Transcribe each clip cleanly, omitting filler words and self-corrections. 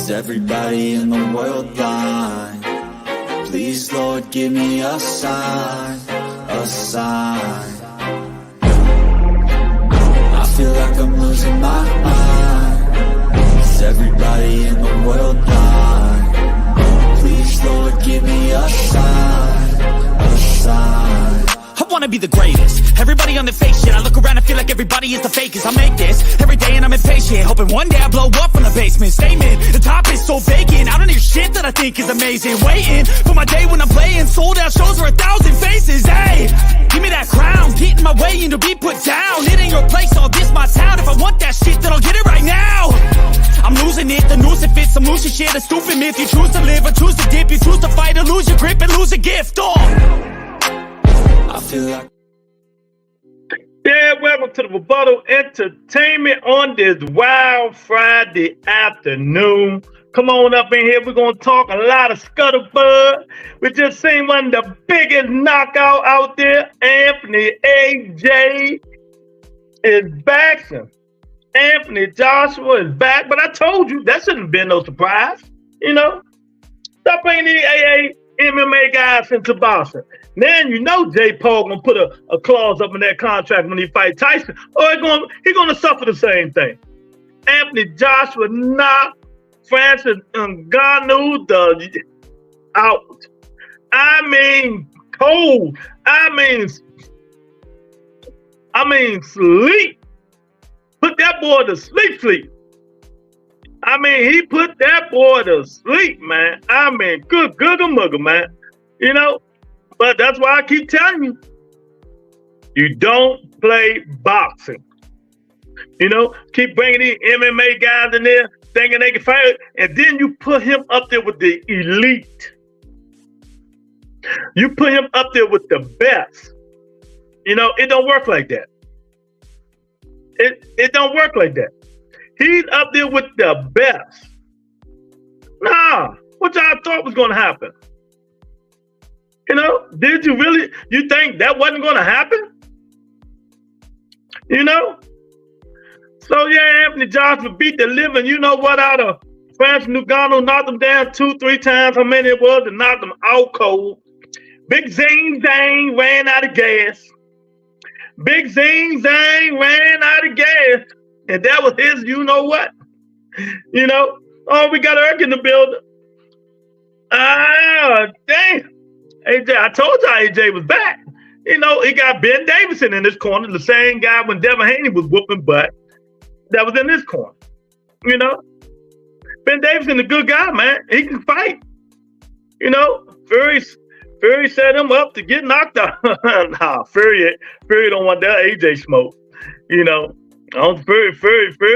Is everybody in the world blind? Please, Lord, give me a sign, a sign. I feel like I'm losing my mind. Is everybody in the world blind? Please, Lord, give me a sign, a sign. I wanna be the greatest. Everybody on the fake shit. I look around and feel like everybody is the fakest. I make this every day and I'm impatient, hoping one day I blow up from the basement. Statement, the top is so vacant. I don't hear shit that I think is amazing. Waiting for my day when I'm playing sold out shows for 1,000 faces. Hey, give me that crown, get in my way and to be put down. It ain't your place, all this my town. If I want that shit, then I'll get it right now. I'm losing it, the noose it fits. I'm losing shit, a stupid myth. You choose to live or choose to dip. You choose to fight or lose your grip and lose a gift. I feel like welcome to the Rebuttal Entertainment on this wild Friday afternoon. Come on up in here. We're going to talk a lot of scuttlebutt. We just seen one of the biggest knockout out there. Anthony AJ is back. Anthony Joshua is back. But I told you, that shouldn't have been no surprise. You know? Stop bringing these MMA guys into boxing. Then you know Jay Paul gonna put a clause up in that contract when he fight Tyson, or he's gonna suffer the same thing. Anthony Joshua knocked Francis Ngannou out. I mean cold. I mean sleep. Put that boy to sleep. I mean, he put that boy to sleep, man. I mean, good mugger, man. You know, but that's why I keep telling you, you don't play boxing. You know, keep bringing these MMA guys in there, thinking they can fight, and then you put him up there with the elite. You put him up there with the best. You know, it don't work like that. It don't work like that. He's up there with the best. Nah, what y'all thought was going to happen? You know, you think that wasn't going to happen? You know? So, yeah, Anthony Joshua beat the living, you know what, out of Francis Ngannou, knocked him down 2-3 times, how many it was, and knocked him out cold. Big Zing Zang ran out of gas. Big Zing Zang ran out of gas. And that was his, you know what? You know? Oh, we got Eric in the building. Ah, damn. AJ, I told y'all AJ was back. You know, he got Ben Davison in this corner, the same guy when Devin Haney was whooping butt. That was in this corner. You know? Ben Davison a good guy, man. He can fight. You know? Fury set him up to get knocked out. Nah, Fury don't want that AJ smoke. You know? Fury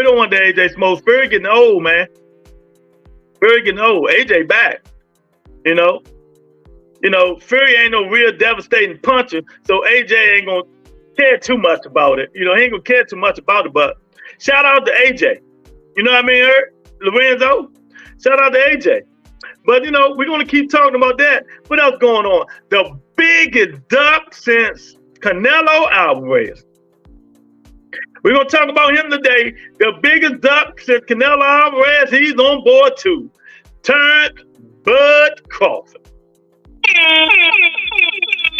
don't want the AJ smoke. Fury getting old, man. Fury getting old. AJ back. You know, Fury ain't no real devastating puncher, so AJ ain't gonna care too much about it. You know, he ain't gonna care too much about it. But shout out to AJ. You know what I mean, Lorenzo? Shout out to AJ. But you know, we're gonna keep talking about that. What else going on? The biggest duck since Canelo Alvarez. We're going to talk about him today. The biggest duck since Canelo Alvarez, he's on board too. Terence Bud Crawford.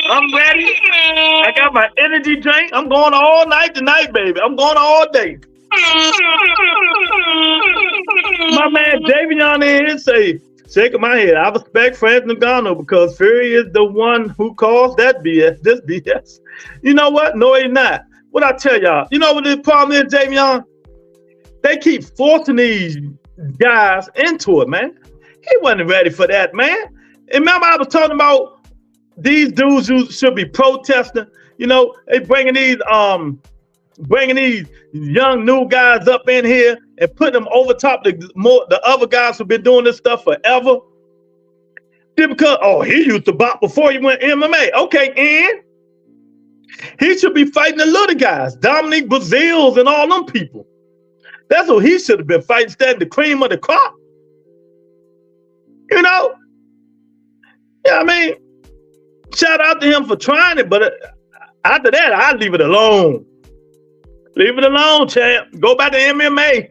I'm ready. I got my energy drink. I'm going all night tonight, baby. I'm going all day. My man Davion in here say, shaking my head. I respect Francis Ngannou because Fury is the one who caused that BS, this BS. You know what? No, he's not. What I tell y'all, you know what the problem is, Javion? They keep forcing these guys into it, man. He wasn't ready for that, man. And remember I was talking about these dudes who should be protesting. You know, they bringing these young new guys up in here and putting them over top the other guys who've been doing this stuff forever. Just because, he used to box before he went MMA. Okay, and he should be fighting the little guys, Dominique Brazils and all them people. That's what he should have been fighting, instead of the cream of the crop. You know? Yeah, I mean, shout out to him for trying it, but after that, I'd leave it alone. Leave it alone, champ. Go back to MMA.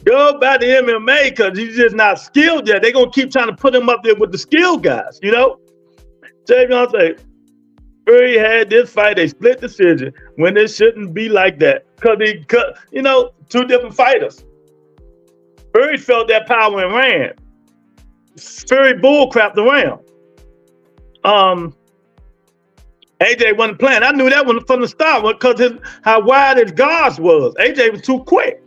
Go back to MMA because he's just not skilled yet. They're gonna keep trying to put him up there with the skilled guys, you know? Javion say, Fury had this fight, a split decision when it shouldn't be like that. Because he cut, you know, two different fighters. Fury felt that power and ran. Fury bullcrapped around. AJ wasn't playing. I knew that one from the start because how wide his guards was. AJ was too quick.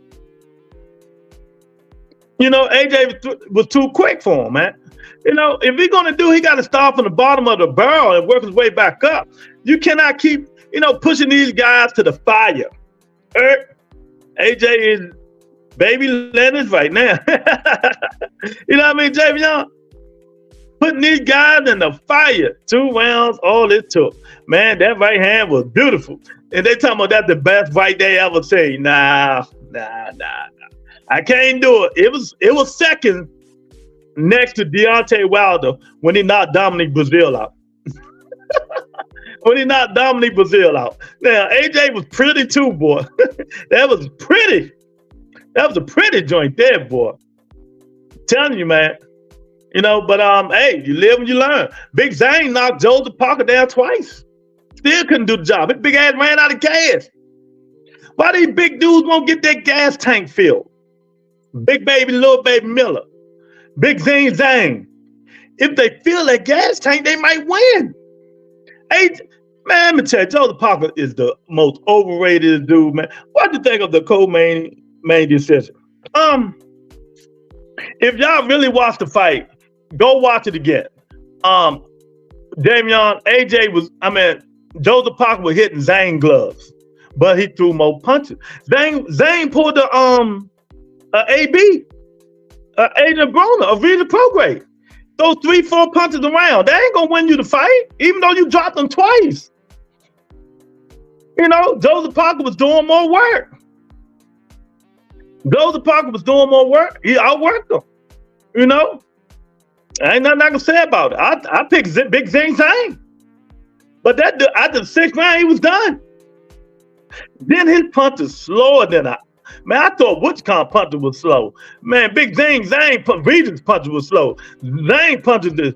You know, AJ was too quick for him, man. You know, if he's going to do, he got to start from the bottom of the barrel and work his way back up. You cannot keep, you know, pushing these guys to the fire. AJ is baby lettuce right now. You know what I mean, Javion? Putting these guys in the fire. 2 rounds, all it took. Man, that right hand was beautiful. And they talking about that's the best fight they ever seen. Nah. I can't do it. It was second next to Deontay Wilder when he knocked Dominic Breazeale out. When he knocked Dominic Breazeale out. Now, AJ was pretty too, boy. That was pretty. That was a pretty joint there, boy. I'm telling you, man. You know, but hey, you live and you learn. Big Zane knocked Joseph Parker down twice. Still couldn't do the job. His big ass ran out of gas. Why these big dudes won't get their gas tank filled? Big baby, little baby Miller. Big Zane. If they fill that gas tank, they might win. Hey, man, let me tell you, Joseph Parker is the most overrated dude, man. What do you think of the co-main decision? If y'all really watch the fight, go watch it again. Joseph Parker was hitting Zane gloves, but he threw more punches. Zane pulled the AB, Adrian Broner, a Vita Prograde. Those 3-4 punches around, that ain't gonna win you the fight, even though you dropped them twice. You know, Joseph Parker was doing more work. He outworked him. You know, ain't nothing I can say about it. I picked Big Zane. But after the 6th round, he was done. Then his punch is slower than I thought WoodsCon puncher was slow. Man, Big Zane Regis puncher was slow. Zane punches is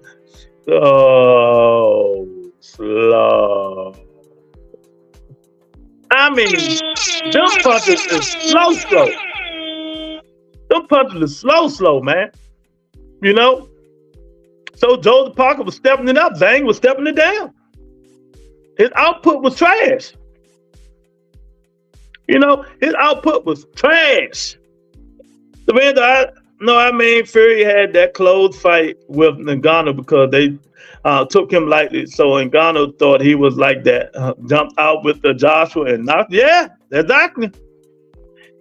so slow. I mean, them punches is slow. Them punches is slow, man. You know? So Joseph Parker was stepping it up. Zane was stepping it down. His output was trash. You know, his output was trash. Fury had that close fight with Ngannou because they took him lightly. So Ngannou thought he was like that. Jumped out with the Joshua and knocked. Yeah, exactly.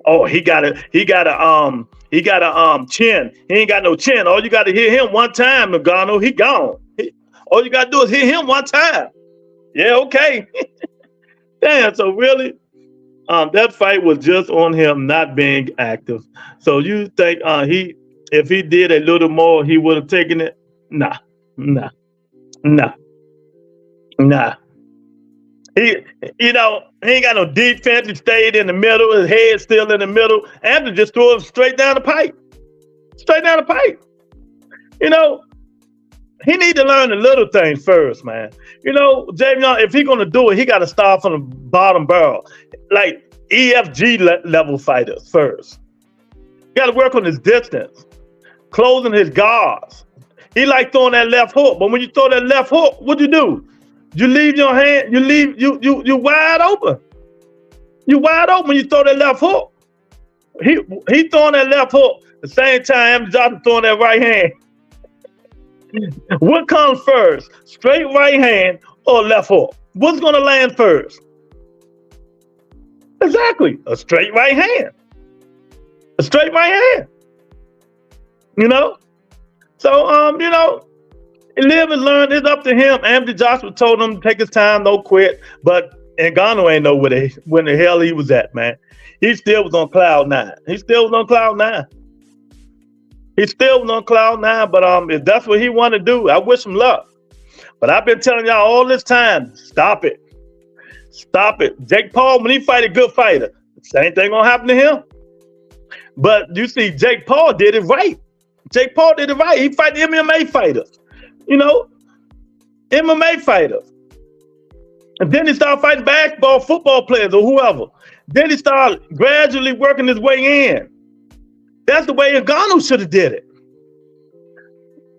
Oh, he got a chin. He ain't got no chin. All you got to hit him one time, Ngannou, he gone. All you got to do is hit him one time. Yeah, okay. Damn, so really, that fight was just on him not being active. So you think if he did a little more, he would have taken it? Nah. He ain't got no defense. He stayed in the middle. His head's still in the middle. Anthony just threw him straight down the pipe. You know, he need to learn the little things first, man. You know, Javion, if he's going to do it, he got to start from the bottom barrel. Like EFG level fighters first. He got to work on his distance, closing his guards. He like throwing that left hook, but when you throw that left hook, what you do? You leave your hand, you wide open. You wide open when you throw that left hook. He throwing that left hook at the same time Johnson throwing that right hand. What comes first? Straight right hand or left hook? What's gonna land first? Exactly, a straight right hand. You know? So you know, live and learn. It's up to him. Anthony Joshua told him to take his time, don't quit. But Ngannou ain't know when the hell he was at, man. He still was on cloud 9. But if that's what he wanted to do, I wish him luck. But I've been telling y'all all this time, stop it. Jake Paul, when he fight a good fighter, the same thing gonna happen to him. But you see, Jake Paul did it right. Jake Paul did it right. He fight MMA fighters, MMA fighters. And then he started fighting basketball, football players, or whoever. Then he started gradually working his way in. That's the way Ngannou should have did it.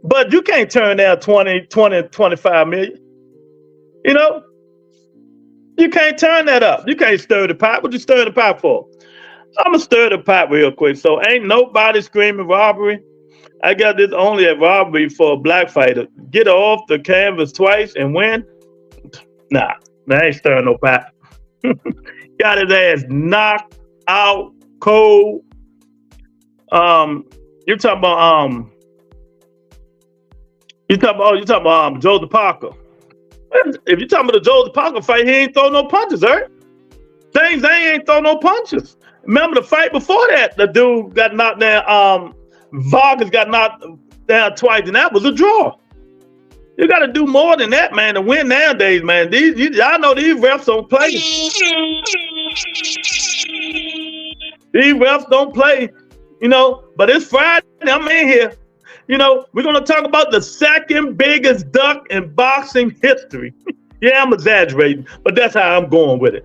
But you can't turn down 20, 25 million. You can't turn that up. You can't stir the pot. What you stir the pot for? I'm going to stir the pot real quick. So ain't nobody screaming robbery. I got this only a robbery for a black fighter. Get off the canvas twice and win? Nah, I ain't stirring no pot. Got his ass knocked out cold. You're talking about Joseph Parker. If you're talking about the Joseph Parker fight, he ain't throw no punches, right? They ain't throw no punches. Remember the fight before that, the dude got knocked down. Vargas got knocked down twice, and that was a draw. You got to do more than that, man, to win nowadays, man. I know these refs don't play. These refs don't play, But it's Friday. I'm in here. We're going to talk about the second biggest duck in boxing history. Yeah, I'm exaggerating, but that's how I'm going with it.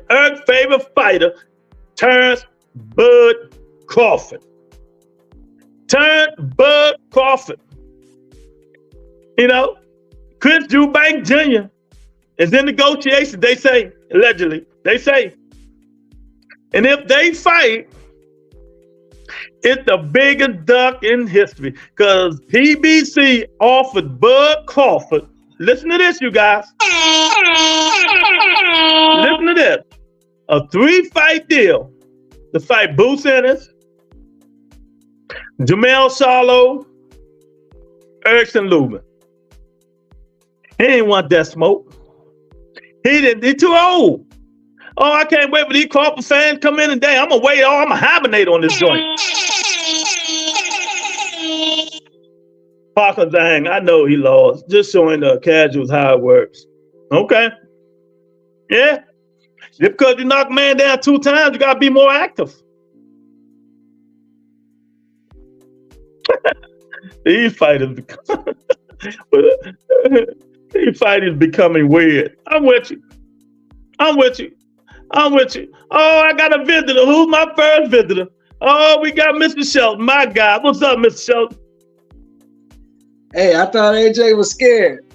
Eric's favorite fighter, Terence Bud Crawford. Terence Bud Crawford. Chris Eubanks Jr. is in negotiations, they say, allegedly. They say. And if they fight, it's the biggest duck in history because PBC offered Bud Crawford. Listen to this, you guys. Listen to this. A 3-fight deal to fight Boots Ennis, Jamel Charlo, Erickson Lubin. He ain't want that smoke. He too old. Oh, I can't wait for these Crawford fans come in and day. I'm gonna wait. I'm gonna hibernate on this joint. Parker dang, I know he lost. Just showing the casuals how it works. Okay. Yeah. Just because you knock a man down 2 times, you gotta be more active. These fighters becoming weird. I'm with you. Oh, I got a visitor. Who's my first visitor? Oh, we got Mr. Shelton, my guy. What's up, Mr. Shelton? Hey, I thought AJ was scared.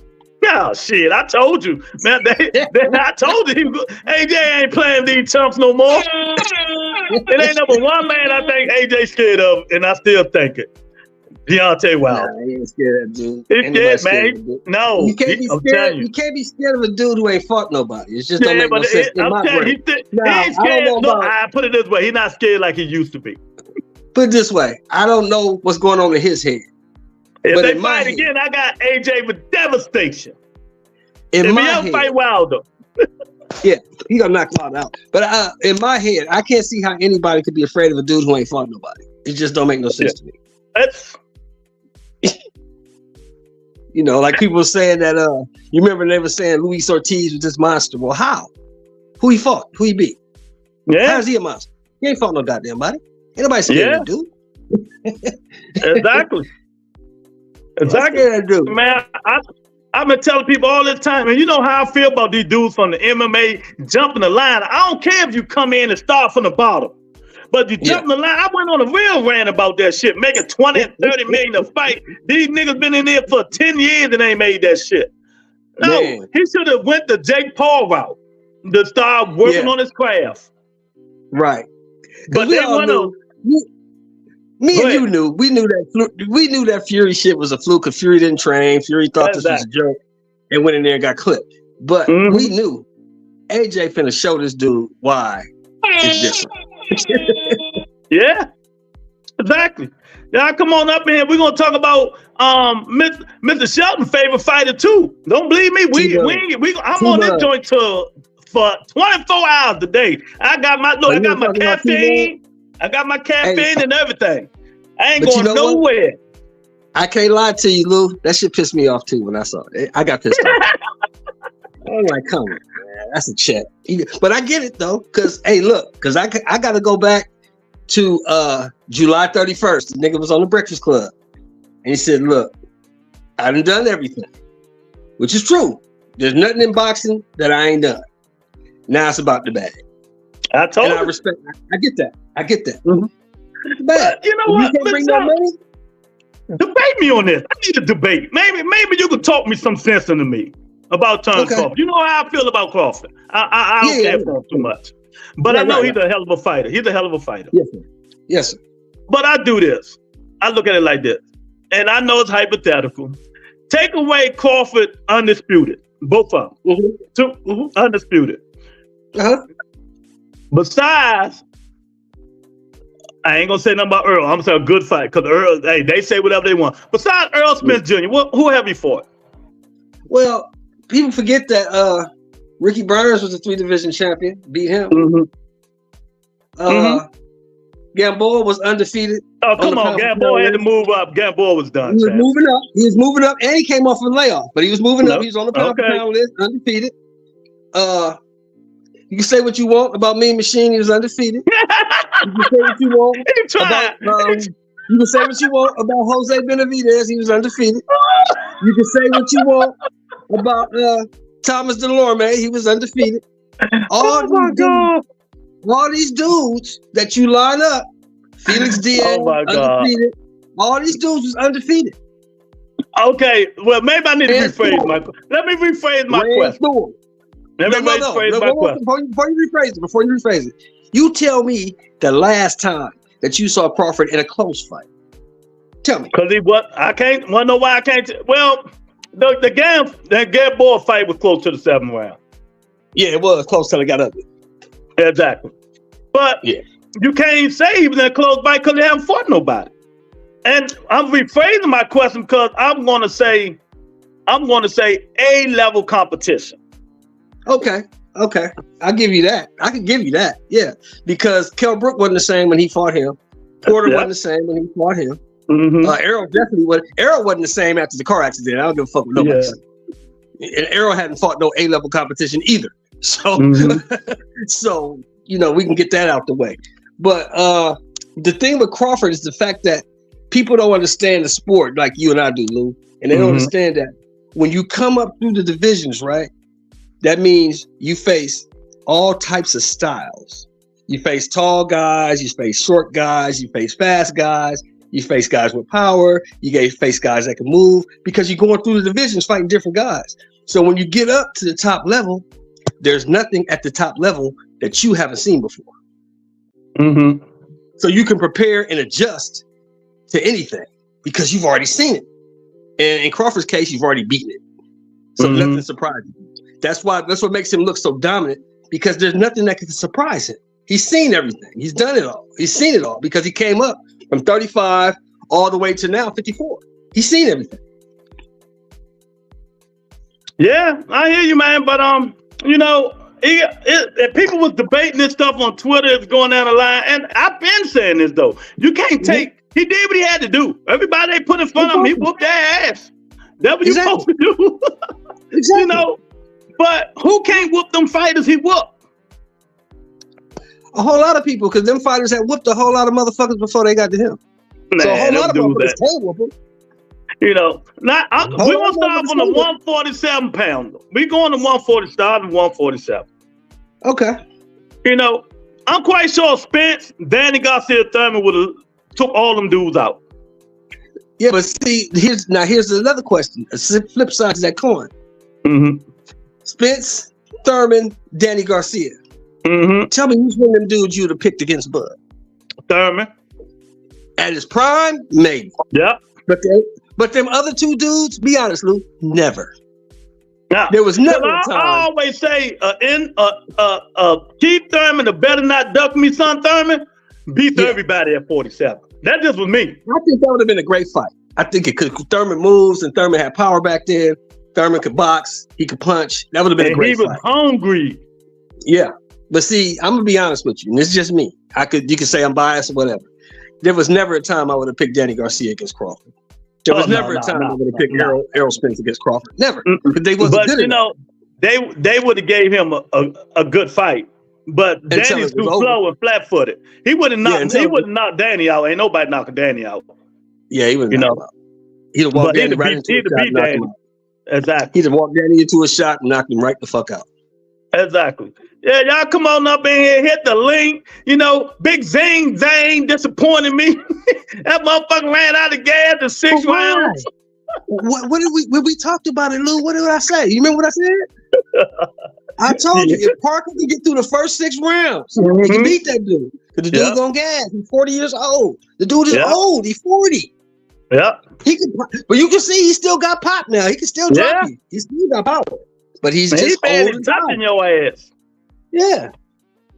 No, shit, I told you. Man, I told you AJ ain't playing these chumps no more. It ain't number one man I think AJ scared of, and I still think it. Deontay Wilder. Nah, he ain't scared of that dude. He's scared, man. No. You can't be scared. You can't be scared of a dude who ain't fought nobody. It just don't make no sense in my brain. He ain't scared. I put it this way. He's not scared like he used to be. Put it this way. I don't know what's going on in his head. If they fight again, I got AJ with devastation. If he ever fight Wilder. Yeah, he gonna knock Wilder out. But in my head, I can't see how anybody could be afraid of a dude who ain't fought nobody. It just don't make no sense to me. That's like people were saying that you remember they were saying Luis Ortiz was this monster. Well, how? Who he fought? Who he beat? Yeah. How's he a monster? He ain't fought no goddamn body. Ain't nobody scared of dude. Exactly. Dude. Man, I've been telling people all this time, and you know how I feel about these dudes from the MMA jumping the line. I don't care if you come in and start from the bottom. But you jump the line. I went on a real rant about that shit, making 20 and 30 million a fight. These niggas been in there for 10 years and ain't made that shit. No, he should have went the Jake Paul route to start working on his craft. Right. But they want to. Me and you knew. We knew that Fury shit was a fluke. Cause Fury didn't train. Fury thought this was a joke and went in there and got clipped. But we knew AJ finna show this dude why it's different. Yeah, exactly. Now come on up in here. We're gonna talk about Mr. Shelton's favorite fighter too. Don't believe me? I'm on this joint for 24 hours a day. I got my caffeine. I got my caffeine and everything. I ain't going nowhere. I can't lie to you, Lou. That shit pissed me off too when I saw it. I got pissed off. I'm like, come on, man. That's a check. But I get it though, because I got to go back to July 31st. The nigga was on the Breakfast Club. And he said, look, I done everything. Which is true. There's nothing in boxing that I ain't done. Now it's about the bag. I told you. I respect. I get that. Mm-hmm. But you know what? You can't bring that money? Debate me on this. I need a debate. Maybe you could talk me some sense into me about Terence Crawford. You know how I feel about Crawford. I don't care for him too much. But I know he's a hell of a fighter. He's a hell of a fighter. Yes, sir. Yes, sir. But I do this. I look at it like this. And I know it's hypothetical. Take away Crawford undisputed. Both of them. Mm-hmm. Undisputed. Uh-huh. Besides, I ain't gonna say nothing about Earl. I'm gonna say a good fight because Earl, hey, they say whatever they want. Besides Earl Spence Jr., who have you fought? Well, people forget that Ricky Burns was a 3-division champion, beat him. Mm-hmm. Gamboa was undefeated. Oh, come on, Gamboa had to move up. Gamboa was done. He was moving up, and he came off a layoff, but he was moving up. He was on the pound list, undefeated. You can say what you want about Mean Machine. He was undefeated. You can say what you want you can say what you want about Jose Benavidez. He was undefeated. You can say what you want about Thomas Delorme. He was undefeated. All these dudes that you line up, Felix Diaz, undefeated. All these dudes was undefeated. Okay, well, maybe I need to rephrase my question. Let me rephrase my question. Before you rephrase it, you tell me the last time that you saw Crawford in a close fight. Tell me. Because I can't. Want to know why I can't? Well, that Gamboa fight was close to the 7th round. Yeah, it was close till it got ugly. Exactly. But you can't say he was in a close fight because they haven't fought nobody. And I'm rephrasing my question because I'm going to say A-level competition. Okay. I'll give you that. I can give you that. Yeah. Because Kell Brook wasn't the same when he fought him. Porter wasn't the same when he fought him. Mm-hmm. Errol definitely wasn't. Errol wasn't the same after the car accident. I don't give a fuck with nobody. Yeah. And Errol hadn't fought no A-level competition either. So, so we can get that out the way. But the thing with Crawford is the fact that people don't understand the sport like you and I do, Lou. And they don't understand that when you come up through the divisions, right? That means you face all types of styles. You face tall guys, you face short guys, you face fast guys, you face guys with power, you face guys that can move because you're going through the divisions fighting different guys. So when you get up to the top level, there's nothing at the top level that you haven't seen before. Mm-hmm. So you can prepare and adjust to anything because you've already seen it. And in Crawford's case, you've already beaten it. So nothing surprising. That's what makes him look so dominant because there's nothing that can surprise him. He's seen everything. He's done it all. He's seen it all because he came up from 35 all the way to now 54. He's seen everything. Yeah, I hear you, man. But people was debating this stuff on Twitter. It's going down the line, and I've been saying this though. You can't take. He did what he had to do. Everybody they put in front of him, he whooped their ass. That's what you're supposed to do. Exactly. But who can't whoop them fighters he whooped? A whole lot of people, because them fighters had whooped a whole lot of motherfuckers before they got to him. So a whole lot of motherfuckers can't whoop him. We're going to start on the 147 pounder. We're going to 140, starting 147. Okay. I'm quite sure Spence, Danny Garcia Thurman would have took all them dudes out. Yeah, but see, here's another question. A flip side to that coin. Mm-hmm. Spence, Thurman, Danny Garcia. Mm-hmm. Tell me who's one of them dudes you would have picked against Bud? Thurman. At his prime, maybe. Yeah. But them other two dudes, be honest, Lou, never. Now, there was never a time. I always say, Keith Thurman, the better not duck me, son Thurman, beat everybody at 47. That just was me. I think that would have been a great fight. I think it could. Thurman moves, and Thurman had power back then. Thurman could box. He could punch. That would have been a great fight. He was hungry. Yeah. But see, I'm going to be honest with you, and this is just me. You could say I'm biased or whatever. There was never a time I would have picked Danny Garcia against Crawford. There was never a time I would have picked Errol Spence against Crawford. Never. They wasn't good enough. They would have gave him a good fight But Danny's too slow and flat-footed. He wouldn't knock Danny out. Ain't nobody knocking Danny out. Yeah, he wouldn't knock him out. He'd have walked Danny right into a shot and knocked him out. Exactly. He'd have walked Danny into a shot and knocked him right the fuck out. Exactly. Yeah, y'all come on up in here, hit the link. You know, Big Zane disappointed me. That motherfucker ran out of gas in 6 rounds. What did when we talked about it, Lou? What did I say? You remember what I said? I told you, if Parker can get through the first 6 rounds, he can beat that dude. Because the dude's on gas. He's 40 years old. The dude is old. He's 40. Yeah. He can, but you can see he still got pop now. He can still drop you. He still got power. But he's just old and touching your ass. Yeah.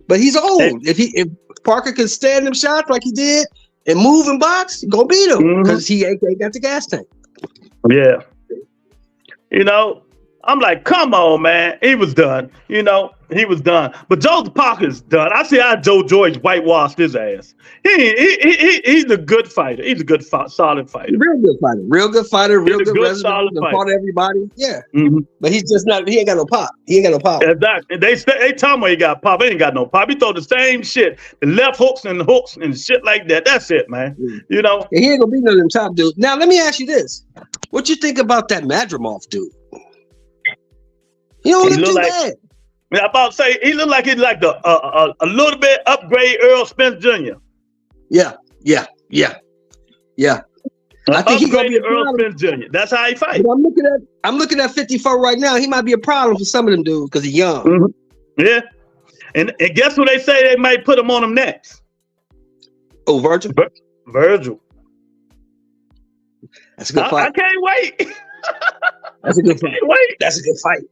But he's old. If Parker can stand them shots like he did and move and box, go beat him. Because he ain't got the gas tank. Yeah. You know, I'm like, come on, man. He was done. You know, he was done. But Joseph Parker's done. I see how Joe George whitewashed his ass. He's a good fighter. He's a good, solid fighter. Real good fighter. Real good fighter. Real good resident. Fought everybody. Yeah. But he's just not. He ain't got no pop. He ain't got no power. Exactly. They tell me he got pop. He ain't got no pop. He throw the same shit. The left hooks and shit like that. That's it, man. You know. And he ain't gonna be none of them top dudes. Now let me ask you this: what you think about that Madrimov dude? He don't look too bad. I'm about to say he looked like he's like a little bit upgrade Earl Spence Jr. Yeah. I think he's gonna be Earl Spence Jr. That's how he fights. I'm looking at 54 right now. He might be a problem for some of them dudes because he's young. Yeah. And guess what they say they might put him on him next? Oh, Virgil. Virgil. That's a good fight. I can't wait. That's a good fight. Wait. That's a good fight.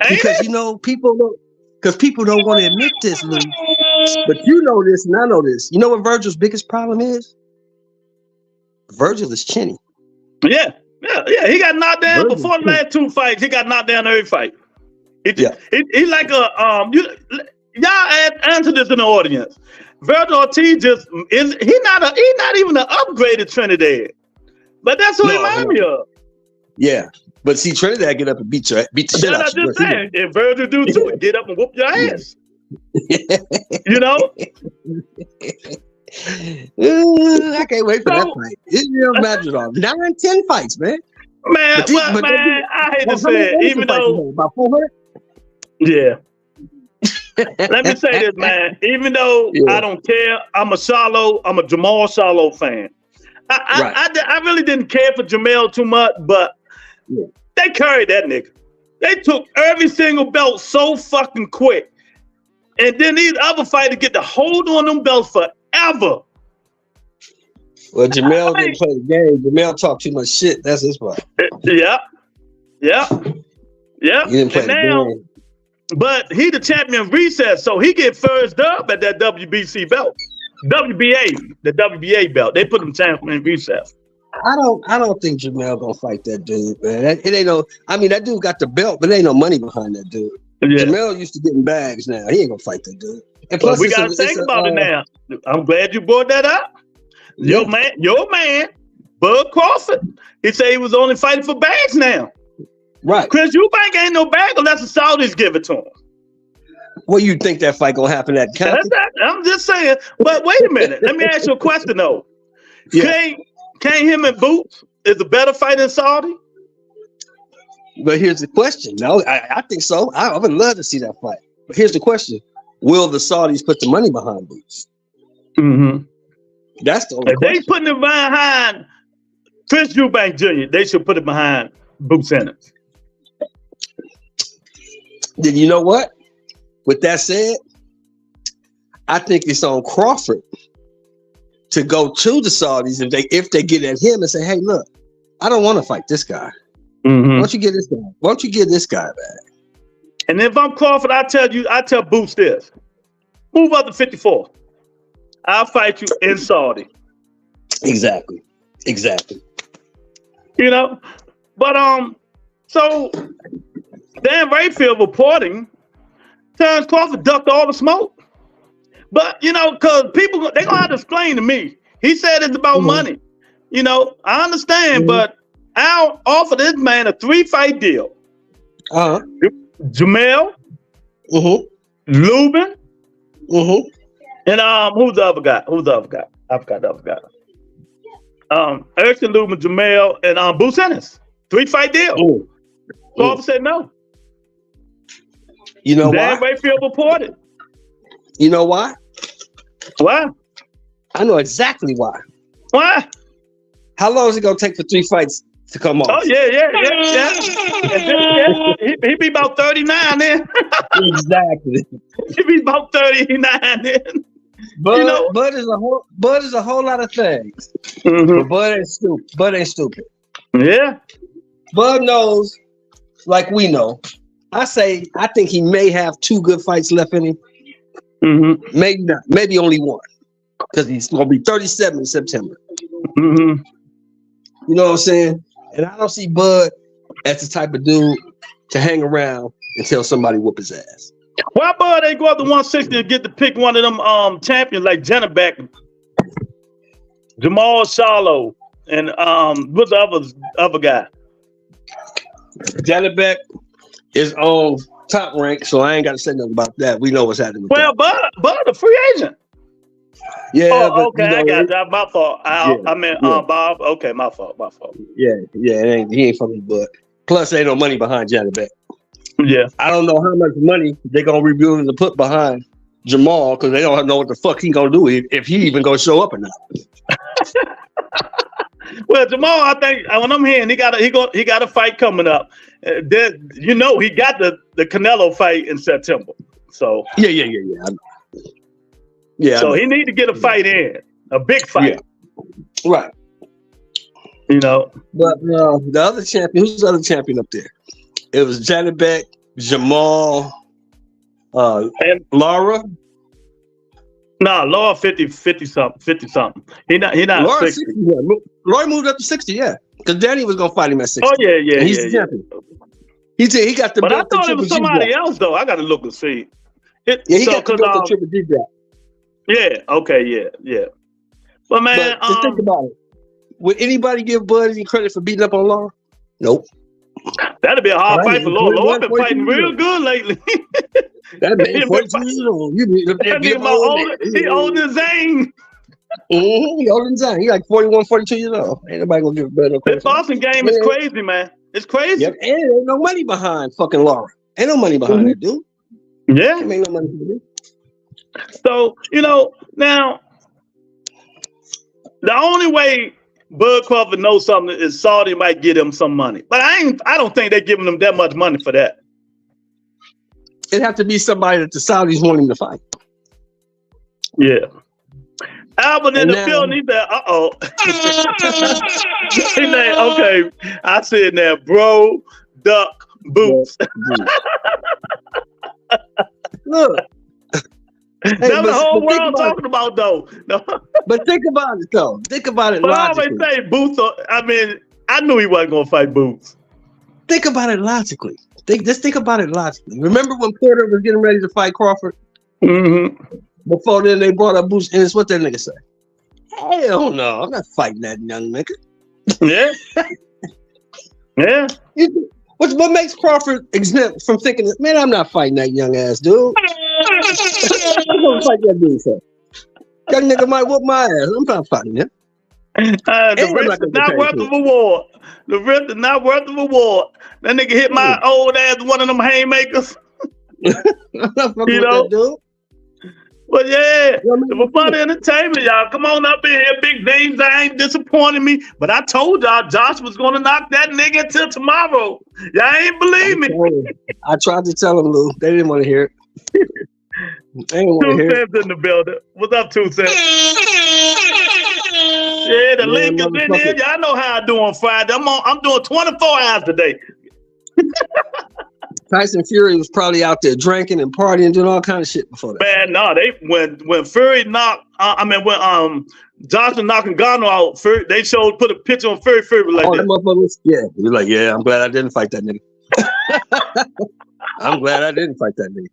Because you know people don't want to admit this, Lou. But you know this, and I know this. You know what Virgil's biggest problem is? Virgil is chinny. Yeah. He got knocked down before the last 2 fights. He got knocked down every fight. He like a y'all answer this in the audience. Virgil Ortiz he's not even an upgraded Trinidad, but that's who he reminds me of. Yeah. But see, Trinidad get up and beat the shit out you. That's what I'm saying. If Virgil do too, get up and whoop your ass. You know? I can't wait for that fight. It's real Madrimov. 9-10 fights, man. Man, I hate to say it, even though about 400. Yeah. Let me say this, man. Even though I don't care, I'm a Jamal Charlo fan. I really didn't care for Jamel too much, but they carried that nigga. They took every single belt so fucking quick. And then these other fighters get to hold on them belts forever. Well, Jamel didn't play the game. Jamel talked too much shit. That's his problem. Yeah. He didn't play the game. But he the champion of recess, so he get first up at that WBC belt. the WBA belt. They put him champion in recess. I don't think Jamel gonna fight that dude, man. It ain't no. I mean, that dude got the belt, but there ain't no money behind that dude. Yeah. Jamel used to get in bags. Now he ain't gonna fight that dude. And plus, we gotta think about it now. I'm glad you brought that up. Your man, Bud Crawford. He said he was only fighting for bags now. Right. Chris Eubanks ain't no bag unless the Saudis give it to him. Well, you think that fight gonna happen at County? I'm just saying. But wait a minute. Let me ask you a question though. Yeah. Can't him and Boots is a better fight than Saudi? But here's the question. No, I think so. I would love to see that fight. But here's the question: will the Saudis put the money behind Boots? Mm-hmm. That's the only question. They putting it behind Chris Eubanks Jr. They should put it behind Boots Ennis. Then you know what? With that said, I think it's on Crawford to go to the Saudis if they get at him and say, "Hey, look, I don't want to fight this guy. Mm-hmm. Why don't you get this guy? Why don't you get this guy back?" And if I'm Crawford, I tell Boots this: move up to 54. I'll fight you in Saudi. Exactly. You know, but so Dan Rayfield reporting Terence Crawford ducked all the smoke. But, you know, because people, they're going to have to explain to me. He said it's about money. You know, I understand, but I'll offer this man a 3-fight deal. Uh-huh. Jamel, Lubin, Mm-hmm. And who's the other guy? I forgot the other guy. Erickson Lubin, Jamel, and Boots Ennis. 3-fight deal. Crawford said no. You know Dan why? Rayfield reported. You know why? Why? I know exactly why. Why? How long is it gonna take for 3 fights to come off? Oh yeah. He be about 39 then. Exactly. He be about 39 then. Bud, Bud is a whole lot of things. Mm-hmm. But Bud ain't stupid. Yeah. Bud knows, like we know. I think he may have 2 good fights left in him. Mm-hmm. Maybe not. Maybe only 1. Because he's gonna be 37 in September. Mm-hmm. You know what I'm saying? And I don't see Bud as the type of dude to hang around until somebody whoop his ass. Why Bud ain't go up to 160 and get to pick one of them champions like Jennebeck, Jamal Charlo, and what's the other guy? Jennebeck is on Top Rank, so I ain't got to say nothing about that. We know what's happening with Well, that. Bud a free agent. Yeah. Oh, okay, I got that. My fault. I meant Bob. Okay, my fault. Yeah. He ain't fucking Bud. Plus, there ain't no money behind Jennebeck. Yeah. I don't know how much money they're gonna rebuild and put behind Jamal because they don't know what the fuck he gonna do if he even gonna show up or not. Well, Jamal, I think when I'm hearing he got a fight coming up. He got the Canelo fight in September. So Yeah. Yeah. So he need to get a fight in, a big fight. Yeah. Right. But the other champion, who's the other champion up there? It was Jennebeck, Jamal, and Laura. Nah, Laura 50 something. He not Laura 60. 60, yeah. Laura moved up to 60, yeah. Because Danny was gonna fight him at 60. Oh yeah. And he's the champion. He got the But I belt. thought it was somebody else though. I gotta look and see. He got the belt to Triple D drop. Yeah. Okay. Yeah. But man, just think about it. Would anybody give Bud any credit for beating up on Laura? Nope. That'd be a hard fight for Laura. Laura been fighting real good lately. That man 42 years old. He older than Zane. He older than Zane. He like 41, 42 years old. Ain't nobody gonna give Bud no credit. The Boston game is crazy, man. It's crazy. Yep. And ain't no money behind fucking Laura. Ain't no money behind that dude. Yeah. Ain't no money behind it. So, now the only way Bud Crawford knows something is Saudi might give him some money. But I don't think they're giving him that much money for that. It'd have to be somebody that the Saudis want him to fight. Yeah. Albert in the field, he said, uh-oh. He said, okay. I said now, bro, duck, boots. Look. That's the whole world talking about, though. No. But think about it, though. Think about it logically. I always say Boots. I knew he wasn't going to fight Boots. Think about it logically. Just think about it logically. Remember when Porter was getting ready to fight Crawford? Mm-hmm. Before then, they brought up Boots, and it's what that nigga say. Hell no, I'm not fighting that young nigga. Yeah. Yeah. What makes Crawford exempt from thinking, man, I'm not fighting that young ass dude. I'm gonna fight that dude, sir. That nigga might whoop my ass. I'm not fighting him. The risk is not worth of reward. The risk is not worth of reward. That nigga hit my old ass with one of them haymakers. I'm not fucking with that dude. But yeah, it was fun entertainment, y'all. Come on up in here, big names. I ain't disappointing me. But I told y'all Josh was gonna knock that nigga until tomorrow. Y'all ain't believe me. I tried to tell them, Lou. They didn't want to hear it. They didn't want to hear it. 2 cents in the building. What's up, 2 cents? Yeah, the link is in here. Y'all know how I do on Friday. I'm doing 24 hours today. Tyson Fury was probably out there drinking and partying, doing all kind of shit before that. Man, no, when Fury knocked, when Johnson knocking Garner out, Fury, they put a picture on Fury was like that. Yeah, he was like, yeah, I'm glad I didn't fight that nigga. I'm glad I didn't fight that nigga.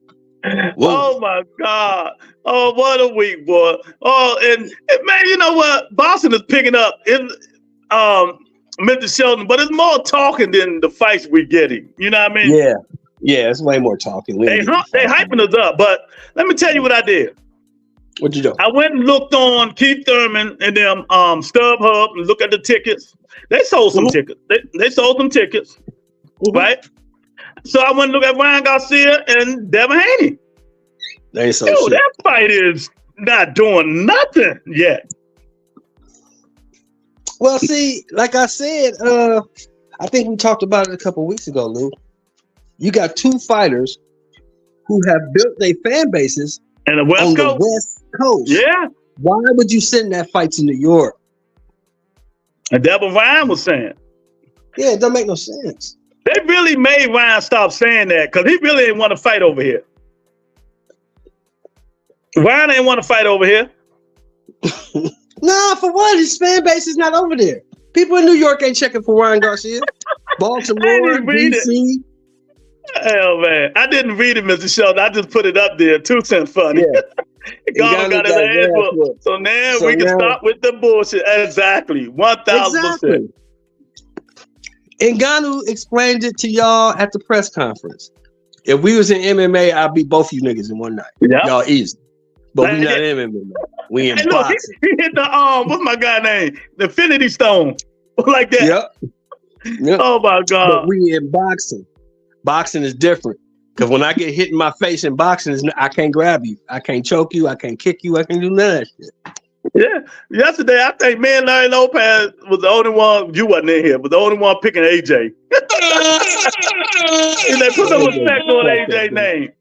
Whoa. Oh my God! Oh, what a week, boy! Oh, and man, you know what? Boston is picking up in Mr. Sheldon, but it's more talking than the fights we getting. You know what I mean? Yeah, it's way more talking. They hyping us up, but let me tell you what I did. What'd you do? I went and looked on Keith Thurman and them StubHub and look at the tickets. They sold some tickets. They sold some tickets, right? So I went and looked at Ryan Garcia and Devin Haney. They ain't sold shit. That fight is not doing nothing yet. Well, see, like I said, I think we talked about it a couple weeks ago, Lou. You got two fighters who have built their fan bases on the West Coast. Yeah. Why would you send that fight to New York? And that's what Ryan was saying. Yeah, it don't make no sense. They really made Ryan stop saying that because he really didn't want to fight over here. Ryan ain't want to fight over here. Nah, for what? His fan base is not over there. People in New York ain't checking for Ryan Garcia. Baltimore, DC. Hell, man. I didn't read it, Mr. Sheldon. I just put it up there. 2 cents funny. Yeah. got his ass whooped. So now we can stop with the bullshit. Exactly. 1,000%. Ngannou explained it to y'all at the press conference. If we was in MMA, I'd beat both you niggas in one night. Yep. Y'all easy. But we not in MMA. We in boxing. He hit the what's my guy name? The Infinity Stone. Like that. Yep. Oh my God. But we in boxing. Boxing is different. Because when I get hit in my face in boxing, I can't grab you. I can't choke you. I can't kick you. I can't do none of that shit. Yeah. Yesterday, I think me and Larry Lopez was the only one, you wasn't in here, but the only one picking AJ. And they put some respect on AJ's name.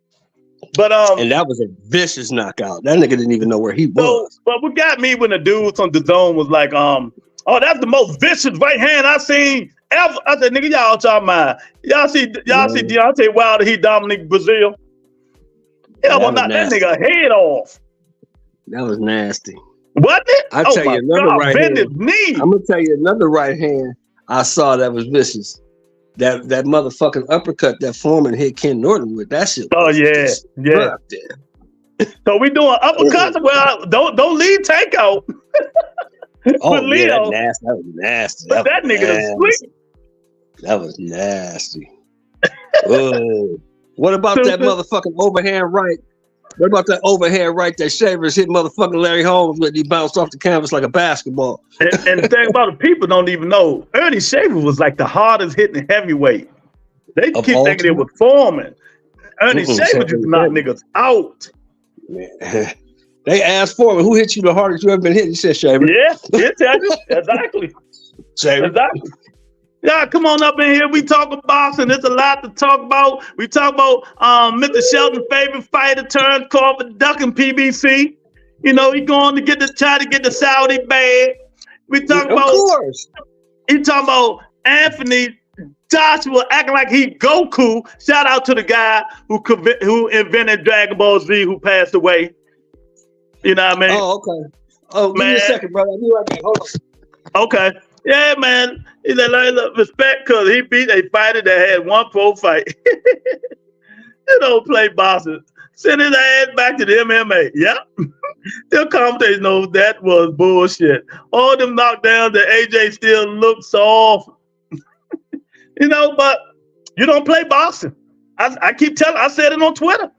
But and that was a vicious knockout. That nigga didn't even know where he was. So, but what got me when the dudes on the zone was like, oh, that's the most vicious right hand I've seen ever. I said, nigga, y'all talking about. Y'all see Deontay Wilder, he Dominic Brazil. Yeah, well, knock that nigga head off. That was nasty. Wasn't it? I'll tell you another right hand. I'm gonna tell you another right hand I saw that was vicious. That motherfucking uppercut that Foreman hit Ken Norton with. That shit. Oh yeah. So we doing uppercuts. Well, don't leave takeout. Oh Leo. Yeah, that was nasty. But that nigga was sweet. That was nasty. Whoa. What about that motherfucking overhand right? What about that overhand right that Shavers hit motherfucking Larry Holmes with? He bounced off the canvas like a basketball. And the thing about it, people don't even know, Ernie Shavers was like the hardest hitting heavyweight. They keep thinking it was Foreman. Ernie Shavers just knocked niggas out. Man. They asked Foreman, who hit you the hardest you ever been hit? He said Shavers. Yeah, exactly. Shavers. Exactly. Yeah, come on up in here. We talking boxing. There's a lot to talk about. We talk about Mr. Shelton's favorite fighter, Terence Crawford, ducking PBC. You know, he going to try to get the Saudi bag. We talk about. Of course. He talking about Anthony Joshua acting like he Goku. Shout out to the guy who invented Dragon Ball Z, who passed away. You know what I mean? Oh, okay. Oh, give me a second, brother. I'll be right back. Hold on. Okay. Yeah, man. He said, respect, because he beat a fighter that had one pro fight. He don't play boxing. Send his ass back to the MMA. Yep. The commentators know that was bullshit. All them knockdowns that AJ still looks soft. You know, but you don't play boxing. I keep telling, I said it on Twitter.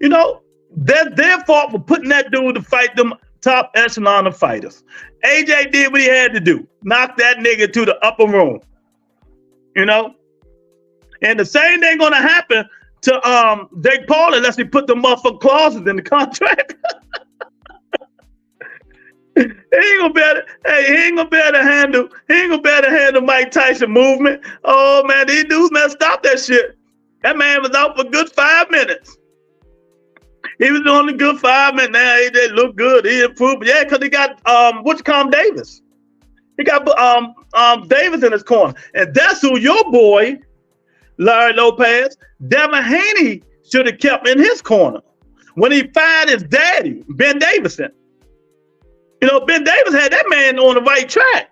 You know, that's their fault for putting that dude to fight them top echelon of fighters. AJ did what he had to do. Knock that nigga to the upper room. You know? And the same thing gonna happen to Jake Paul unless he put the motherfucking clauses in the contract. He ain't gonna be able to handle Mike Tyson movement. Oh man, these dudes, man, stop that shit. That man was out for a good 5 minutes. He was doing a good 5 minutes. Now AJ looked good. He improved. Yeah, because he got Davis. He got Davis in his corner. And that's who your boy, Larry Lopez, Devin Haney should have kept in his corner when he fired his daddy, Ben Davison. You know, Ben Davis had that man on the right track.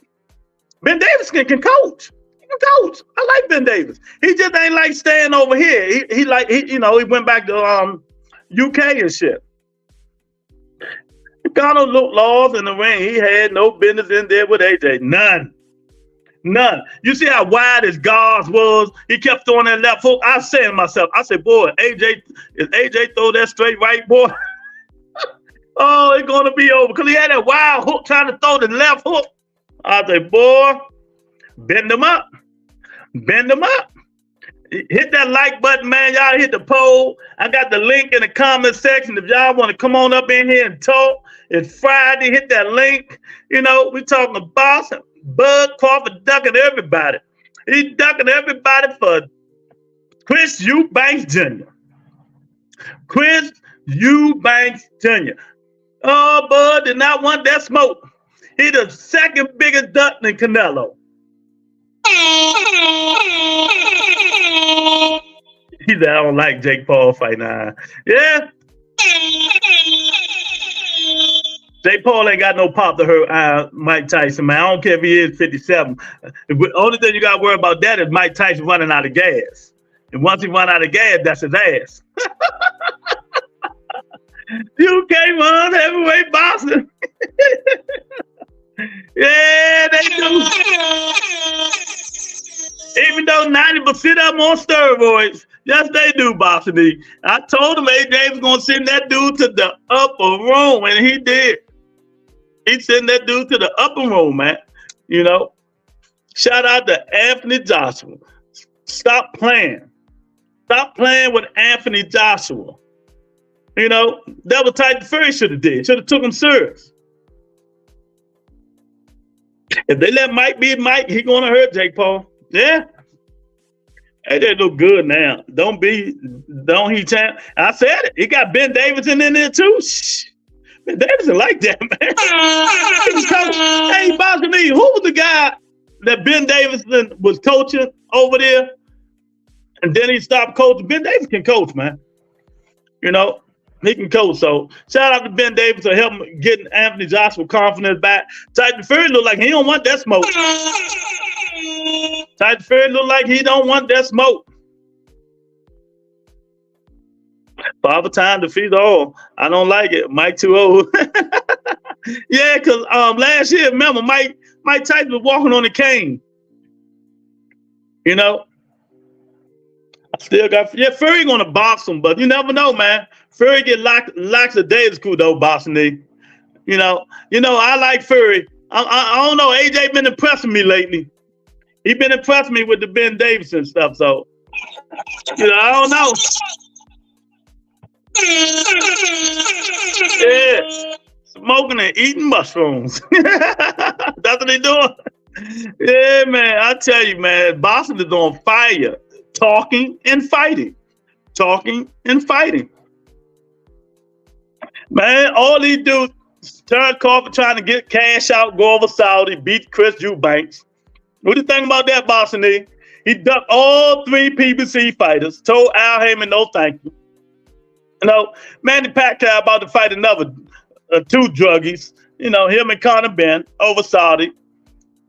Ben Davis can coach. He can coach. I like Ben Davis. He just ain't like staying over here. He went back to UK and shit. Ngannou looked lost in the ring. He had no business in there with AJ. None. You see how wide his guards was? He kept throwing that left hook. I was saying to myself, I said, boy, if AJ throw that straight right, boy, Oh, it's gonna be over. Cause he had that wild hook trying to throw the left hook. I say, boy, bend them up. Bend them up. Hit that like button, man. Y'all hit the poll. I got the link in the comment section. If y'all want to come on up in here and talk, it's Friday. Hit that link. You know, we talking about Bud Crawford ducking everybody. He ducking everybody for Chris Eubanks Jr. Chris Eubanks Jr. Oh, Bud did not want that smoke. He the second biggest duck than Canelo. He said, I don't like Jake Paul fight now. Yeah. Jake Paul ain't got no pop to hurt Mike Tyson, man. I don't care if he is 57. The only thing you got to worry about that is Mike Tyson running out of gas. And once he run out of gas, that's his ass. You can't run heavyweight boxing. Yeah, they do. Even though 90% of them on steroids, yes, they do, Boxing D. I told him AJ was going to send that dude to the upper room, and he did. He sent that dude to the upper room, man. You know, shout out to Anthony Joshua. Stop playing. Stop playing with Anthony Joshua. You know, that was Tyson Fury should have did. Should have took him serious. If they let Mike be Mike, he going to hurt Jake Paul. Yeah. Hey, they look good now. Don't he champ? I said it. He got Ben Davidson in there too. Shh. Ben Davidson like that, man. Hey, Boxing D, who was the guy that Ben Davidson was coaching over there? And then he stopped coaching. Ben Davidson can coach, man. You know, he can coach. So shout out to Ben Davidson for helping getting Anthony Joshua confidence back. Tyson Fury look like he don't want that smoke. Tyson Fury look like he don't want that smoke. Father time defeat all. I don't like it. Mike too old. Yeah, because last year, remember, Mike Tyson was walking on a cane. You know? I still got, Fury gonna box him, but you never know, man. Fury get lax a days cool though, boxing D. You know, I like Fury. I don't know. AJ been impressing me lately. He been impressing me with the Ben Davidson stuff, so you know, I don't know. Yeah, smoking and eating mushrooms. That's what they doing. Yeah, man. I tell you, man, boxing is on fire. Talking and fighting. Talking and fighting. Man, all he do is Terence Crawford trying to get cash out, go over Saudi, beat Chris Eubanks. What do you think about that, Boxing D? He ducked all 3 PBC fighters, told Al Heyman no thank you. You know, Manny Pacquiao about to fight another 2 druggies, you know, him and Conor Ben over Saudi.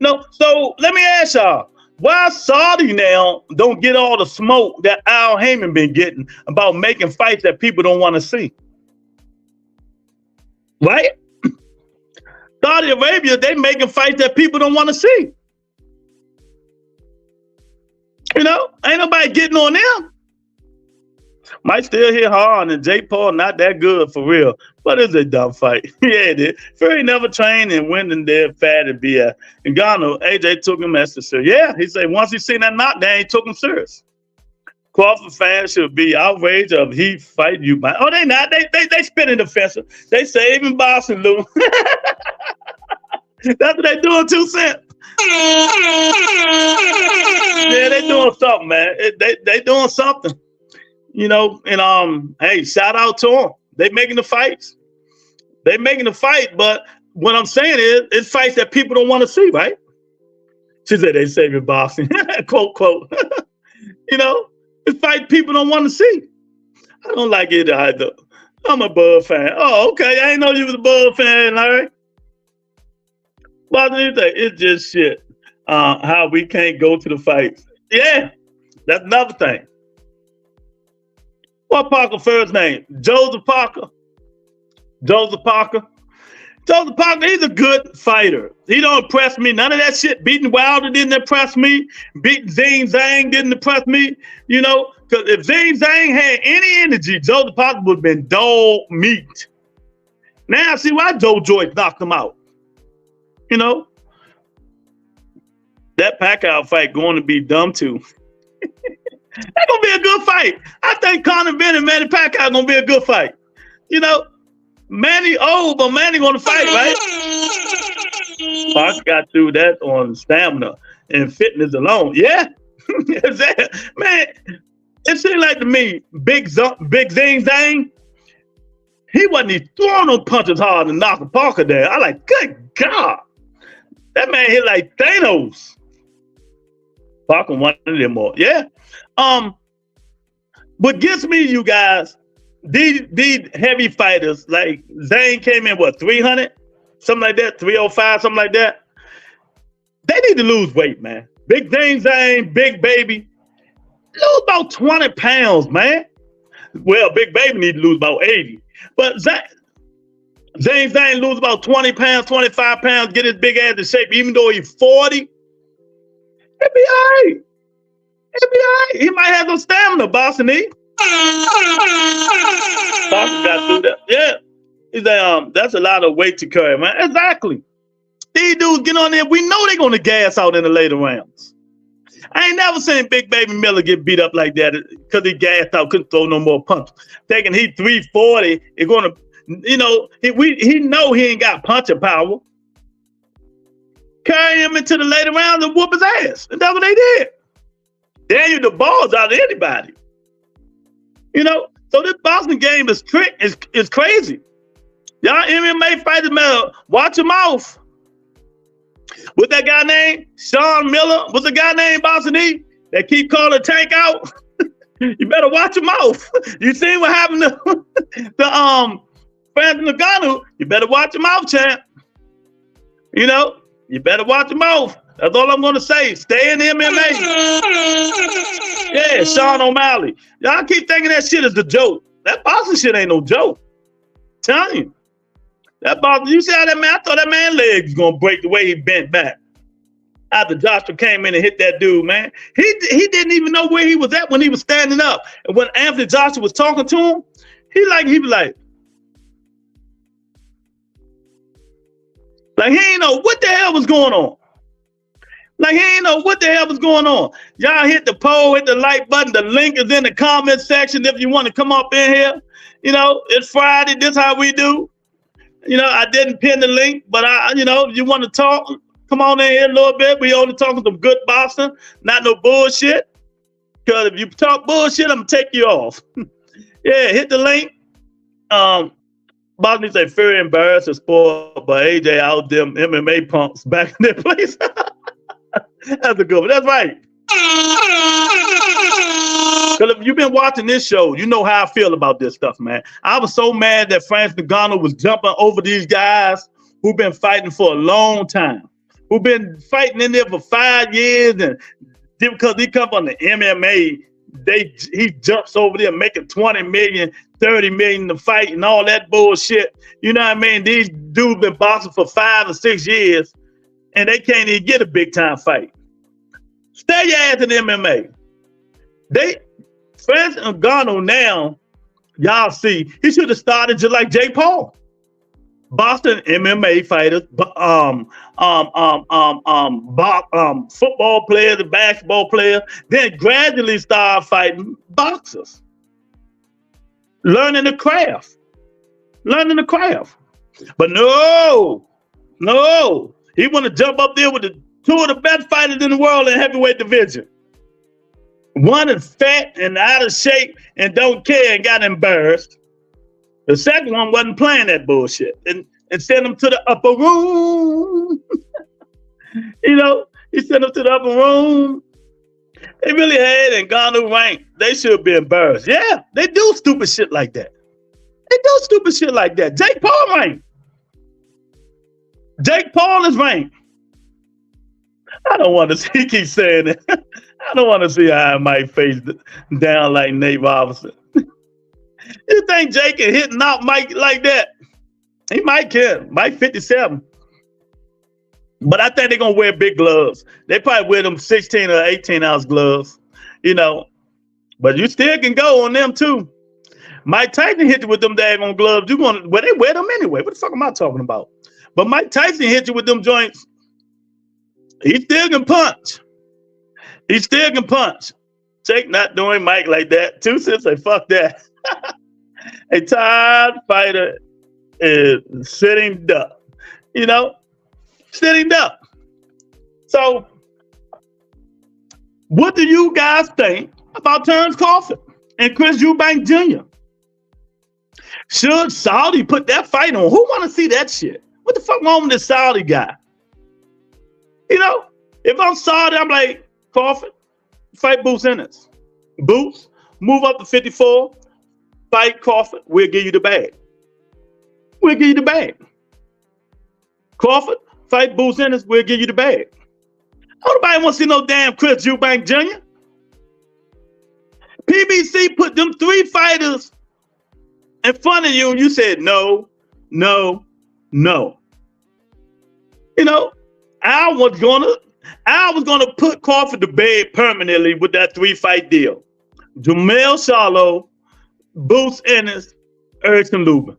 No, so let me ask y'all, why Saudi now don't get all the smoke that Al Heyman been getting about making fights that people don't want to see? Right? Saudi Arabia, they making fights that people don't want to see. You know, ain't nobody getting on them. Might still hit hard, and Jake Paul not that good for real. But it's a dumb fight. Yeah, it is. Fury never trained and went in there fat and BS. And Ghana, AJ took him as serious. Yeah, he said once he seen that knockdown, he took him serious. Crawford fans should be outraged of he fight you. Oh, they not. They spinning defensive. They saving boxing, Lou. That's what they doing, 2 cents. Yeah, they doing something, man. They doing something. You know, and hey, shout out to them. They making the fights. They making the fight, but what I'm saying is, it's fights that people don't want to see, right? She said they saving boxing, quote, quote. You know, it's fights people don't want to see. I don't like it either. I'm a Bud fan. Oh, okay. I didn't know you was a Bud fan, Larry. But it's just shit. How we can't go to the fights. Yeah, that's another thing. What Parker first name? Joseph Parker. Joseph Parker, he's a good fighter. He don't impress me. None of that shit. Beating Wilder didn't impress me. Beating Zane Zhang didn't impress me. You know, because if Zane Zhang had any energy, Joseph Parker would have been dog meat. Now I see why Joe Joyce knocked him out. You know, that Pacquiao fight going to be dumb too. That's gonna be a good fight. I think Conor Benn and Manny Pacquiao gonna be a good fight. You know, Manny old, but Manny gonna fight, right? Fox got through that on stamina and fitness alone. Yeah, man. It seemed like to me, Big Zing Zang, he wasn't even throwing no punches hard to knock a Parker down. I like, good God, that man hit like Thanos. Parker wanted them more. Yeah. What gets me, you guys, these heavy fighters, like Zane came in, what, 300? Something like that, 305, something like that. They need to lose weight, man. Big Zane, Big Baby, lose about 20 pounds, man. Well, Big Baby need to lose about 80. But Zane lose about 20 pounds, 25 pounds, get his big ass in shape, even though he's 40. It'd be all right. It'll be all right. He might have some stamina, Boston E. Boston got through that. Yeah. He's like, that's a lot of weight to carry, man. Exactly. These dudes get on there. We know they're going to gas out in the later rounds. I ain't never seen Big Baby Miller get beat up like that because he gassed out, couldn't throw no more punches. Thinking he 340 is going to, you know, he know he ain't got punching power. Carry him into the later rounds and whoop his ass. And that's what they did. Daniel the balls out of anybody. You know, so this boxing game is crazy. Y'all MMA fighters, man, watch your mouth. What's that guy named? Sean Miller. What's the guy named Boxing E? That keep calling Tank out? You better watch your mouth. You seen what happened to Francis Ngannou? You better watch your mouth, champ. You know, you better watch your mouth. That's all I'm gonna say. Stay in the MMA. Yeah, Sean O'Malley. Y'all keep thinking that shit is a joke. That boxing shit ain't no joke. I'm telling you. That boxing, you see how that man, I thought that man's legs was gonna break the way he bent back. After Joshua came in and hit that dude, man. He didn't even know where he was at when he was standing up. And when Anthony Joshua was talking to him, he was like he ain't know what the hell was going on. Like he ain't know what the hell was going on. Y'all hit the poll, hit the like button. The link is in the comment section if you want to come up in here. You know, it's Friday. This how we do. You know, I didn't pin the link, but you know, if you want to talk, come on in here a little bit. We only talking some good boxing, not no bullshit. Because if you talk bullshit, I'm gonna take you off. Yeah, hit the link. Boxing say Fury embarrassed the sport, but AJ out them MMA punks back in their place. That's a good one. That's right. Because if you've been watching this show, you know how I feel about this stuff, man. I was so mad that Francis Ngannou was jumping over these guys who've been fighting for a long time, who've been fighting in there for 5 years, and because he come from the MMA, he jumps over there making 20 million, 30 million to fight and all that bullshit. You know what I mean? These dudes been boxing for 5 or 6 years, and they can't even get a big time fight. Stay your ass in the MMA. Francis Ngannou now, y'all see, he should have started just like Jake Paul. Boston MMA fighters, football players and basketball players, then gradually start fighting boxers. Learning the craft. But no, he want to jump up there with the 2 of the best fighters in the world in heavyweight division. One is fat and out of shape and don't care and got embarrassed. The second one wasn't playing that bullshit and sent him to the upper room. You know, he sent him to the upper room. They really had Ngannou ranked. They should be embarrassed. Yeah, they do stupid shit like that. Jake Paul ranked. Jake Paul is ranked. I don't want to see, he keeps saying it. I don't want to see how I might face down like Nate Robinson. You think Jake can hit knock Mike like that? He might can. Mike 57. But I think they're going to wear big gloves. They probably wear them 16 or 18 ounce gloves, you know. But you still can go on them too. Mike Tyson hit you with them daggone gloves. They wear them anyway. What the fuck am I talking about? But Mike Tyson hit you with them joints. He still can punch. He still can punch. Jake not doing Mike like that. 2 Cents say, fuck that. A tired fighter is sitting duck. Sitting duck. So, what do you guys think about Terence Crawford and Chris Eubanks Jr.? Should Saudi put that fight on? Who want to see that shit? What the fuck wrong with this Saudi guy? If I'm Saudi, I'm like, Crawford, fight Boots Ennis. Boots, move up to 54, fight Crawford, we'll give you the bag. We'll give you the bag. Crawford, fight Boots Ennis, we'll give you the bag. Nobody wants to see no damn Chris Eubanks Jr. PBC put them 3 fighters in front of you and you said no, no, no. I was gonna put Crawford to bed permanently with that 3-fight deal. Jamel Charlo, Boots Ennis, Erickson Lubin.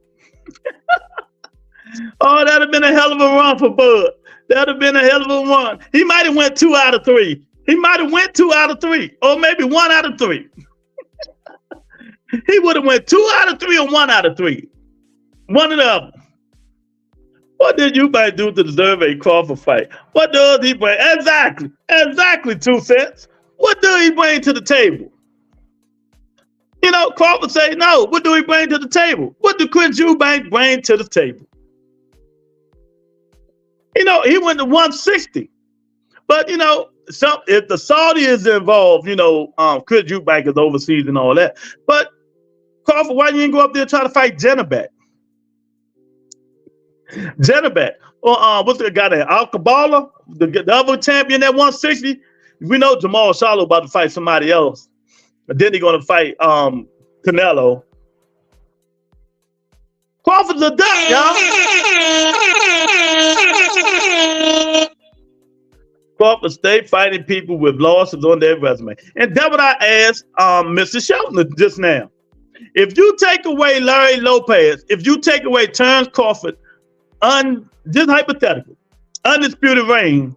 Oh, that'd have been a hell of a run for Bud. That'd have been a hell of a run. He might have went 2 out of 3. He might have went 2 out of 3, or maybe 1 out of 3. He would have went 2 out of 3 or 1 out of 3. One of them. What did Eubanks do to deserve a Crawford fight? What does he bring? Exactly, 2 Cents. What do he bring to the table? Crawford say no. What do he bring to the table? What do Chris Eubanks bring to the table? He went to 160. But, if the Saudi is involved, Chris Eubanks is overseas and all that. But, Crawford, why you didn't go up there and try to fight Jennerbach? Or what's the guy there? Al-Kabala, the other champion at 160. We know Jamal Charlo about to fight somebody else. But then he's going to fight Canelo. Crawford's a duck, y'all. Crawford stay fighting people with losses on their resume. And that's what I asked Mr. Shelton just now. If you take away Larry Lopez, if you take away Terence Crawford, just hypothetical, undisputed reign,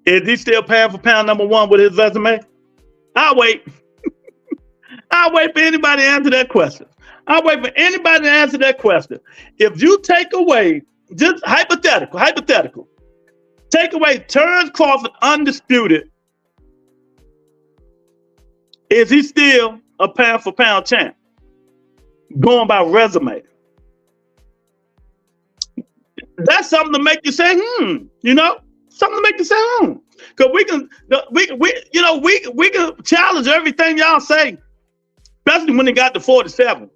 is he still pound for pound #1 with his resume? I'll wait. I'll wait for anybody to answer that question. If you take away, just hypothetical, take away Terence Crawford undisputed, is he still a pound for pound champ? Going by resume. That's something to make you say, something to make you say, Because we can challenge everything y'all say, especially when they got to 47.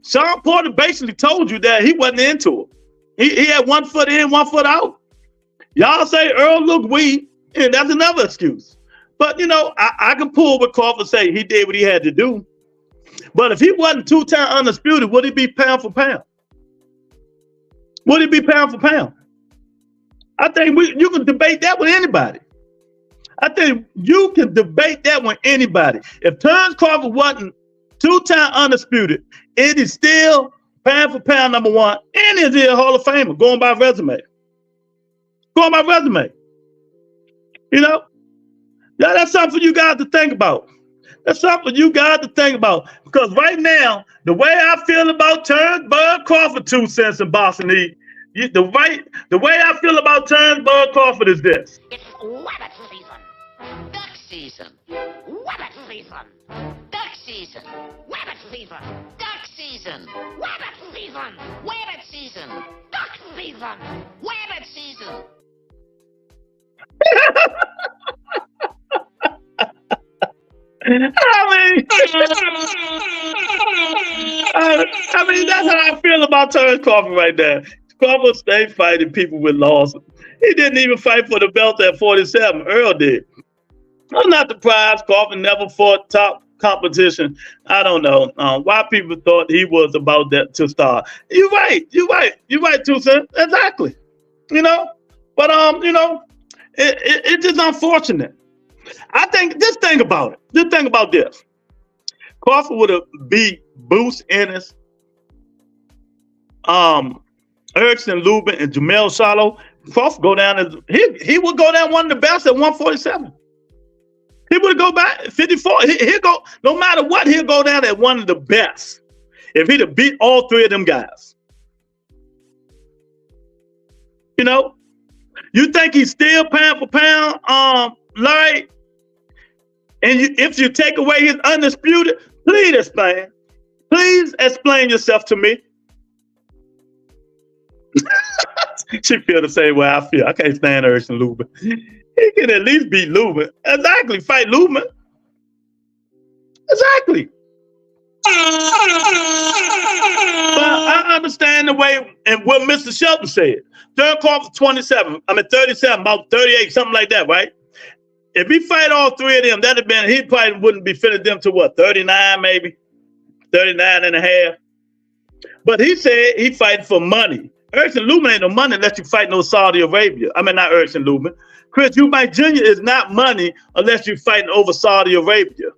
Sean Porter basically told you that he wasn't into it. He had 1 foot in, 1 foot out. Y'all say Earl looked weak, and that's another excuse. But I can pull what Crawford say he did what he had to do. But if he wasn't 2-time undisputed, would he be pound for pound? Would it be pound for pound? I think you can debate that with anybody. If Terence Crawford wasn't 2-time undisputed, it is still pound for pound #1, and is he a Hall of Famer going by resume? That's something you got to think about. Because right now, the way I feel about Terence Bud Crawford, 2 Cents in Boston East, the way I feel about Terence Bud Crawford is this. It's rabbit season, duck season, rabbit season, duck season, rabbit season, duck season, rabbit season, rabbit season, duck season, rabbit season. I mean, that's how I feel about Terence Crawford right there. Crawford stayed fighting people with losses. He didn't even fight for the belt at 47. Earl did. I'm not surprised Crawford never fought top competition. I don't know why people thought he was about that to start. You're right, 2 Cents. Exactly. But it's just unfortunate. I think, just think about it. Just think about this. Crawford would have beat Boots Ennis, Erickson Lubin, and Jamel Shallow. Crawford go down as he would go down one of the best at 147. He would go back 54. He'll go, no matter what, he'll go down at one of the best. If he'd have beat all three of them guys. You know? You think he's still pound for pound, Larry? And if you take away his undisputed, please explain. Please explain yourself to me. She feel the same way I feel. I can't stand Erickson Lubin. He can at least beat Lubin. Exactly. Fight Lubin. Exactly. But I understand the way and what Mr. Shelton said. Third Crawford 37. 37, about 38, something like that, right? If he fight all three of them, that'd have been, he probably wouldn't be fitted them to what, 39 maybe? 39 and a half. But he said he fighting for money. Erickson Lubin ain't no money unless you fight no Saudi Arabia. I mean, not Erickson Lubin. Chris Eubanks Jr. is not money unless you're fighting over Saudi Arabia.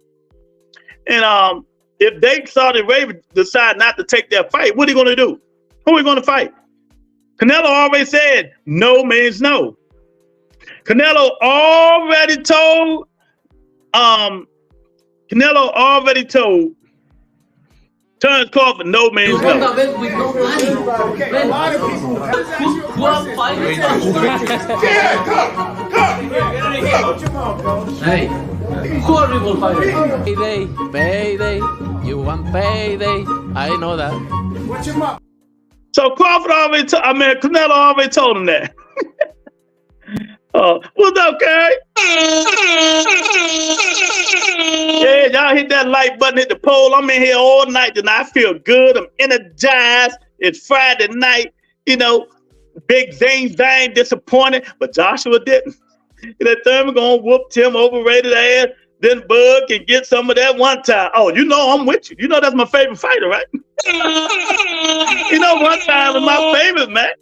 And if Saudi Arabia decide not to take their fight, what are you going to do? Who are we going to fight? Canelo already said no means no. Canelo already told Terence Crawford no means no. With no money. Hey, horrible fighter. Payday. You want payday. I know that. So Crawford already Canelo already told him that. What's up, Kerry? Yeah, y'all hit that like button, hit the poll. I'm in here all night and I feel good. I'm energized. It's Friday night. You know, Big Zane disappointed, but Joshua didn't. That Thurman gonna whoop Tim overrated ass. Then Bud can get some of that one time. Oh, you know I'm with you. You know that's my favorite fighter, right? You know one time was my favorite, man.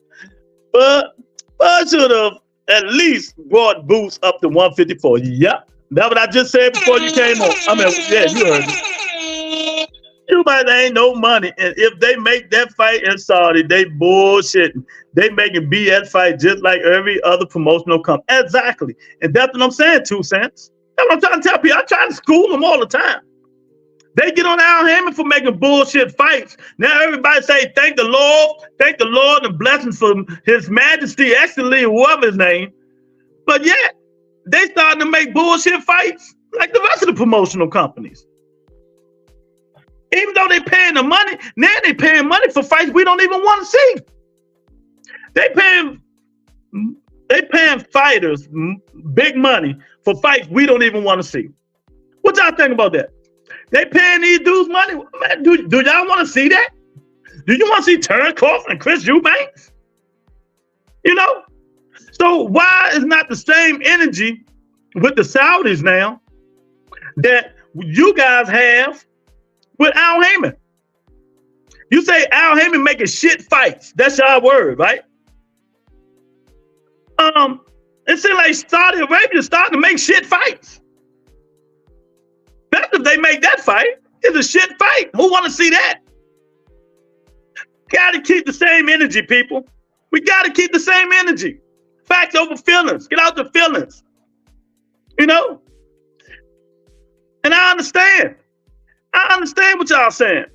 But Bud should have at least brought Boots up to 154. Yep. That's what I just said before you came on. I mean, yeah, you heard me. You might ain't no money. And if they make that fight in Saudi, they bullshitting. They making BS fight just like every other promotional company. Exactly. And that's what I'm saying, 2 cents. That's what I'm trying to tell people. I try to school them all the time. They get on Al Hammond for making bullshit fights. Now everybody say, thank the Lord and blessings from His Majesty, Excellency, whoever his name. But yet, they starting to make bullshit fights like the rest of the promotional companies. Even though they paying the money, now they paying money for fights we don't even want to see. They paying fighters big money for fights we don't even want to see. What y'all think about that? They paying these dudes money. Man, do y'all want to see that? Do you want to see Terence Crawford and Chris Eubanks? You know? So why is not the same energy with the Saudis now that you guys have with Al Hammond? You say Al Hammond making shit fights. That's your word, right? It seems like Saudi Arabia starting to make shit fights. That's if they make that fight. It's a shit fight. Who want to see that? Got to keep the same energy, people. We got to keep the same energy. Facts over feelings. Get out the feelings. You know? And I understand. I understand what y'all saying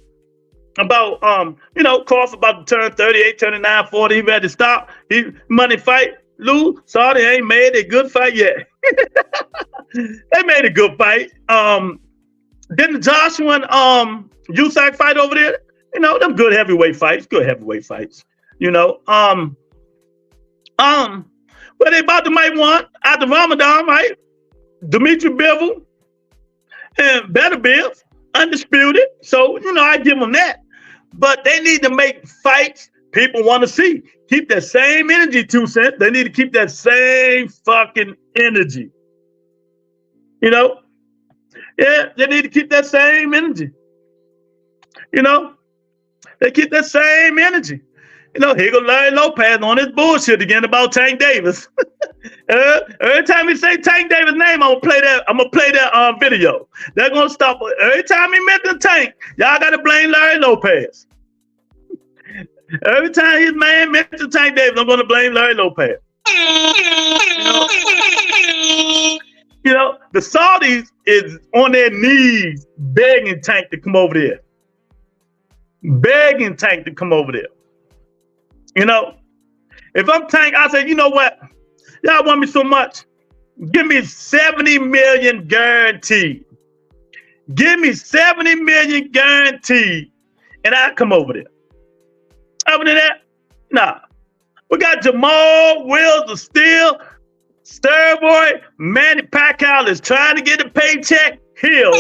about, Crawford about to turn 38, 39, 40. He ready to stop. He money fight. Lou, Saudi ain't made a good fight yet. They made a good fight. Didn't Joshua and Usyk fight over there? You know, them good heavyweight fights. You know. But they about to make one after Ramadan, right? Dimitri Bivol and Better Biv, undisputed. So, you know, I give them that. But they need to make fights people want to see. Keep that same energy, 2 cents. They need to keep that same fucking energy. You know? Yeah, they need to keep that same energy. You know? They keep that same energy. You know, here go Larry Lopez on his bullshit again about Tank Davis. Every time he say Tank Davis' name, I'm gonna play that video. They're gonna stop. Every time he mentions Tank, y'all gotta blame Larry Lopez. Every time his man mentions Tank Davis, I'm gonna blame Larry Lopez. You know, the Saudis is on their knees begging Tank to come over there. Begging Tank to come over there. You know, if I'm Tank, I say, you know what? Y'all want me so much? Give me 70 million guaranteed. Give me 70 million guaranteed, and I'll come over there. Other than that, nah. We got Jamal, Wheels of Steel, Steroid, Manny Pacquiao is trying to get a paycheck. Hill.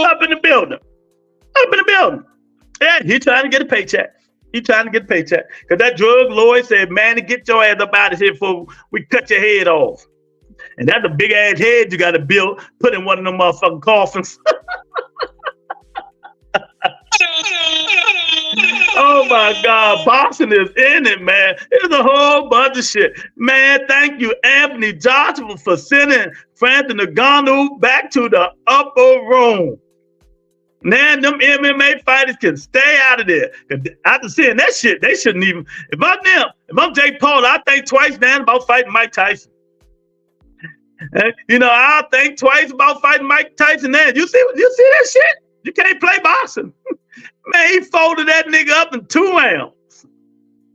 Up in the building. Up in the building. Yeah, he trying to get a paycheck. He trying to get a paycheck. Because that drug lawyer said, man, get your ass up out of here before we cut your head off. And that's a big ass head you got to build, put in one of them motherfucking coffins. Oh my God, boxing is in it, man. It's a whole bunch of shit. Man, thank you, Anthony Joshua, for sending Francis Ngannou back to the upper room. Now them MMA fighters can stay out of there. After seeing that shit, they shouldn't even. If I'm them, if I'm Jake Paul, I think twice now about fighting Mike Tyson. You know, I'll think twice about fighting Mike Tyson. Now, you see that shit? You can't play boxing. Man, he folded that nigga up in 2 rounds.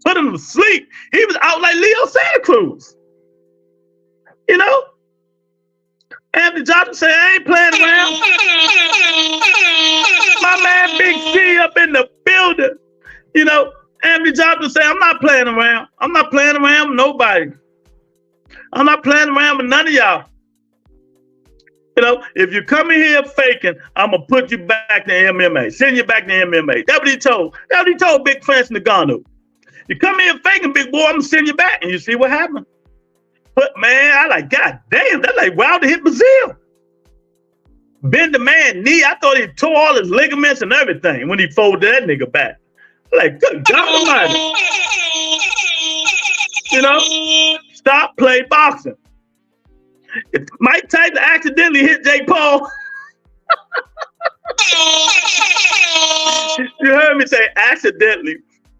Put him to sleep. He was out like Leo Santa Cruz. You know? Anthony Johnson said, I ain't playing around. My man Big C up in the building. You know, Anthony Johnson said, I'm not playing around. I'm not playing around with nobody. I'm not playing around with none of y'all. You know, if you come in here faking, I'm going to put you back to MMA. Send you back to MMA. That's what he told. That's what he told Big Francis Ngannou. You come in here faking, big boy, I'm going to send you back. And you see what happened. But, man, I like, God damn, that's like Wilder hit Brazil. Bend the man knee. I thought he tore all his ligaments and everything when he folded that nigga back. Like, good God Almighty. You know, stop playing boxing. If Mike Tyson accidentally hit Jake Paul, you heard me say accidentally.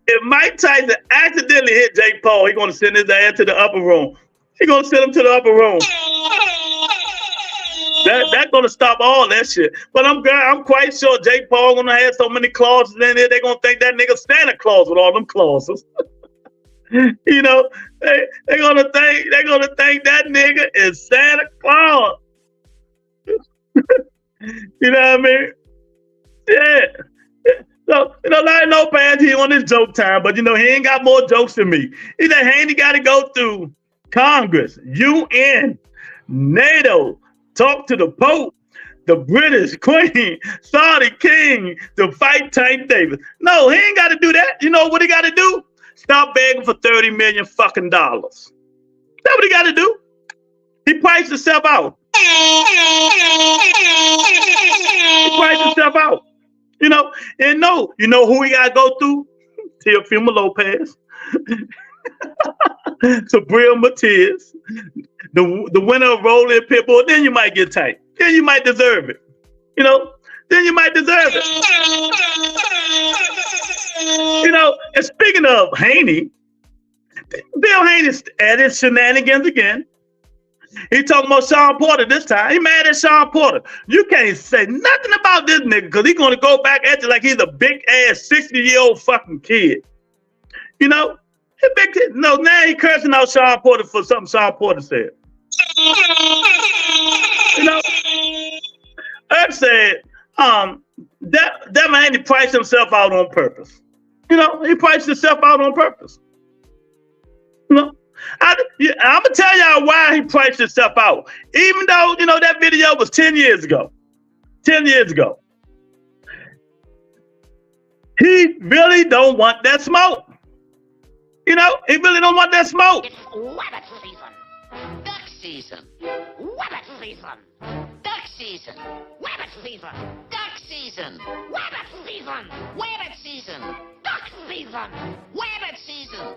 If Mike Tyson accidentally hit Jake Paul, he's going to send his ass to the upper room. He's going to send him to the upper room. That's going to stop all that shit. But I'm quite sure Jake Paul going to have so many clauses in there, they're going to think that nigga Santa Claus with all them clauses. You know, they're gonna think that nigga is Santa Claus. You know what I mean? Yeah. So, you know, Larry Lopez, he on his joke time, but you know, he ain't got more jokes than me. He said, hey, he got to go through Congress, UN, NATO, talk to the Pope, the British Queen, Saudi King to fight Tank Davis. No, he ain't got to do that. You know what he got to do? Stop begging for $30 million fucking dollars. That's what he got to do. He priced himself out. He priced himself out. You know, and no, you know who he got to go through? Teofimo Lopez, Sabrina Matias, the winner of Rolling Pitbull. Then you might get tight. Then you might deserve it. You know, then you might deserve it. You know, and speaking of Haney, Bill Haney's at his shenanigans again. He talking about Sean Porter this time. He mad at Sean Porter. You can't say nothing about this nigga because he's going to go back at you like he's a big-ass 60-year-old fucking kid. You know? He big kid. No, now he cursing out Sean Porter for something Sean Porter said. You know? Herb said, Devin Haney priced himself out on purpose. You know, he priced himself out on purpose. You know, I'm going to tell y'all why he priced himself out. Even though, you know, that video was 10 years ago. 10 years ago. He really don't want that smoke. You know, he really don't want that smoke. It's rabbit season. Duck season. Rabbit season. Duck season. Rabbit season. Duck season. Rabbit season. Rabbit season. Duck season. Rabbit season.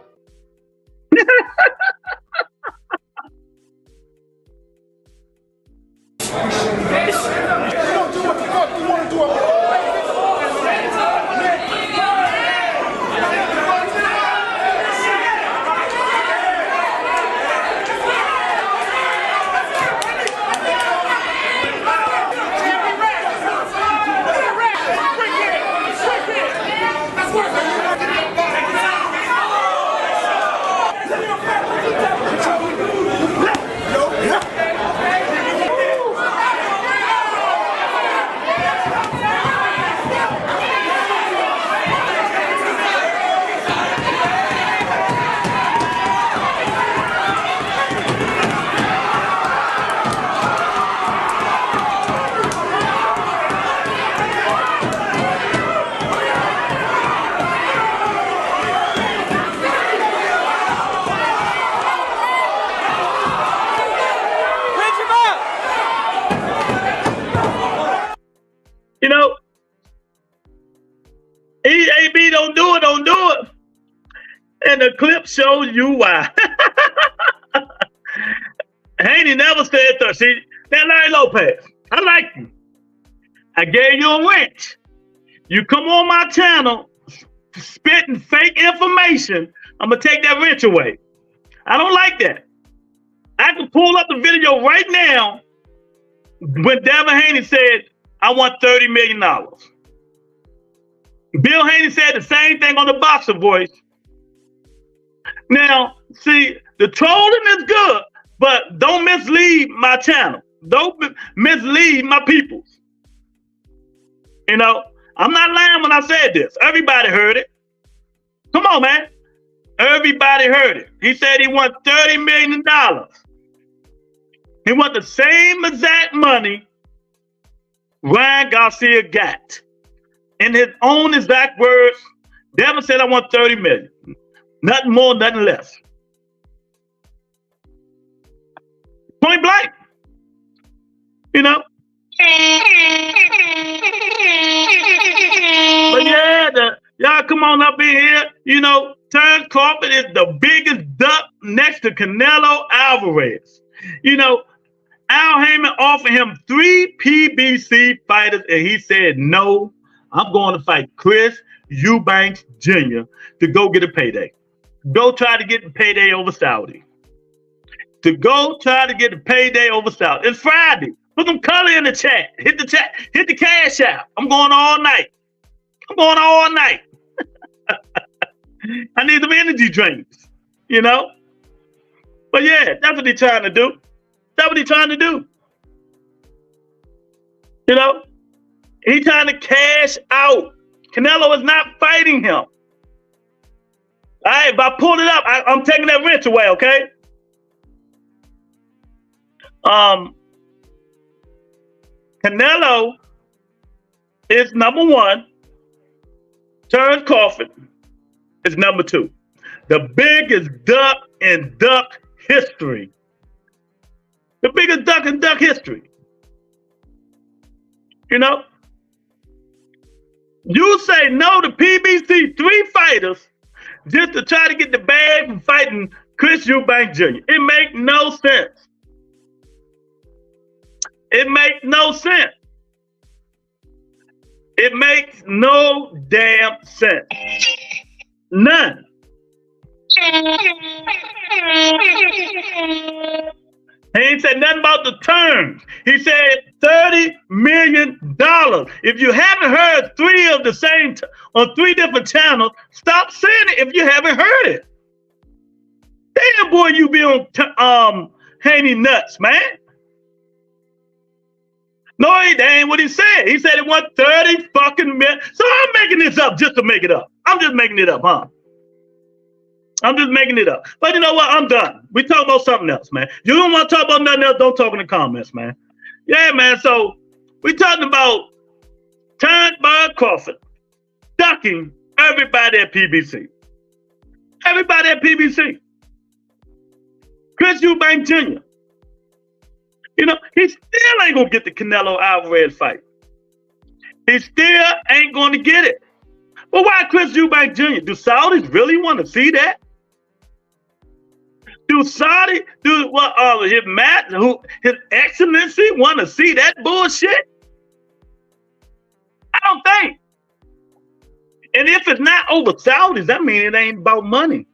You know, EAB don't do it. And the clip shows you why. Haney never said that. See, now Larry Lopez, I like you. I gave you a wrench. You come on my channel spitting fake information, I'm going to take that wrench away. I don't like that. I can pull up the video right now when Devin Haney said, I want $30 million. Bill Haney said the same thing on the Boxer Voice. Now, see, the trolling is good, but don't mislead my channel. Don't mislead my people. You know, I'm not lying when I said this. Everybody heard it. Come on, man. Everybody heard it. He said he wants $30 million. He wants the same exact money Ryan Garcia got. In his own exact words, Devin said, I want $30 million. Nothing more, nothing less. Point blank. You know? But yeah, y'all come on up in here. You know, Terence Crawford is the biggest duck next to Canelo Alvarez. You know, Al Heyman offered him 3 PBC fighters, and he said, no, I'm going to fight Chris Eubanks Jr. to go get a payday. Go try to get the payday over Saudi. It's Friday. Put some color in the chat. Hit the chat. Hit the cash out. I'm going all night. I need some energy drinks, you know? But yeah, that's what he's trying to do. You know? He's trying to cash out. Canelo is not fighting him. All right, if I pull it up, I'm taking that wrench away, okay? Canelo is number 1. Terence Crawford is number 2. The biggest duck in duck history. The biggest duck in duck history. You know? You say no to PBC 3 fighters just to try to get the bag from fighting Chris Eubanks Jr. It makes no sense. It makes no sense. It makes no damn sense. None. He ain't said nothing about the terms. He said $30 million. If you haven't heard 3 of the same on 3 different channels, stop saying it if you haven't heard it. Damn, boy, you be on Haney nuts, man. No, that ain't what he said. He said it wants 30 fucking million. So I'm making this up just to make it up. I'm just making it up, huh? I'm just making it up. But you know what? I'm done. We talk about something else, man. You don't want to talk about nothing else, don't talk in the comments, man. Yeah, man. So we talking about Terence Crawford ducking everybody at PBC. Everybody at PBC. Chris Eubanks Jr. You know, he still ain't going to get the Canelo Alvarez fight. He still ain't going to get it. But why Chris Eubanks Jr.? Do Saudis really want to see that? Do Saudi, do what? His Excellency want to see that bullshit? I don't think. And if it's not over Saudis, that means it ain't about money.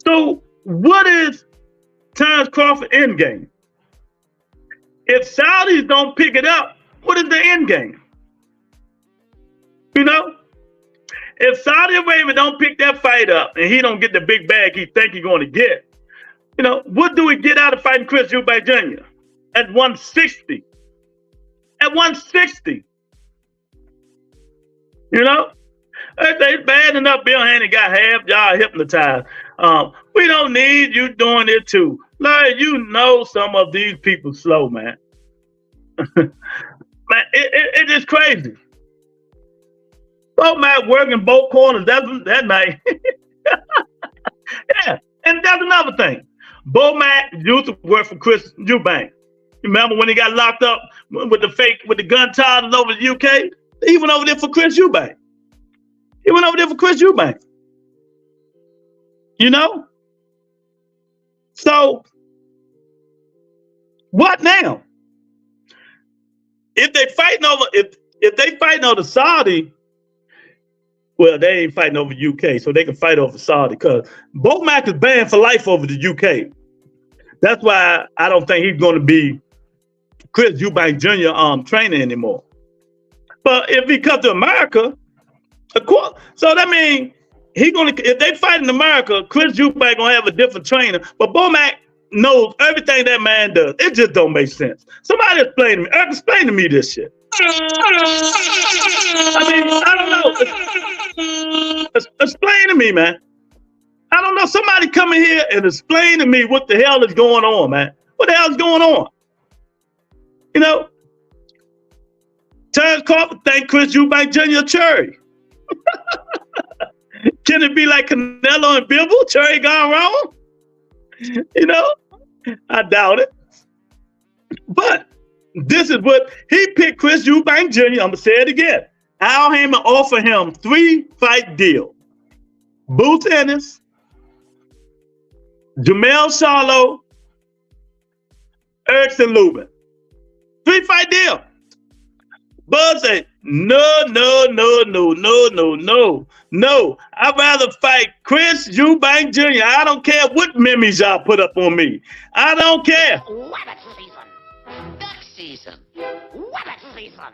So what is Terence Crawford end game? If Saudis don't pick it up, what is the end game? You know? If Saudi Arabia don't pick that fight up and he don't get the big bag he think he's going to get, you know, what do we get out of fighting Chris Eubanks Jr. at 160? At 160. You know? It's bad enough Bill Haney got half y'all hypnotized. We don't need you doing it too. Like, you know some of these people slow, man. Man, it's just crazy. Matt working both corners that night. Yeah, and that's another thing. Matt used to work for Chris Eubanks. You remember when he got locked up with the gun charges over the UK? He went over there for Chris Eubanks. You know? So, what now? If they fighting over Saudi, well, they ain't fighting over UK, so they can fight over Saudi because Mac is banned for life over the UK. That's why I don't think he's going to be Chris Eubanks Jr. Trainer anymore. But if he comes to America, of course, so that means if they fight in America, Chris Eubanks gonna have a different trainer. But Mac knows everything that man does. It just don't make sense. Somebody explain to me this shit. I mean, I don't know. Explain to me, man. I don't know. Somebody come in here and explain to me what the hell is going on, man. What the hell is going on? You know, Terence Crawford thank Chris Eubanks Jr. a cherry. Can it be like Canelo and Bivol? Cherry gone wrong? You know, I doubt it. But this is what he picked Chris Eubanks Jr. I'm going to say it again. Al Heyman offered him 3-fight deal. Boots Ennis, Jamel Charlo, Erickson Lubin. 3-fight deal. Bud said, no. I'd rather fight Chris Eubanks Jr. I don't care what memes y'all put up on me. I don't care. Wabbit season. Duck season. Wabbit season.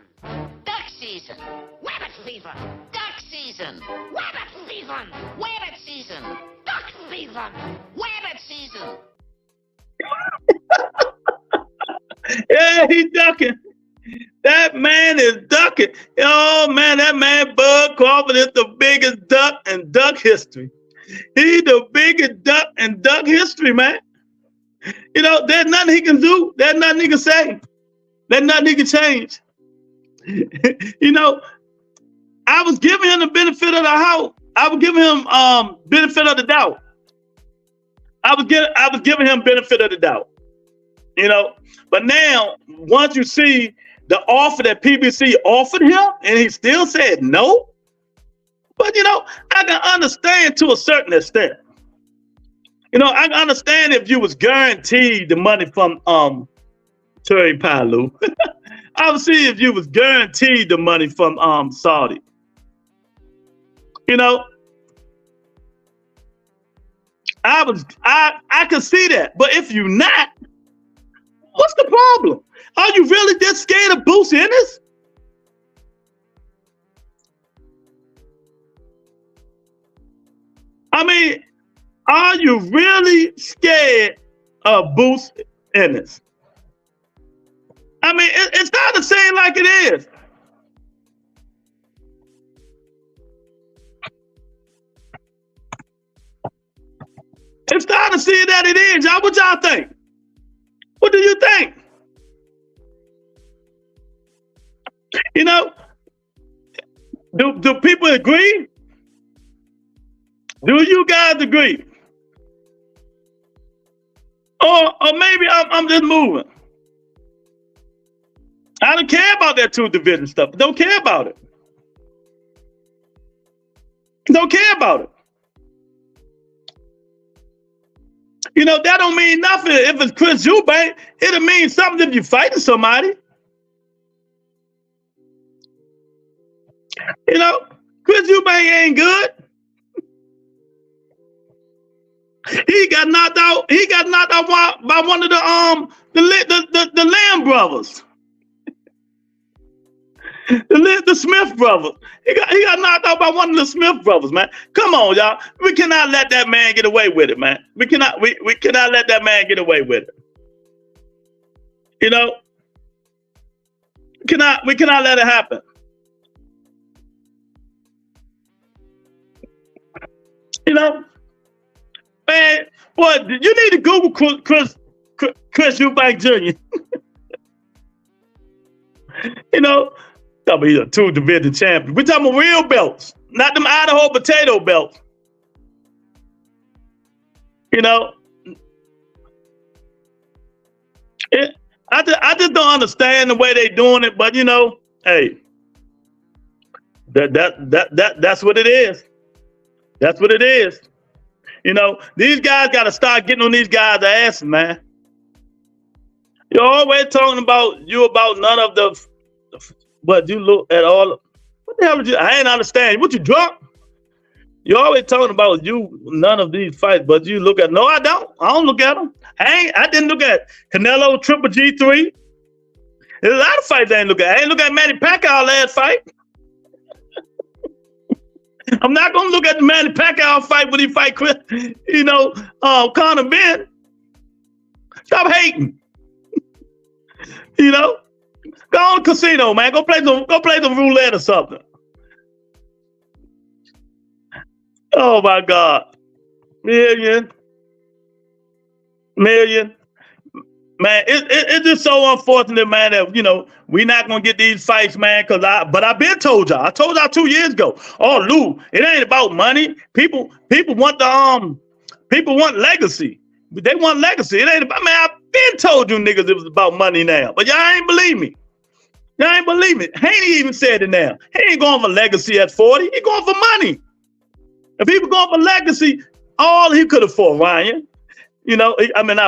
Duck season. Wabbit season. Duck season. Wabbit season. Wabbit season. Duck season. Wabbit season. Yeah, he's ducking. That man is ducking. Oh, man, that man, Bud Crawford, is the biggest duck in duck history. He's the biggest duck in duck history, man. You know, there's nothing he can do. There's nothing he can say. There's nothing he can change. You know, I was giving him the benefit of the house. I was giving him benefit of the doubt. I was giving him benefit of the doubt. You know, but now, once you see the offer that PBC offered him, and he still said no. But, you know, I can understand to a certain extent. You know, I can understand if you was guaranteed the money from Terry Palu. I would see if you was guaranteed the money from Saudi. You know, I could see that. But if you're not, what's the problem? Are you really that scared of Boots Ennis? I mean, are you really scared of Boots Ennis? I mean, it's starting to seem like it is. It's starting to see that it is. Y'all, what y'all think? What do you think? You know, do people agree? Do you guys agree? Or maybe I'm just moving. I don't care about that two division stuff. Don't care about it. Don't care about it. You know, that don't mean nothing if it's Chris Eubanks. It'll mean something if you're fighting somebody. You know, Chris Eubanks ain't good. He got knocked out. He got knocked out by one of the Lamb brothers. The Smith brothers. He got knocked out by one of the Smith brothers, man. Come on, y'all. We cannot let that man get away with it, man. We cannot let that man get away with it. You know? We cannot let it happen. You know? Man, boy, you need to Google Chris Eubanks Jr. You know? He's a 2-division champion. We're talking about real belts, not them Idaho potato belts. You know, I just don't understand the way they're doing it, but you know, hey, that's what it is. That's what it is. You know, these guys got to start getting on these guys' asses, man. You're always talking about none of the. But you look at all. What the hell did you? I ain't understand. What, you drunk? You always talking about none of these fights, but you look at. No, I don't. I don't look at them. I didn't look at Canelo Triple G3. There's a lot of fights I ain't look at. I ain't look at Manny Pacquiao last fight. I'm not gonna look at the Manny Pacquiao fight when he fight Chris, Conor Ben. Stop hating. You know. Go on the casino, man. Go play some roulette or something. Oh my God. Million. Man, it's just so unfortunate, man, that we're not gonna get these fights, man, but I've been told y'all. I told y'all 2 years ago. Oh, Lou, it ain't about money. People want people want legacy. They want legacy. It ain't about, man, I've been told you niggas it was about money now. But y'all ain't believe me. Y'all ain't believe me. Haney even said it now. He ain't going for legacy at 40. He going for money. If he was going for legacy, all he could afford, Ryan. Not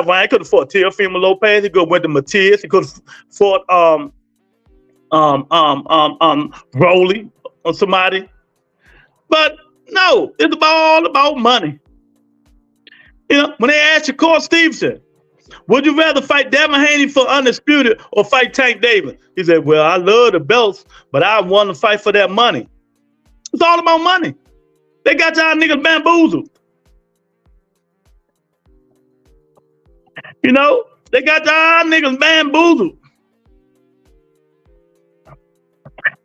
Ryan. He could afford Teofimo Lopez. He could have went to Matias. He could have fought Rolly or somebody. But no, it's all about money. When they asked Shakur Stevenson, would you rather fight Devin Haney for undisputed or fight Tank Davis? He said, well, I love the belts, but I want to fight for that money. It's all about money. They got y'all niggas bamboozled. They got y'all niggas bamboozled.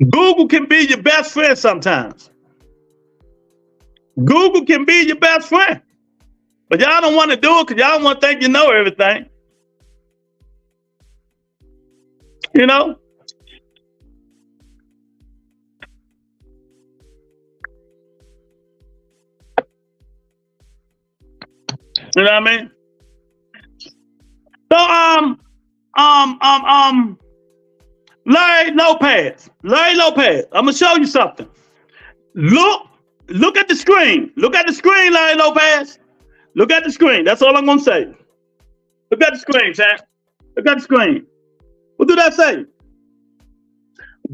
Google can be your best friend sometimes. Google can be your best friend. But y'all don't want to do it because y'all want to think you know everything. You know what I mean? So Larry Lopez. I'm gonna show you something. Look at the screen. Look at the screen, Larry Lopez. Look at the screen. That's all I'm gonna say. Look at the screen, chat. Look at the screen. What did I say?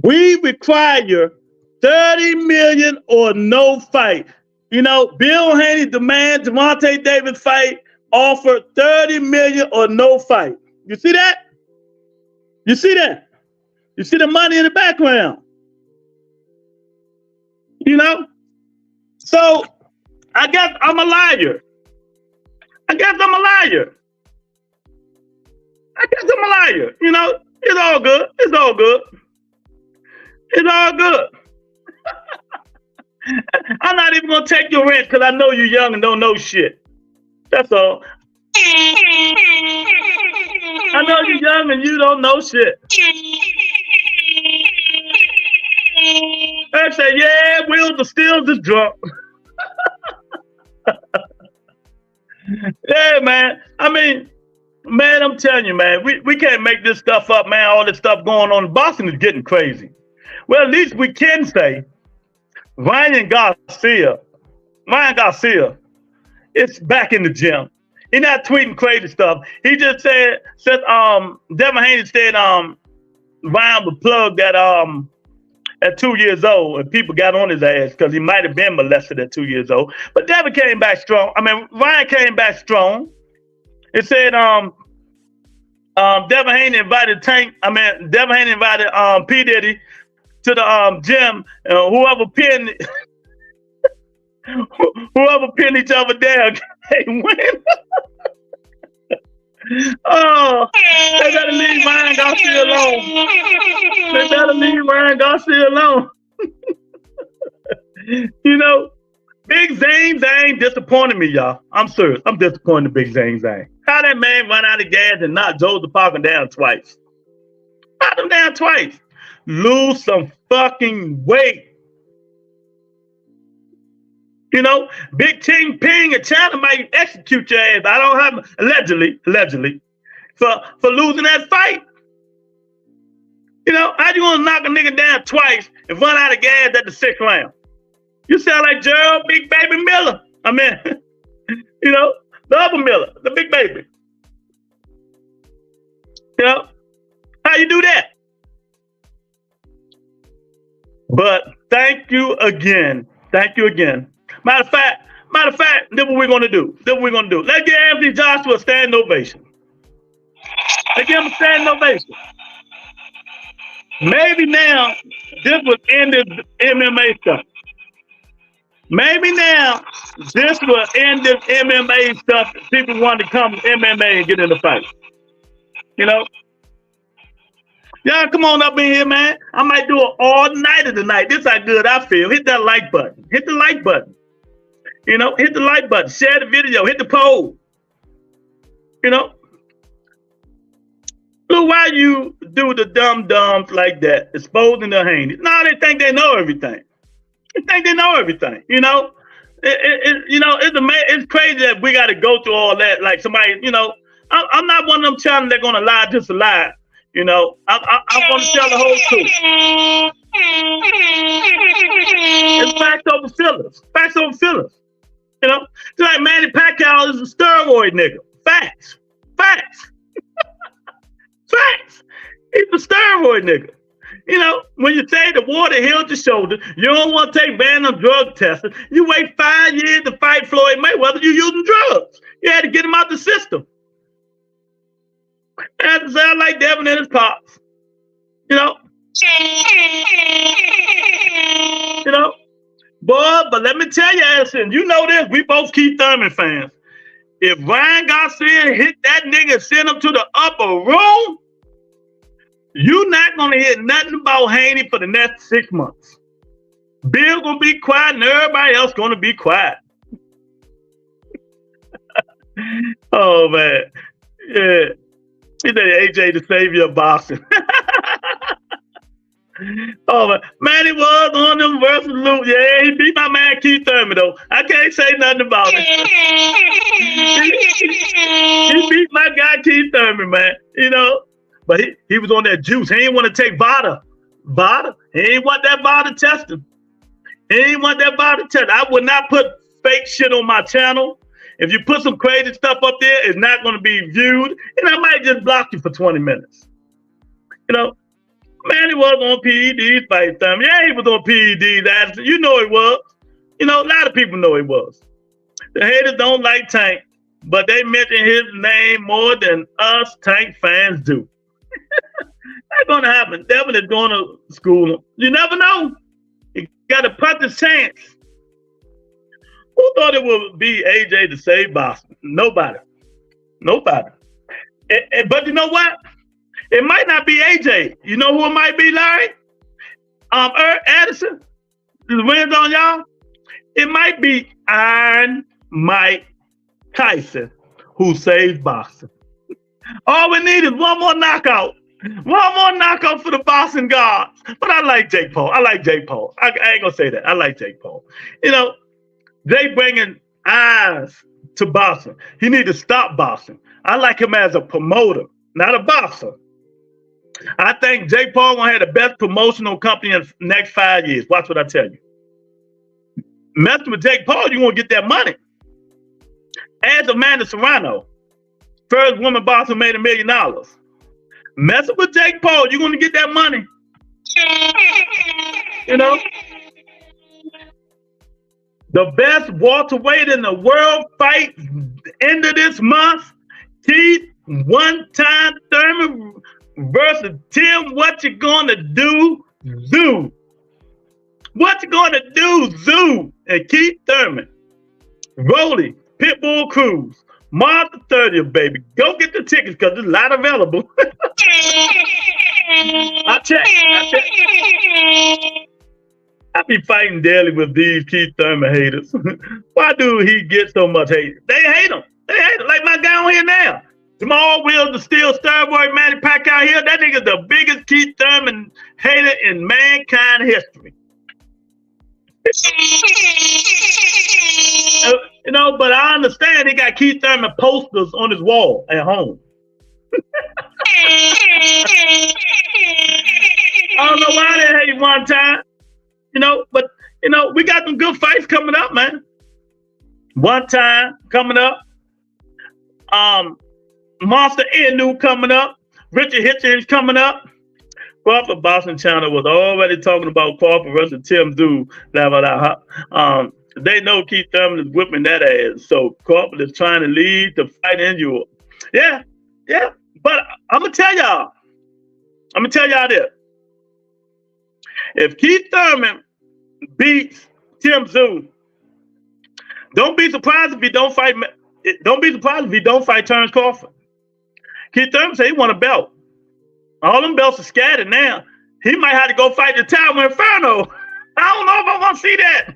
We require 30 million or no fight. Bill Haney demands Gervonta Davis fight, offer 30 million or no fight. You see that? You see that? You see the money in the background? So I guess I'm a liar. It's all good. It's all good. I'm not even gonna take your rent because I know you're young and don't know shit. That's all. I know you're young and you don't know shit. I say, yeah, Wheels of Steel just drunk. Yeah, man. Man, I'm telling you, man, we can't make this stuff up, man. All this stuff going on. Boston is getting crazy. Well, at least we can say Ryan Garcia, it's back in the gym. He not tweeting crazy stuff. He just said Devin Haney said Ryan would plug that at 2 years old, and people got on his ass because he might have been molested at 2 years old. But Devin came back strong. I mean, Ryan came back strong. It said Devin Haney invited P. Diddy to the gym, and whoever pinned each other down, they win. Oh, they better leave Ryan Garcia alone. They better leave Ryan Garcia alone. You know, Big Zane Zane disappointed me, y'all. I'm serious. I'm disappointed in Big Zane Zane. How that man run out of gas and knock Joseph Parker down twice? Knock him down twice. Lose some fucking weight. You know, Big Ting Ping and China might execute your ass. I don't have allegedly for losing that fight. You know, how you gonna knock a nigga down twice and run out of gas at the 6th round? You sound like Gerald Big Baby Miller. I mean, you know, the other Miller, the Big Baby. You know, how you do that? But thank you again. Thank you again. Matter of fact, this is what we're gonna do. Let's give Anthony Joshua a standing ovation. Let's give him a standing ovation. Maybe now this will end the MMA stuff. Maybe now this will end this MMA stuff. People want to come to MMA and get in the fight. You know? Y'all come on up in here, man. I might do it all night tonight. This is how good I feel. Hit that like button. Hit the like button. You know, hit the like button. Share the video. Hit the poll. You know? Look, why you do the dumb-dumbs like that, exposing the Haney? No, they think they know everything. They think they know everything, you know? It's crazy that we got to go through all that. Like somebody, you know, I'm not one of them channels that going to lie just to lie. You know, I want to tell the whole truth. It's facts over fillers. Facts over fillers. You know, it's like Manny Pacquiao is a steroid nigga. Facts. Facts. Facts. He's a steroid nigga. You know, when you say the water healed your shoulder, you don't want to take random drug testing. You wait 5 years to fight Floyd Mayweather, you using drugs. You had to get him out the system. That sound like Devin and his pops. You know? You know? Boy, but let me tell you, Addison, you know this, we both Keith Thurman fans. If Ryan Garcia hit that nigga and send him to the upper room, you're not going to hear nothing about Haney for the next 6 months. Bill going to be quiet and everybody else going to be quiet. Oh, man. Yeah. He said AJ the savior of boxing. Oh, man, he was on them versus Luke. Yeah, he beat my man Keith Thurman, though. I can't say nothing about it. He beat my guy Keith Thurman, man. You know? But he was on that juice. He didn't want to take VADA. VADA? He ain't want that VADA testing. He ain't want that VADA testing. I would not put fake shit on my channel. If you put some crazy stuff up there, it's not going to be viewed. And I might just block you for 20 minutes. You know? Man, he was on PEDs by his time. Yeah, he was on PEDs. You know he was. You know, a lot of people know he was. The haters don't like Tank, but they mention his name more than us Tank fans do. That's going to happen. Devin is going to school him. You never know. You got to put the chance. Who thought it would be AJ to save Boston? Nobody. But you know what? It might not be AJ. You know who it might be, Larry? Addison. The wins on y'all. It might be Iron Mike Tyson who saved Boston. All we need is one more knockout. One more knockout for the Boston Guards. But I like Jake Paul. I ain't gonna say that. I like Jake Paul. You know, they bringing eyes to Boston. He need to stop Boston. I like him as a promoter, not a boxer. I think Jake Paul gonna have the best promotional company in the next 5 years. Watch what I tell you. Messing with Jake Paul, you gonna get that money. As Amanda Serrano, first woman boss who made $1 million. Messing with Jake Paul, you're gonna get that money. You know? The best welterweight in the world fight end of this month. Keith one-time Thurman versus Tim. What you gonna do, Zoo? What you gonna do, Zoo? And Keith Thurman, Rolly, Pitbull Cruz, March the 30th, baby. Go get the tickets because there's a lot available. I check. I be fighting daily with these Keith Thurman haters. Why do he get so much hate? They hate him. They hate him. Like my guy on here now. Small Wheels, the Steel Starboy, Manny Pacquiao here. That nigga's the biggest Keith Thurman hater in mankind history. You know, but I understand he got Keith Thurman posters on his wall at home. I don't know why they hate one time. You know, but, you know, we got some good fights coming up, man. One time coming up. Monster Inu coming up. Richard Hitchens coming up. Crawford Boxing Channel was already talking about Crawford versus Tim Zoo. They know Keith Thurman is whipping that ass. So Crawford is trying to lead the fight in Europe. Yeah. But I'm going to tell y'all this. If Keith Thurman beats Tim Zoo, don't be surprised if he don't fight. Don't be surprised if he don't fight Terence Crawford. Keith Thurman said he want a belt. All them belts are scattered now. He might have to go fight the Tower Inferno. I don't know if I want to see that.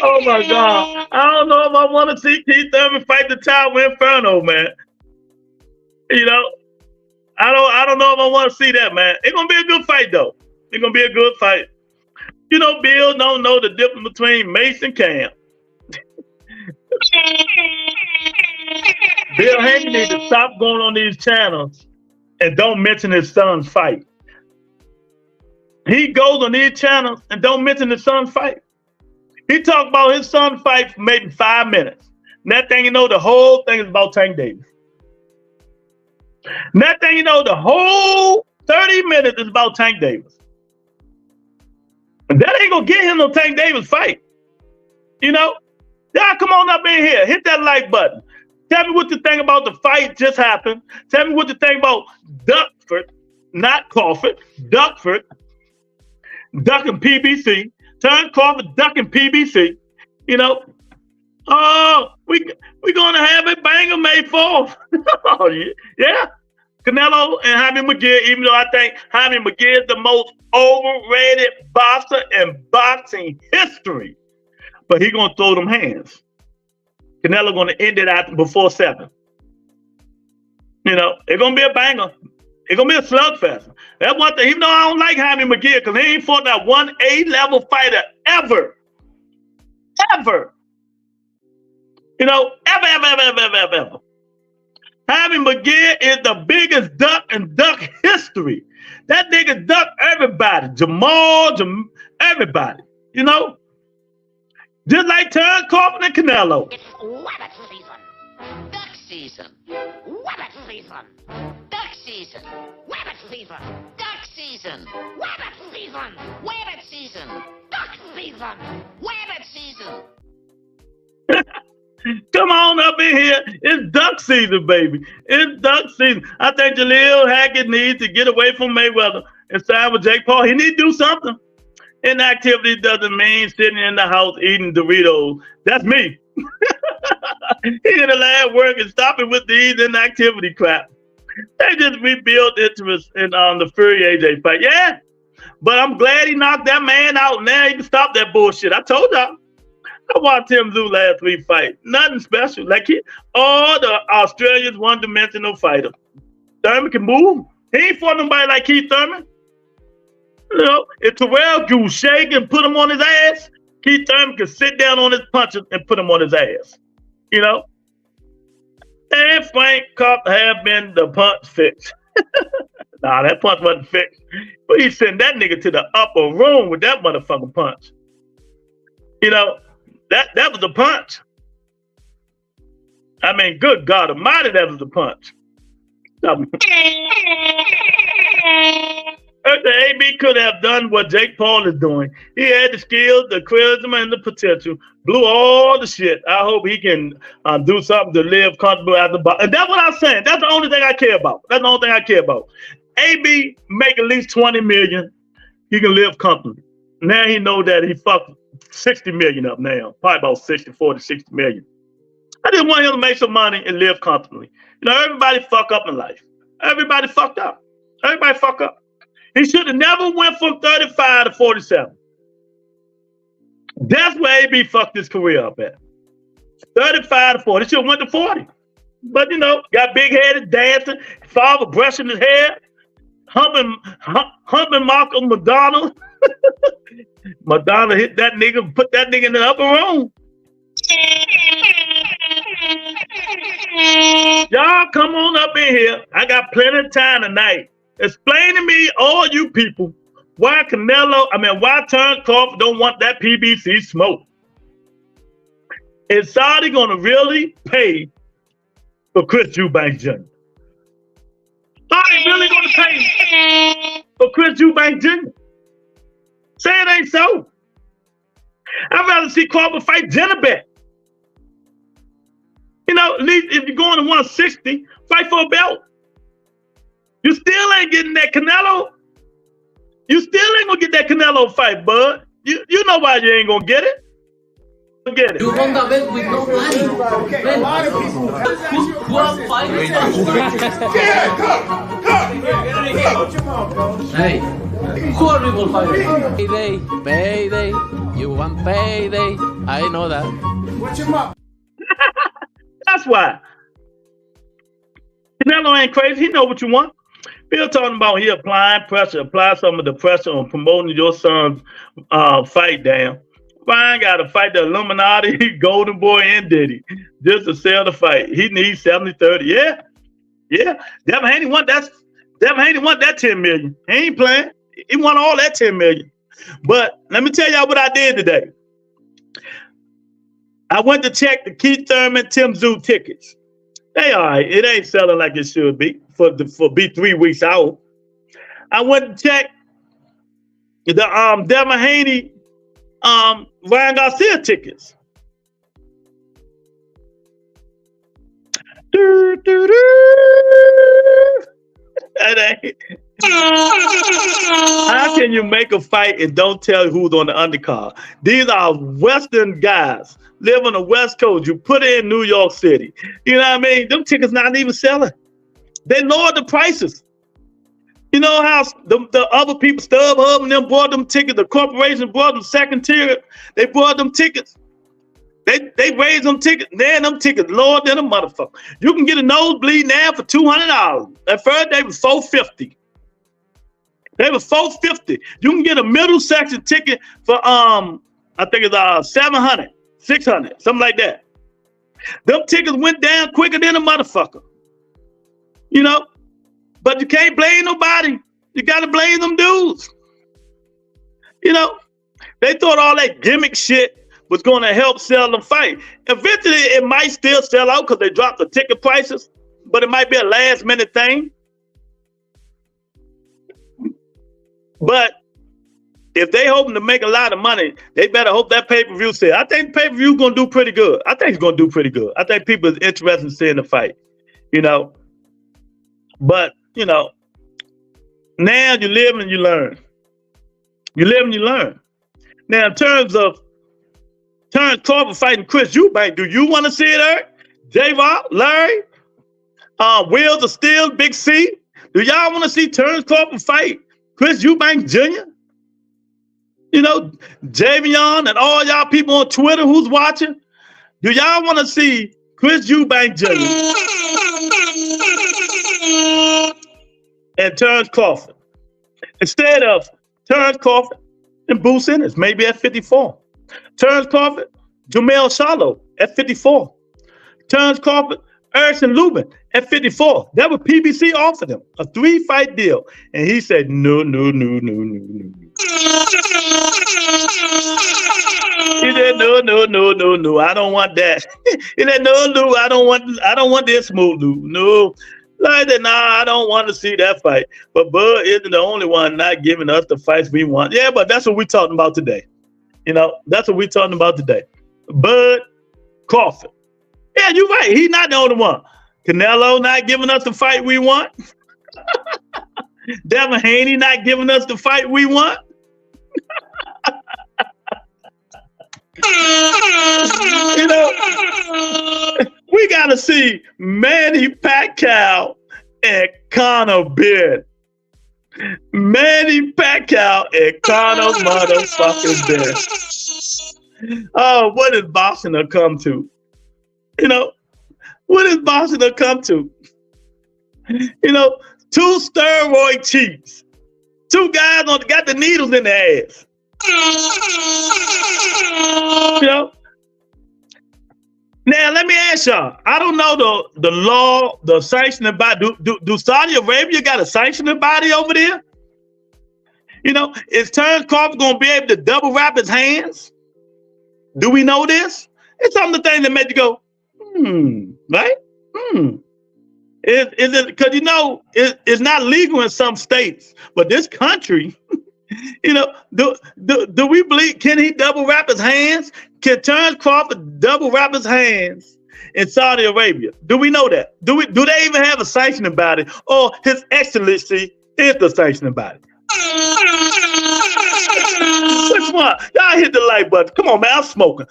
Oh my God. I don't know if I want to see Keith Thurman fight the Tower Inferno, man. You know, I don't know if I want to see that, man. It's gonna be a good fight though. It's gonna be a good fight. You know, Bill don't know the difference between Mace and Cam. Bill Haney needs to stop going on these channels and don't mention his son's fight. He goes on these channels and don't mention his son's fight. He talked about his son's fight for maybe 5 minutes. Next thing you know, the whole thing is about Tank Davis. Next thing you know, the whole 30 minutes is about Tank Davis. And that ain't gonna get him no Tank Davis fight. You know? Y'all come on up in here. Hit that like button. Tell me what you think about the fight just happened. Tell me what you think about Duckford, not Crawford, Duckford, ducking PBC. Terence Crawford ducking PBC. You know? Oh, we're gonna have a banger May 4th. Oh, yeah. Canelo and Jaime McGee, even though I think Jaime McGee is the most overrated boxer in boxing history. But he gonna throw them hands. Canelo gonna end it out before 7. You know, it's gonna be a banger. It's gonna be a slugfest. That's one thing. Even though I don't like Jaime McGee, because he ain't fought that one A-level fighter ever. You know, ever. Jaime McGee is the biggest duck in duck history. That nigga ducked everybody. Everybody. You know? Just like Terence Crawford and Canelo. It's rabbit season. Duck season. Rabbit season. Duck season. Rabbit season. Duck season. Rabbit season. Rabbit season. Duck season. Rabbit season. Come on up in here. It's duck season, baby. It's duck season. I think Jaleel Hackett needs to get away from Mayweather and sign with Jake Paul. He needs to do something. Inactivity doesn't mean sitting in the house eating Doritos. That's me. He in the lab working, stopping with these inactivity crap. They just rebuilt interest in the Fury AJ fight. Yeah, but I'm glad he knocked that man out. Now he can stop that bullshit. I told y'all. I watched Tim Zoo last week fight. Nothing special. Like all the Australians one-dimensional fighter. Thurman can move. He ain't fought nobody like Keith Thurman. You know, if Terrell could shake and put him on his ass, Keith Thurman could sit down on his punches and put him on his ass. You know? And Frank Cup have been the punch fix. Nah, that punch wasn't fixed. But he sent that nigga to the upper room with that motherfucking punch. You know, that was a punch. I mean, good God Almighty, that was a punch. AB could have done what Jake Paul is doing. He had the skills, the charisma, and the potential. Blew all the shit. I hope he can do something to live comfortable at the bottom. And that's what I'm saying. That's the only thing I care about. That's the only thing I care about. AB make at least 20 million. He can live comfortably. Now he know that he fucked 60 million up now. Probably about 40, 60 million. I just want him to make some money and live comfortably. You know, everybody fuck up in life. Everybody fucked up. Everybody fuck up. He should have never went from 35 to 47. That's where AB fucked his career up at. 35 to 40. He should have went to 40. But, you know, got big-headed, dancing, father brushing his hair, humping Malcolm Madonna. Madonna hit that nigga, put that nigga in the upper room. Y'all come on up in here. I got plenty of time tonight. Explain to me, all you people, why Terence Crawford don't want that PBC smoke. Is Saudi gonna really pay for Chris Eubanks Jr.? Saudi really gonna pay for Chris Eubanks Jr.? Say it ain't so. I'd rather see Crawford fight Jennebeck. You know, at least if you're going to 160, fight for a belt. You still ain't getting that Canelo. You still ain't gonna get that Canelo fight, bud. You know why you ain't gonna get it. Get it. You won the belt with no money. Okay, a lot of people. Who are fighting? Hey, horrible fighter. Payday. You want payday. I know that. Watch him up. That's why. Canelo ain't crazy. He know what you want. Bill talking about he apply some of the pressure on promoting your son's fight down. Brian got to fight the Illuminati, Golden Boy, and Diddy just to sell the fight. He needs 70-30. Yeah. Devin Haney want that 10 million. He ain't playing. He want all that 10 million. But let me tell y'all what I did today. I went to check the Keith Thurman, Tim Tszyu tickets. They all right. It ain't selling like it should be for be 3 weeks out. I went to check the Devin Haney, Ryan Garcia tickets. How can you make a fight and don't tell who's on the undercard? These are Western guys live on the West Coast. You put it in New York City. You know what I mean? Them tickets not even selling. They lowered the prices. You know how the other people, StubHub and them bought them tickets. The corporation brought them second tier. They brought them tickets. They raised them tickets. Then them tickets lower than a motherfucker. You can get a nosebleed now for $200. At first they was $450. They were $450. You can get a middle section ticket for I think it's $700, $600, something like that. Them tickets went down quicker than a motherfucker. You know, but you can't blame nobody. You gotta blame them dudes. You know, they thought all that gimmick shit was going to help sell the fight. Eventually, it might still sell out because they dropped the ticket prices, but it might be a last-minute thing. But if they hoping to make a lot of money, they better hope that pay-per-view sale. I think pay-per-view going to do pretty good. I think it's going to do pretty good. I think people are interested in seeing the fight, you know. But, you know, now you live and you learn. You live and you learn. Now, in terms of Terence Crawford fighting Chris Eubanks, do you want to see it, Eric? J-Rock, Larry, Wheels of Steel, Big C? Do y'all want to see Terence Crawford fight Chris Eubanks Jr.? You know, Javion and all y'all people on Twitter who's watching, do y'all want to see Chris Eubanks Jr. and Terence Crawford instead of Terence Crawford and Bruce Ennis, maybe at 54? Terence Crawford, Jamel Charlo at 54. Terence Crawford, Erickson Lubin at 54. That was PBC offered him a 3-fight deal. And he said, no. He said, no, I don't want that. He said, no, I don't want this move, no. Like that, nah, I don't want to see that fight. But Bud isn't the only one not giving us the fights we want. Yeah, but that's what we're talking about today. That's what we're talking about today. Bud Crawford. Yeah, you're right. He's not the only one. Canelo not giving us the fight we want. Devin Haney not giving us the fight we want. We got to see Manny Pacquiao and Conor Beard. Manny Pacquiao and Conor motherfucking Beard. Oh, what is boxing to come to? What is boxing to come to? Two steroid cheats. Two guys got the needles in their ass. Now let me ask y'all. I don't know the law, the sanctioning body. Do Saudi Arabia got a sanctioning body over there? Is Terence Crawford gonna be able to double wrap his hands? Do we know this? It's some of the things that make you go, right? Is it because it's not legal in some states, but this country, do we believe, can he double wrap his hands? Can Terence Crawford double wrap his hands in Saudi Arabia? Do we know that? Do they even have a sanctioning body, or His Excellency is the sanctioning body? Which one? Y'all hit the like button. Come on, man. I'm smoking.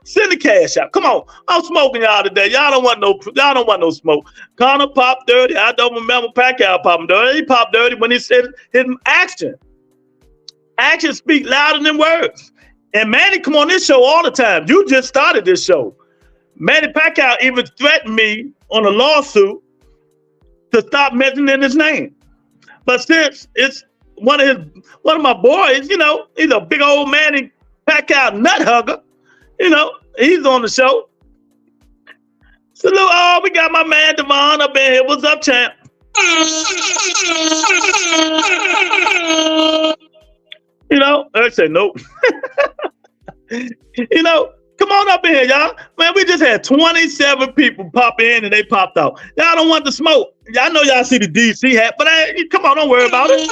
Send the cash out. Come on. I'm smoking y'all today. Y'all don't want no smoke. Conor popped dirty. I don't remember Pacquiao popping dirty. He popped dirty when he said his action. Actions speak louder than words. And Manny come on this show all the time. You just started this show. Manny Pacquiao even threatened me on a lawsuit to stop mentioning his name. But since it's one of my boys, he's a big old Manny Pacquiao nut hugger. He's on the show. Salute, we got my man Devon up in here. What's up, champ? I say nope. Come on up in here, y'all. Man, we just had 27 people pop in and they popped out. Y'all don't want the smoke. Y'all know y'all see the DC hat, but come on, don't worry about it.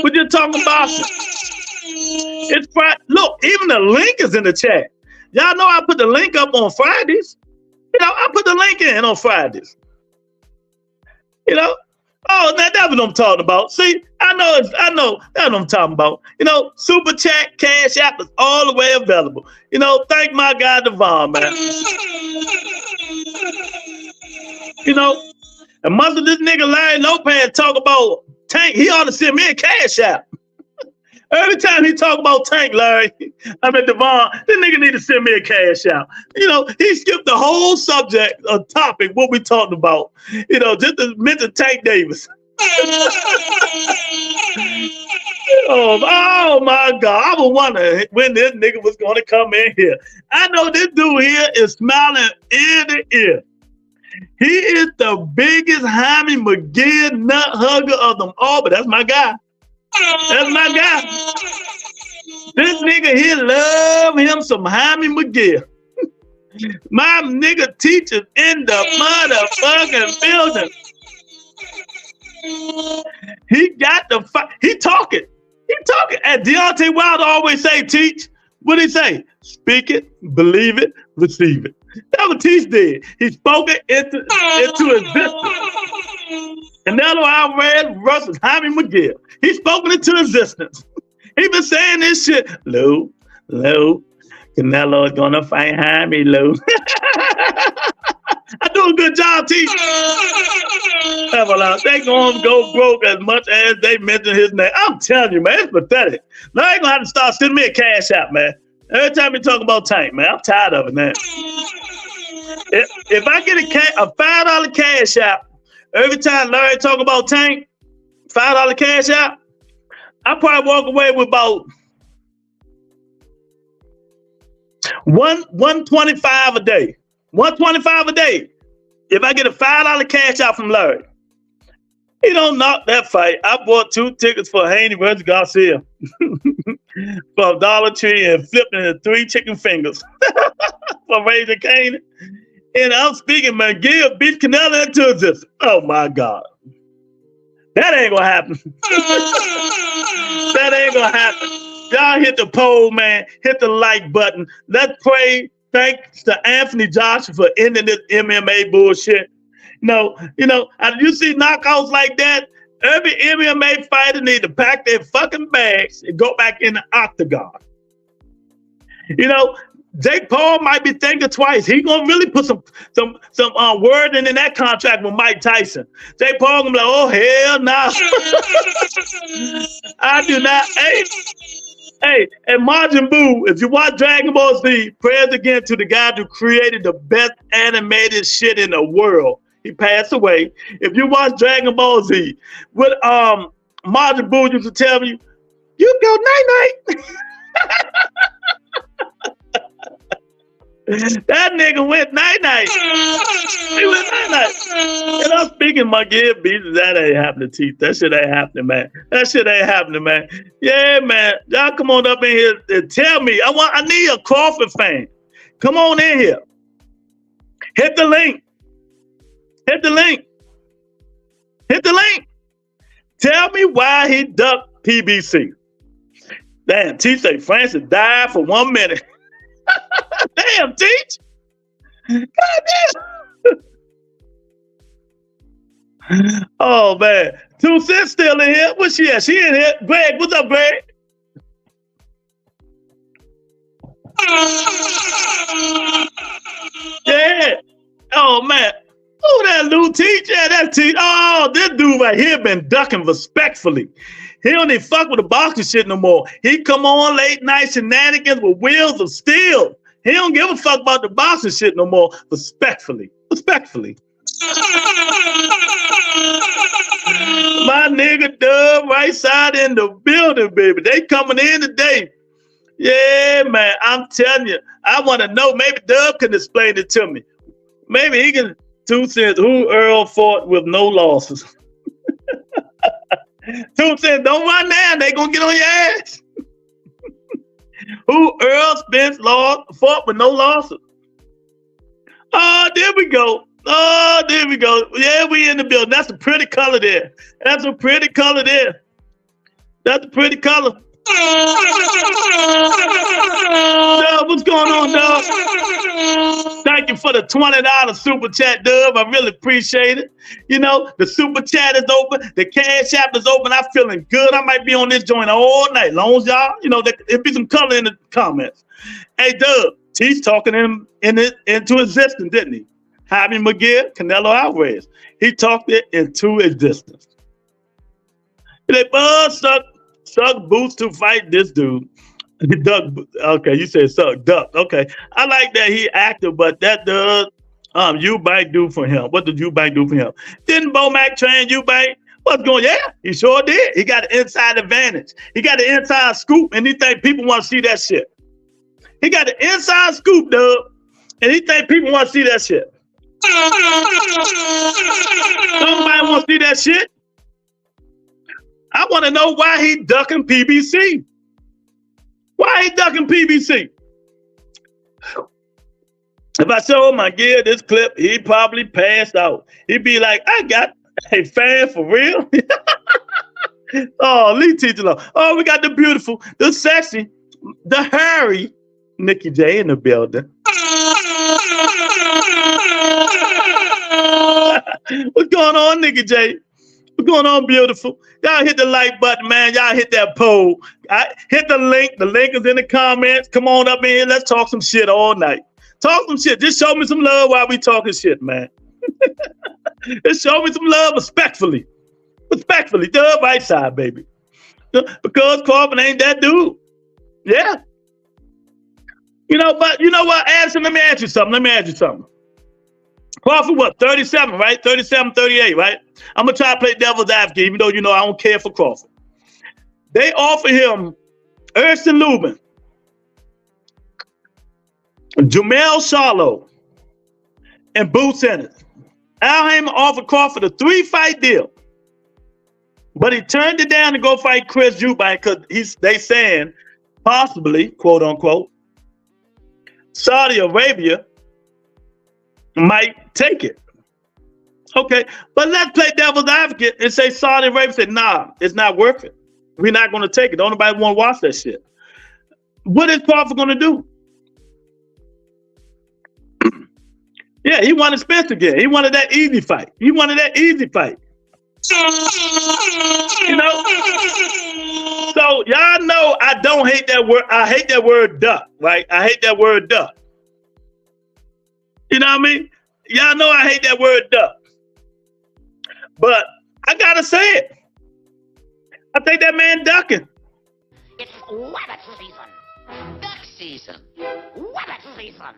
We're just talking about it. It's Friday. Look, even the link is in the chat. Y'all know I put the link up on Fridays. I put the link in on Fridays. Oh, that's what I'm talking about. See, I know that's what I'm talking about. Super chat, cash app is all the way available. Thank my guy Devon, man. And much of this nigga Larry Lopez talk about Tank, he ought to send me a cash app. Every time he talk about Tank, Larry, Devon, this nigga need to send me a cash out. He skipped the whole subject of topic, what we talked about, just to mention Tank Davis. Oh my God. I was wondering when this nigga was going to come in here. I know this dude here is smiling ear to ear. He is the biggest Jaime McGill nut hugger of them all, but that's my guy. That's my guy. This nigga here love him some Jaime McGill. My nigga teaches in the motherfucking building. He got the fight. He talking. And Deontay Wilder always say, teach. What he say? Speak it, believe it, receive it. That's what Teach did. He spoke it into existence. Canelo Alvarez versus Jaime McGill. He's spoken it to existence. He been saying this shit. Lou, Canelo is gonna fight Jaime, Lou. I do a good job, Teach. They gonna go broke as much as they mention his name. I'm telling you, man, it's pathetic. Now they gonna have to start sending me a cash out, man. Every time we talk about Tank, man, I'm tired of it, man. If I get a $5 cash out, every time Larry talk about Tank, $5 cash out, I probably walk away with about $125 a day. $125 a day. If I get a $5 cash out from Larry. He don't knock that fight. I bought 2 tickets for Haney versus Garcia from Dollar Tree and flipped into 3 chicken fingers for Raising Canaan. And I'm speaking, McGill beat Canelo into this. Oh my God. That ain't gonna happen. That ain't gonna happen. Y'all hit the poll, man. Hit the like button. Let's pray. Thanks to Anthony Joshua for ending this MMA bullshit. You see knockouts like that, every MMA fighter need to pack their fucking bags and go back in the octagon. Jake Paul might be thinking twice. He gonna really put some wording in that contract with Mike Tyson. Jake Paul gonna be like, oh hell no. I do not. Hey, and Majin Buu, if you watch Dragon Ball Z, prayers again to the guy who created the best animated shit in the world. He passed away. If you watch Dragon Ball Z, what Majin Buu used to tell me, you go night-night. That nigga went night-night. He went night-night. And I'm speaking my gear beats. That ain't happening, Teeth. That shit ain't happening, man. That shit ain't happening, man. Yeah, man. Y'all come on up in here and tell me. I need a Crawford fan. Come on in here. Hit the link. Hit the link. Hit the link. Tell me why he ducked PBC. Damn, Teeth say Francis died for 1 minute. Damn, Teach. God damn. Oh, man. 2 Cents still in here. What's she at? She in here. Greg, what's up, Greg? Yeah. Oh, man. Oh, that Lou Teach. Yeah, that's Teach. Oh, this dude right here been ducking respectfully. He don't even fuck with the boxing shit no more. He come on late night shenanigans with wheels of steel. He don't give a fuck about the boxing shit no more. Respectfully. Respectfully. My nigga Dub right side in the building, baby. They coming in today. Yeah, man. I'm telling you. I want to know. Maybe Dub can explain it to me. Maybe he can. 2 Cents, who Earl fought with no losses. 2 Cents, don't run down. They gonna get on your ass. Who Earl Spence fought with no losses. Oh, there we go. Oh, there we go. Yeah, we in the building. That's a pretty color there. That's a pretty color there. That's a pretty color. Dub, what's going on, Dub? Thank you for the $20 super chat, Dub. I really appreciate it. The super chat is open. The cash app is open. I'm feeling good. I might be on this joint all night. Long as y'all, there'll be some color in the comments. Hey, Dub, he's talking into existence, didn't he? Jaime McGill, Canelo Alvarez. He talked it into existence. He's like, suck boots to fight this dude. Duck. Okay, you said suck duck. Okay, I like that he active, but that does Eubanks do for him. What did Eubanks do for him? Didn't Bomac train Eubanks? What's going? Yeah, he sure did. He got an inside advantage. He got an inside scoop, and he think people want to see that shit. He got an inside scoop, Dub, and he think people want to see that shit. Somebody want to see that shit? I want to know why he ducking PBC. Why he ducking PBC? If I show my gear this clip, he probably passed out. He'd be like, I got a fan for real. Oh, Lee teacher. Oh, we got the beautiful, the sexy, the hairy Nikki J in the building. What's going on, Nikki J? What's going on, beautiful? Y'all hit the like button, man. Y'all hit that poll. Hit the link. The link is in the comments. Come on up in here. Let's talk some shit all night. Talk some shit. Just show me some love while we talking shit, man. Just show me some love respectfully. Respectfully. Dub right side, baby. Because Crawford ain't that dude. Yeah. But you know what, Addison? Let me ask you something. Crawford, what, 37, right? 37, 38, right? I'm going to try to play devil's advocate, even though, I don't care for Crawford. They offer him Ersten Lubin, Jamel Charlo, and Boots Ennis. Al Heyman offered Crawford a 3-fight deal. But he turned it down to go fight Chris Eubanks because they saying possibly, quote unquote, Saudi Arabia might take it. Okay, but let's play devil's advocate and say Saudi Arabia said, nah, it's not worth it. We're not going to take it. Don't nobody want to watch that shit. What is Crawford going to do? Yeah, he wanted Spence again. He wanted that easy fight. You know? So y'all know I don't hate that word. I hate that word duck, right? I hate that word duck. You know what I mean? Y'all know I hate that word duck. But I gotta say it. I think that man ducking. It's rabbit season. Duck season. Rabbit season.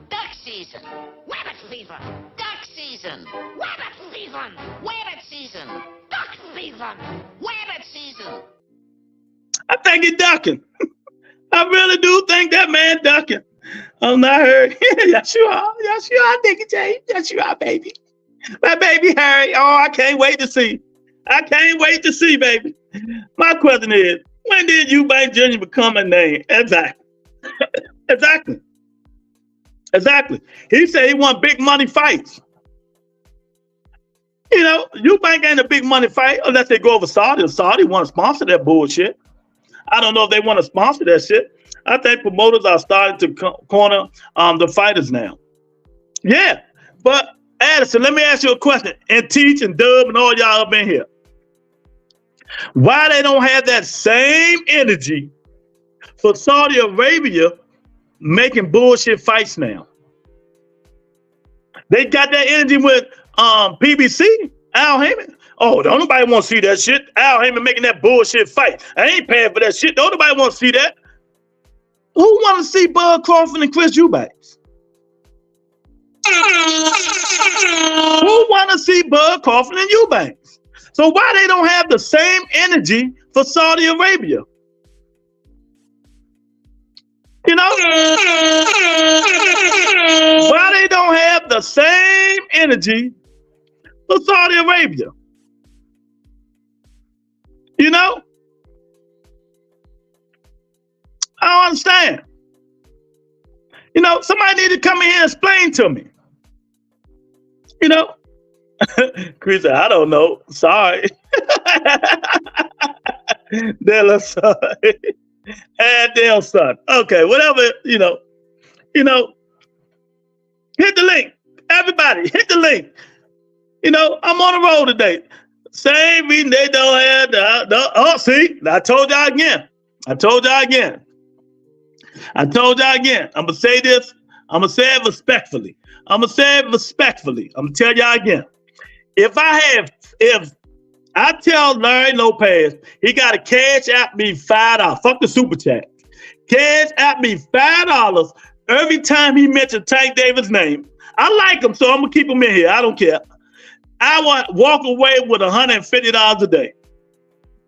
Duck season. Rabbit season. Duck season. Rabbit season. Rabbit season. Duck season. Rabbit season. I think he's ducking. I really do think that man ducking. I'm not hurt. Yes, you are. Yes, you are, Nicky J. Yes, you are, baby. My baby Harry. Oh, I can't wait to see. I can't wait to see, baby. My question is, when did Eubanks Jr. become a name? Exactly. Exactly. He said he want big money fights. You know, Eubanks ain't a big money fight unless they go over Saudi. If Saudi want to sponsor that bullshit. I don't know if they want to sponsor that shit. I think promoters are starting to corner the fighters now. Yeah, but Addison, let me ask you a question. And Teach and Dub and all y'all up in here. Why they don't have that same energy for Saudi Arabia making bullshit fights now? They got that energy with PBC, Al Heyman. Oh, don't nobody want to see that shit. Al Heyman making that bullshit fight. I ain't paying for that shit. Don't nobody want to see that. Who want to see Bud Crawford and Chris Eubanks? Who want to see Bud Crawford and Eubanks? So why they don't have the same energy for Saudi Arabia? You know? Why they don't have the same energy for Saudi Arabia? You know? I don't understand. You know, somebody need to come in here and explain to me. You know? Chris said, I don't know. Sorry. Della son. Damn son. Okay, whatever, you know. Hit the link. Everybody, hit the link. You know, I'm on the road today. Same reason they don't have the see, I told y'all again. I'm gonna say this. I'm gonna say it respectfully. I'm gonna tell y'all again. If I tell Larry Lopez he gotta cash at me $5, fuck the super chat. Cash at me $5 every time he mentions Tank Davis' name. I like him, so I'm gonna keep him in here. I don't care. I want to walk away with $150 a day.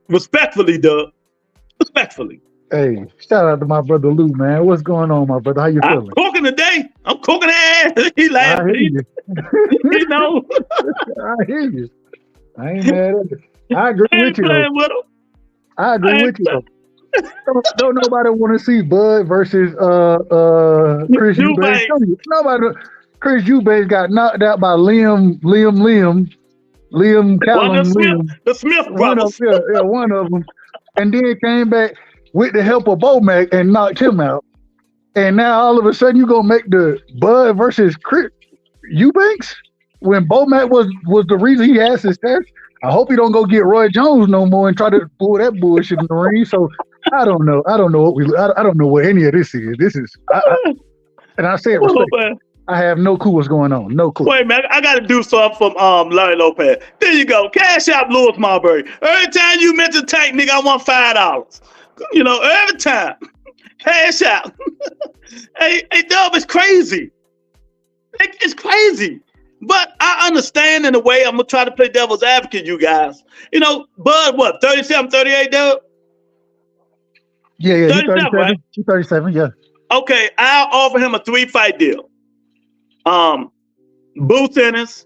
Respectfully, Doug. Respectfully. Hey, shout out to my brother Lou, man. What's going on, my brother? How you feeling? I'm cooking today. I'm cooking ass. He laughing. You know. I hear you. I ain't mad at you. I agree with you. I agree with you. Don't nobody want to see Bud versus Chris Eubanks. Nobody. Chris Eubanks got knocked out by Liam Callum. The Smith brothers. One of them. And then came back with the help of Bomac and knocked him out. And now all of a sudden you're gonna make the Bud versus Chris Eubanks when Bomac was the reason he has his test. I hope he don't go get Roy Jones no more and try to pull that bullshit in the ring. So I don't know. I don't know what any of this is. This is and I say it respectfully. I have no clue what's going on. No clue. Wait, man, I got to do something from Larry Lopez. There you go. Cash out Louis Marbury. Every time you mention Tank, nigga, I want $5. You know, every time. Cash out. hey, Dub, it's crazy. It's crazy. But I understand in a way. I'm going to try to play devil's advocate, you guys. You know, Bud, what, 37, 38, Dub? Yeah, 37, right? 37, yeah. Okay, I'll offer him a 3-fight deal. Booth Ennis,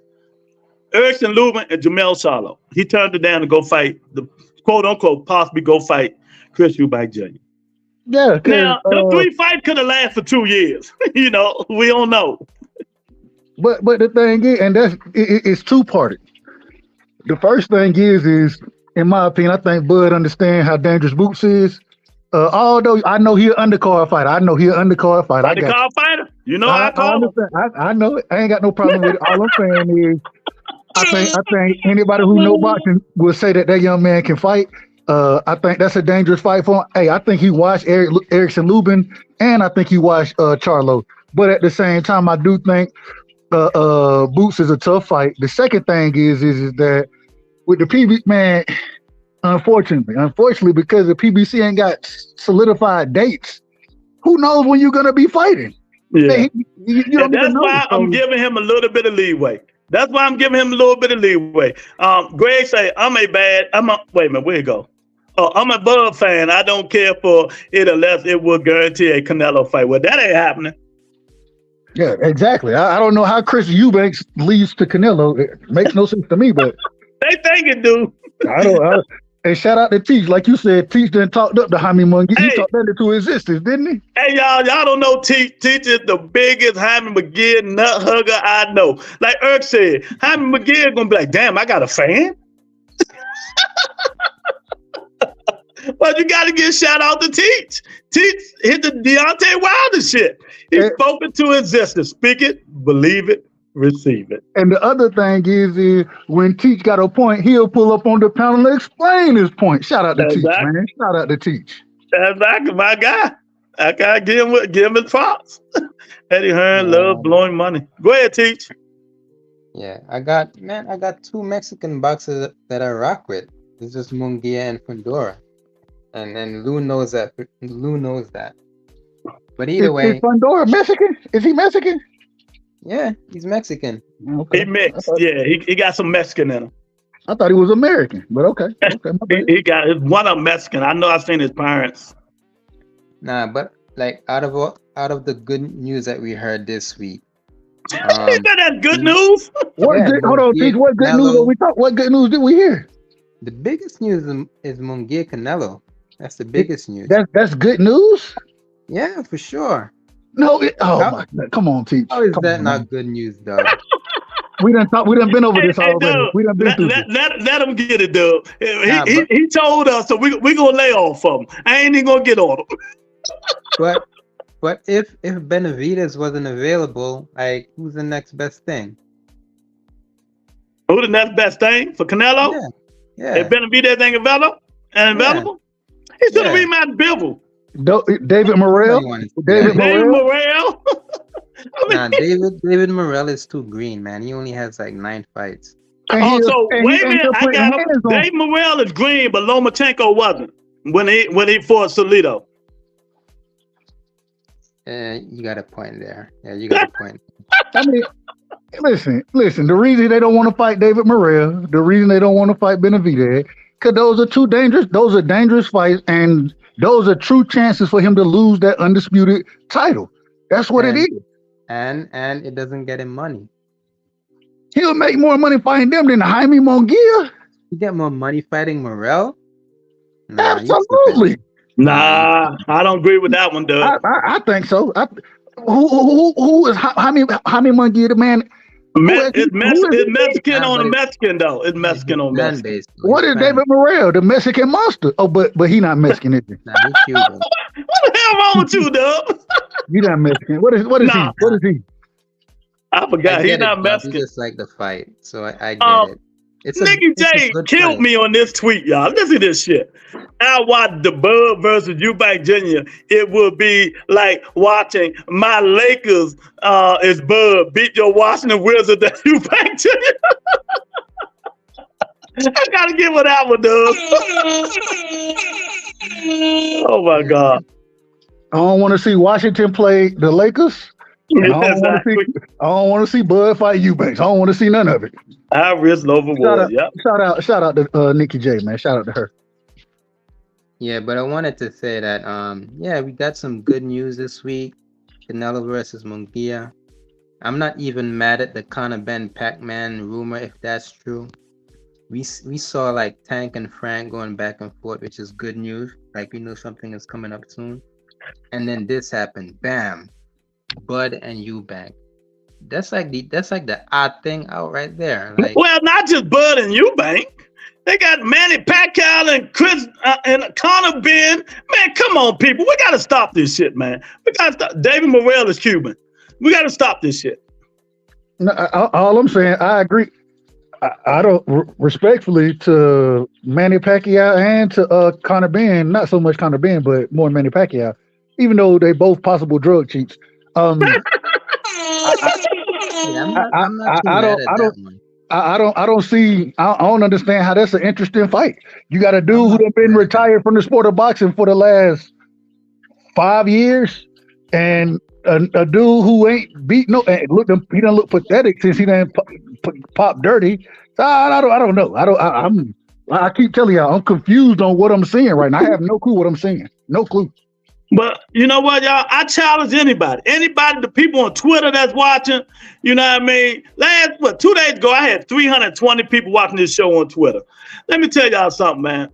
Erickson Lubin and Jamel Charlo. He turned it down to go fight the quote unquote possibly go fight Chris Eubanks Jr. Yeah. Now the 3 fights could have lasted for 2 years. We don't know. But the thing is, and it's two-parted. The first thing is in my opinion, I think Bud understands how dangerous Boots is. Although I know he's an undercard fighter. Undercard fighter. I call him. I know it. I ain't got no problem with it. All I'm saying is, I think anybody who know boxing will say that young man can fight. I think that's a dangerous fight for him. Hey, I think he watched Erickson Lubin, and I think he watched Charlo. But at the same time, I do think Boots is a tough fight. The second thing is that with the PBC, man, unfortunately, because the PBC ain't got solidified dates, who knows when you're gonna be fighting? Yeah, man, you don't that's why I'm giving him a little bit of leeway. Greg say, wait a minute, where it go? I'm a Bud fan. I don't care for it unless it will guarantee a Canelo fight. Well, that ain't happening. Yeah, exactly. I don't know how Chris Eubanks leads to Canelo. It makes no sense to me, but they think it do. I don't. And shout out to Teach. Like you said, Teach done talked up to Jaime Munguia. He talked that into existence, didn't he? Hey, y'all don't know Teach. Teach is the biggest Jaime Munguia nut hugger I know. Like Erk said, Jaime Munguia gonna be like, damn, I got a fan? But you got to give shout out to Teach. Teach hit the Deontay Wilder shit. He's spoken to existence. Speak it, believe it, receive it. And the other thing is when Teach got a point, he'll pull up on the panel and explain his point. Shout out to Teach, man. Shout out to Teach. That's exactly my guy. I gotta give him his props. Eddie Hearn love blowing money. Go ahead, Teach. Yeah, I got 2 Mexican boxers that I rock with. It's just Munguia and Fundora. And Lou knows that. But either way, is Fundora Mexican? Is he Mexican? Yeah, he's Mexican. Okay. He mixed. Yeah, he got some Mexican in him. I thought he was American, but okay. He got one of Mexican. I know I've seen his parents. Nah, but like out of the good news that we heard this week. That's good news. Hold on, Teach. What good news did we talk? What good news did we hear? The biggest news is Munguia Canelo. That's the biggest news. That's good news? Yeah, for sure. No, my God. Come on, Teach. How is that not good news, dog? We done been over this already. Dub, we done been through this. Let him get it, Dub. He told us, so we gonna lay off of him. I ain't even gonna get on him. But if Benavidez wasn't available, like who's the next best thing? Who the next best thing for Canelo? Yeah. If Benavidez ain't available, he should have rematched Bivol. David Morrell. David Morrell. David Morrell is too green, man. He only has like 9 fights. Wait a minute. David Morrell is green, but Lomachenko wasn't when he fought Salido. You got a point there. Yeah, you got a point. I mean, listen. The reason they don't want to fight David Morrell, the reason they don't want to fight Benavidez, because those are dangerous fights, and those are true chances for him to lose that undisputed title. That's what it is. And it doesn't get him money. He'll make more money fighting them than Jaime Munguia. You get more money fighting Morrell? Nah, absolutely. Nah, I don't agree with that one, Doug. I think so. Who is Jaime Munguia, the man? It's Mexican on a Mexican, though. It's Mexican on Mexican. What is David Morrell, the Mexican monster? Oh, but he not Mexican, is he? Nah, he's Cuban. What the hell wrong with you, Dub? You not Mexican. What is he? What is he? I forgot. He's not Mexican. He just like the fight, so I get it. Nicky J killed me on this tweet, y'all. Listen to this shit. I watched the Bud versus Eubanks Jr. It would be like watching my Lakers is Bud beat your Washington Wizards at Eubanks Jr. I gotta give it that one, Doug. Oh my God. I don't want to see Washington play the Lakers. I don't want to see Bud fight Eubanks. I don't want to see none of it. I risk over war. Shout out to Nicky J, man. Shout out to her. Yeah, but I wanted to say that we got some good news this week. Canelo versus Munguia. I'm not even mad at the Conor Ben Pac-Man rumor if that's true. We saw like Tank and Frank going back and forth, which is good news. Like we know something is coming up soon. And then this happened. Bam. Bud and Eubanks. That's like the odd thing out right there. Like, well, not just Bud and Eubanks. They got Manny Pacquiao and Chris and Conor Ben. Man, come on, people. We got to stop this shit, man. We got to stop. David Morrell is Cuban. We got to stop this shit. No, all I'm saying, I agree. I don't respectfully to Manny Pacquiao and to Conor Ben, not so much Conor Ben, but more Manny Pacquiao, even though they both possible drug cheats. I don't understand how that's an interesting fight. You got a dude who done been retired from the sport of boxing for the last 5 years, and a dude who ain't beat no. He done look pathetic since he done pop dirty. So I don't know. I keep telling y'all, I'm confused on what I'm seeing right now. I have no clue what I'm seeing. No clue. But you know what, y'all? I challenge anybody, the people on Twitter that's watching. You know what I mean? 2 days ago, I had 320 people watching this show on Twitter. Let me tell y'all something, man.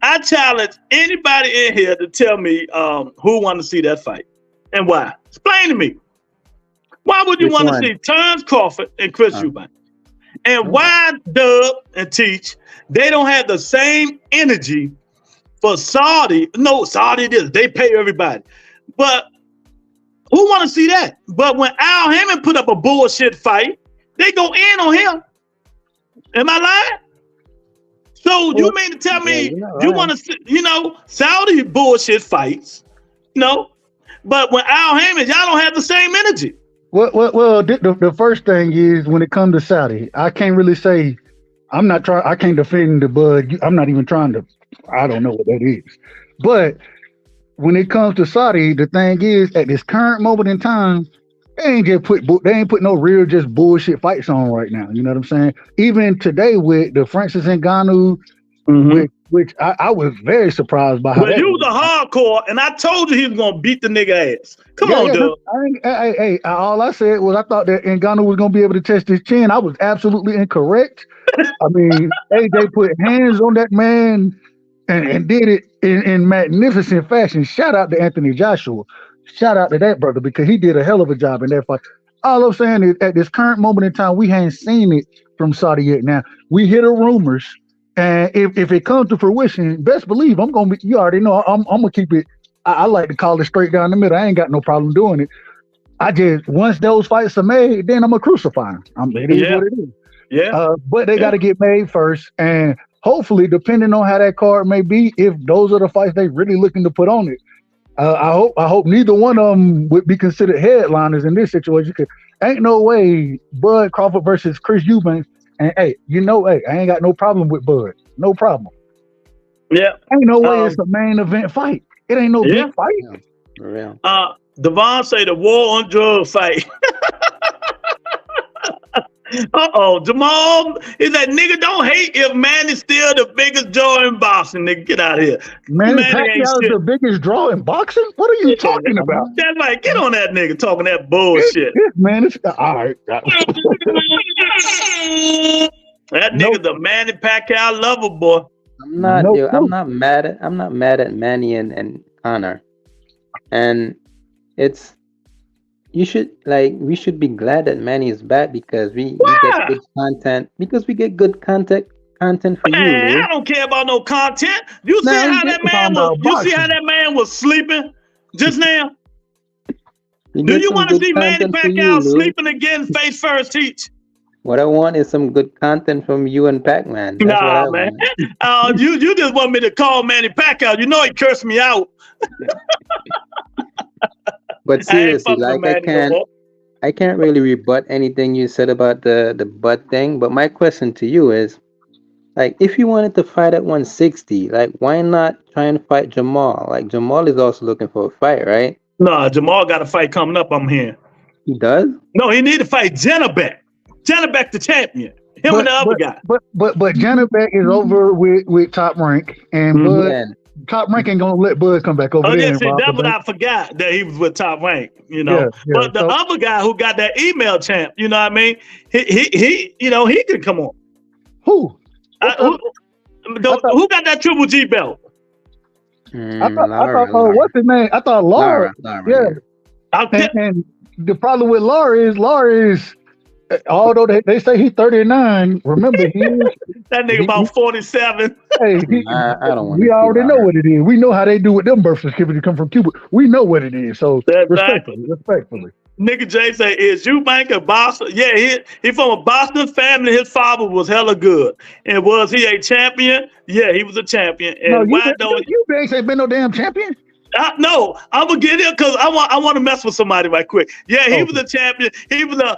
I challenge anybody in here to tell me who want to see that fight and why. Explain to me. Why would you want to see Terence Crawford and Chris Eubanks? And why Dub and Teach, they don't have the same energy for Saudi? No, Saudi they pay everybody. But who want to see that? But when Al Hammond put up a bullshit fight, they go in on him. Am I lying? So you mean to tell me you want to see, Saudi bullshit fights, but when Al Hammond, y'all don't have the same energy. Well, the first thing is when it comes to Saudi, I can't really say I can't defend the Bud. I'm not even trying to. I don't know what that is. But when it comes to Saudi, the thing is, at this current moment in time, they ain't put no real just bullshit fights on right now. You know what I'm saying? Even today with the Francis Ngannou, which I was very surprised by. But you was a hardcore, and I told you he was gonna beat the nigga ass. Come on, dude. Hey, all I said was I thought that Ngannou was gonna be able to test his chin. I was absolutely incorrect. I mean, AJ put hands on that man and did it in magnificent fashion. Shout out to Anthony Joshua. Shout out to that brother because he did a hell of a job in that fight. All I'm saying is at this current moment in time, we ain't seen it from Saudi yet. Now, we hear the rumors, and if it comes to fruition, best believe I'm going to be, you already know, I'm going to keep it, I like to call it straight down the middle. I ain't got no problem doing it. I just, once those fights are made, then I'm going to crucify them. It is what it is. Yeah. But they got to get made first, and hopefully, depending on how that card may be, if those are the fights they really looking to put on it, I hope neither one of them would be considered headliners in this situation. Cause ain't no way Bud Crawford versus Chris Eubanks. And I ain't got no problem with Bud. No problem. Yeah. Ain't no way it's a main event fight. It ain't no big fight. Yeah, for real. Devon say the war on drugs fight. Jamal is that nigga don't hate if Manny's still the biggest draw in boxing. Nigga, get out of here. Manny Pacquiao is the biggest draw in boxing? What are you talking about? That's like, get on that nigga talking that bullshit. All right. That nigga's a Manny Pacquiao lover, boy. I'm not mad at Manny and Conor. And we should be glad that Manny is back because we get good content. Because we get good content for you. I don't care about no content. You see how that man was sleeping just now? Do you want to see Manny Pacquiao sleeping again face first, Teach? What I want is some good content from you and Pac-Man. Nah, man. You just want me to call Manny Pacquiao. You know he cursed me out. But seriously, I can't really rebut anything you said about the butt thing. But my question to you is, like, if you wanted to fight at 160, like, why not try and fight Jamal? Like, Jamal is also looking for a fight, right? No, Jamal got a fight coming up, I'm hearing. He does? No, he need to fight Janabek. Janabek the champion. And the other guy. But Janabek is over with Top Rank, and Top Rank ain't gonna let Bud come back over there. Yeah, see, that's what I forgot, that he was with Top Rank, you know. Yeah, but the other guy who got that email champ, you know what I mean? He you know, he could come on. Who? Who got that Triple G belt? I thought what's his name? I thought Laura. Yeah. And the problem with Laura is although they say he's 39, remember that nigga about 47. Hey, I don't want. We already know what it is. We know how they do with them birth certificates come from Cuba. We know what it is. So respectfully. Nigga Jay say, is Eubanks a Boston? Yeah, he from a Boston family. His father was hella good. And was he a champion? Yeah, he was a champion. And Eubanks ain't been no damn champion. No, I'm gonna get it because I want to mess with somebody right quick. Yeah, he was a champion. He was a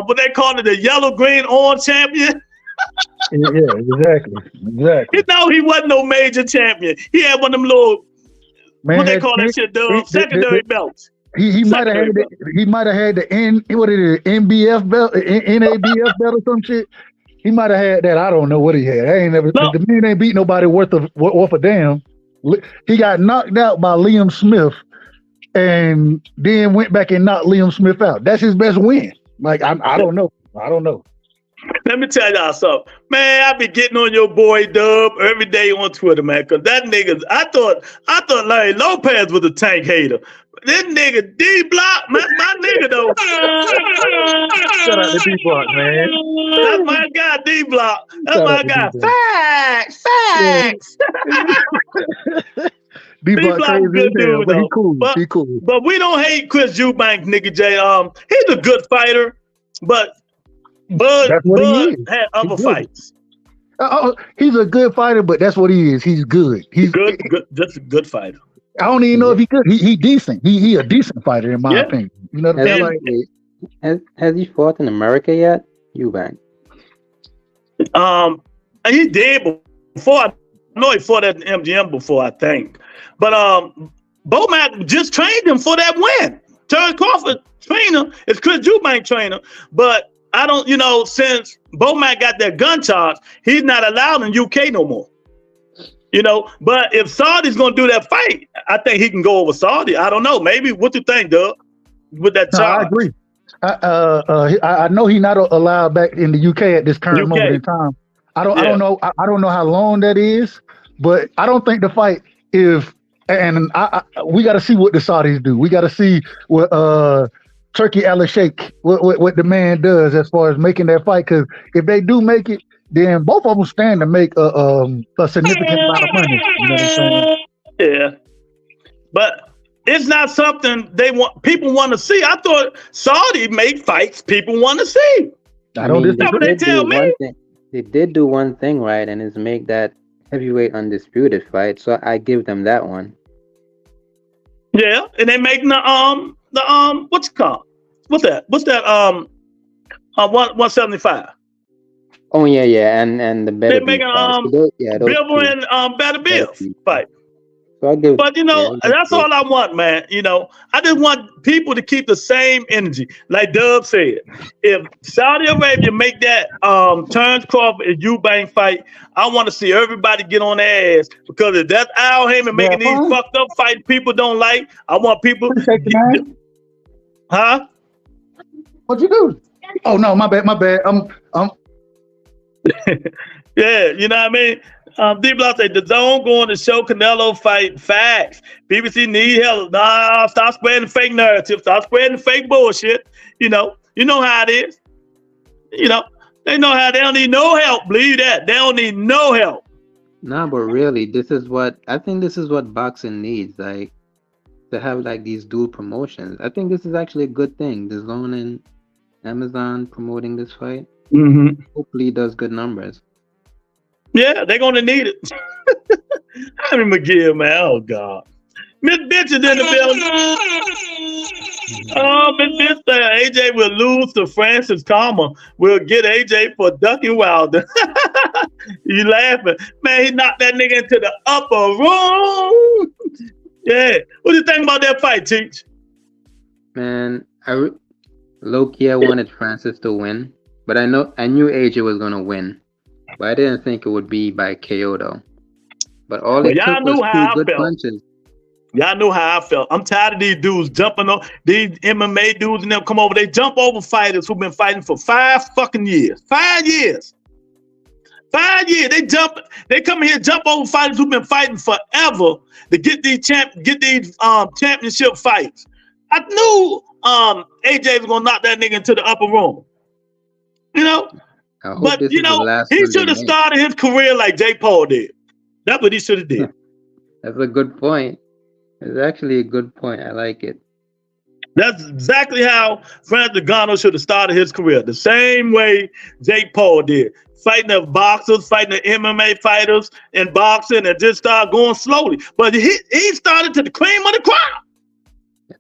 what they call it, the yellow, green, orange champion. Yeah, exactly. You know, he wasn't no major champion. He had one of them little what they call that shit, secondary belts. He might have had the NBF belt, NABF belt or some shit. He might have had that. I don't know what he had. The man ain't beat nobody worth a damn. He got knocked out by Liam Smith and then went back and knocked Liam Smith out. That's his best win. Like, I don't know. Let me tell y'all something. Man, I be getting on your boy Dub every day on Twitter, man, because that nigga, I thought Larry Lopez was a tank hater. This nigga D-Block, my nigga though. Shout out to D-Block, man. That's my guy, D-Block. That's my guy. Facts. D-Block crazy good dude, but he cool. But we don't hate Chris Eubanks, nigga J. He's a good fighter, but Bud had other fights. He's a good fighter, but that's what he is. He's good. He's good, just a good fighter. I don't even know if he's good. He decent. He a decent fighter in my opinion. You know what I'm saying? Has he fought in America yet? Eubanks. He did before. I know he fought at MGM before, I think. But Bomac just trained him for that win. Terence Crawford trainer is Chris Eubanks trainer, but I don't, since Bomac got that gun charge, he's not allowed in UK no more. But if Saudi's gonna do that fight, I think he can go over Saudi. I don't know. Maybe what you think, Doug? With that charge, I agree. I know he's not allowed back in the UK at this current moment in time. I don't know. I don't know how long that is, but I don't think the fight. We got to see what the Saudis do. We got to see what Turkey Al Sheikh, what the man does as far as making that fight. Because if they do make it, then both of them stand to make a significant amount of money. You know what I'm saying? Yeah, but it's not something people want to see. I thought Saudi make fights people want to see. That's what they tell me. They did do one thing right, and is make that heavyweight undisputed fight. So I give them that one. Yeah, and they making the what's it called? What's that? 175. Oh yeah, and the better. They're making Bill and Better Bill fight. So that's all I want, man. I just want people to keep the same energy. Like Dub said, if Saudi Arabia make that Terence Crawford and Eubanks fight, I want to see everybody get on their ass, because if that's Al Heyman making these fucked up fights people don't like, I want people. Huh? What'd you do? Oh no, my bad. I'm. Yeah, you know what I mean? D-Block say, the zone going to show Canelo fight facts. BBC need help. Nah, stop spreading fake narratives. Stop spreading fake bullshit. You know how it is. They know how they don't need no help. Believe that. They don't need no help. Nah, but really, this is what boxing needs. Like, to have like these dual promotions. I think this is actually a good thing. The Zone and Amazon promoting this fight. Mm-hmm. Hopefully it does good numbers. Yeah, they're gonna need it. Harry McGill, man. Oh God. Miss Bitch is in the building. Oh, Miss Bitch said AJ will lose to Francis Calmer. We'll get AJ for ducking Wilder. You laughing. Man, he knocked that nigga into the upper room. Yeah. What do you think about that fight, Teach? Man, low-key I wanted Francis to win, but I knew AJ was gonna win. But I didn't think it would be by KO though. But all But it y'all took was knew how 2 I good felt. punches. Y'all knew how I felt. I'm tired of these dudes jumping on these MMA dudes and them come over. They jump over fighters who've been fighting for 5 fucking years. 5 years. 5 years. They come here, jump over fighters who've been fighting forever to get these championship fights. I knew AJ was gonna knock that nigga into the upper room. You know? But you know, he should have started his career like Jake Paul did. That's what he should have did. That's a good point. It's actually a good point. I like it. That's exactly how Francis Ngannou should have started his career. The same way Jake Paul did. Fighting the boxers, fighting the MMA fighters in boxing, and just start going slowly. But he started to the cream of the crop.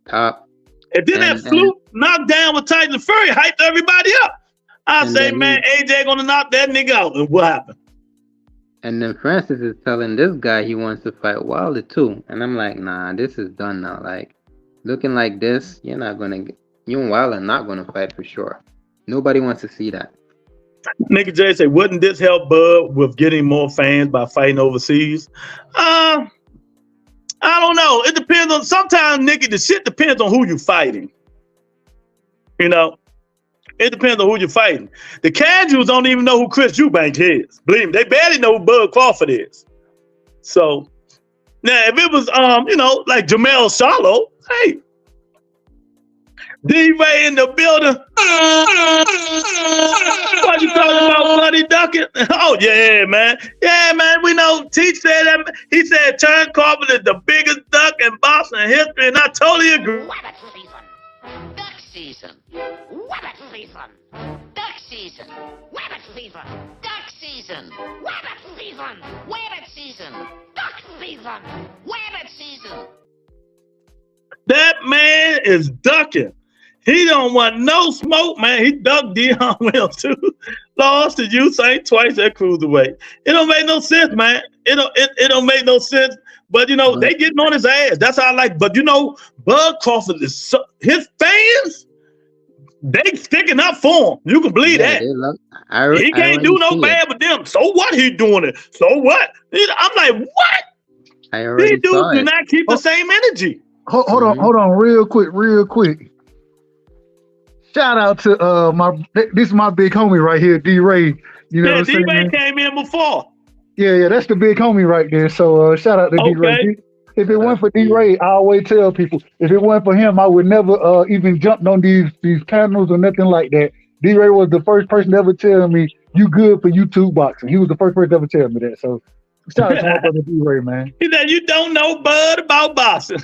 Top. And then that fluke knockdown with Tyson Fury hyped everybody up. I say, man, AJ gonna knock that nigga out. And what happened? And then Francis is telling this guy he wants to fight Wilder too. And I'm like, nah, this is done now. Like, looking like this, you and Wilder not gonna fight for sure. Nobody wants to see that. Nigga Jay say, wouldn't this help Bud with getting more fans by fighting overseas? I don't know. It depends on, sometimes, nigga, the shit depends on who you're fighting. You know? It depends on who you're fighting. The casuals don't even know who Chris Eubanks is. Believe me, they barely know who Bud Crawford is. So, now, if it was, you know, like Jamel Charlo, hey, D-Ray in the building. What you talking about, Bloody Ducket? Oh, yeah, man. Yeah, man, we know. Teach said that. He said Terence Crawford is the biggest duck in boxing history, and I totally agree. Rabbit season. Duck season. Rabbit season. Duck season. Rabbit season. Duck season. Rabbit season. Rabbit season. Duck season. Rabbit season. That man is ducking. He don't want no smoke, man. He ducked Dion Will too. Lost to Usain twice at cruiserweight. It don't make no sense, man. It don't make no sense. But you know, they getting on his ass. That's how I like. But you know, Bud Crawford is his fans. They sticking up for him. You can believe that. He can't do no bad with them. So what? He doing it. So what? I'm like, what? These dudes do not keep the same energy. Hold on, real quick. Shout out to this is my big homie right here, D-Ray. You know, D-Ray came in before. Yeah, that's the big homie right there. So shout out to D-Ray. If it weren't for D-Ray, I always tell people, if it weren't for him, I would never even jumped on these channels or nothing like that. D-Ray was the first person to ever tell me, you good for YouTube boxing. He was the first person to ever tell me that. So shout out to my brother D-Ray, man. He said, you don't know Bud about boxing.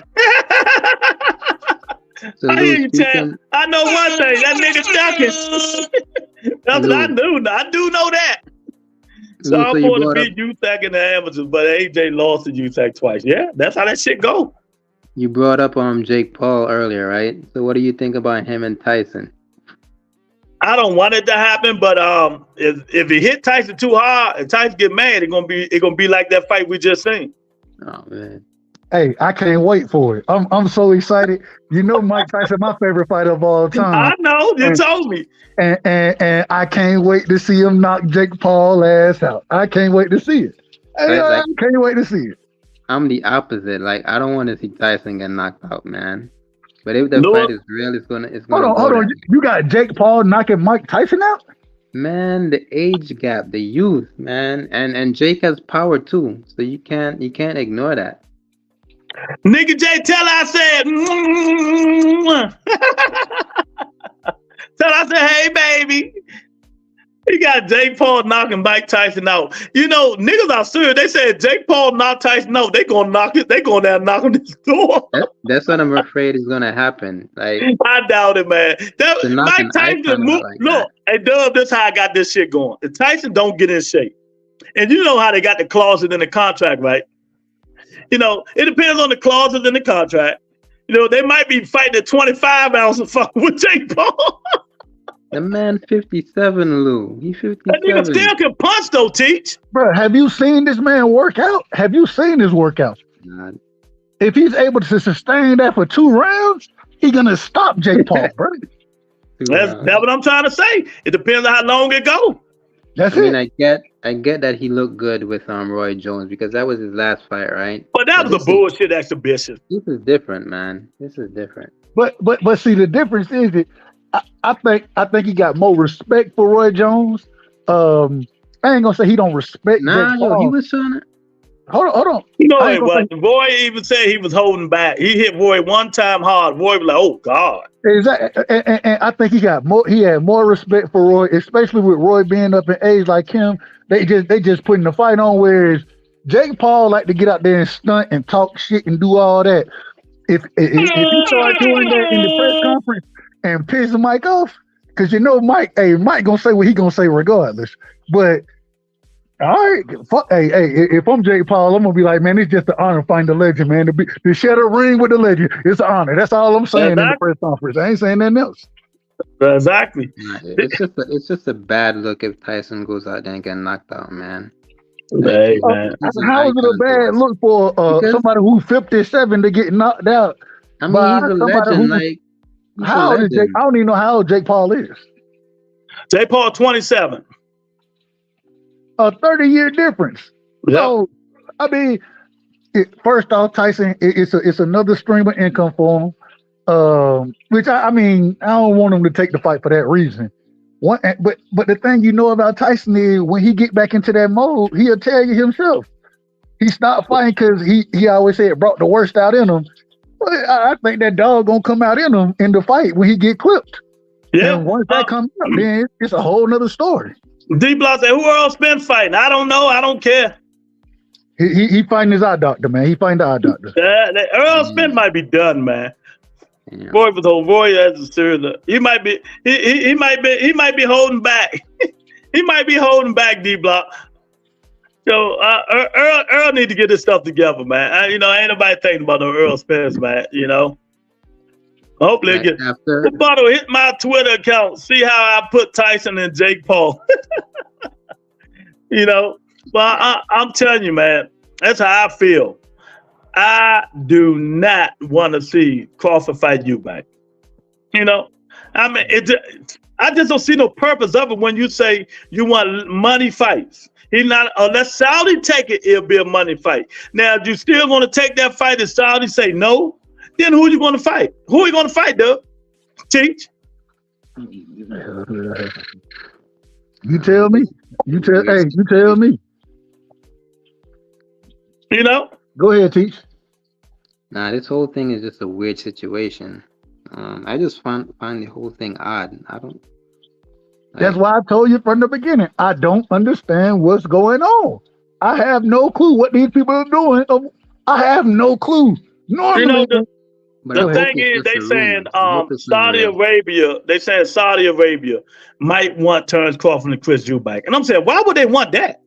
So I hear you, Chad. I know one thing. That nigga's ducking. That's what I knew. I do know that. So I'm going to beat USAC in the amateurs, but AJ lost to USAC twice. Yeah, that's how that shit go. You brought up Jake Paul earlier, right? So what do you think about him and Tyson? I don't want it to happen, but if he hit Tyson too hard and Tyson get mad, it's gonna be like that fight we just seen. Oh man. Hey, I can't wait for it. I'm so excited. You know, Mike Tyson, my favorite fighter of all time. I know. You told me. And I can't wait to see him knock Jake Paul ass out. I can't wait to see it. I can't wait to see it. I'm the opposite. Like, I don't want to see Tyson get knocked out, man. But if the fight is real, it's gonna. Hold on. You got Jake Paul knocking Mike Tyson out? Man, the age gap, the youth, man, and Jake has power too, so you can't ignore that. Nigga Jay, tell I said, tell I said, hey baby. He got Jake Paul knocking Mike Tyson out. You know, niggas are serious. They said Jake Paul knocked Tyson out. They gonna knock it. They going down knock on this door. That's what I'm afraid is gonna happen. Like, I doubt it, man. Mike Tyson, look, hey Dub, this how I got this shit going. If Tyson don't get in shape, and you know how they got the clauses in the contract, right? You know, it depends on the clauses in the contract. You know, they might be fighting at 25 ounces fucking with Jake Paul. The man 57, Lou. He 57. That nigga still can punch though, Teach. Bro, have you seen this man work out? Have you seen his workout? Nah. If he's able to sustain that for 2 rounds, he's gonna stop Jake Paul, bro. That's what I'm trying to say. It depends on how long it goes. That's it. I I get that he looked good with Roy Jones because that was his last fight, right? But that was a bullshit exhibition. This is different, man. This is different. But see, the difference is that I think he got more respect for Roy Jones. I ain't gonna say he don't respect. Nah, yo, he was trying to. Hold on. You know what? Roy even said he was holding back. He hit Roy one time hard. Roy was like, "Oh God." Exactly, and I think he got more. He had more respect for Roy, especially with Roy being up in age like him. They just putting the fight on. Whereas Jake Paul like to get out there and stunt and talk shit and do all that. If he started doing that in the press conference and piss Mike off, because you know Mike gonna say what he gonna say regardless. But all right, fuck, if I'm Jake Paul, I'm gonna be like, man, it's just an honor to find the legend, man. To share a ring with the legend, it's an honor. That's all I'm saying in the press conference. I ain't saying nothing else. Exactly. It's just a bad look if Tyson goes out there and get knocked out, man. Hey, man. How is it a bad look for somebody who's 57 to get knocked out? I mean, he's a legend. How old is Jake? I don't even know how old Jake Paul is. Jake Paul 27. A 30-year difference. Yep. So, I mean, first off, Tyson, it's another stream of income for him. Which I mean, I don't want him to take the fight for that reason. But the thing you know about Tyson is when he get back into that mode, he'll tell you himself. He stopped fighting because he always said it brought the worst out in him. But I think that dog gonna come out in him in the fight when he get clipped. Yeah. And once that comes out, then it's a whole nother story. D-Block said, who else been fighting? I don't know. I don't care. He fighting his eye doctor, man. He fighting the eye doctor. Earl Spence might be done, man. Yeah. Roy as a serious. He might be holding back. He might be holding back, D-Block. So Earl need to get his stuff together, man. Ain't nobody thinking about no Earl Spence, man. Hopefully, Bottle hit my Twitter account. See how I put Tyson and Jake Paul. But I'm telling you, man, that's how I feel. I do not want to see Crawford fight Eubanks. I mean, I just don't see no purpose of it when you say you want money fights. Unless Saudi take it, it'll be a money fight. Now, if you still going to take that fight and Saudi say no, then who are you going to fight? Who are you going to fight, Doug? Teach. You tell me. You tell me. Go ahead, Teach. Nah, this whole thing is just a weird situation. I just find the whole thing odd. I don't. That's why I told you from the beginning. I don't understand what's going on. I have no clue what these people are doing. I have no clue. Normally, the thing is, they saying Saudi Arabia might want Terence Crawford and Chris Eubanks, and I'm saying, why would they want that?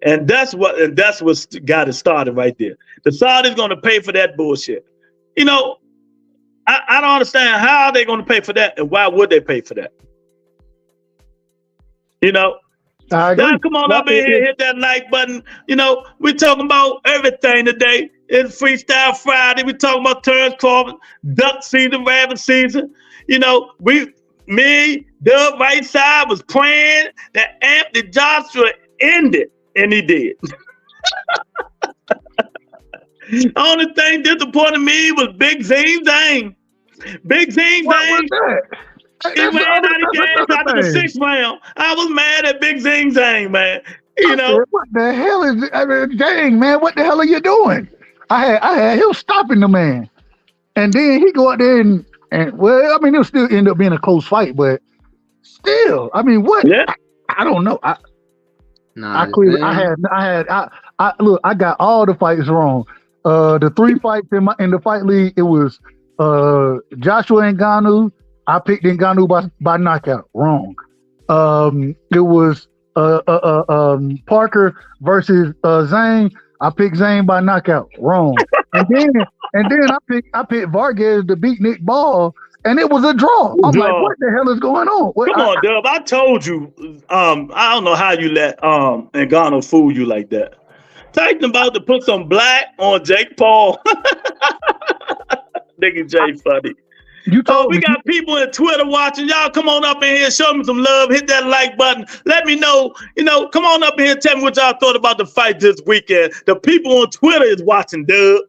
And that's what got it started right there. The Saudis going to pay for that bullshit. I don't understand how they're going to pay for that, and why would they pay for that? Now, come on up in here, hit that like button. We're talking about everything today. It's Freestyle Friday. We're talking about Terence Crawford, duck season, rabbit season. Me, the right side was praying that Anthony Joshua ended, and he did. Only thing disappointed me was Big Zing Zang. Big Zing Zang. He ran out of gas after the 6th round. I was mad at Big Zing Zang, man. What the hell is it? I mean, dang, man, what the hell are you doing? I had him stopping the man. And then he go out there and well, I mean, it'll still end up being a close fight, but still, I mean, what? Yeah. I don't know. I got all the fights wrong. The 3 fights in the fight league, it was Joshua Ngannou. I picked Ngannou by knockout. Wrong. It was Parker versus Zane. I picked Zane by knockout. Wrong. And then I picked Vargas to beat Nick Ball, and it was a draw. I'm like, what the hell is going on? Come on, Dub. I told you. I don't know how you let Ngannou fool you like that. Tyson about to put some black on Jake Paul. Nigga Jay funny. You told we me. got people in Twitter watching. Y'all come on up in here, show me some love, hit that like button. Let me know, come on up in here, tell me what y'all thought about the fight this weekend. The people on Twitter is watching, dude.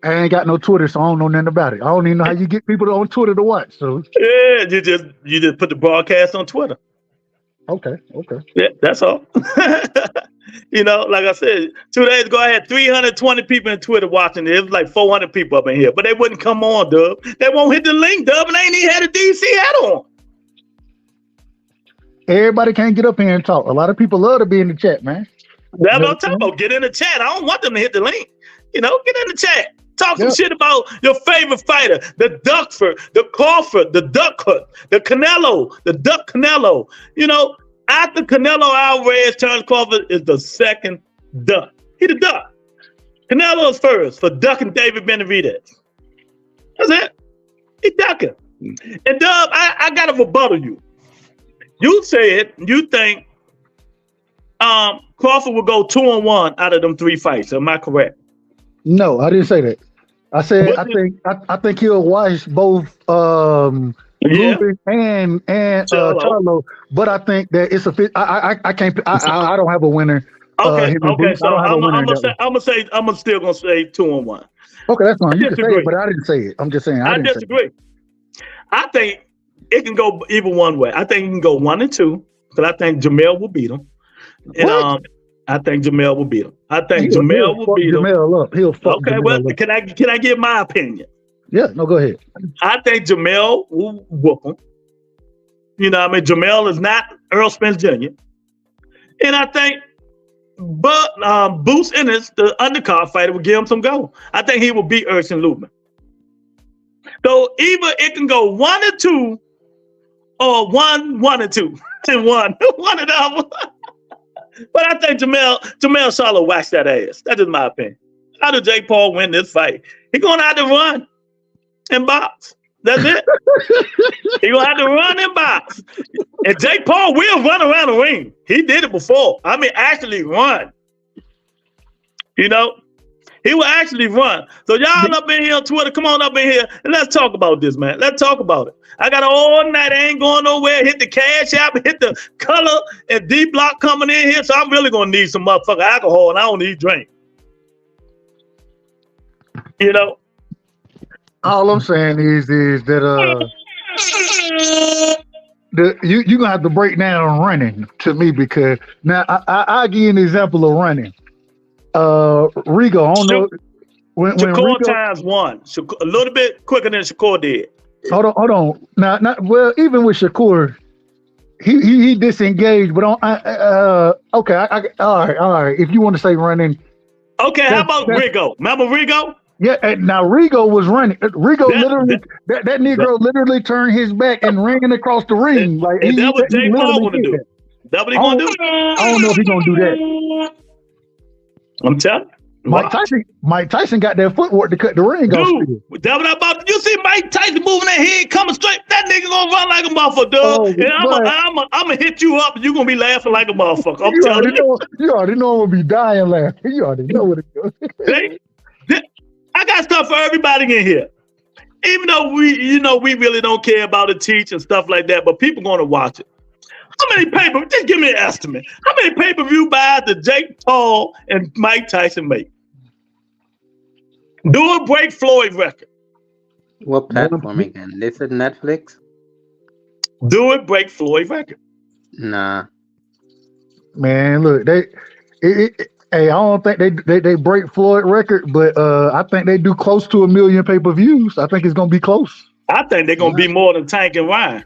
I ain't got no Twitter, so I don't know nothing about it. I don't even know how you get people on Twitter to watch. So yeah, you just put the broadcast on Twitter. Okay. Yeah, that's all. Like I said, 2 days ago, I had 320 people in Twitter watching it. It was like 400 people up in here, but they wouldn't come on, Dub. They won't hit the link, Dub, and they ain't even had a DC hat on. Everybody can't get up here and talk. A lot of people love to be in the chat, man. That's what I'm talking about. Get in the chat. I don't want them to hit the link. Get in the chat. Talk some shit about your favorite fighter, the Duckford, the Crawford, the Duckhood, the Canelo, the Duck Canelo. After Canelo Alvarez, Terence Crawford is the second Duck. He the Duck. Canelo is first for ducking David Benavidez. That's it. He ducking. And Dub, I gotta rebuttal you. You said you think Crawford will go 2-1 out of them 3 fights. Am I correct? No, I didn't say that. I said I think he'll watch both Ruben and Charlo, but I think that it's a fit. I can't. I don't have a winner. Okay. So I'm still gonna say 2-1. Okay, that's fine. You can say it, but I didn't say it. I'm just saying. I disagree. I think it can go either one way. I think it can go 1-2 because I think Jamel will beat him. And I think Jamel will beat him. I think Jamel will beat him. Jamel up. He'll fuck okay, Jamel well, up. can I give my opinion? Yeah, no, go ahead. I think Jamel will whoop him. Jamel is not Earl Spence Jr. And I think Boots Ennis, the undercard fighter, will give him some go. I think he will beat Ersin Lubin. So either it can go 1-2 or 1-2 and one of them. But I think Jamel Charlo waxed that ass. That is my opinion. How did Jake Paul win this fight? He gonna have to run and box. That's it. He gonna have to run and box. And Jake Paul will run around the ring. He did it before. Actually run. He will actually run. So y'all up in here on Twitter, come on up in here and let's talk about this, man. Let's talk about it. I got all night. I ain't going nowhere. Hit the Cash App, hit the Color and D Block coming in here. So I'm really going to need some motherfucking alcohol and I don't need drink. All I'm saying is that you're going to have to break down running to me because now I'll give you an example of running. Rigo, I don't know. When Shakur Rigo, times 1. A little bit quicker than Shakur did. Hold on. Well, even with Shakur, he disengaged, but okay. All right. If you want to say running, okay. How about Rigo? Remember Rigo? Yeah. Now Rigo was running. Rigo that Negro literally turned his back and ran across the ring. Like and that what Jake Paul gonna do. That what he gonna do? I don't know if he's gonna do that. I'm telling you. Mike Tyson got that footwork to cut the ring off. Dude, that what I'm about. You see Mike Tyson moving that head, coming straight. That nigga gonna run like a motherfucker, dude. And I'm gonna hit you up, and you gonna be laughing like a motherfucker. I'm telling you. You already know I'm gonna be dying laughing. You already know what it is. I got stuff for everybody in here. Even though we really don't care about the teach and stuff like that, but people gonna watch it. How many just give me an estimate. How many pay-per-view buys did Jake Paul and Mike Tyson make? Do a break Floyd record. What platform again? They said Netflix? Do it break Floyd record. Nah. Man, look, I don't think they break Floyd record, but I think they do close to 1 million pay-per-views. I think it's gonna be close. I think they're gonna be more than Tank and Ryan.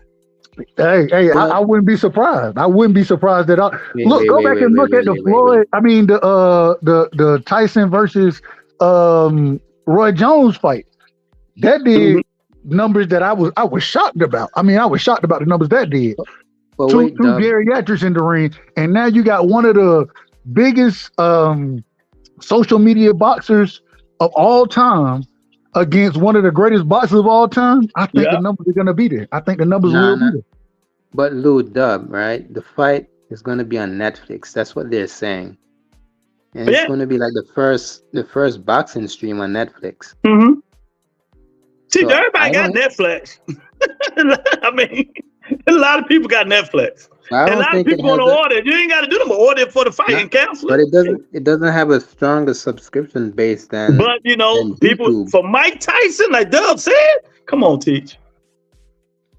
Hey, I wouldn't be surprised. I wouldn't be surprised at all. Go back and look at the Floyd. I mean, the Tyson versus Roy Jones fight. That did numbers that I was shocked about. I mean, I was shocked about the numbers that did. Two geriatrics in the ring, and now you got one of the biggest social media boxers of all time against one of the greatest boxers of all time. I think the numbers are gonna be there. I think the numbers will be there. But Lou Dub, right? The fight is gonna be on Netflix. That's what they're saying. And it's gonna be like the first boxing stream on Netflix. See, everybody got Netflix. I mean, a lot of people got Netflix. I don't a lot think of people want to order it. You ain't got to do them order it for the fight and cancel but it. it doesn't have a stronger subscription base than. But you know, people YouTube. for Mike Tyson, like Dub said, come on, Teach.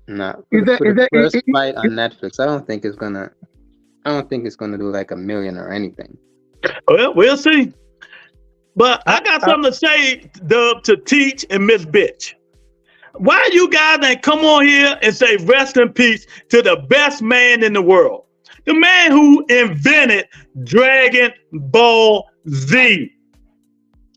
Nah, for the first fight on Netflix, I don't think it's gonna do like 1 million or anything. Well, we'll see. But I got something to say, Dub, to Teach and Miss Bitch. Why you guys ain't come on here and say rest in peace to the best man in the world? The man who invented Dragon Ball Z.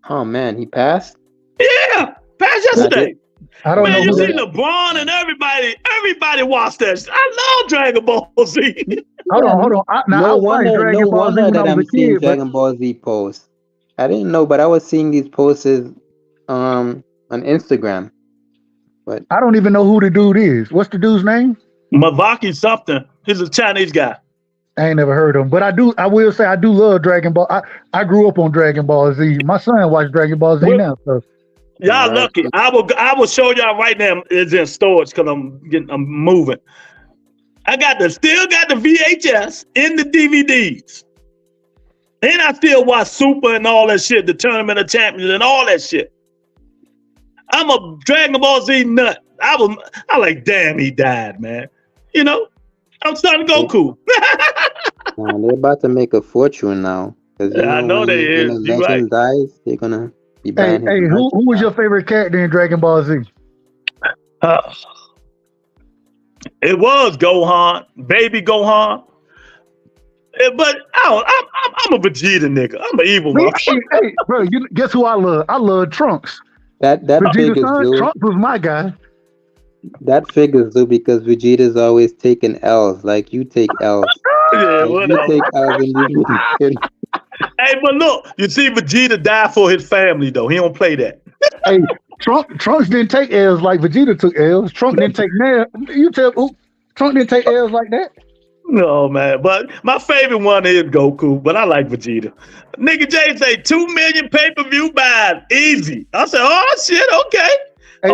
Oh man, he passed? Yeah, passed yesterday. I don't know. You see LeBron and everybody watched that. I love Dragon Ball Z. Hold on. No wonder that I'm seeing Dragon Ball Z posts. I didn't know, but I was seeing these posts on Instagram. But I don't even know who the dude is. What's the dude's name? Mavaki something. He's a Chinese guy. I ain't never heard of him, but I will say I do love Dragon Ball. I grew up on Dragon Ball Z. My son watches Dragon Ball Z now. So y'all lucky. I will show y'all right now. It's in storage because I'm moving. I still got the VHS and the DVDs, and I still watch Super and all that shit, the Tournament of Champions and all that shit. I'm a Dragon Ball Z nut. I like, damn, he died, man. You know, I'm starting to go cool. They're about to make a fortune now. I know they is. When a legend dies, they're gonna be buying. Hey, who was your favorite character in Dragon Ball Z? It was Gohan, baby Gohan. But I'm a Vegeta nigga. I'm an evil one. Hey, bro, guess who I love? I love Trunks. That figures, Lou. Trunks was my guy. That figures, Lou, because Vegeta's always taking L's. Like you take L's. Yeah, like you take L's and you Hey, but look, you see Vegeta die for his family, though. He don't play that. Hey, Trunks didn't take L's like Vegeta took L's. Trunks didn't take Trunks didn't take L's like that. No, man. But my favorite one is Goku, but I like Vegeta. Nigga Jay say 2 million pay-per-view buys. Easy. I said, oh shit, okay. Hey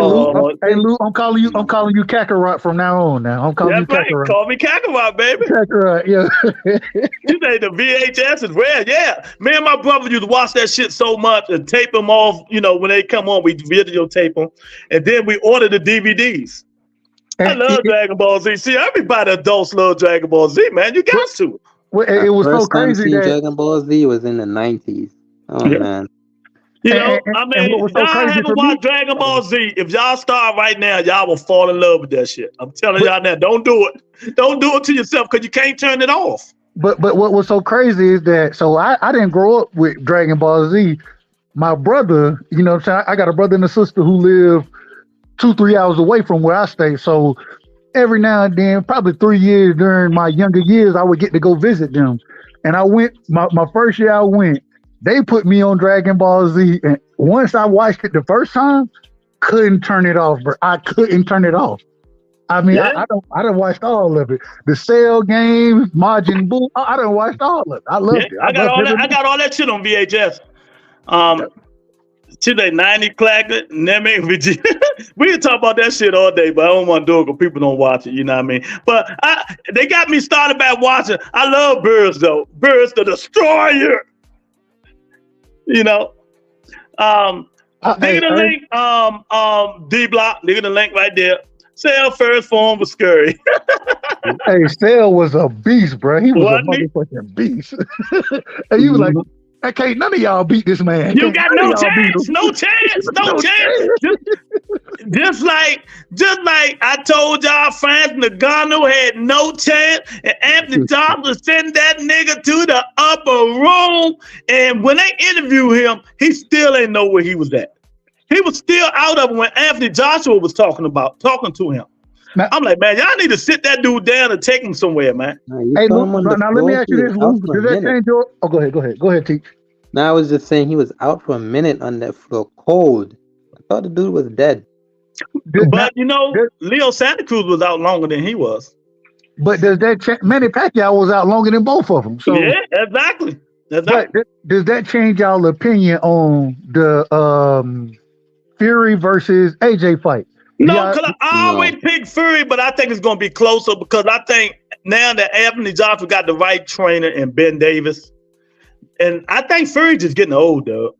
Lou, I'm calling you Kakarot from now on. Now I'm calling you Kakarot. Right. Call me Kakarot, baby. Kakarot, yeah. You say the VHS is rare, yeah. Me and my brother used to watch that shit so much and tape them off. You know, when they come on, we videotape them, and then we order the DVDs. I love Dragon Ball Z. See, everybody adults love Dragon Ball Z, man. You got to. Well, it was so crazy that Dragon Ball Z was in the 90s. Oh man. You know, I mean, y'all haven't watched Dragon Ball Z. If y'all start right now, y'all will fall in love with that shit. I'm telling y'all now, don't do it. Don't do it to yourself because you can't turn it off. But what was so crazy is that, so I didn't grow up with Dragon Ball Z. My brother, you know what I'm saying? I got a brother and a sister who live 2-3 hours away from where I stay. So every now and then, probably 3 years during my younger years, I would get to go visit them. And I went, my first year I went, they put me on Dragon Ball Z. And once I watched it the first time, couldn't turn it off, bro. I couldn't turn it off. I mean, I done watched all of it. The Cell games, Majin Buu, I done watched all of it. I loved it. I got all that shit on VHS. Today 90 Claggett, Neme, Vegeta. We can talk about that shit all day, but I don't want to do it because people don't watch it, you know what I mean? But they got me started back watching. I love Birds though. Birds the Destroyer. You know. Look at the link, D Block, look at the link right there. Cell first form was scurry. Hey, Cell was a beast, bro. He was a motherfucking beast. And you was like, I can't none of y'all beat this man. You got no chance. Just like I told y'all, Francis Ngannou had no chance, and Anthony Johnson sent that nigga to the upper room. And when they interview him, he still ain't know where he was at. He was still out of it when Anthony Joshua was talking to him. Now, I'm like, man, y'all need to sit that dude down and take him somewhere, man. Hey, now let me ask you this, Lou. Does that change your... Oh, go ahead, Teach. Now I was just saying he was out for a minute on that floor, cold. I thought the dude was dead. But you know, Leo Santa Cruz was out longer than he was. But does that Manny Pacquiao was out longer than both of them? So yeah, exactly. But does that change y'all opinion on the Fury versus AJ fight. No, because I always pick Fury, but I think it's going to be closer because I think now that Anthony Joshua got the right trainer and Ben Davis, and I think Fury just getting old, though.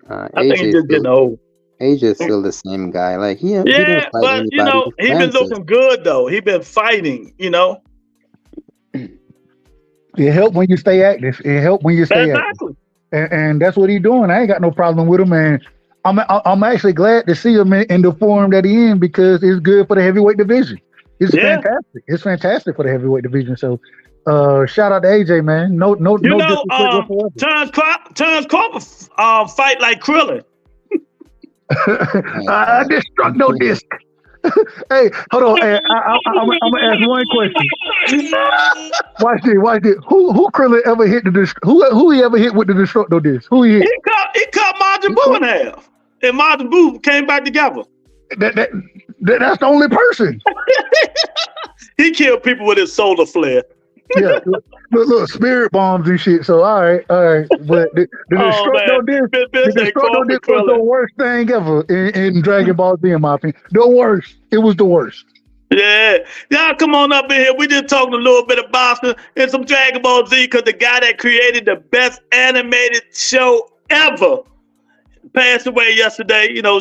I think he's just getting old. AJ's still the same guy. Like he but you know, he been looking good though. He been fighting, you know. It helps when you stay active. It helps when you stay active. And that's what he's doing. I ain't got no problem with him, and I'm actually glad to see him in the form that he in because it's good for the heavyweight division. It's fantastic. It's fantastic for the heavyweight division. So shout out to AJ, man. No disrespect whatsoever. Terence Crawford fight like Krillin. I just struck no disc. Hey, hold on. Hey, I'm gonna ask one question. Watch this. Who Krillin ever hit the disc? Who he ever hit with the destructo disc? Who he hit? He cut Majin Buu in half, and Majin Buu came back together. That's the only person. He killed people with his solar flare. Yeah, look, spirit bombs and shit. So all right. But the destructo disc was the worst thing ever in Dragon Ball Z, in my opinion. The worst. It was the worst. Yeah, y'all come on up in here. We just talking a little bit of boxing and some Dragon Ball Z because the guy that created the best animated show ever passed away yesterday. You know,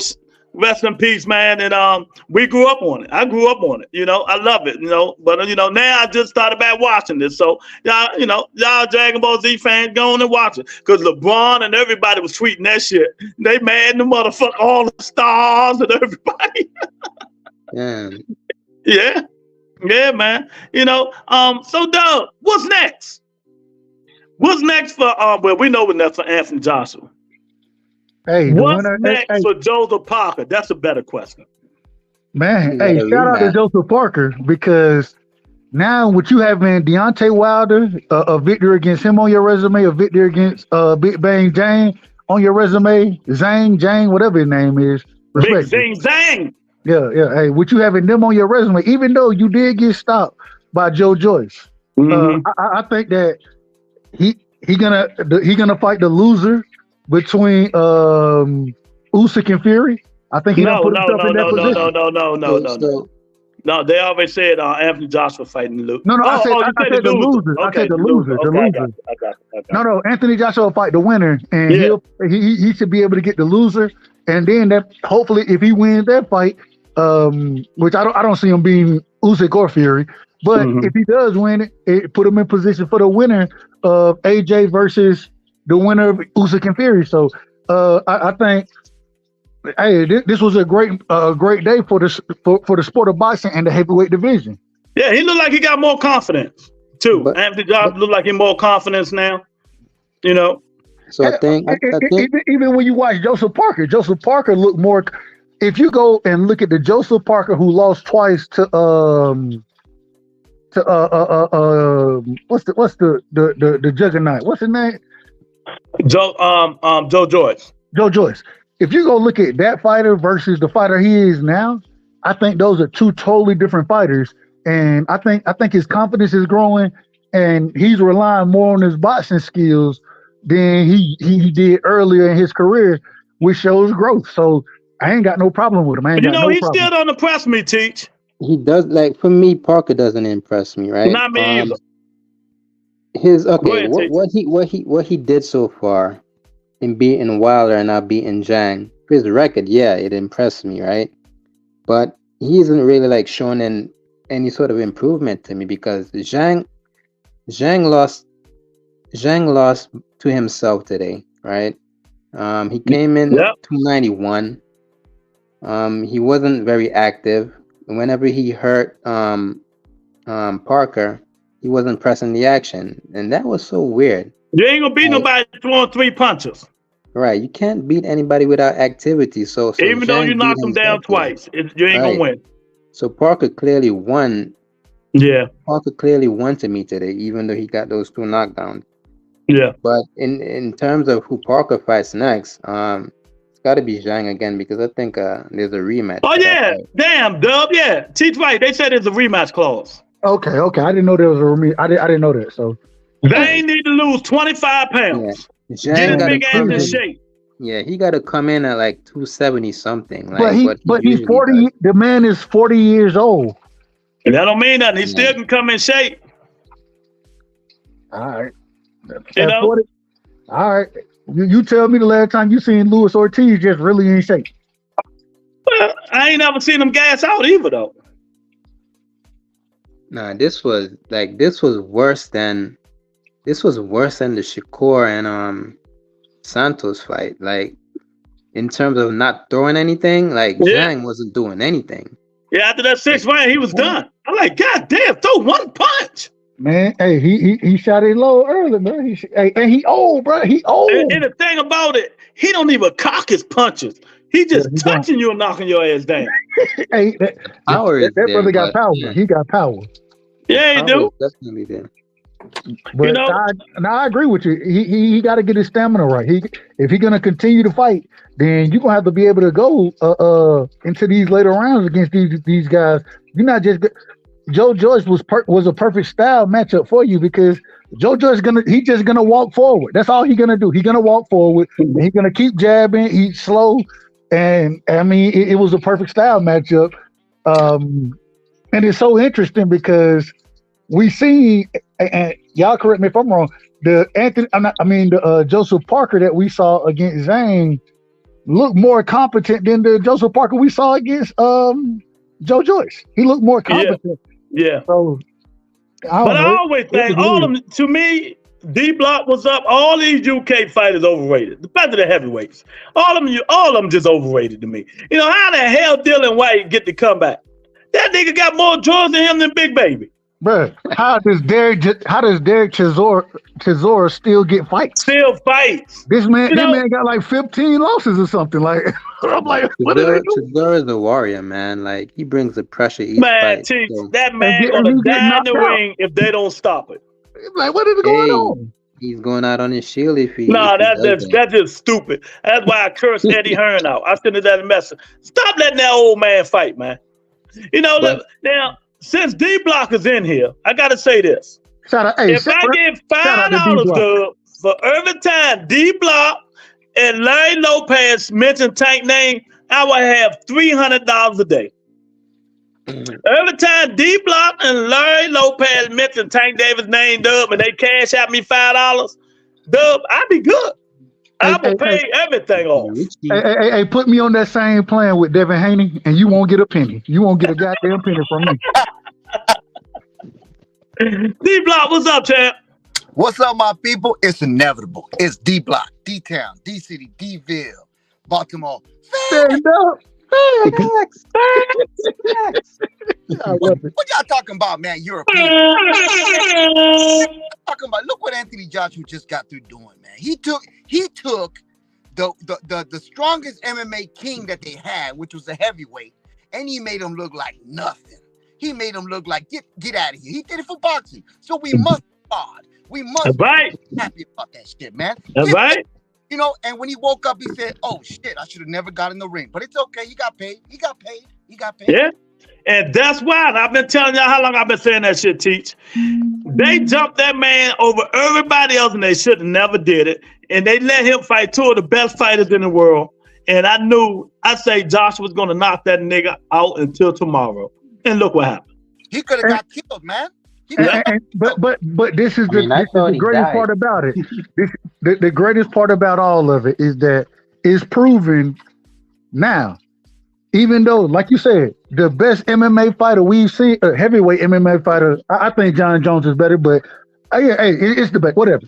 rest in peace, man. And we grew up on it. I grew up on it. You know, I love it. You know, but you know now I just started back watching this. So y'all Dragon Ball Z fans, go on and watch it because LeBron and everybody was tweeting that shit. They mad in the motherfucker, all the stars and everybody. Yeah, man. You know, so Doug, what's next? What's next for well, we know what's next for Anthony Joshua. Hey, what's next for Joseph Parker? That's a better question. Man, hey, shout out to Joseph Parker because now what you have in Deontay Wilder, a victory against him on your resume, a victory against Big Bang Jang on your resume, Jang, whatever his name is. Big Zang. Yeah. Hey, what you having them on your resume, even though you did get stopped by Joe Joyce. I think that he gonna fight the loser between Usyk and Fury. I think he done put himself in that position. No, they always said Anthony Joshua fighting the loser. No, I said the loser. I said the loser. I got it. No, Anthony Joshua will fight the winner, and he should be able to get the loser, and then that hopefully if he wins that fight, which I don't see him being Usyk or Fury, but if he does win it put him in position for the winner of AJ versus the winner of Usyk and Fury. So I think, hey, this was a great day for the sport of boxing and the heavyweight division. Yeah, he looked like he got more confidence too. Anthony Joshua looked like he more confidence now. You know. So I think even when you watch Joseph Parker looked more. If you go and look at the Joseph Parker who lost twice to what's the juggernaut? What's his name? Joe Joyce. Joe Joyce. If you go look at that fighter versus the fighter he is now, I think those are two totally different fighters. And I think his confidence is growing, and he's relying more on his boxing skills than he did earlier in his career, which shows growth. So I ain't got no problem with him. He still don't impress me, Teach. He does. Like for me, Parker doesn't impress me, right? Not me either. What he did so far in beating Wilder and not beating Zhang, for his record, it impressed me, right? But he isn't really like showing any sort of improvement to me because Zhang lost to himself today, right? He came in 291. He wasn't very active. Whenever he hurt Parker, he wasn't pressing the action, and that was so weird. You ain't gonna beat nobody throwing 3 punches. Right, you can't beat anybody without activity. So even though you knocked him down twice, you ain't gonna win. So Parker clearly won. Yeah, Parker clearly won to me today, even though he got those 2 knockdowns. Yeah, but in terms of who Parker fights next, it's got to be Zhang again because I think there's a rematch. Oh yeah, damn Dub, yeah, Teach right. They said there's a rematch clause. Okay, I didn't know there was a rematch. I didn't know that. So they need to lose 25 pounds. Yeah. Get his big ass in shape. Yeah, he got to come in at like 270 something. Like, but he's usually 40. does. The man is 40 years old. And that don't mean nothing. He still can come in shape. All right. You know? 40, all right. You tell me the last time you seen Luis Ortiz just really in shape. Well, I ain't never seen him gas out either, though. Nah, this was worse than the Shakur and Santos fight. Like, in terms of not throwing anything, like Zhang wasn't doing anything. Yeah, after that 6th round, he was done. I'm like, God damn, throw one punch. Man, hey, he shot it low early, man. And he old, bro. He old. And the thing about it, he don't even cock his punches. He just touching you and knocking your ass down. Hey, that brother got power. Yeah. He got power. Yeah, he do. Definitely there. But you know, I agree with you. He got to get his stamina right. If he's gonna continue to fight, then you're gonna have to be able to go into these later rounds against these guys. You're not just Joe Joyce was a perfect style matchup for you because Joe Joyce he's just gonna walk forward. That's all he's gonna do. He's gonna walk forward. And he's gonna keep jabbing. He's slow, and I mean it was a perfect style matchup. And it's so interesting because we see, and y'all correct me if I'm wrong, the Joseph Parker that we saw against Zhang looked more competent than the Joseph Parker we saw against Joe Joyce. He looked more competent. Yeah. So, I always think to me, D Block was up. All these UK fighters overrated. Especially the heavyweights. All of them just overrated to me. You know, how the hell Dylan White get the comeback? That nigga got more draws than him than Big Baby. Bruh, how does Derek Chisora still get fights? Still fights. This man got like 15 losses or something. Like, I'm like, what are they doing? Chisora is a warrior, man. Like, he brings the pressure each fight. So. That man gonna die in the ring if they don't stop it. Like, what is going on? He's going out on his shield if he. Nah, that's just stupid. That's why I cursed Eddie Hearn out. I sent that message. Stop letting that old man fight, man. You know, now. Since D Block is in here, I gotta say this. If I get $5 for every time D Block and Larry Lopez mention Tank name, I will have $300 a day. Every time D Block and Larry Lopez mention Tank Davis name, Dub, and they cash out me $5, Dub, I'll be good. I will pay everything off. Hey, put me on that same plan with Devin Haney, and you won't get a penny. You won't get a goddamn penny from me. D Block, what's up, champ? What's up, my people? It's inevitable. It's D Block, D Town, D City, D-Ville, Baltimore. Stand up. Facts. What y'all talking about, man? European. Talking about. Look what Anthony Joshua just got through doing, man. He took the strongest MMA king that they had, which was a heavyweight, and he made him look like nothing. He made him look like get out of here. He did it for boxing, so we must applaud. We must be happy about that shit, man. That's right. You know, and when he woke up, he said, "Oh shit, I should have never got in the ring." But it's okay. He got paid. Yeah, and that's why. And I've been telling y'all how long I've been saying that shit, Teach. They jumped that man over everybody else, and they should have never did it. And they let him fight two of the best fighters in the world. And I say Josh was going to knock that nigga out until tomorrow. And look what happened. He could have got killed, man. But this is the greatest part about it. The greatest part about all of it is that it's proven now, even though, like you said, the best MMA fighter we've seen, heavyweight MMA fighter, I think John Jones is better, but it's the best, whatever.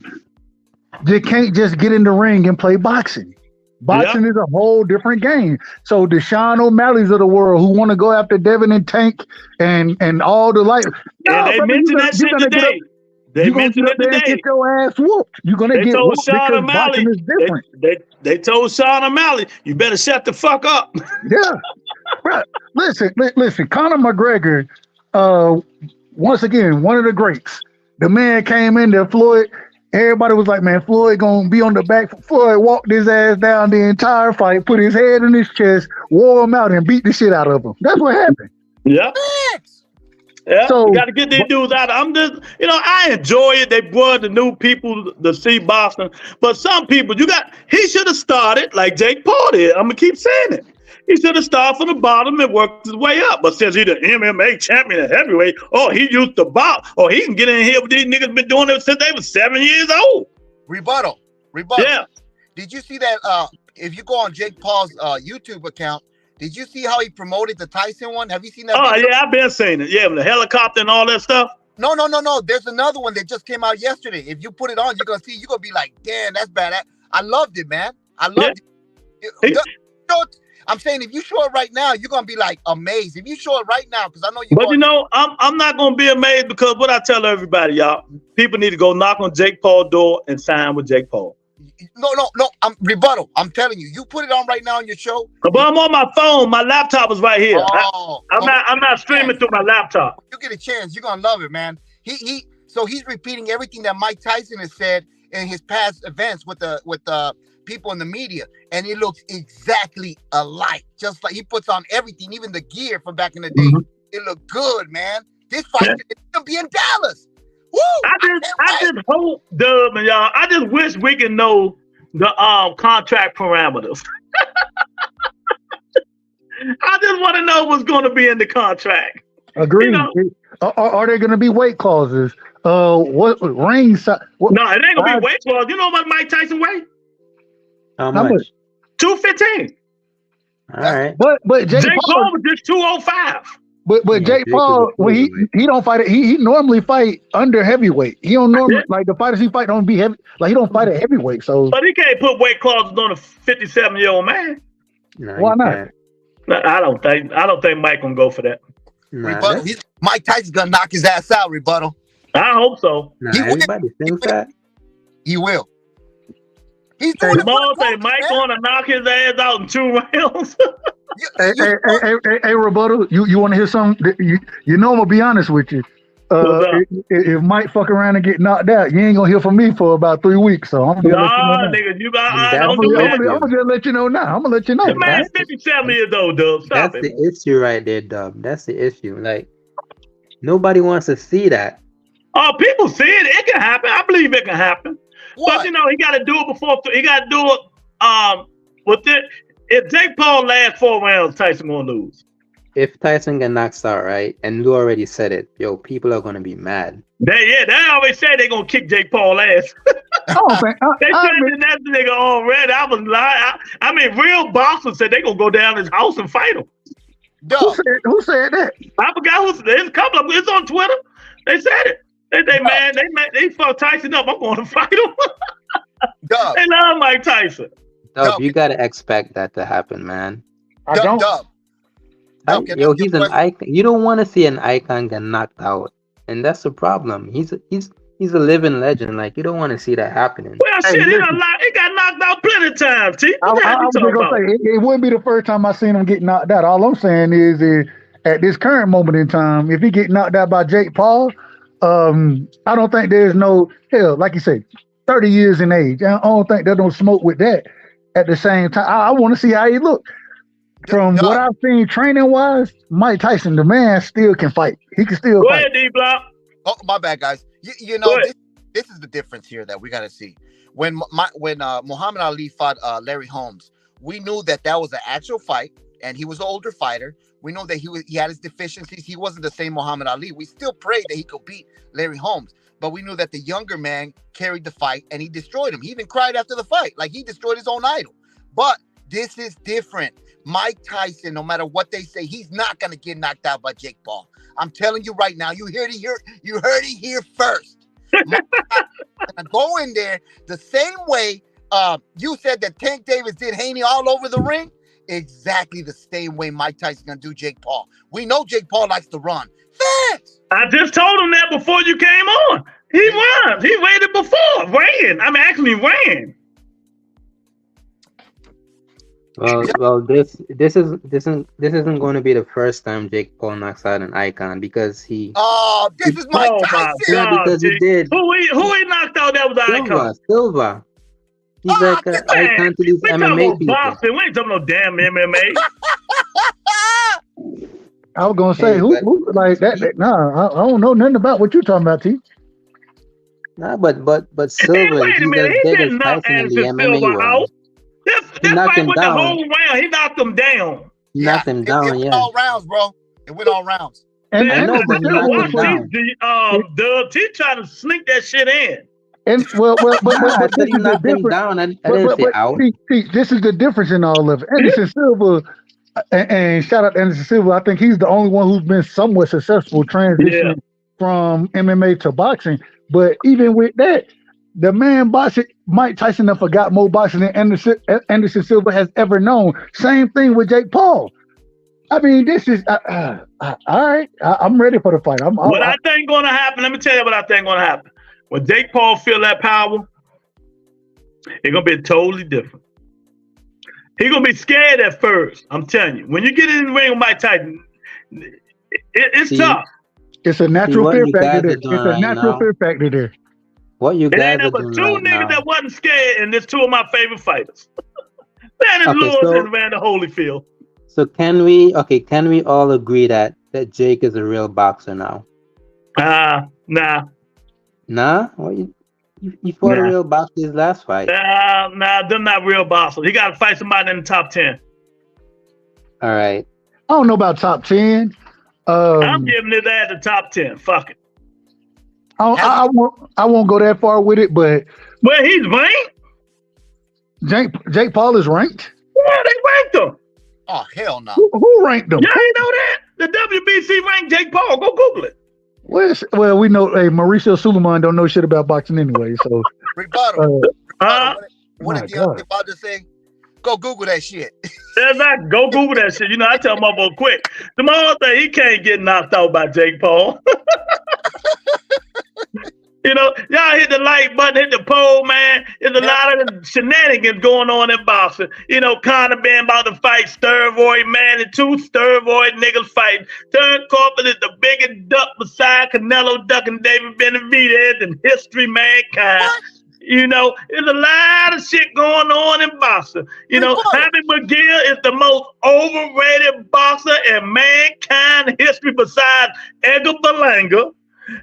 They can't just get in the ring and play boxing. Boxing is a whole different game. So the Sean O'Malley's of the world who want to go after Devin and Tank and all the light. They mentioned that shit today. They mentioned it today. Get your ass whooped. You're gonna get whooped because boxing is different. They told Sean O'Malley, you better shut the fuck up. Yeah. Right. Listen. Conor McGregor, once again, one of the greats. The man came in there, Floyd. Everybody was like, man, Floyd gonna be on the back. Floyd walked his ass down the entire fight, put his head in his chest, wore him out, and beat the shit out of him. That's what happened. Yeah. Yeah, So you got to get these dudes out. I'm just, I enjoy it. They brought the new people to see Boston, but some people, he should have started like Jake Paul did. I'm gonna keep saying it. He should have started from the bottom and worked his way up. But since he's the MMA champion at heavyweight, he used to box, he can get in here with these niggas been doing it since they were 7 years old. Rebuttal. Yeah. Did you see that? If you go on Jake Paul's YouTube account, did you see how he promoted the Tyson one? Have you seen that? Oh, video? yeah, I've been seeing it. Yeah, with the helicopter and all that stuff. No. There's another one that just came out yesterday. If you put it on, you're gonna be like, damn, that's bad. I loved it, man. I loved it. I'm saying if you show it right now, you're gonna be like amazed. If you show it right now, because I know you. But I'm not gonna be amazed because what I tell everybody, y'all, people need to go knock on Jake Paul's door and sign with Jake Paul. No. I'm rebuttal. I'm telling you, you put it on right now on your show. But I'm on my phone. My laptop is right here. I'm not streaming through my laptop. You get a chance, you're gonna love it, man. So he's repeating everything that Mike Tyson has said in his past events with the people in the media, and it looks exactly alike. Just like he puts on everything, even the gear from back in the day. Mm-hmm. It looked good, man. This fight is gonna be in Dallas. Woo! I just hope, Dub and y'all, I just wish we can know the contract parameters. I just want to know what's going to be in the contract. Agreed. Are there going to be weight clauses? What ring size? No, it ain't going to be weight clauses. You know what Mike Tyson weigh? How much? 215. All right. But Jake Paul was just 205. But Jake Paul, when he don't fight it, he normally fight under heavyweight. He don't normally like the fighters he fight don't be heavy. Like he don't fight at heavyweight. So, but he can't put weight clauses on a 57-year-old man. No, why not? No, I don't think Mike gonna go for that. Rebuttal. Mike Tyson's gonna knock his ass out. Rebuttal. I hope so. Everybody thinks that. He will. He's doing it. Mike gonna knock his ass out in 2 rounds. Hey, Rebuttal, you want to hear something? You know I'm gonna be honest with you. If Mike fuck around and get knocked out, you ain't gonna hear from me for about 3 weeks. So I'm gonna just let you know now. I'm gonna let you know. The man's 57 years old, Dub. Stop it. That's the issue right there, Dub. That's the issue. Like nobody wants to see that. Oh, people see it. It can happen. I believe it can happen. What? But he got to do it before. He got to do it. With it. If Jake Paul lasts 4 rounds, Tyson gonna lose. If Tyson get knocked out, right, and Lou already said it, people are gonna be mad. They always say they gonna kick Jake Paul ass. They said that nigga already. I was lying. I mean, real boxers said they gonna go down his house and fight him. Who said that? I forgot who. There's a couple of them. It's on Twitter. They said it. They fuck Tyson up. I'm going to fight him. They love Mike Tyson. Dub, you gotta expect that to happen, man. I don't. He's an icon. You don't want to see an icon get knocked out, and that's the problem. He's a living legend. Like you don't want to see that happening. Well, shit, he got knocked out plenty of times. T. I was gonna say it wouldn't be the first time I seen him get knocked out. All I'm saying is at this current moment in time, if he get knocked out by Jake Paul, I don't think there's no hell. Like you say, 30 years in age. I don't think there's no smoke with that. At the same time, I want to see how he look. From what I've seen training wise, Mike Tyson, the man, still can fight. He can still fight. Go ahead, D-Block. Oh, my bad, guys. You know, this is the difference here that we got to see. When Muhammad Ali fought Larry Holmes, we knew that was an actual fight, and he was an older fighter. We know that he had his deficiencies. He wasn't the same Muhammad Ali. We still prayed that he could beat Larry Holmes. But we knew that the younger man carried the fight and he destroyed him. He even cried after the fight, like he destroyed his own idol. But this is different. Mike Tyson, no matter what they say, he's not going to get knocked out by Jake Paul. I'm telling you right now, you heard it here first. Go in there the same way you said that Tank Davis did Haney all over the ring. Exactly the same way Mike Tyson's going to do Jake Paul. We know Jake Paul likes to run. Facts. I just told him that before you came on. He runs. He waited before. Actually ran. Well, this isn't going to be the first time Jake Paul knocks out an icon because he. Oh, this is Mike Tyson. Yeah, because he did. Who he knocked out? That was an icon. Silva. He's like an icon to these MMA people. Boxing. We ain't talking no damn MMA. I was gonna say who like that. Nah, I don't know nothing about what you're talking about, T. Nah, but Silver, wait a minute, he didn't knock Anderson Silva out. That fight went the whole round. He knocked him down. He knocked him down. It went all rounds, bro. It went all rounds. And I know, but he knocked him down. Dubs, he trying to sneak that shit in. And but I said he knocked him down. I didn't say out. See, this is the difference in all of it. Anderson Silva, and shout out to Anderson Silva. I think he's the only one who's been somewhat successful transitioning from MMA to boxing. But even with that, the man boxing, Mike Tyson never forgot more boxing than Anderson Silva has ever known. Same thing with Jake Paul. I mean, this is all right. I'm ready for the fight. I think going to happen. Let me tell you what I think going to happen. When Jake Paul feel that power, it's gonna be totally different. He's gonna be scared at first. I'm telling you. When you get in the ring with Mike Tyson, it's tough. It's a natural fear factor there. It's a natural fear factor there. What you guys are doing two niggas that wasn't scared, and there's two of my favorite fighters. Dennis Lewis and Evander Holyfield. So can we all agree that Jake is a real boxer now? Nah. Nah? Well, you fought a real boxer his last fight. Nah, they're not real boxers. He got to fight somebody in the top 10. All right. I don't know about top 10. I'm giving it at the top 10. Fuck it. I won't go that far with it, but he's ranked. Jake Paul is ranked. Yeah, they ranked him. Oh hell no. Who ranked him? Yeah, you know that the WBC ranked Jake Paul. Go Google it. Well, we know. Hey, Mauricio Suleiman don't know shit about boxing anyway. So rebuttal. What did the about to say? Go Google that shit. Go Google that shit. You know, I tell motherfucker quick. The motherfucker, he can't get knocked out by Jake Paul. You know, y'all hit the like button, hit the poll, man. There's a lot of shenanigans going on in boxing. You know, Conor being about to fight Steroid man, and two Steroid niggas fighting. Terence Crawford is the biggest duck beside Canelo ducking David Benavidez in history, mankind. What? You know, there's a lot of shit going on in boxing. You know, Happy McGill is the most overrated boxer in mankind history besides Edgar Berlanga.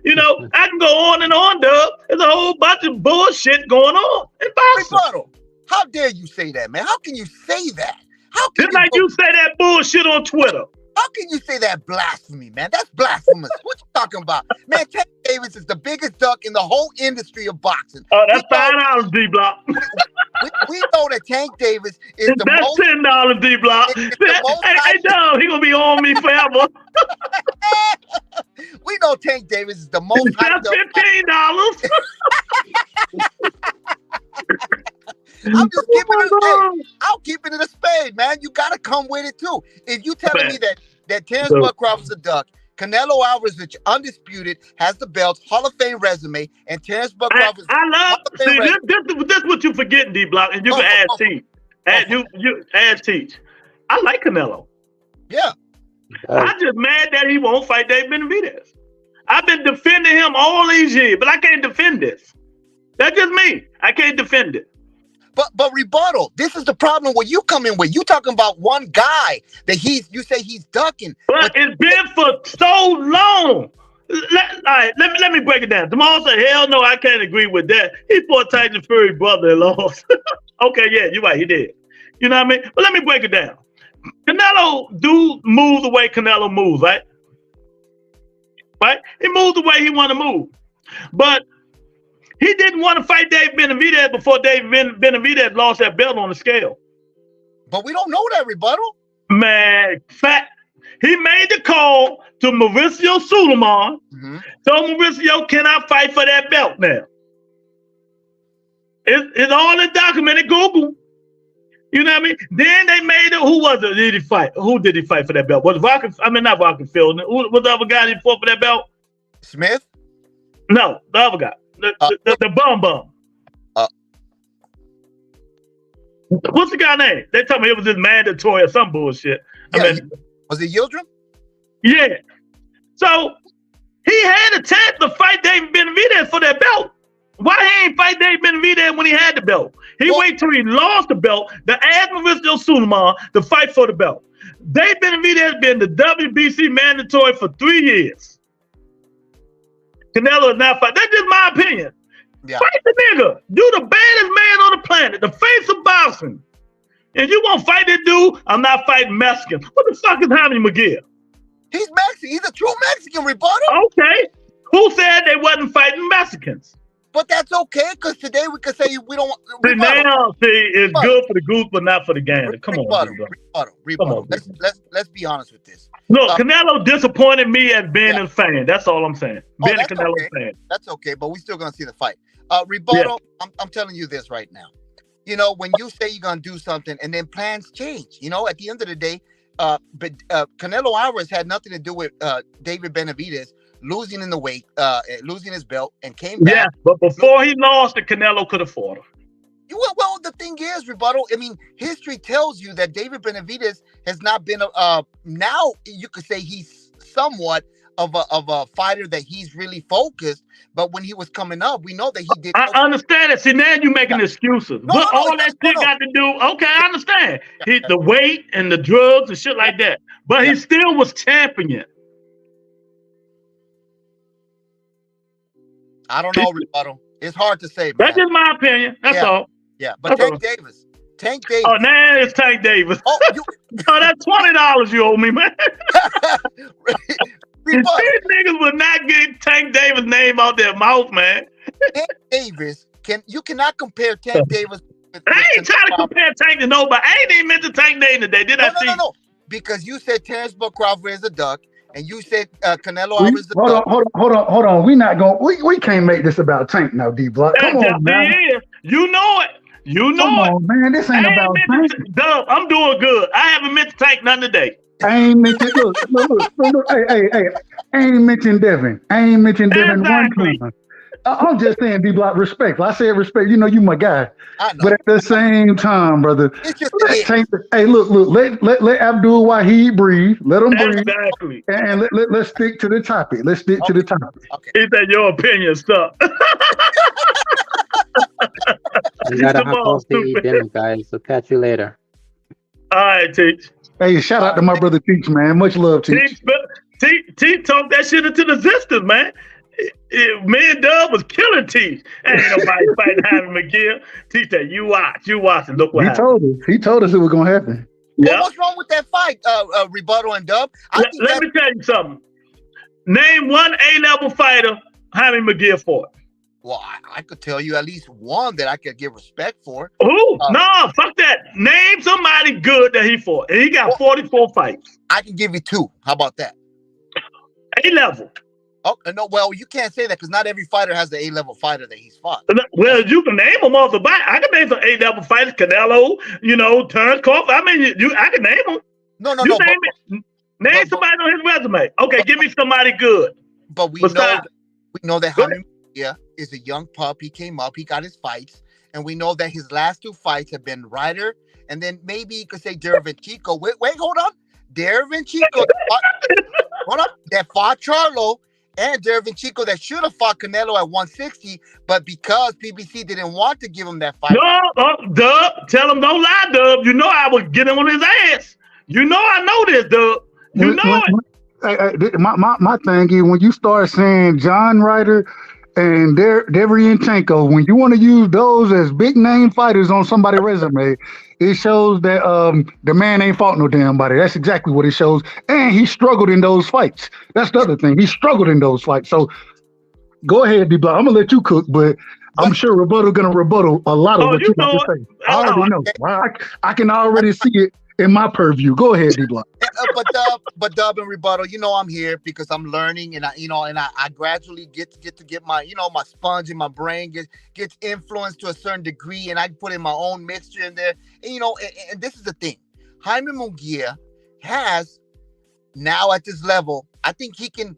You know, I can go on and on, Doug. There's a whole bunch of bullshit going on in boxing. Rebuttal. How dare you say that, man? How can you say that? How can Just like you say that bullshit on Twitter. How can you say that blasphemy, man? That's blasphemous. What you talking about? Man, Tank Davis is the biggest duck in the whole industry of boxing. Oh, that's $5, D-Block. We know that Tank Davis is the that's most... $10, D-Block. Hey, Doug, he gonna be on me forever. We know Tank Davis is the most... That's $15. I'm just keeping it. I'll keep it in a spade, man. You gotta come with it too. If you telling me that Terence Crawford's a duck, Canelo Alvarez, which undisputed, has the belt, Hall of Fame resume, and Terence Crawford. This what you forgetting, D Block, and you can add Teach. Add Teach. I like Canelo. Yeah. I'm just mad that he won't fight Dave Benavidez. I've been defending him all these years, but I can't defend this. That's just me. I can't defend it. But rebuttal. This is the problem where you come in with. You talking about one guy that you say he's ducking. But it's been for so long. Let me break it down. Jamal said, hell no, I can't agree with that. He fought Tyson Fury brother and lost. Okay, yeah, you're right, he did. You know what I mean? But let me break it down. Canelo move the way Canelo moves, right? Right? He moves the way he want to move. But he didn't want to fight Dave Benavidez before Dave Benavidez lost that belt on the scale. But we don't know that, rebuttal. Man, he made the call to Mauricio Suleiman. Told Mauricio, can I fight for that belt now? It's all in documented Google. You know what I mean? Then they made it. Who was it? Did he fight? Who did he fight for that belt? Was not Rockenfield. Who was the other guy that fought for that belt? Smith? No, the other guy. The bum. What's the guy name? They told me it was just mandatory or some bullshit. Yeah, was it Yildirim? Yeah. So he had a chance to fight David Benavidez for that belt. Why he ain't fight David Benavidez when he had the belt? He waited till he lost the belt to ask Mauricio Suleiman to fight for the belt. Dave Benavidez has been the WBC mandatory for 3 years. Canelo is not fighting. That's just my opinion. Yeah. Fight the nigga. You the baddest man on the planet, the face of boxing. And you won't fight that dude? I'm not fighting Mexican. What the fuck is Jaime McGill? He's Mexican. He's a true Mexican, rebuttal. Okay. Who said they wasn't fighting Mexicans? But that's okay, because today we could say we don't want. It's good for the goose, but not for the gander. Come on, rebuttal. Let's be honest with this. Look, Canelo disappointed me as being a fan. That's all I'm saying. Being a Canelo fan. That's okay, but we still gonna see the fight. Rebuttal. Yeah. I'm telling you this right now. You know, when you say you're gonna do something and then plans change, you know, at the end of the day, Canelo Alvarez had nothing to do with David Benavidez losing in the weight, losing his belt, and came back. Yeah, but before he lost, the Canelo could have fought him. Well, the thing is, rebuttal. I mean, history tells you that David Benavidez has not been now you could say he's somewhat of a fighter that he's really focused. But when he was coming up, we know that he did. I understand it. See, now you're making excuses. All that shit got to do. Okay, I understand. The weight and the drugs and shit like that. But he still was champion. I don't know, rebuttal. It's hard to say. Man. That's just my opinion. That's all. Yeah, but Tank Davis. Oh, now it's Tank Davis. Oh, that's $20 you owe me, man. These niggas will not get Tank Davis' name out their mouth, man. Tank Davis you cannot compare Tank Davis. I ain't trying to compare Tank to nobody. I ain't even meant to Tank Davis today. Did I see? No. Because you said Terence Crawford is a duck, and you said Canelo Alvarez is a duck. Hold on. We can't make this about Tank now, D-Block. Come on, man. You know it. Come on, man. This ain't about Tank. Dub, I'm doing good. I haven't meant to Tank nothing today. I ain't mentioned look. Hey. I ain't mentioned Devin. One time. I'm just saying, D-Block, respect. I said respect. You know, you my guy. I know. But at the same time, brother, it's just look. Let Abdul Wahid breathe. Let him breathe. Exactly. And let's stick to the topic. Let's stick to the topic. Okay. Is that your opinion, stuff? We gotta hop off to eat dinner, guys. So catch you later. All right, Teach. Hey, shout out to my brother Teach, man. Much love, Teach. Teach talked that shit into the existence, man. Me and Dub was killing Teach. Ain't nobody fighting Jaime McGill. Teach that you watch and look what happened. He told us it was gonna happen. Well, what's wrong with that fight, Rebuttal and Dub? Let me tell you something. Name one A-level fighter Jaime McGill fought. Well, I could tell you at least one that I could give respect for. Who? No, fuck that. Name somebody good that he fought. And he got 44 fights. I can give you two. How about that? A-level. Oh, no, well, you can't say that because not every fighter has the A-level fighter that he's fought. Well, you can name them off the bat. I can name some A-level fighters. Canelo, Terence, Crawford. I mean, I can name them. No. Name somebody on his resume. Okay, give me somebody good. But we know that Jaime is a young pup. He came up. He got his fights. And we know that his last two fights have been Ryder. And then maybe you could say Derevin Chico. Wait, hold on. Derevin Chico. Hold up. That fought Charlo. And Derevin Chico that should have fought Canelo at 160. But because PBC didn't want to give him that fight. No, Dub. Tell him don't lie, Dub. You know I was getting on his ass. You know I know this, Dub. You know it. My thing is when you start saying John Ryder and Deverenchenko, when you want to use those as big name fighters on somebody's resume, it shows that the man ain't fought no damn body. That's exactly what it shows. And he struggled in those fights. That's the other thing. He struggled in those fights. So go ahead, D-Block. I'm gonna let you cook, but I'm sure Rebuttal gonna rebuttal a lot of what you got to say. I already know. I can already see it in my purview. Go ahead, D-Block. But Dub and Rebuttal, I'm here because I'm learning, and I gradually get to get my my sponge in my brain gets influenced to a certain degree, and I put in my own mixture in there. And and this is the thing, Jaime Munguia has now at this level, I think he can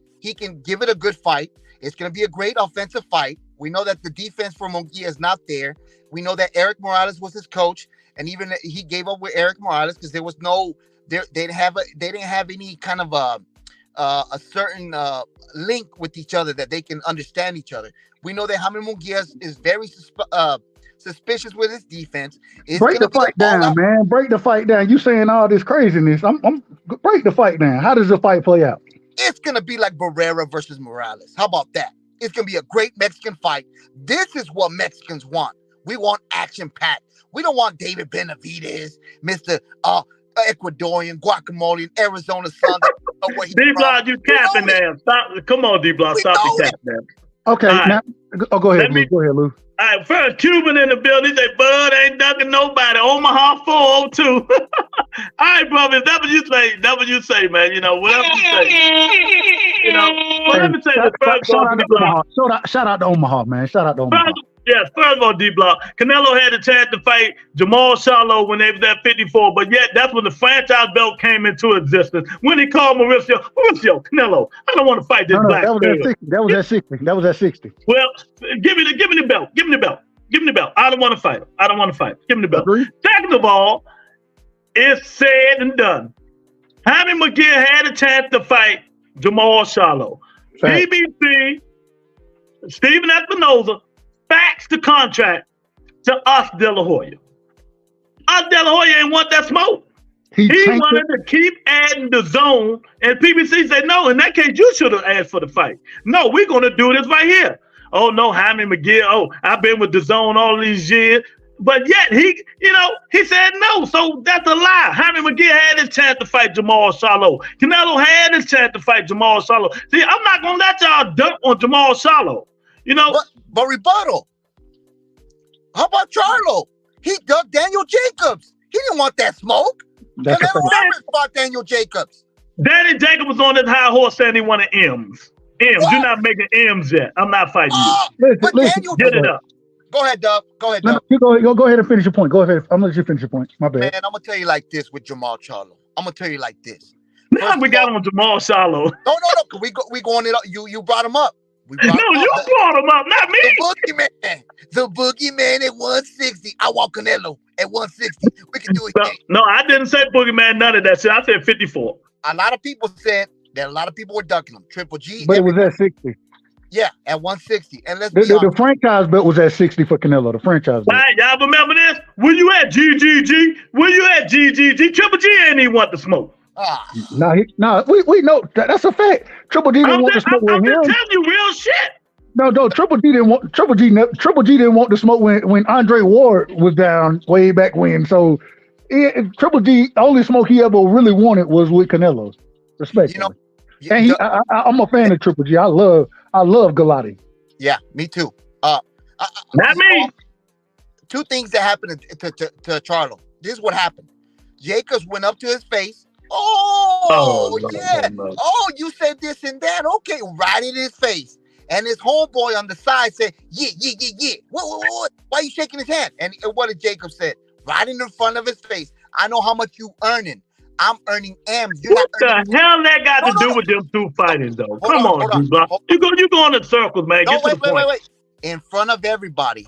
give it a good fight. It's going to be a great offensive fight. We know that the defense for Munguia is not there. We know that Eric Morales was his coach. And even he gave up with Eric Morales because there was they didn't have any kind of a certain link with each other that they can understand each other. We know that Jaime Munguia is very suspicious with his defense. It's break the fight down, man. Break the fight down. You saying all this craziness. I'm break the fight down. How does the fight play out? It's gonna be like Barrera versus Morales. How about that? It's gonna be a great Mexican fight. This is what Mexicans want. We want action packed. We don't want David Benavidez, Mr. Ecuadorian guacamole in Arizona sun. D-Block, you capping there. Stop. Come on, D-Block, stop the cap there. Okay, now go ahead, Lou. Go ahead, Lou. All right, first Cuban in the building. He said, Bud ain't ducking nobody. Omaha 402. All right, brother. That's what you say. That's what you say, man. You know, whatever you say. You know, well, let me say this first. Shout out to Omaha, man. Shout out to Omaha. First of all, D-Block, Canelo had a chance to fight Jamal Charlo when they was at 54, but yet that's when the franchise belt came into existence. When he called Mauricio, Canelo, I don't want to fight this black girl. That was at 60. That was at 60. Well, give me the belt. Give me the belt. Give me the belt. I don't want to fight him. I don't want to fight him. Give me the belt. Agreed. Second of all, it's said and done. Jaime McGill had a chance to fight Jamal Charlo. BBC, Stephen Espinoza, faxed the contract to us, De La Hoya. Us, De La Hoya ain't want that smoke. He wanted to keep adding the zone, and PBC said, no, in that case, you should have asked for the fight. No, we're going to do this right here. Oh, no, Jaime McGill, I've been with the zone all these years. But yet, he said no, so that's a lie. Jaime McGill had his chance to fight Jamal Charlo. Canelo had his chance to fight Jamal Charlo. See, I'm not going to let y'all dunk on Jamal Charlo. You know, but rebuttal. How about Charlo? He ducked Daniel Jacobs. He didn't want that smoke. Canelo always fought Daniel Jacobs. Danny Jacobs was on his high horse saying he wanted M's. M's, you're not making M's yet. I'm not fighting you. Listen, get it up. Go ahead, Doug. Go ahead, Doug. You go ahead and finish your point. Go ahead. I'm gonna let you finish your point. My bad. Man, I'm gonna tell you like this with Jamal Charlo. I'm gonna tell you like this. Now we got him on Jamal Charlo. No. We going it up. You brought him up. You brought him up, not me. The boogeyman at 160. I want Canelo at 160. We can do it. No, I didn't say boogeyman, none of that shit. I said 54. A lot of people said that a lot of people were ducking him. Triple G. But it was at 60. Yeah, at 160. And let's the franchise belt was at 60 for Canelo. The franchise belt. Right, y'all remember this? Where you at, GGG? Where you at, GGG? Triple G ain't even want to smoke. No, we know that's a fact. Triple G didn't want to smoke with him. I'm just telling you real shit. No, Triple G didn't want to smoke when Andre Ward was down way back when. So Triple G, the only smoke he ever really wanted was with Canelo. Respect. And I'm a fan of Triple G. I love Galati. Yeah, me too. Not me. Two things that happened to Charlo. This is what happened. Jacobs went up to his face. Oh, you said this and that. Okay, right in his face. And his homeboy on the side said, yeah. What? Why are you shaking his hand? And what did Jacob say? Right in front of his face. I know how much you earning. I'm earning M's. What the hell that got to do with them two fighting, though? Come on, D-Block. You go in the circles, man. Wait. In front of everybody,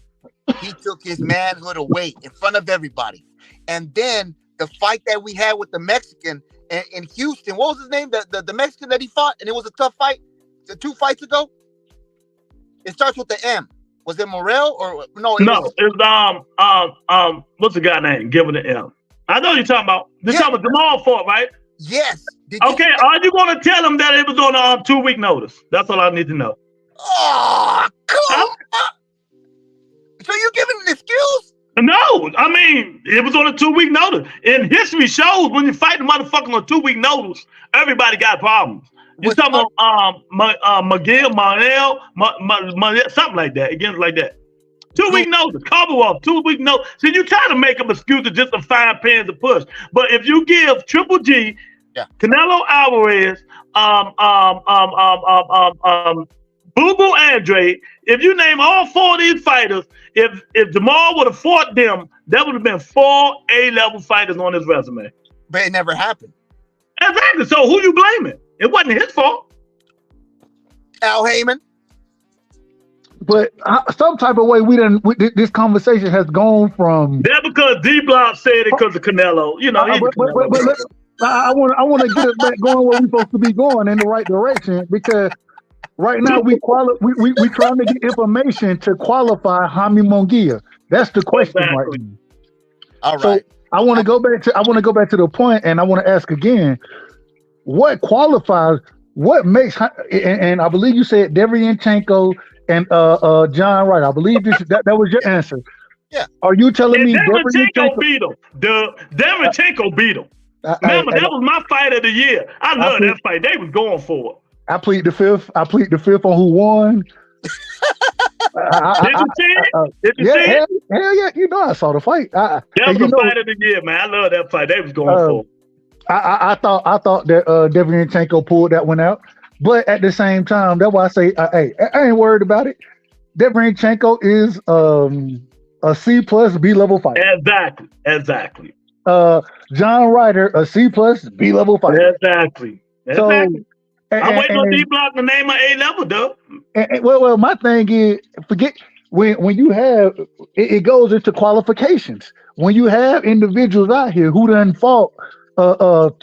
he took his manhood away in front of everybody. And then the fight that we had with the Mexican in Houston, what was his name? The Mexican that he fought, and it was a tough fight. 2 fights ago. It starts with the M. Was it Morel or no? It's what's the guy name? Give it an M. I know you're talking about. You're talking about Jamal fought, right? Yes. Okay. Are you going to tell him that it was on a 2-week notice? That's all I need to know. Oh, come on. So you giving an excuse? No, I mean, it was on a 2-week notice. And history shows when you fight the motherfucker on a 2-week notice, everybody got problems. You're talking about McGill, Marnell, something like that, against like that. 2-week notice, Commonwealth, 2-week notice. See, you try to make them excuses just to find pins to push. But if you give Triple G, Canelo Alvarez, Boo Boo Andre, if you name all 4 of these fighters, if Jamal would have fought them, that would have been 4 A-level fighters on his resume. But it never happened. Exactly. So who you blaming? It wasn't his fault. Al Heyman. But some type of way this conversation has gone from. That's because D-Block said it because of Canelo. You know. I want to get it back going where we're supposed to be going in the right direction, because right now we trying to get information to qualify Jaime Munguia. That's the question right Exactly. now. All right. So I want to go back to the point, and I want to ask again, what qualifies, what makes, and I believe you said Deverenchenko and John Wright. I believe that was your answer. Yeah. Are you telling me Deverenchenko beat him? Deverenchenko beat him. Remember, that was my fight of the year. I love that fight. They was going for it. I plead the fifth. I plead the fifth on who won. Did you see it? Did you see it? Hell yeah! You know I saw the fight. That was the fight of the year, man. I love that fight. They was going for it. I thought that Deverenchenko pulled that one out, but at the same time, that's why I say, hey, I ain't worried about it. Deverenchenko is a C plus B level fighter. Exactly. John Ryder, a C plus B level fighter. Exactly. So, I'm waiting on D Block to name my A level, though. Well, my thing is, forget when you have it goes into qualifications. When you have individuals out here who done fought David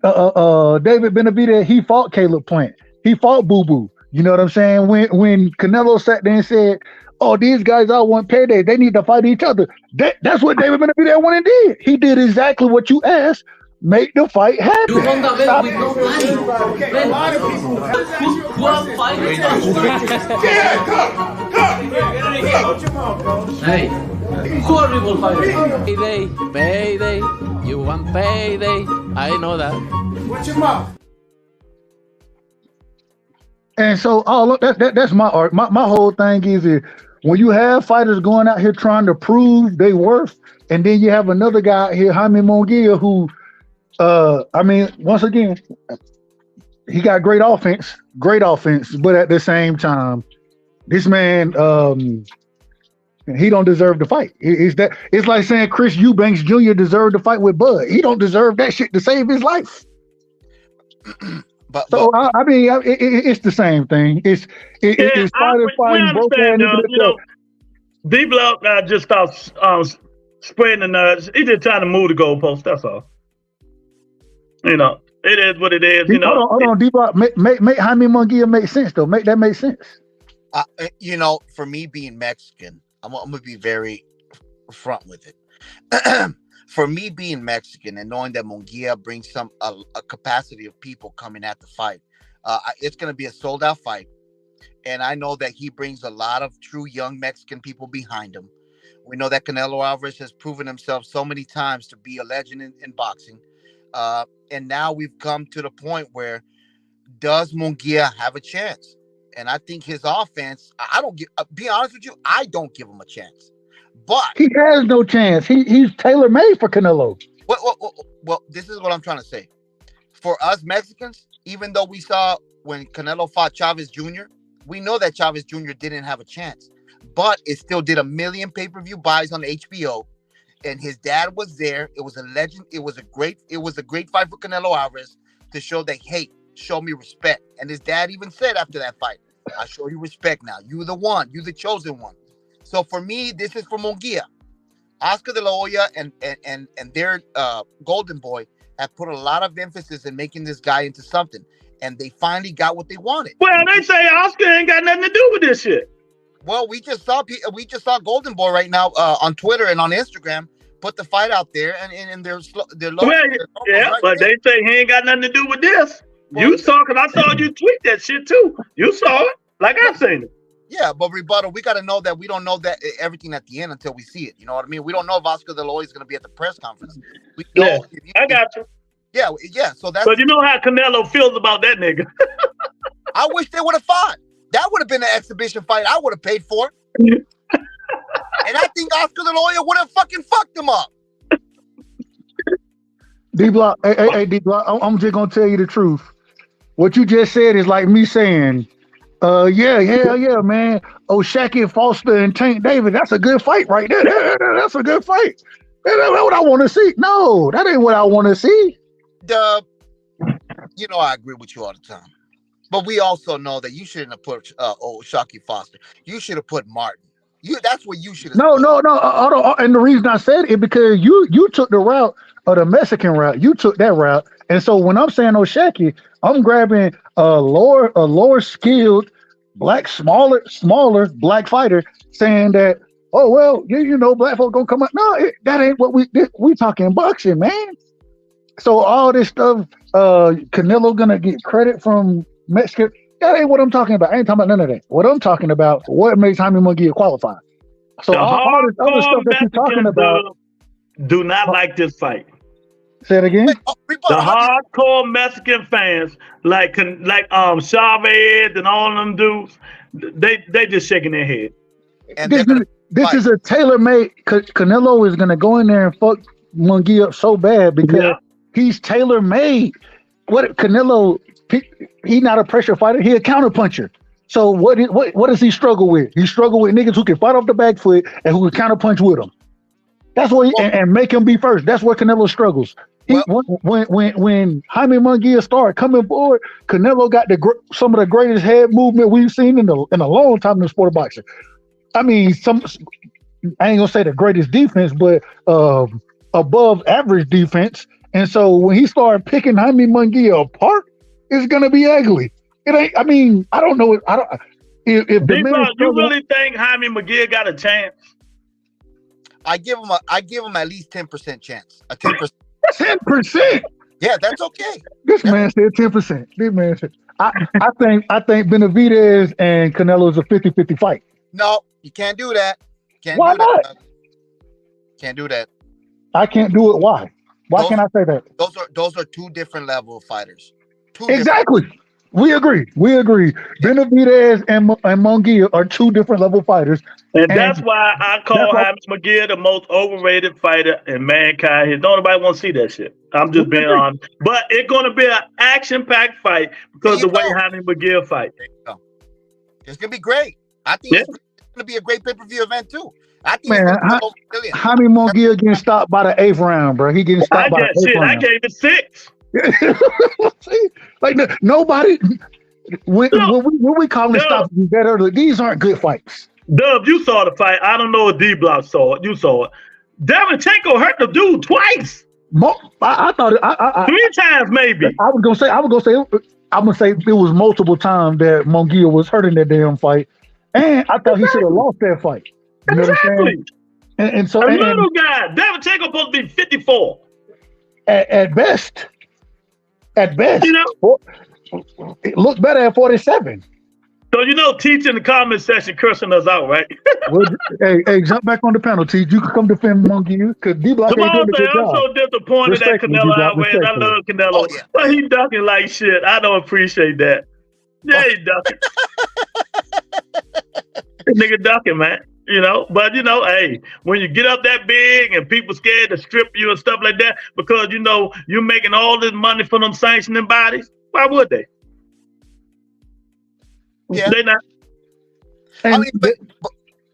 Benavidez, he fought Caleb Plant, he fought Boo Boo. You know what I'm saying? When Canelo sat there and said, "Oh, these guys all want payday. They need to fight each other." That's what David Benavidez went and did. He did exactly what you asked. Make the fight happen. You won that man with no money. A lot of people. Who are fighting? Yeah, come. Watch your mouth, bro. Hey, horrible fighter. Payday. You want payday? I know that. Watch your mouth. And so, that's my art. My whole thing is when you have fighters going out here trying to prove their worth, and then you have another guy out here, Jaime Munguia, who, once again, he got great offense, but at the same time, this man, he don't deserve to fight. It's like saying Chris Eubanks Jr. deserved to fight with Bud. He don't deserve that shit to save his life. It's the same thing. It's fighting both hands. D Block just starts spreading the nerves. He just trying to move the goalpost. That's all. You know, it is what it is. Hold on, D Block. Make Jaime Munguia make sense though. Make that make sense. For me being Mexican, I'm gonna be very front with it. For me being Mexican and knowing that Munguia brings a capacity of people coming at the fight, it's going to be a sold out fight. And I know that he brings a lot of true young Mexican people behind him. We know that Canelo Alvarez has proven himself so many times to be a legend in boxing. And now we've come to the point where does Munguia have a chance? And I think his offense, be honest with you, I don't give him a chance. But he has no chance. He's tailor-made for Canelo. Well, this is what I'm trying to say. For us Mexicans, even though we saw when Canelo fought Chavez Jr., we know that Chavez Jr. didn't have a chance. But it still did 1 million pay-per-view buys on HBO. And his dad was there. It was a legend. It was a great fight for Canelo Alvarez to show that, hey, show me respect. And his dad even said after that fight, I show you respect now. You're the one. You're the chosen one. So for me, this is for Munguia. Oscar De La Hoya and their golden boy have put a lot of emphasis in making this guy into something, and they finally got what they wanted. Well, they say Oscar ain't got nothing to do with this shit. Well, we just saw Golden Boy right now on Twitter and on Instagram put the fight out there, and their logo. Well, yeah, but they say he ain't got nothing to do with this. Well, you saw, because I saw you tweet that shit too. You saw it, like I seen it. Yeah, but rebuttal, we got to know that we don't know that everything at the end until we see it. You know what I mean? We don't know if Oscar De La Hoya is going to be at the press conference. We know I got you. Yeah. So that's. But you know how Canelo feels about that nigga. I wish they would have fought. That would have been an exhibition fight. I would have paid for it. And I think Oscar De La Hoya would have fucking fucked him up. D Block, hey, D Block. I'm just gonna tell you the truth. What you just said is like me saying. Yeah, man. Shaqy Foster and Tank Davis. That's a good fight right there. That's a good fight. That's what I want to see. No, that ain't what I want to see. I agree with you all the time. But we also know that you shouldn't have put Shaqy Foster. You should have put Martin. That's what you should have. No. And the reason I said it because you took the route of the Mexican route. You took that route. And so when I'm saying Shaqy, I'm grabbing a lower skilled black, smaller black fighter, saying that oh well, you know, black folk gonna come out. No, that ain't what we talking boxing, man. So all this stuff, Canelo gonna get credit from Mexican. That ain't what I'm talking about. I ain't talking about none of that. What I'm talking about, what makes Jaime Munguia qualify. So all this other stuff that you're talking about, do not like this fight. Say it again. The hardcore Mexican fans, like Chavez and all them dudes, they just shaking their head. And this is a tailor-made. Canelo is gonna go in there and fuck Munguia up so bad because he's tailor-made. What Canelo? He not a pressure fighter. He a counter puncher. So what does he struggle with? He struggle with niggas who can fight off the back foot and who can counter punch with him. That's what and make him be first. That's where Canelo struggles. When Jaime Munguia started coming forward, Canelo got some of the greatest head movement we've seen in a long time in the sport of boxing. I mean, I ain't gonna say the greatest defense, but above average defense. And so when he started picking Jaime Munguia apart, it's gonna be ugly. It ain't. I mean, I don't know. If the man you really think Jaime Munguia got a chance? I give him at least 10% chance. A 10%. 10%. Yeah, that's okay. This man said 10%. This man said, I think Benavidez and Canelo is a 50-50 fight. No, you can't do that. Why not? Can't do that. I can't do it. Why? Why can't I say that? Those are two different level of fighters. Exactly. We agree. Benavidez and Munguia are two different level fighters. And that's why I call Jaime Munguia the most overrated fighter in mankind. Don't nobody want to see that shit. I'm just being honest. But it's going to be an action-packed fight because the way Jaime Munguia fight. It's going to be great. I think it's going to be a great pay-per-view event, too. I think Jaime Munguia getting stopped by the 8th round, bro. He getting stopped by the 8th round. I gave it 6. See, like nobody when we call it stop better, these aren't good fights. Dub, you saw the fight. I don't know if D Block saw it. You saw it. Davinchenko hurt the dude twice. I thought 3 times maybe. I'm gonna say it was multiple times that Munguia was hurting that damn fight, and I thought he should have lost that fight. You know what I'm saying? And so little guy, Davinchenko supposed to be 54 at best. At best, you know, it looked better at 47. So Teach in the comment section cursing us out, right? Well, hey, jump back on the panel, Teach. You can come defend Munguia because D-Block ain't doing a good job. I'm so disappointed that Canelo outweighs. I love Canelo, but he ducking like shit. I don't appreciate that. Yeah, he ducking. Nigga ducking, man. But hey, when you get up that big and people scared to strip you and stuff like that because you're making all this money for them sanctioning bodies, why would they? Yeah, they not. I mean,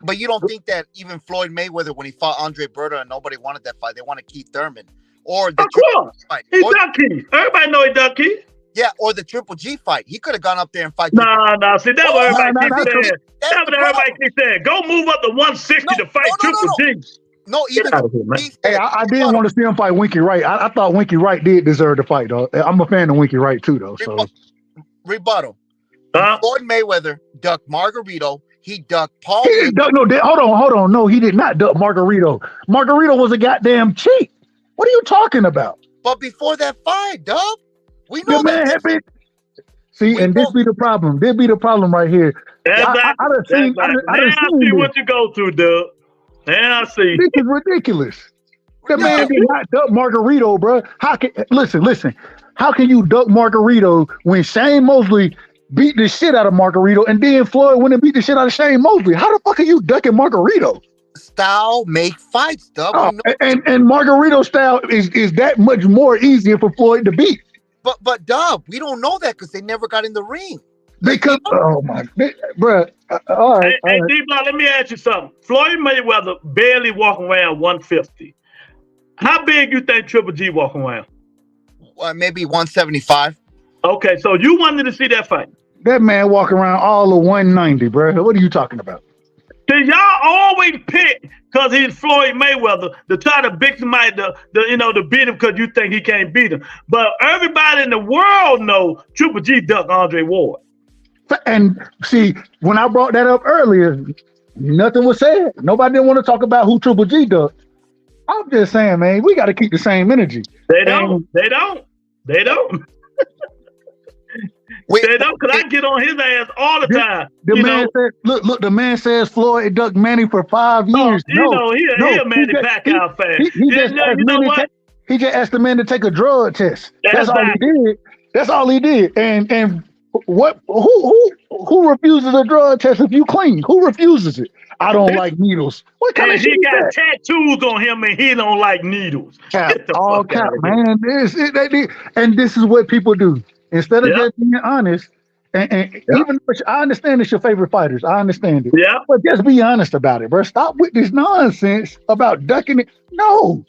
but you don't think that even Floyd Mayweather, when he fought Andre Berto and nobody wanted that fight, they wanted Keith Thurman or the fight. He ducked Keith. Everybody know he ducked Keith. Yeah, or the Triple G fight. He could have gone up there and fight. Nah. See, that's what everybody keeps saying. That's what everybody keeps saying. Go move up to 160 to fight Triple G. No, even hey, I did want to see him fight Winky Wright. I thought Winky Wright did deserve the fight, though. I'm a fan of Winky Wright too, though. So rebuttal. Floyd Mayweather ducked Margarito. He ducked Paul. He didn't duck, hold on. No, he did not duck Margarito. Margarito was a goddamn cheat. What are you talking about? But before that fight, Dub, we know that. See, and this be the problem. This be the problem right here. I see what you go through, Dub. And I see. This is ridiculous. The man did not duck Margarito, bro. Listen. How can you duck Margarito when Shane Mosley beat the shit out of Margarito and then Floyd went and beat the shit out of Shane Mosley? How the fuck are you ducking Margarito? Style make fights, Dub. And Margarito style is that much more easier for Floyd to beat. But Dub, we don't know that because they never got in the ring. Because bro. All right. Hey, D-Block, let me ask you something. Floyd Mayweather barely walking around 150. How big you think Triple G walking around? Maybe 175. Okay, so you wanted to see that fight? That man walking around all of 190, bro. What are you talking about? See, y'all always pick because he's Floyd Mayweather to try to beat somebody to beat him because you think he can't beat him. But everybody in the world know Triple G ducked Andre Ward. And see, when I brought that up earlier, nothing was said. Nobody didn't want to talk about who Triple G ducked. I'm just saying, man, we got to keep the same energy. They don't. They don't. They don't. They don't, because I get on his ass all the time. The man said, look, the man says Floyd ducked Manny for 5 years. He a Manny Pacquiao fan. He just asked the man to take a drug test. That's all he did. That's all he did. And what? Who refuses a drug test if you clean? Who refuses it? I don't like needles. What kind of shit? He got tattoos on him and he don't like needles. All cap, man. This is what people do. Instead of just being honest, and even I understand it's your favorite fighters. I understand it. Yeah. But just be honest about it, bro. Stop with this nonsense about ducking it. No.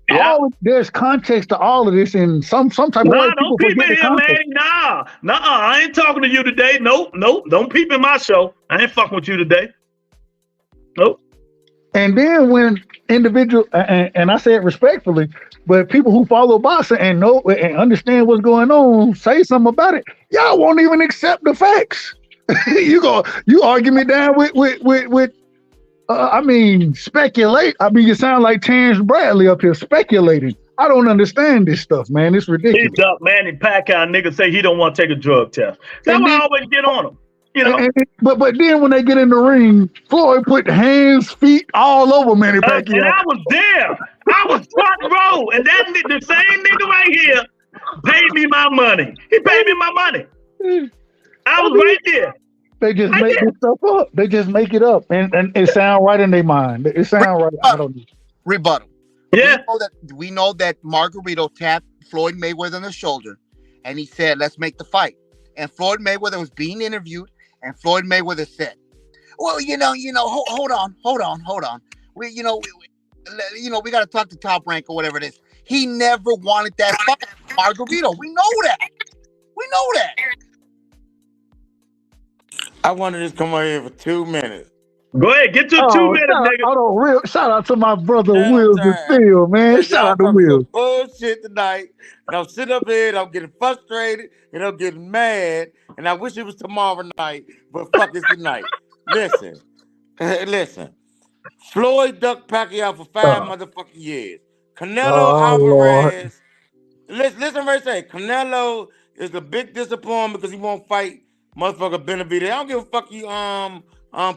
Yeah. There's context to all of this in some type of way. Don't peep in here, man. Nah. I ain't talking to you today. Nope. Don't peep in my show. I ain't fucking with you today. Nope. And then when individual, and I say it respectfully, but people who follow boxing and know and understand what's going on, say something about it. Y'all won't even accept the facts. You argue me down with speculate. You sound like Terence Bradley up here speculating. I don't understand this stuff, man. It's ridiculous. He ducked Manny Pacquiao. Nigga say he don't want to take a drug test. That's why I always get on him. You know? But then when they get in the ring, Floyd put hands, feet all over Manny Pacquiao. And I was there. I was front row. And the same nigga right here paid me my money. He paid me my money. I was right there. They just make this stuff up. They just make it up. And it sound right in their mind. It sound right. I don't know. Rebuttal. Yeah. We know that Margarito tapped Floyd Mayweather on the shoulder. And he said, let's make the fight. And Floyd Mayweather was being interviewed. And Floyd Mayweather said, well, hold on. We got to talk to Top Rank or whatever it is. He never wanted that fight, Margarito. We know that. I wanted to come on here for 2 minutes. Go ahead, get your 2 minutes, nigga. Shout out to my brother Wheels of Steel, man. Shout out to Wheels. Bullshit tonight. And I'm sitting up here and I'm getting frustrated and I'm getting mad. And I wish it was tomorrow night, but fuck it's tonight. Listen. Floyd ducked Pacquiao for 5 motherfucking years. Canelo Alvarez. Listen what I say. Canelo is a big disappointment because he won't fight motherfucker Benavidez. I don't give a fuck you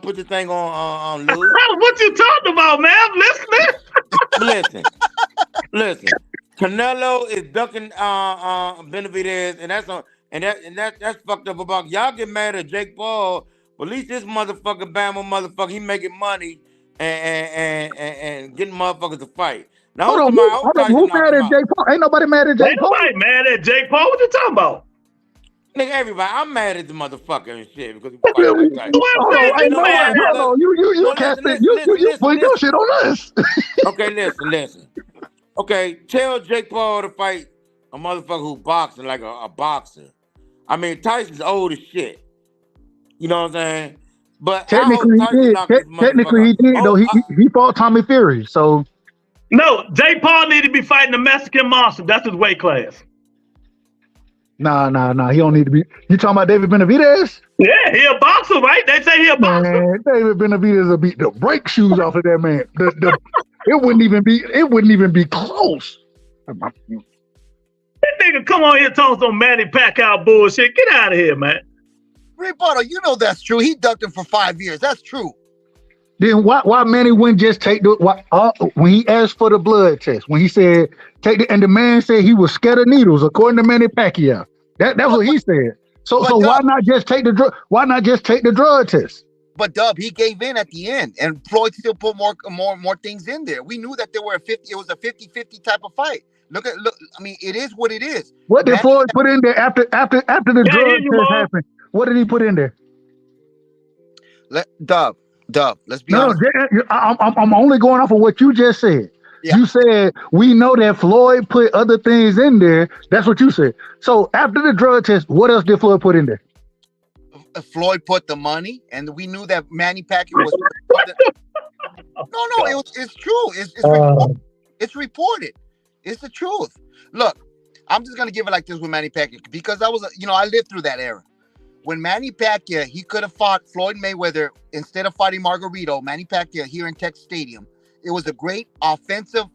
put the thing on Lou. What you talking about, man? I'm listening. Listen. Canelo is ducking Benavidez, and that's fucked up about y'all get mad at Jake Paul, but at least this motherfucker Bama motherfucker, he making money and getting motherfuckers to fight. Now hold on, who mad at Jake Paul? Ain't nobody mad at Jake Paul. Ain't nobody mad at Jake Paul. What you talking about? Nigga, everybody, I'm mad at the motherfucker and shit because you put your shit on us. Okay, listen. Okay, tell Jake Paul to fight a motherfucker who boxing like a boxer. I mean, Tyson's old as shit. You know what I'm saying? But technically he did. Though he fought Tommy Fury. So no, Jake Paul need to be fighting the Mexican monster. That's his weight class. Nah. He don't need to be. You talking about David Benavidez? Yeah, he a boxer, right? They say he a boxer. Man, David Benavidez will beat the brake shoes off of that man. It wouldn't even be close. That nigga come on here talking some Manny Pacquiao bullshit. Get out of here, man. Rebuttal, you know that's true. He ducked him for 5 years. That's true. Then why Manny wouldn't just take when he asked for the blood test, when he said and the man said he was scared of needles, according to Manny Pacquiao. That's what he said. So why not just take the drug? Why not just take the drug test? But Dub, he gave in at the end, and Floyd still put more things in there. We knew that there were it was a 50-50 type of fight. Look. I mean, it is what it is. What did Floyd put in there after the drug test happened? What did he put in there? Dub. Let's be honest. I'm only going off of what you just said. Yeah. You said we know that Floyd put other things in there. That's what you said. So after the drug test, what else did Floyd put in there? Floyd put the money, and we knew that Manny Pacquiao was. No, it's true. It's reported. It's the truth. Look, I'm just gonna give it like this with Manny Pacquiao because I lived through that era. when Manny Pacquiao, he could have fought Floyd Mayweather instead of fighting Margarito. Manny Pacquiao here in Texas Stadium. It was a great offensive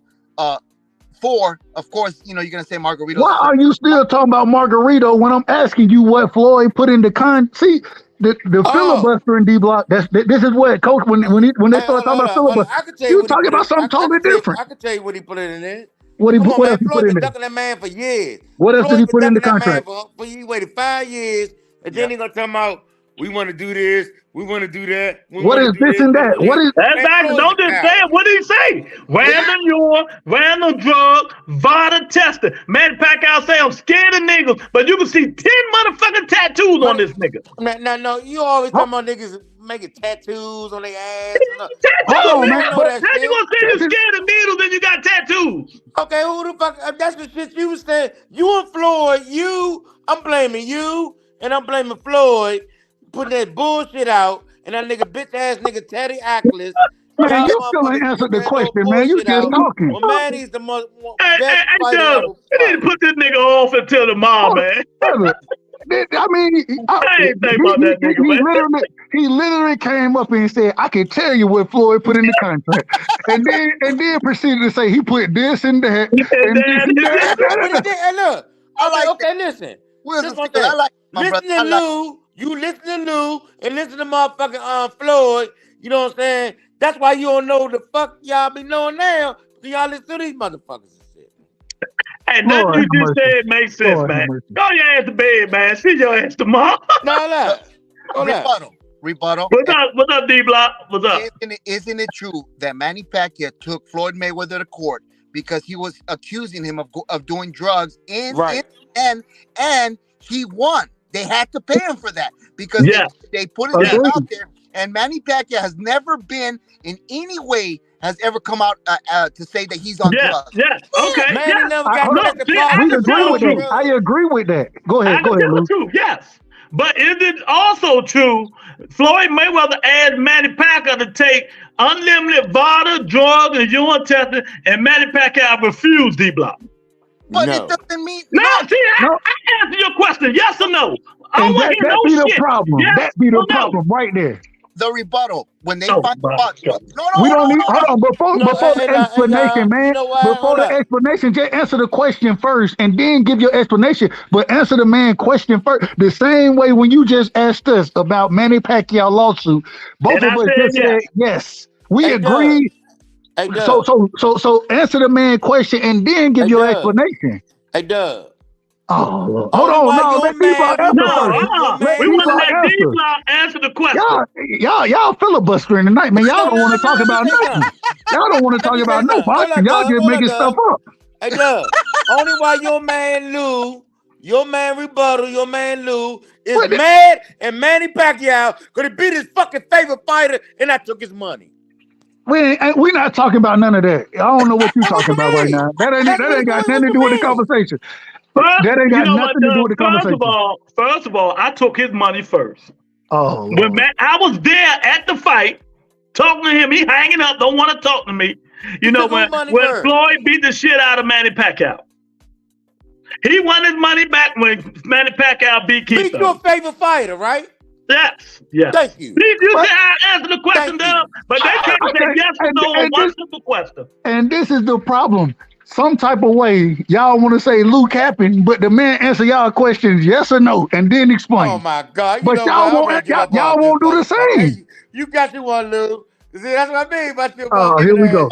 four. Of course, you're gonna say Margarito. Why are you still talking about Margarito when I'm asking you what Floyd put in the See, the filibuster in D Block. This is what Coach when they start talking about filibuster. You talking about something totally different. I can tell you what he put in there. What else he put in there? Ducking that man for years. What else did he put in the contract? He waited 5 years, and then he gonna tell about we want to do this, we want to do that. What is this and that? What is exactly? Don't just say it. What did he say? Random urine, random drug, VADA tested. Manny Pacquiao say I'm scared of niggas, but you can see 10 motherfucking tattoos on this nigga. No, you always talking about niggas making tattoos on their ass. Hold on, man. How you gonna say you scared of needles and you got tattoos? Okay, who the fuck? That's the shit you was saying. You and Floyd, I'm blaming you, and I'm blaming Floyd. Putting that bullshit out, and that bitch ass nigga Teddy Ackles. Man, you still ain't answered the question, man. You still talking. Well, Manny's the most Hey, Doug, you need to put this nigga off until tomorrow, man. I mean, I ain't think about that nigga, man. He literally came up and said, "I can tell you what Floyd put in the contract," and then proceeded to say he put this and that and this and that. Hey, look, okay, listen. Listen to Lou. You listen to Lou and listen to motherfucking Floyd. You know what I'm saying? That's why you don't know the fuck y'all be knowing now. Y'all listen to these motherfuckers and shit. Hey, nothing you just said makes sense, man. Go your ass to bed, man. See your ass tomorrow. No. Rebuttal. What's up, D-Block? What's up? Isn't it true that Manny Pacquiao took Floyd Mayweather to court because he was accusing him of doing drugs and he won? They had to pay him for that because they put it out there. And Manny Pacquiao has never been in any way has ever come out to say that he's on drugs. Yes, okay. Manny never got I agree with that. Go ahead, Lou. True, yes. But is it also true Floyd Mayweather asked Manny Pacquiao to take unlimited VADA, drugs, and urine testing, and Manny Pacquiao refused, D-Block? But it doesn't mean I answer your question, yes or no. I and want to hear no shit. That be the problem. Yes that be the problem right there. The rebuttal when they find we don't need. Hold on, before the explanation, man. Before the explanation, just answer the question first, and then give your explanation. But answer the man question first. The same way when you just asked us about Manny Pacquiao lawsuit, both of us just said yes. We agreed. So answer the man question and then give your explanation. Hey, Doug. Oh, hold on, no, let D-Block answer first. We want to let D-Block answer the question. Y'all filibustering tonight, man. Y'all don't want to talk about nothing. Y'all don't want to talk about no boxing. Y'all just making stuff up. Hey, Doug, only why your man Lou, your man Rebuttal, your man Lou is mad and Manny Pacquiao could have beat his fucking favorite fighter and I took his money. We not talking about none of that. I don't know what you're talking about right now. That ain't got nothing to do with the conversation. That ain't got nothing to do with the conversation. First of all, I took his money first. Oh, when I was there at the fight, talking to him, he hanging up, don't want to talk to me. You know, when Floyd beat the shit out of Manny Pacquiao. He won his money back when Manny Pacquiao beat Keith. Beat your favorite fighter, right? Yes. Thank you. You say I answer the question, Doug, but they can't say yes or no on one simple question. And this is the problem. Some type of way, y'all want to say Lou capping, but the man answer y'all questions yes or no, and then explain. Oh my God! But y'all won't do the same. You got you one, Lou. See, that's what I mean. Oh, here we go.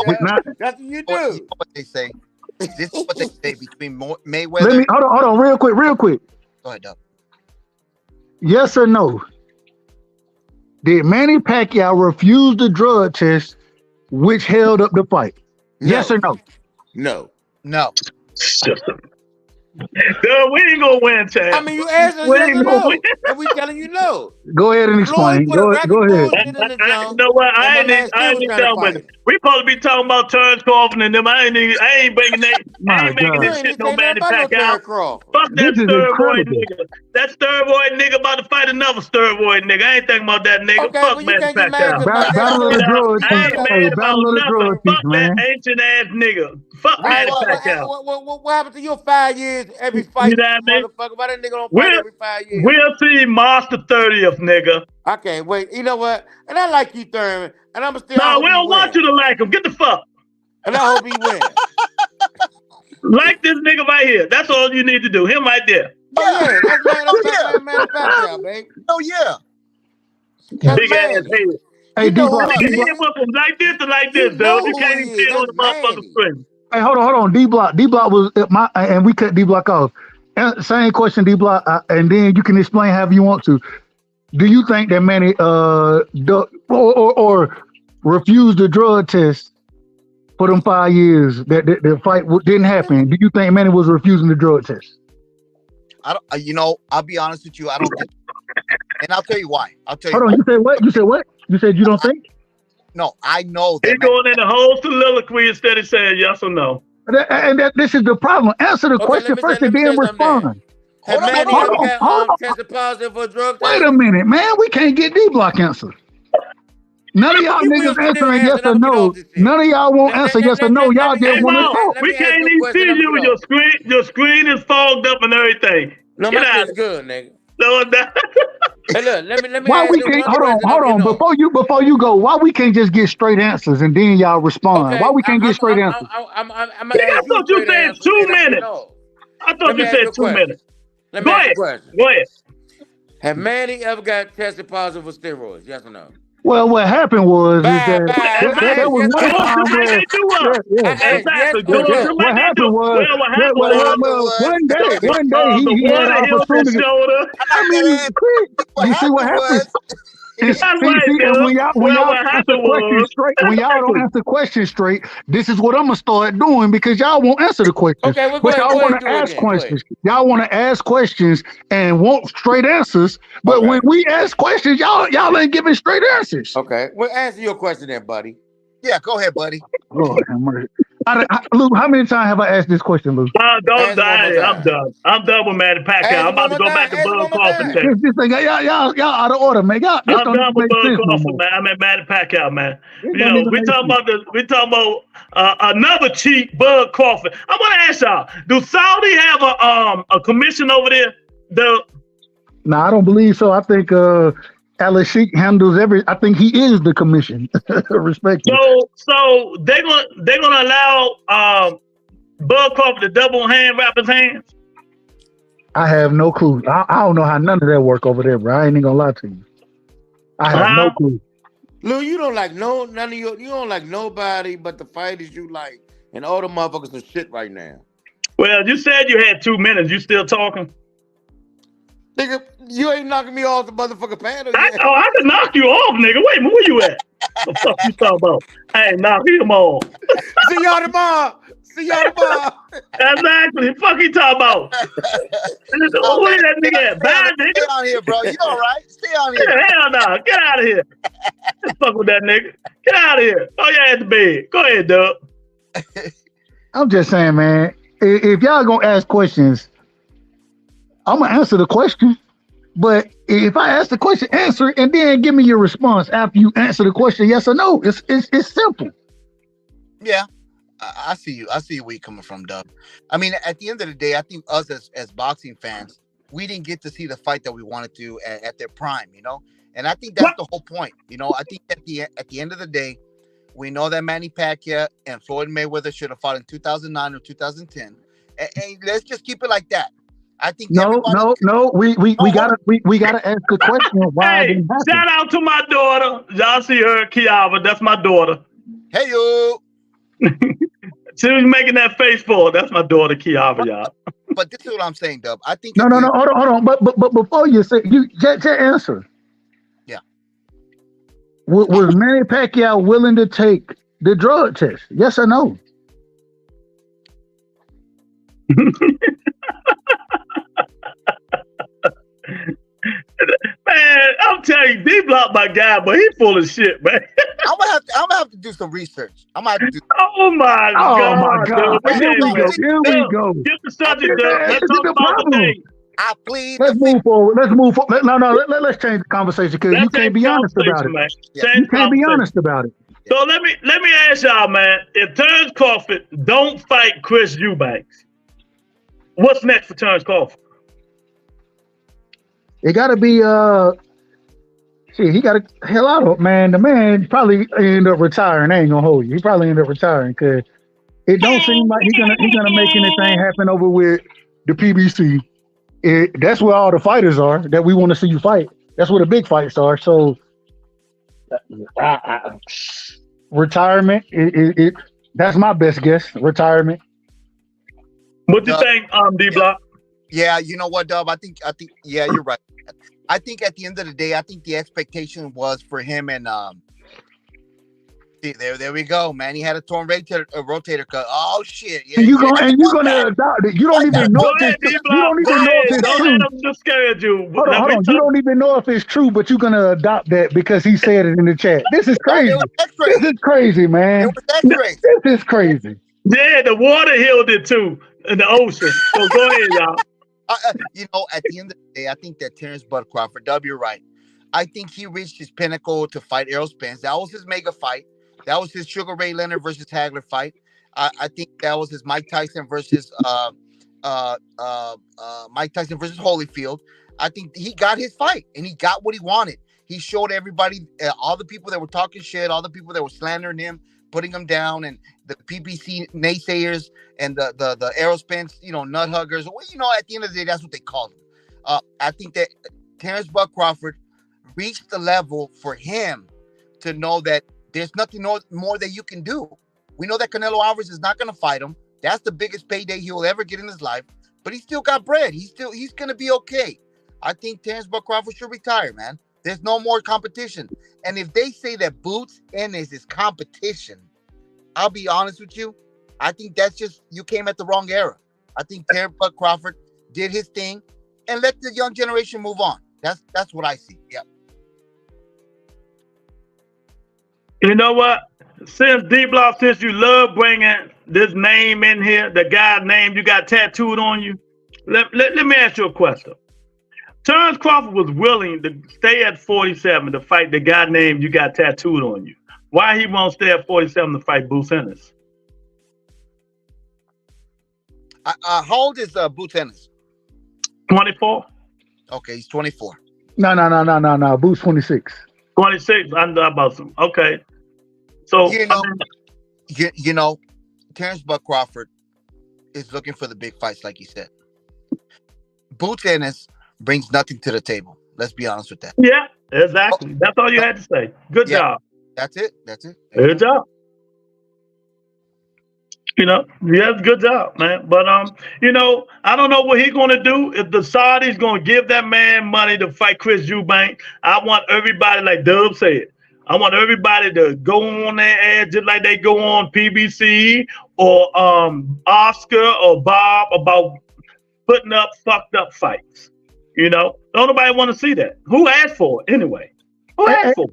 That's what you do. What they say. This is what they say between Mayweather. Hold on, real quick. Go ahead, Doug. Yes or no? Did Manny Pacquiao refuse the drug test, which held up the fight? No. Yes or no? No. Dude, we ain't gonna win, Chad. I mean, you answer yes or no, and we telling you no. Go ahead and explain. Go ahead. You know what? I ain't done with it. We supposed to be talking about Terence Crawford and them. I ain't bringing that. I ain't making this shit no Manny Pacquiao. Fuck that steroid nigga. That steroid nigga about to fight another steroid nigga. I ain't thinking about that nigga. Okay, fuck Manny Pacquiao. Battle of the drug I ain't mad about nothing. Fuck man. that ancient ass nigga. Fuck Manny Pacquiao. What happened to your 5 years every fight, You know what I mean? motherfucker? Why that nigga don't fight every 5 years? We'll see March the 30th, nigga. I can't wait. You know what? And I like Keith Thurman, and I'm still. No, we don't want you to like him. Get the fuck. And I hope he wins. Like this nigga right here. That's all you need to do. Him right there. Oh yeah, that's Manny Pacquiao, baby. Oh yeah. Big ass head. Hey, D-Block. He went from like this to like this, dude. You can't even see on the motherfucking screen. Hey, hold on. D-Block. D-Block was and we cut D-Block off. Same question, D-Block, and then you can explain however you want to. Do you think that Manny or refused the drug test for them 5 years that the fight didn't happen? Do you think Manny was refusing the drug test? I don't. You know, I'll be honest with you. I don't think. And I'll tell you why. Hold on. You said what? You said what? You said you don't think? No, I know that. He's going in the whole soliloquy instead of saying yes or no. This is the problem. Answer the question first and then respond. Have Manny ever got tested positive for a drug test? Wait a minute, man. We can't get D-Block answer. None of y'all niggas answering yes or no. None of y'all won't answer yes or no. Y'all just want to talk. We can't even see you. Your screen is fogged up and everything. No, my shit's good, nigga. No, hey, look, let me why we can't hold on before you go, why we can't just get straight answers and then y'all respond? Why we can't get straight answers? I thought you said 2 minutes. I thought you said 2 minutes. Let me ask you a question. Go ahead. Have Manny ever got tested positive for steroids? Yes or no? Well, what happened was that was one time where what happened was one day he had an opportunity. I mean, you see what happens? When y'all don't answer questions straight, this is what I'm gonna start doing because y'all won't answer the questions. Okay, but y'all want to ask questions. Y'all want to ask questions and want straight answers. But when we ask questions, y'all ain't giving straight answers. Okay, well, answer your question then, buddy. Yeah, go ahead, buddy. Lord have mercy. Luke, how many times have I asked this question, Luke? Don't die. I'm done. I'm done with Manny Pacquiao. I'm about to go back to Bud Crawford. Y'all out of order, man. I'm done with Bud Crawford, man. I'm at Manny Pacquiao, man. You know, we talking about another cheat, Bud Crawford. I want to ask y'all: do Saudi have a commission over there? No, I don't believe so. I think Alex Sheik handles I think he is the commission. Respect. So they're gonna allow Bud Crawford to double hand wrap his hands. I have no clue. I don't know how none of that work over there, bro. I ain't even gonna lie to you. I have no clue. Lou, you don't like none of you don't like nobody but the fighters you like, and all the motherfuckers are shit right now. Well, you said you had 2 minutes. You still talking? Nigga, you ain't knocking me off the motherfucking panel. I can knock you off, nigga. Wait a minute, where you at? What the fuck you talking about? I ain't knocking him off. See y'all tomorrow. Exactly. Fuck you talking about? Where that nigga at? Bad nigga. Stay on here, bro. You all right? Stay on here. Hell no. Get out of here. Just fuck with that nigga. Get out of here. Oh, yeah, at the bed. Go ahead, Doug. I'm just saying, man. If y'all gonna ask questions, I'm gonna answer the question, but if I ask the question, answer it, and then give me your response after you answer the question, yes or no. It's simple. Yeah, I see you. I see where you're coming from, Doug. I mean, at the end of the day, I think us as boxing fans, we didn't get to see the fight that we wanted to at their prime, you know. And I think that's the whole point, you know. I think at the end of the day, we know that Manny Pacquiao and Floyd Mayweather should have fought in 2009 or 2010, and let's just keep it like that. I think no. We gotta ask the question. Why? Hey, shout out to my daughter. Y'all see her, Kiara. That's my daughter. Hey yo. She was making that face for her. That's my daughter, Kiara, y'all. But this is what I'm saying, Dub. I think no. Hold on. But before you say you just answer. Yeah. Was Manny Pacquiao willing to take the drug test? Yes or no? Man, I'm telling you, D-Block my guy, but he full of shit, man. I'm gonna have to do some research. I'm gonna have to do. Oh my god! Here we go. Get the subject. Let's talk about the thing. I plead. Let's move forward. No. Let's change the conversation because you can't be honest about it. You can't be honest about it. So let me ask y'all, man. If Terence Crawford don't fight Chris Eubanks, what's next for Terence Crawford? It got to be shit. He got to hell out of man. The man probably end up retiring. I ain't gonna hold you. He probably end up retiring because it don't seem like he's gonna make anything happen over with the PBC. That's where all the fighters are that we want to see you fight. That's where the big fights are. So retirement. That's my best guess. Retirement. What you think, D Block? Yeah, you know what, Dub? I think. Yeah, you're right. I think at the end of the day, I think the expectation was for him and there we go, man. He had a torn rotator cuff. Oh shit! Yeah, and you're gonna adopt it. You don't even know if it's true. Let him discourage you. Hold on. You don't even know if it's true, but you're gonna adopt that because he said it in the chat. This is crazy. This is crazy, man. This is crazy. Yeah, the water healed it too in the ocean. So go ahead, y'all. You know, at the end of the day, I think that Terence Bud Crawford, W, you're right. I think he reached his pinnacle to fight Errol Spence. That was his mega fight. That was his Sugar Ray Leonard versus Hagler fight. I think that was his Mike Tyson versus Holyfield. I think he got his fight and he got what he wanted. He showed everybody, all the people that were talking shit, all the people that were slandering him, putting him down, and the PBC naysayers and the Errol Spence, nut huggers. Well, at the end of the day, that's what they call them. I think that Terence Bud Crawford reached the level for him to know that there's nothing more that you can do. We know that Canelo Alvarez is not going to fight him. That's the biggest payday he will ever get in his life. But he still got bread. He's going to be okay. I think Terence Bud Crawford should retire, man. There's no more competition. And if they say that Boots Ennis is competition, I'll be honest with you. I think that's just, you came at the wrong era. I think Terence Bud Crawford did his thing and let the young generation move on. That's what I see. Yep. You know what? Since D-Block, since you love bringing this name in here, the guy's name you got tattooed on you, let me ask you a question. Terence Crawford was willing to stay at 47 to fight the guy name you got tattooed on you. Why he won't stay at 47 to fight Boots Ennis? How old is Boots Ennis? 24. Okay, he's 24. No. Boots 26. 26. I'm about some. Okay. So Terence Bud Crawford is looking for the big fights, like you said. Boots Ennis brings nothing to the table. Let's be honest with that. Yeah, exactly. That's all you had to say. Good job. That's it. Good job. Yes, good job, man. But I don't know what he's gonna do. If the Saudis gonna give that man money to fight Chris Eubanks, I want everybody, like Dub said, I want everybody to go on their ass just like they go on PBC or Oscar or Bob about putting up fucked up fights. Don't nobody want to see that. Who asked for it anyway? Who asked for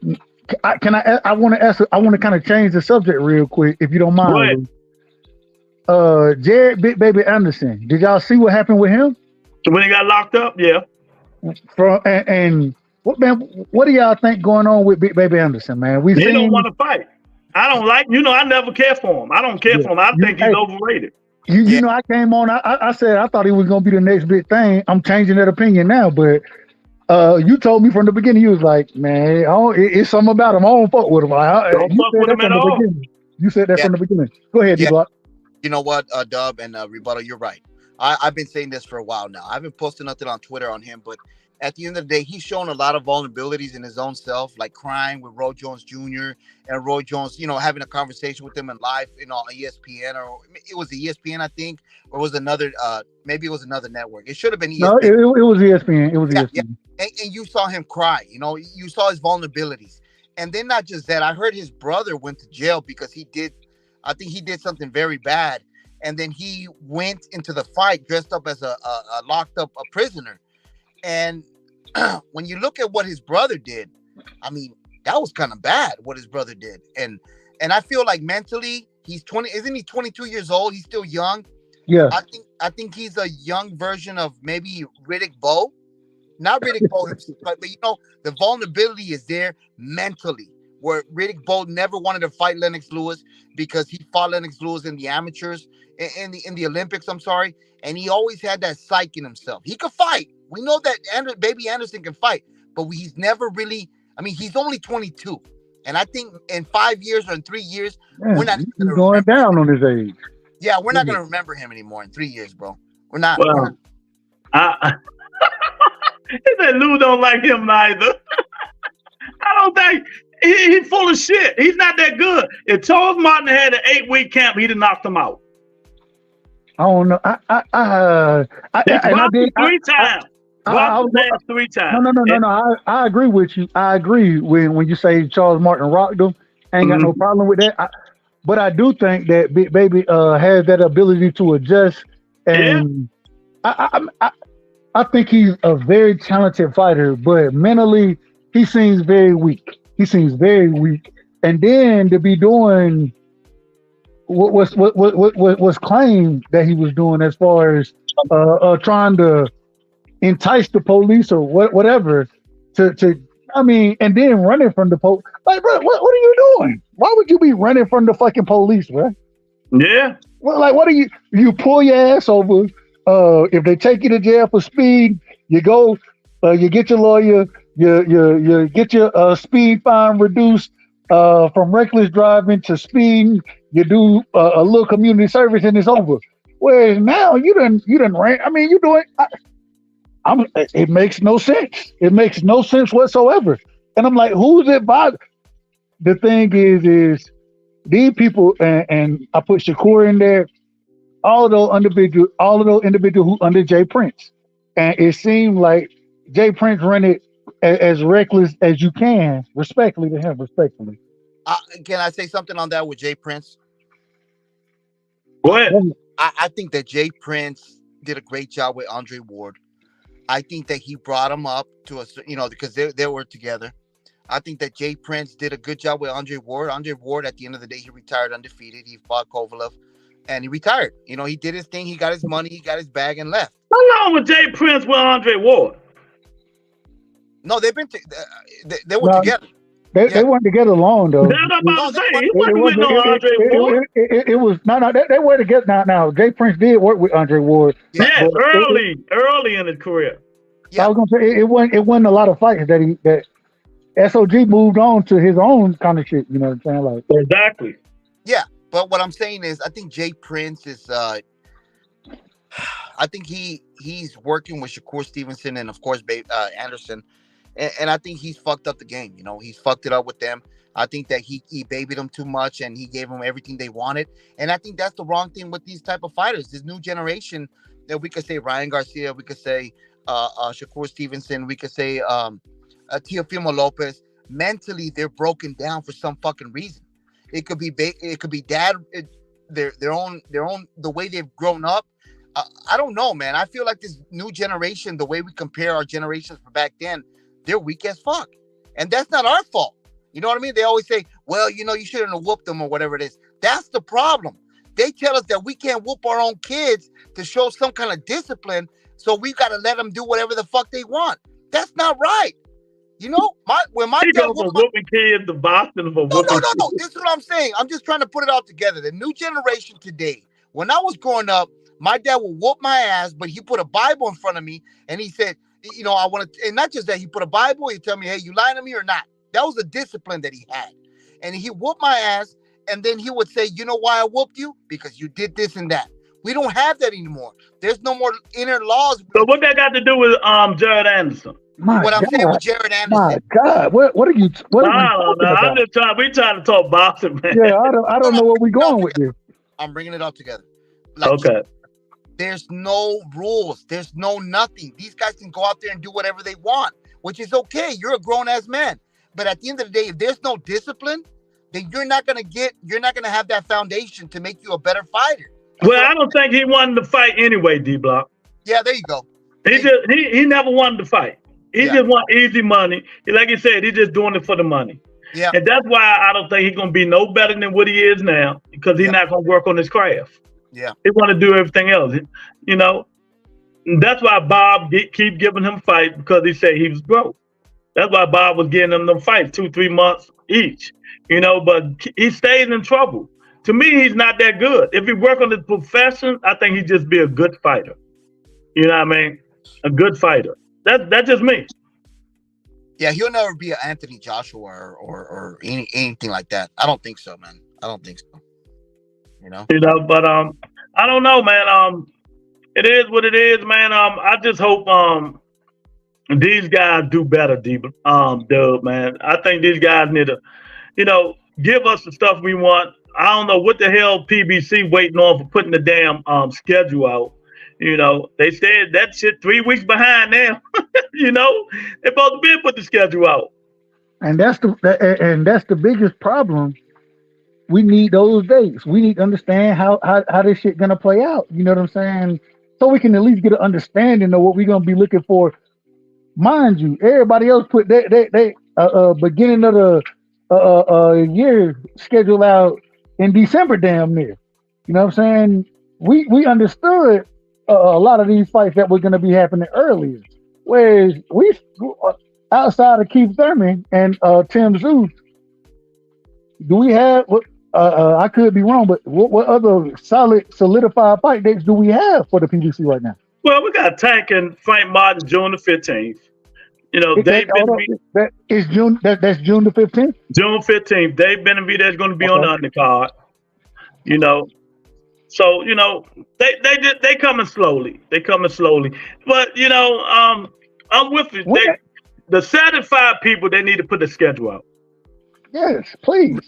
it? I want to kind of change the subject real quick, if you don't mind. Jared Big Baby Anderson. Did y'all see what happened with him? When he got locked up? Yeah. What do y'all think going on with Big Baby Anderson, man? He don't want to fight. I don't like, I never care for him. I don't care for him. I think he's overrated. I came on, I said I thought he was going to be the next big thing. I'm changing that opinion now, but you told me from the beginning, you was like, man, it's something about him. I don't fuck with him. Don't fuck with him at all. You said that from the beginning. Go ahead, D-Block. You know what, Dub and Rebuttal, you're right. I've been saying this for a while now. I haven't posted nothing on Twitter on him, but at the end of the day, he's shown a lot of vulnerabilities in his own self, like crying with Roy Jones Jr. and Roy Jones, having a conversation with him in live, on ESPN, or it was ESPN, I think, or it was another, maybe it was another network. It should have been ESPN. No, it was ESPN. It was ESPN. Yeah. And you saw him cry, you saw his vulnerabilities. And then not just that, I heard his brother went to jail because I think he did something very bad. And then he went into the fight dressed up as a locked up prisoner. And when you look at what his brother did, I mean, that was kind of bad what his brother did. And I feel like mentally, he's 20, isn't he 22 years old? He's still young. Yeah. I think he's a young version of maybe Riddick Bowe. Not Riddick Bowe himself, but the vulnerability is there mentally. where Riddick Bowe never wanted to fight Lennox Lewis because he fought Lennox Lewis in the amateurs, in the Olympics, I'm sorry, and he always had that psyche in himself. He could fight. We know that Baby Anderson can fight, but he's never really, I mean, he's only 22. And I think in 5 years or in 3 years, we're not going down on his age. Yeah, we're not going to remember him anymore in 3 years, bro. We're not. Well, he said Lou don't like him neither. I don't think he's full of shit. He's not that good. If Charles Martin had an 8-week camp, he'd have knocked him out. I don't know. I did 3 times. Three times. No. I agree with you. I agree when you say Charles Martin rocked him. I ain't got no problem with that. But I do think that Big Baby has that ability to adjust, and I think he's a very talented fighter, but mentally he seems very weak. And then to be doing what was claimed that he was doing as far as trying to entice the police or whatever to I mean, and then running from the police. Like, bro, what are you doing? Why would you be running from the fucking police, bro? Yeah. Well, like, what are you pull your ass over? If they take you to jail for speed, you go, you get your lawyer, you get your speed fine reduced from reckless driving to speed. You do a little community service and it's over. Whereas now you done ran. I mean, you doing. It makes no sense. It makes no sense whatsoever. And I'm like, who's it by? The thing is these people, and I put Shakur in there. All of those individuals who under Jay Prince, and it seemed like Jay Prince ran it as reckless as you can, respectfully to him. Respectfully. Can I say something on that with Jay Prince? Go ahead. I think that Jay Prince did a great job with Andre Ward. I think that he brought him up to because they were together. I think that Jay Prince did a good job with Andre Ward. Andre Ward, at the end of the day, he retired undefeated. He fought Kovalev, and he retired. He did his thing. He got his money. He got his bag and left. How long was Jay Prince with Andre Ward? No, they've been they were together. They weren't together long though. That's what I'm about to say. He wasn't with no Andre Ward. It was they were together. Now Jay Prince did work with Andre Ward. Yeah, early in his career. Yeah. I was gonna say it wasn't a lot of fights that SOG moved on to his own kind of shit. You know what I'm saying? Like exactly. Yeah, but what I'm saying is, I think Jay Prince is. I think he's working with Shakur Stevenson and of course Anderson. And I think he's fucked up the game. He's fucked it up with them. I think that he babied them too much and he gave them everything they wanted. And I think that's the wrong thing with these type of fighters. This new generation that we could say Ryan Garcia, we could say Shakur Stevenson, we could say Teofimo Lopez. Mentally, they're broken down for some fucking reason. It could be dad, their own the way they've grown up. I don't know, man. I feel like this new generation, the way we compare our generations from back then, they're weak as fuck. And that's not our fault. You know what I mean? They always say, well, you shouldn't have whooped them or whatever it is. That's the problem. They tell us that we can't whoop our own kids to show some kind of discipline. So we got to let them do whatever the fuck they want. That's not right. When my dad whooped whooping kids, the Boston for whooping. No. This is what I'm saying. I'm just trying to put it all together. The new generation today, when I was growing up, my dad would whoop my ass, but he put a Bible in front of me and he said, I want to, and not just that, he put a Bible, he tell me, hey, you lying to me or not? That was the discipline that he had. And he whooped my ass, and then he would say, you know why I whooped you? Because you did this and that. We don't have that anymore. There's no more inner laws. So what that got to do with Jared Anderson? I'm saying with Jared Anderson. My God, what are you? I'm just trying. We trying to talk boxing, man. Yeah, I don't know where we going with this. I'm bringing it all together. Okay. There's no rules. There's no nothing. These guys can go out there and do whatever they want, which is okay. You're a grown-ass man. But at the end of the day, if there's no discipline, then you're not gonna have that foundation to make you a better fighter. Well, I don't think he wanted to fight anyway, D-Block. Yeah, there you go. He never wanted to fight. He just want easy money. Like you said, he's just doing it for the money. Yeah. And that's why I don't think he's gonna be no better than what he is now, because he's not gonna work on his craft. Yeah, he want to do everything else, And that's why Bob keep giving him fight, because he said he was broke. That's why Bob was getting them fights 2-3 months each. You know, but he stays in trouble. To me, he's not that good. If he work on his profession, I think he'd just be a good fighter. You know what I mean? A good fighter. That's just me. Yeah, he'll never be an Anthony Joshua or anything like that. I don't think so, man. I don't think so. You know, but I don't know, man. It is what it is, man. I just hope these guys do better, Dub, man. I think these guys need to, give us the stuff we want. I don't know what the hell PBC waiting on for putting the damn schedule out. They said that shit 3 weeks behind now. They're supposed to be put the schedule out. And that's the biggest problem. We need those dates. We need to understand how this shit gonna play out. You know what I'm saying? So we can at least get an understanding of what we're gonna be looking for. Mind you, everybody else put they beginning of the year schedule out in December, damn near. You know what I'm saying? We understood a lot of these fights that were gonna be happening earlier. Whereas we outside of Keith Thurman and Tim Zeus, do we have what? I could be wrong, but what other solidified fight dates do we have for the PBC right now? Well, we got Tank and Frank Martin June the 15th. That's June the 15th? June 15th. Dave Benavidez is going to be on the undercard. So, they coming slowly. They coming slowly. But, I'm with you. The satisfied people, they need to put the schedule out. Yes, please.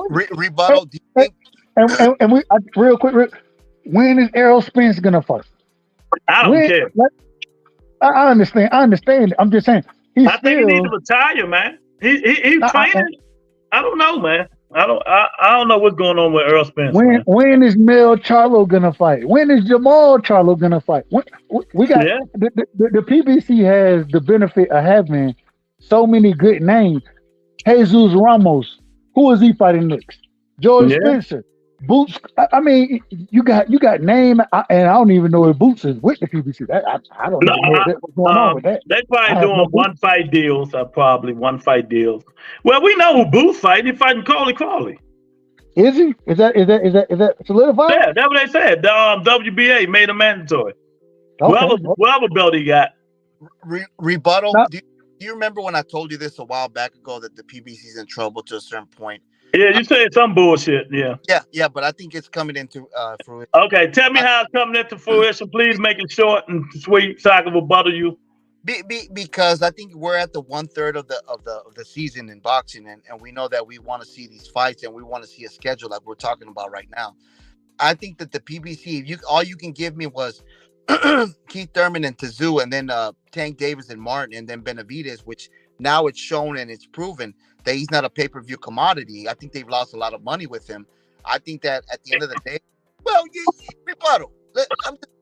Rebuttal. And we real quick. When is Errol Spence gonna fight? I don't care. I understand. I'm just saying. I think he needs to retire, man. He's training. I don't know, man. I don't know what's going on with Errol Spence. When is Mel Charlo gonna fight? When is Jamal Charlo gonna fight? We got the PBC has the benefit of having so many good names. Jesus Ramos. Who is he fighting next? George Spencer, Boots. I mean, you got name, and I don't even know if Boots is with the PBC. I don't know what's going on with that. They probably doing one fight deals. Probably one fight deals. Well, we know who Boots fighting. He fighting Crawley. Is he? Is that solidified? Yeah, that's what they said. The WBA made him mandatory. Okay. Whoever belt he got. Rebuttal. Do you remember when I told you this a while back ago that the PBC's in trouble to a certain point? Yeah, you said some bullshit. Yeah. Yeah, but I think it's coming into fruition. Okay, tell me how it's coming into fruition. Please make it short and sweet so I can rebuttal you. Because I think we're at the 1/3 of the season in boxing, and we know that we want to see these fights and we want to see a schedule like we're talking about right now. I think that the PBC, all you can give me was Keith Thurman and Tszyu, and then Tank Davis and Martin, and then Benavidez, which now it's shown and it's proven that he's not a pay-per-view commodity. I think they've lost a lot of money with him. I think that at the end of the day, rebuttal.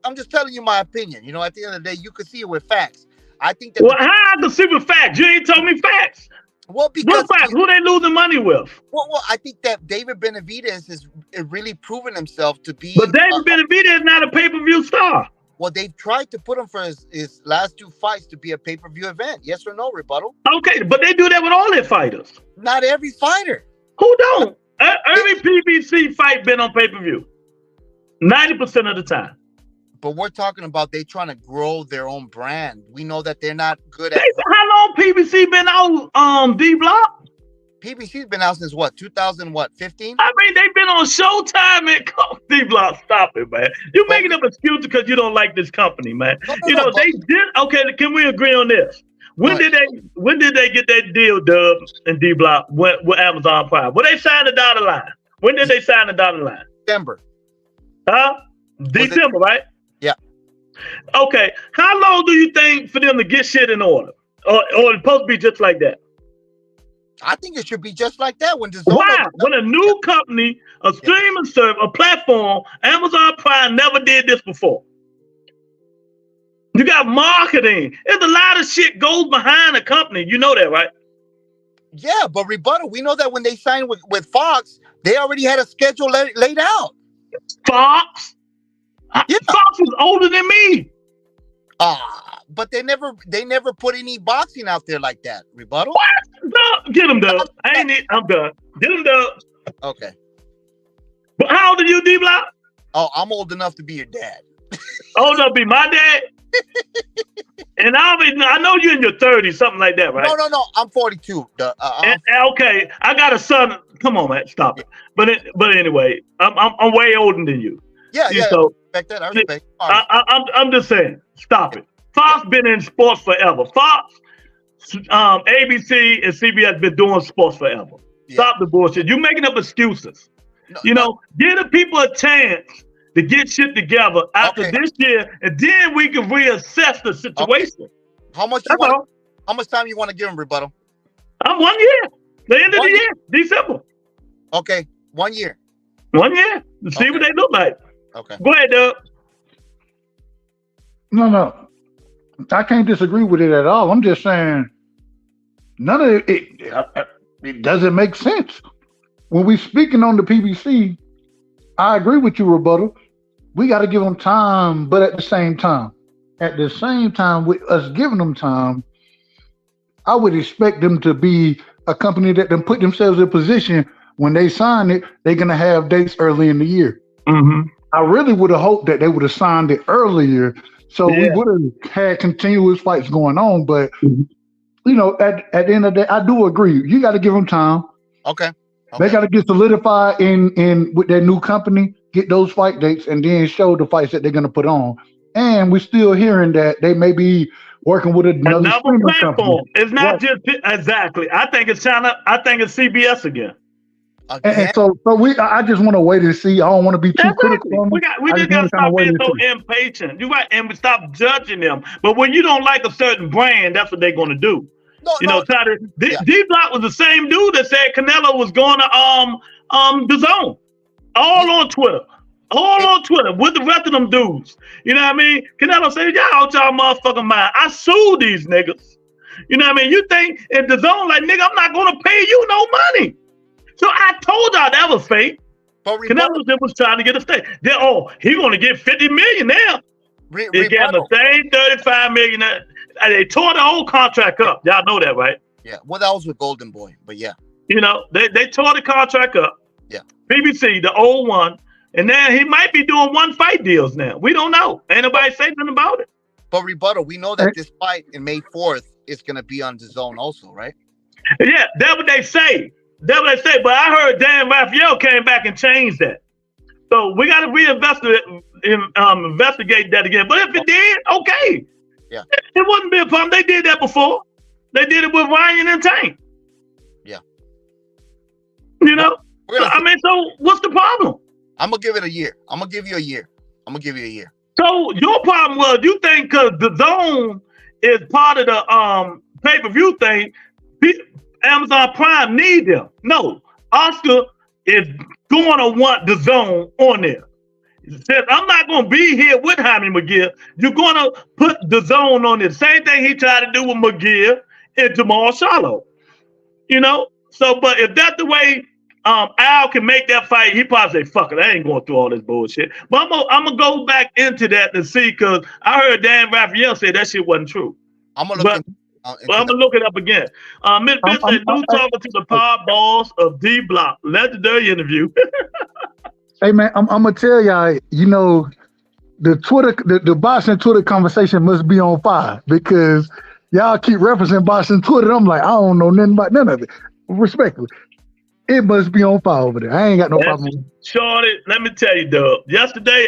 I'm just telling you my opinion. At the end of the day, you could see it with facts. I think that. Well, how I can see with facts? You ain't told me facts. Well, because what facts? Who they losing money with? Well, I think that David Benavidez has really proven himself to be. But David Benavidez is not a pay-per-view star. Well, they've tried to put him for his last 2 fights to be a pay-per-view event. Yes or no, rebuttal? Okay, but they do that with all their fighters. Not every fighter. Who don't? Every PBC fight been on pay-per-view. 90% of the time. But we're talking about they trying to grow their own brand. We know that they're not good at. How long PBC been out? D Block. PBC's been out since what? 2015? I mean, they've been on Showtime and D Block. Stop it, man. You're making up excuses because you don't like this company, man. They did. Okay, can we agree on this? When did they get that deal, Dub and D Block with Amazon Prime? When they signed the dotted line? When did they sign the dotted line? December. Huh? December, right? Yeah. Okay. How long do you think for them to get shit in order? Or it's supposed to be just like that? I think it should be just like that. Why? When a new company, a streaming service, a platform, Amazon Prime never did this before. You got marketing. There's a lot of shit goes behind a company. You know that, right? Yeah, but rebuttal. We know that when they signed with Fox, they already had a schedule laid out. Fox? Yeah. Fox is older than me. But they never put any boxing out there like that. Rebuttal? What? No, get him, Dub. I'm done. Get him, Dub. Okay. But how old are you, D-Block? Oh, I'm old enough to be your dad. Old enough to be my dad? And I know you're in your 30s, something like that, right? No. I'm 42. Okay, I got a son. Come on, man, stop it. But anyway, I'm way older than you. Yeah. So, I respect that. I respect. I'm just saying, stop it. Fox been in sports forever. Fox, ABC, and CBS been doing sports forever. Yeah. Stop the bullshit. You're making up excuses. Give the people a chance to get shit together after this year, and then we can reassess the situation. Okay. How much time you want to give them, Rebuttal? I'm 1 year. The end of the year, December. Okay, 1 year. 1 year. To see what they look like. Okay. Go ahead, Doug. No. I can't disagree with it at all. I'm just saying none of it doesn't make sense. When we speaking on the PBC, I agree with you, Rebuttal. We got to give them time, but at the same time, with us giving them time, I would expect them to be a company that then put themselves in a position when they sign it, they're going to have dates early in the year. Mm-hmm. I really would have hoped that they would have signed it earlier, so we would have had continuous fights going on. But, at the end of the day, I do agree. You got to give them time. Okay. They got to get solidified in with their new company, get those fight dates, and then show the fights that they're going to put on. And we're still hearing that they may be working with another platform. company. It's not just exactly. I think it's China. I think it's CBS again. And so I just want to wait and see. I don't want to be too critical on them. We just got to stop being so impatient. You're right, and we stop judging them. But when you don't like a certain brand, that's what they're going to do. D-Block was the same dude that said Canelo was going to the zone. All on Twitter with the rest of them dudes. You know what I mean? Canelo said, y'all out y'all motherfucking mind. I sued these niggas. You know what I mean? You think in the zone, like, nigga, I'm not going to pay you no money. So I told y'all that was fake. Canelo was trying to get a stake. He going to get $50 million now. They got the same $35 million. They tore the whole contract up. Y'all know that, right? Yeah. Well, that was with Golden Boy, but yeah. They tore the contract up. Yeah. BBC, the old one. And now he might be doing one fight deals now. We don't know. Ain't nobody say nothing about it. But Rebuttal, we know that this fight in May 4th is going to be on the zone also, right? Yeah, that's what they say. But I heard Dan Raphael came back and changed that. So we got to investigate that again. But if it did, okay. Yeah. It wouldn't be a problem. They did that before. They did it with Ryan and Tank. Yeah. So what's the problem? I'm going to give it a year. I'm going to give you a year. So your problem was you think because the zone is part of the pay-per-view thing, Amazon Prime need them. No, Oscar is going to want the zone on there. He said, I'm not going to be here with Jaime McGill. You're going to put the zone on it. Same thing he tried to do with McGill and Jamal Charlo. So, but if that's the way Al can make that fight, he probably say, fuck it, I ain't going through all this bullshit. But I'm going to go back into that to see, because I heard Dan Raphael say that shit wasn't true. I'm going to look it up again. Miss Bitch said, new talking to the power boss of D-Block. Legendary interview. Hey, man, I'm going to tell y'all, the Twitter, the boxing Twitter conversation must be on fire, because y'all keep referencing boxing Twitter. I'm like, I don't know nothing about none of it. Respectfully. It must be on fire over there. I ain't got no problem. Shorty, let me tell you, Dub. Yesterday,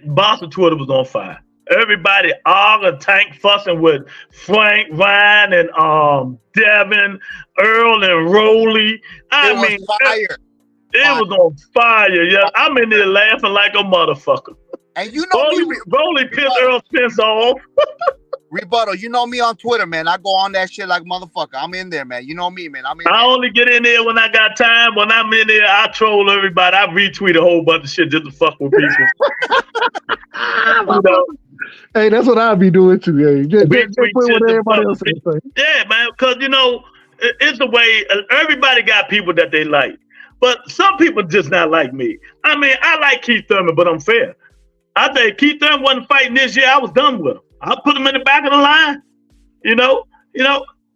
boxing Twitter was on fire. Everybody arguing, Tank fussing with Frank, Ryan, and Devin, Earl, and Rolly. It was fire. It was on fire, yeah. I'm in there laughing like a motherfucker. And Rolly pissed Earl Spence off. Rebuttal, you know me on Twitter, man. I go on that shit like motherfucker. I'm in there, man. You know me, man. I only get in there when I got time. When I'm in there, I troll everybody. I retweet a whole bunch of shit just to fuck with people. Hey, that's what I'll be doing too. Hey. Just put what everybody else is saying. Yeah, man. Because it's the way everybody got people that they like. But some people just not like me. I mean, I like Keith Thurman, but I'm fair. I think Keith Thurman wasn't fighting this year. I was done with him. I'll put him in the back of the line. You know,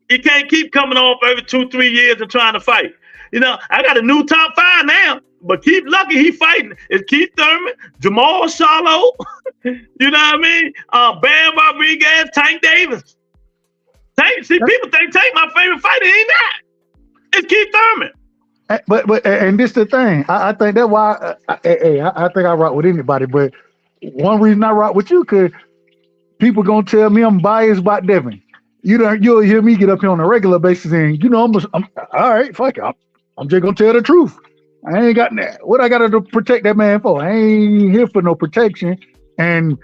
he can't keep coming off every 2-3 years and trying to fight. You know, I got a new top 5 now, but keep lucky he fighting. It's Keith Thurman, Jamal Charlo, you know what I mean? Bam Rodriguez, Tank Davis. See, people think Tank my favorite fighter. He not. It's Keith Thurman. But and this the thing. I think that's why. I think I rock with anybody. But one reason I rock with you, cause people gonna tell me I'm biased about Devin. You'll hear me get up here on a regular basis, and I'm all right. Fuck it. I'm just gonna tell the truth. I ain't got that. What I got to protect that man for? I ain't here for no protection. And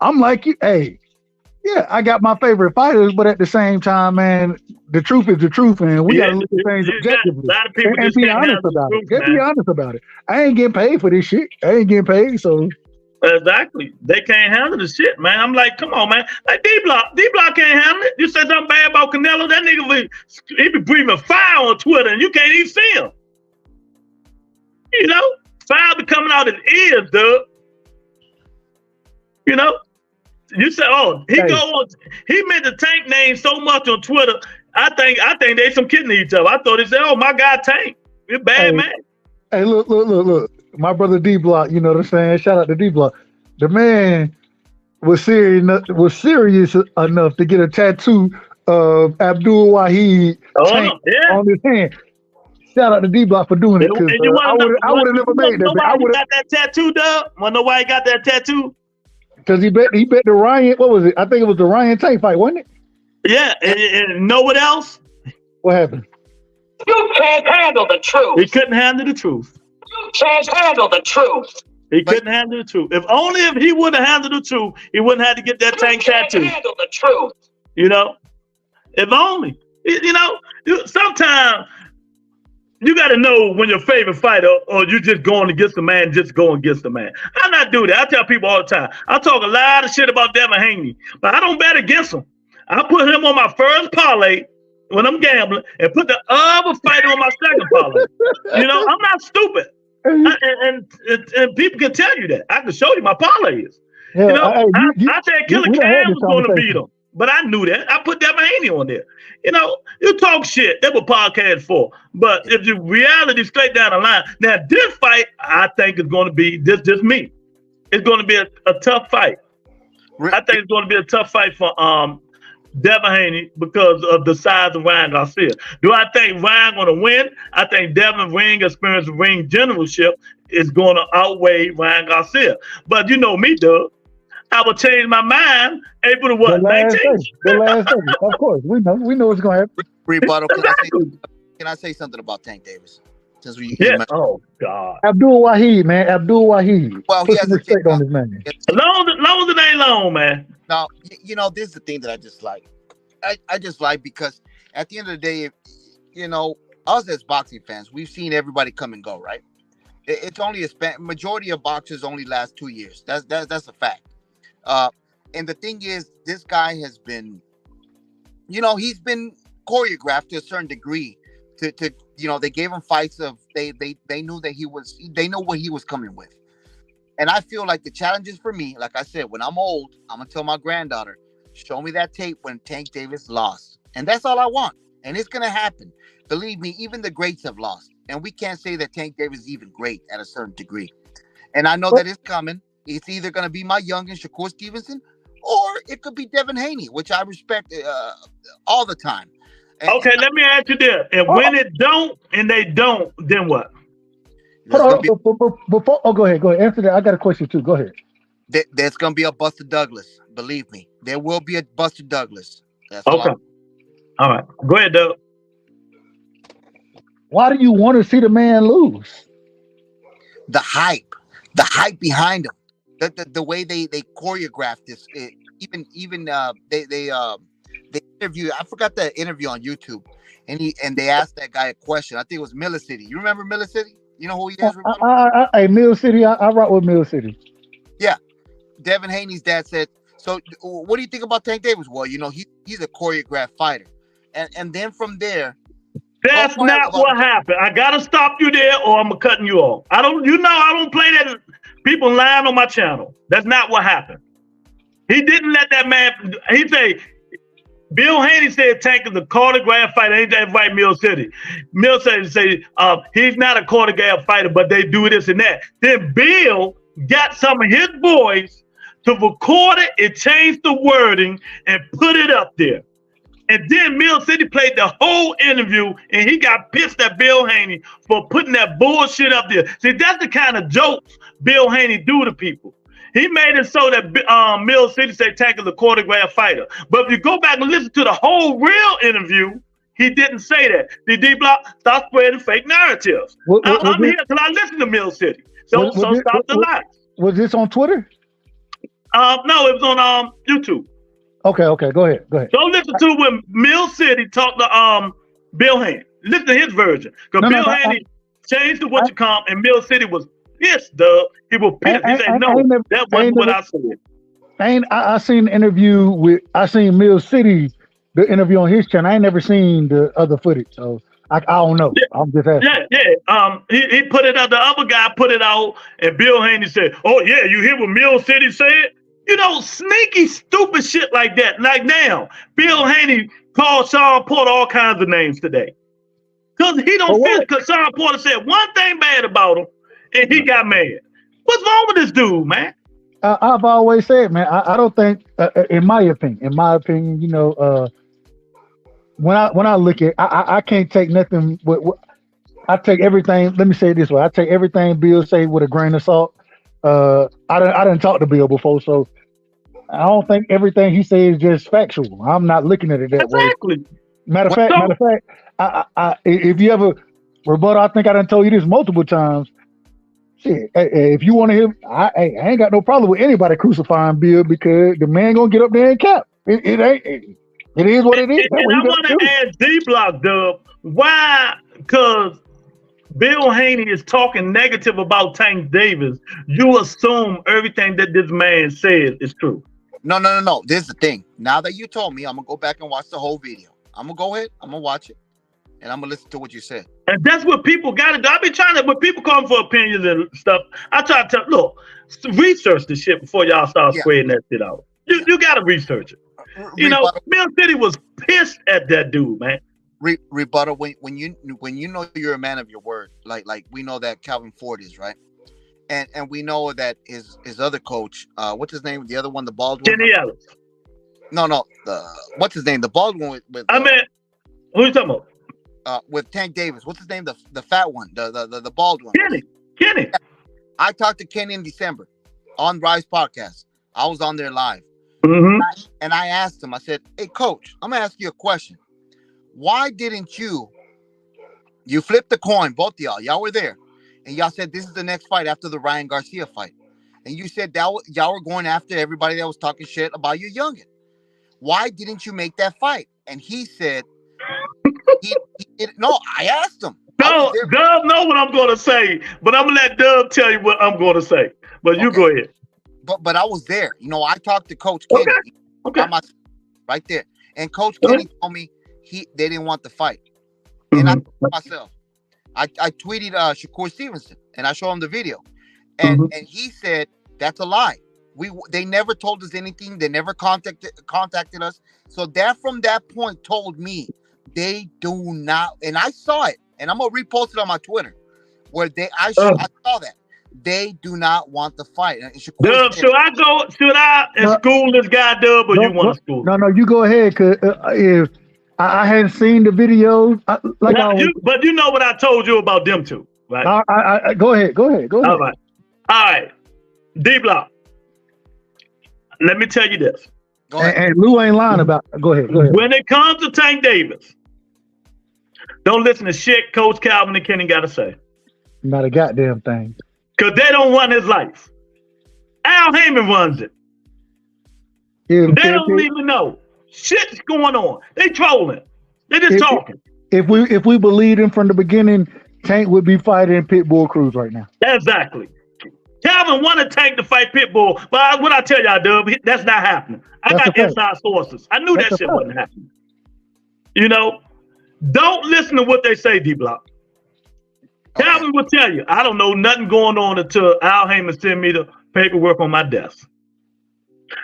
I'm like you. Hey, yeah, I got my favorite fighters, but at the same time, man, the truth is the truth, and we gotta look at things objectively. A lot of people and be honest about it. Just be honest about it. I ain't getting paid for this shit. I ain't getting paid, so. Exactly. They can't handle the shit, man. I'm like, come on, man. Like D-Block can't handle it. You said something bad about Canelo, that nigga he be breathing fire on Twitter, and you can't even see him. You know, fire be coming out his ears, dude. You know, you said, oh, he meant the Tank name so much on Twitter. I think they some kidding each other. I thought he said, oh, my guy Tank, you're a bad man. Hey, look. My brother D-Block, you know what I'm saying? Shout out to D-Block. The man was serious enough to get a tattoo of Abdul Wahid on his hand. Shout out to D-Block for doing it. I would have never made that. I would have got that tattoo, dog. Wanna know why he got that tattoo? Because he bet the Ryan. What was it? I think it was the Ryan Tank fight, wasn't it? Yeah, and know what else? What happened? You can't handle the truth. He couldn't handle the truth. You can't handle the truth. He couldn't handle the truth. If he would have handled the truth, he wouldn't have to get that Tank tattoo. Handle the truth. You know, if only. You know, sometimes you got to know when your favorite fighter, or you just going against the man, just go against the man. I not do that. I tell people all the time. I talk a lot of shit about Devin Haney, but I don't bet against him. I put him on my first parlay when I'm gambling, and put the other fighter on my second parlay. You know, I'm not stupid. And people can tell you that. I can show you my parlays. Yeah, you know, I said Killer Cam was going to beat him, but I knew that. I put Devin Haney on there. You know, you talk shit. That's what podcast for. But if the reality straight down the line, now this fight, I think is going to be just me. It's going to be a tough fight. I think it's going to be a tough fight for Devin Haney because of the size of Ryan Garcia. Do I think Ryan going to win? I think Devin ring experience, ring generalship is going to outweigh Ryan Garcia. But you know me, Doug. I will change my mind April to what? 19th? The last day. Of course, we know what's going to happen. Rebuttal. Can I say something about Tank Davis? Since we oh God, Abdul Wahid, man, Abdul Wahid. Well, he has respect on his name. As long as it ain't long, man. Now, you know, this is the thing that I just like. I just like because at the end of the day, you know, us as boxing fans, we've seen everybody come and go, right? It's only majority of boxers only last 2 years. That's a fact. And the thing is, this guy has been, you know, he's been choreographed to a certain degree. To you know, they gave him fights of they knew that they know what he was coming with. And I feel like the challenge is for me, like I said, when I'm old, I'm gonna tell my granddaughter, show me that tape when Tank Davis lost. And that's all I want. And it's gonna happen. Believe me, even the greats have lost. And we can't say that Tank Davis is even great at a certain degree. And I know that it's coming. It's either gonna be my youngin' Shakur Stevenson, or it could be Devin Haney, which I respect all the time. Okay, let me ask you this. And when it don't, and they don't, then what? Before, go ahead. Answer that. I got a question too. Go ahead. There's going to be a Buster Douglas. Believe me. There will be a Buster Douglas. That's okay. All right. Go ahead, Doug. Why do you want to see the man lose? The hype behind him. The way they choreographed this. They interviewed. I forgot that interview on YouTube, and they asked that guy a question. I think it was Miller City. You remember Miller City? You know who he is? Hey, Mill City. I rock with Mill City. Yeah, Devin Haney's dad said. So, what do you think about Tank Davis? Well, you know he's a choreographed fighter, and then from there. That's not what happened. I gotta stop you there, or I'm cutting you off. I don't play that People lying on my channel. That's not what happened. He didn't let that man. He say Bill Haney said Tank is a choreographed fighter. Ain't that right, Mill City? Mill City say he's not a choreographed fighter, but they do this and that. Then Bill got some of his boys to record it and change the wording and put it up there. And then Mill City played the whole interview, and he got pissed at Bill Haney for putting that bullshit up there. See, that's the kind of jokes Bill Haney do to people. He made it so that Mill City said Tank is a choreographed fighter. But if you go back and listen to the whole real interview, he didn't say that. The D-Block, stop spreading fake narratives. I'm here because I listen to Mill City. So stop the lies. Was this on Twitter? No, it was on YouTube. Okay, go ahead. Don't listen to when Mill City talked to Bill Haney. Listen to his version. Because Bill Haney changed the what you call, and Mill City was pissed, Dub. He was pissed. He said, no, that wasn't what I said. I seen the interview with, I seen Mill City, the interview on his channel. I ain't never seen the other footage, so I don't know. Yeah. I'm just asking. Yeah. He put it out, the other guy put it out, and Bill Haney said, oh yeah, you hear what Mill City said? You know, sneaky, stupid shit like that. Like now, Bill Haney called Sean Porter all kinds of names today. Because he don't feel, because Sean Porter said one thing bad about him, and he got mad. What's wrong with this dude, man? I've always said, man, I don't think, in my opinion, you know, when I look at, I can't take nothing. I take everything. Let me say it this way: I take everything Bill say with a grain of salt. I didn't talk to Bill before, so I don't think everything he says is just factual. I'm not looking at it that way. Matter of fact, if you ever rebuttal, I think I done told you this multiple times. Shit, if you want to hear, I ain't got no problem with anybody crucifying Bill because the man gonna get up there and cap. It is what it is. And I want to ask D-Block, Dub, why? Because Bill Haney is talking negative about Tank Davis. You assume everything that this man says is true. No. This is the thing. Now that you told me, I'm gonna go back and watch the whole video. I'm gonna go ahead. I'm gonna watch it, and I'm gonna listen to what you said. And that's what people got to do. I be trying to, when people come for opinions and stuff, I try to tell, look, research the shit before y'all start spreading that shit out. You got to research it. You know, Mill City was pissed at that dude, man. Rebuttal, when you know you're a man of your word, like we know that Calvin Ford is, right? And we know that his other coach, what's his name? The other one, the bald one. Kenny Ellis. No. What's his name? The bald one with I mean, who you talking about? With Tank Davis. What's his name? The fat one, the bald one. Kenny. I talked to Kenny in December on Rise Podcast. I was on there live. Mm-hmm. And I asked him, I said, hey, coach, I'm going to ask you a question. Why didn't you flipped the coin, both of y'all were there, and y'all said this is the next fight after the Ryan Garcia fight. And you said that y'all were going after everybody that was talking shit about your youngin. Why didn't you make that fight? And he said, no, I asked him. Dub know what I'm going to say, but I'm going to let Dub tell you what I'm going to say. But you go ahead. But I was there. You know, I talked to Coach Kenny. Okay. Right there. And Coach Kenny told me they didn't want the fight. And I told myself, I tweeted Shakur Stevenson and I showed him the video. And he said, that's a lie. They never told us anything. They never contacted us. So that from that point told me they do not, and I saw it, and I'm gonna repost it on my Twitter, where I saw that. They do not want the fight. Dub, should I school this guy, Dub, or you want to school? No, you go ahead, because if I hadn't seen the videos, but you know what I told you about them two, right? I go ahead. All right. D-Block. Let me tell you this. And Lou ain't lying about it. Go ahead. When it comes to Tank Davis, don't listen to shit Coach Calvin and Kenny got to say. Not a goddamn thing. Because they don't run his life. Al Heyman runs it. They don't even know. Shit's going on. They trolling. They just talking. If we believed him from the beginning, Tank would be fighting Pitbull Cruz right now. Exactly. Calvin wanted Tank to fight Pitbull, but what I tell y'all, Dub, that's not happening. I got inside sources. I knew that shit wasn't happening. You know, don't listen to what they say, D-Block. Calvin will tell you, I don't know nothing going on until Al Heyman send me the paperwork on my desk.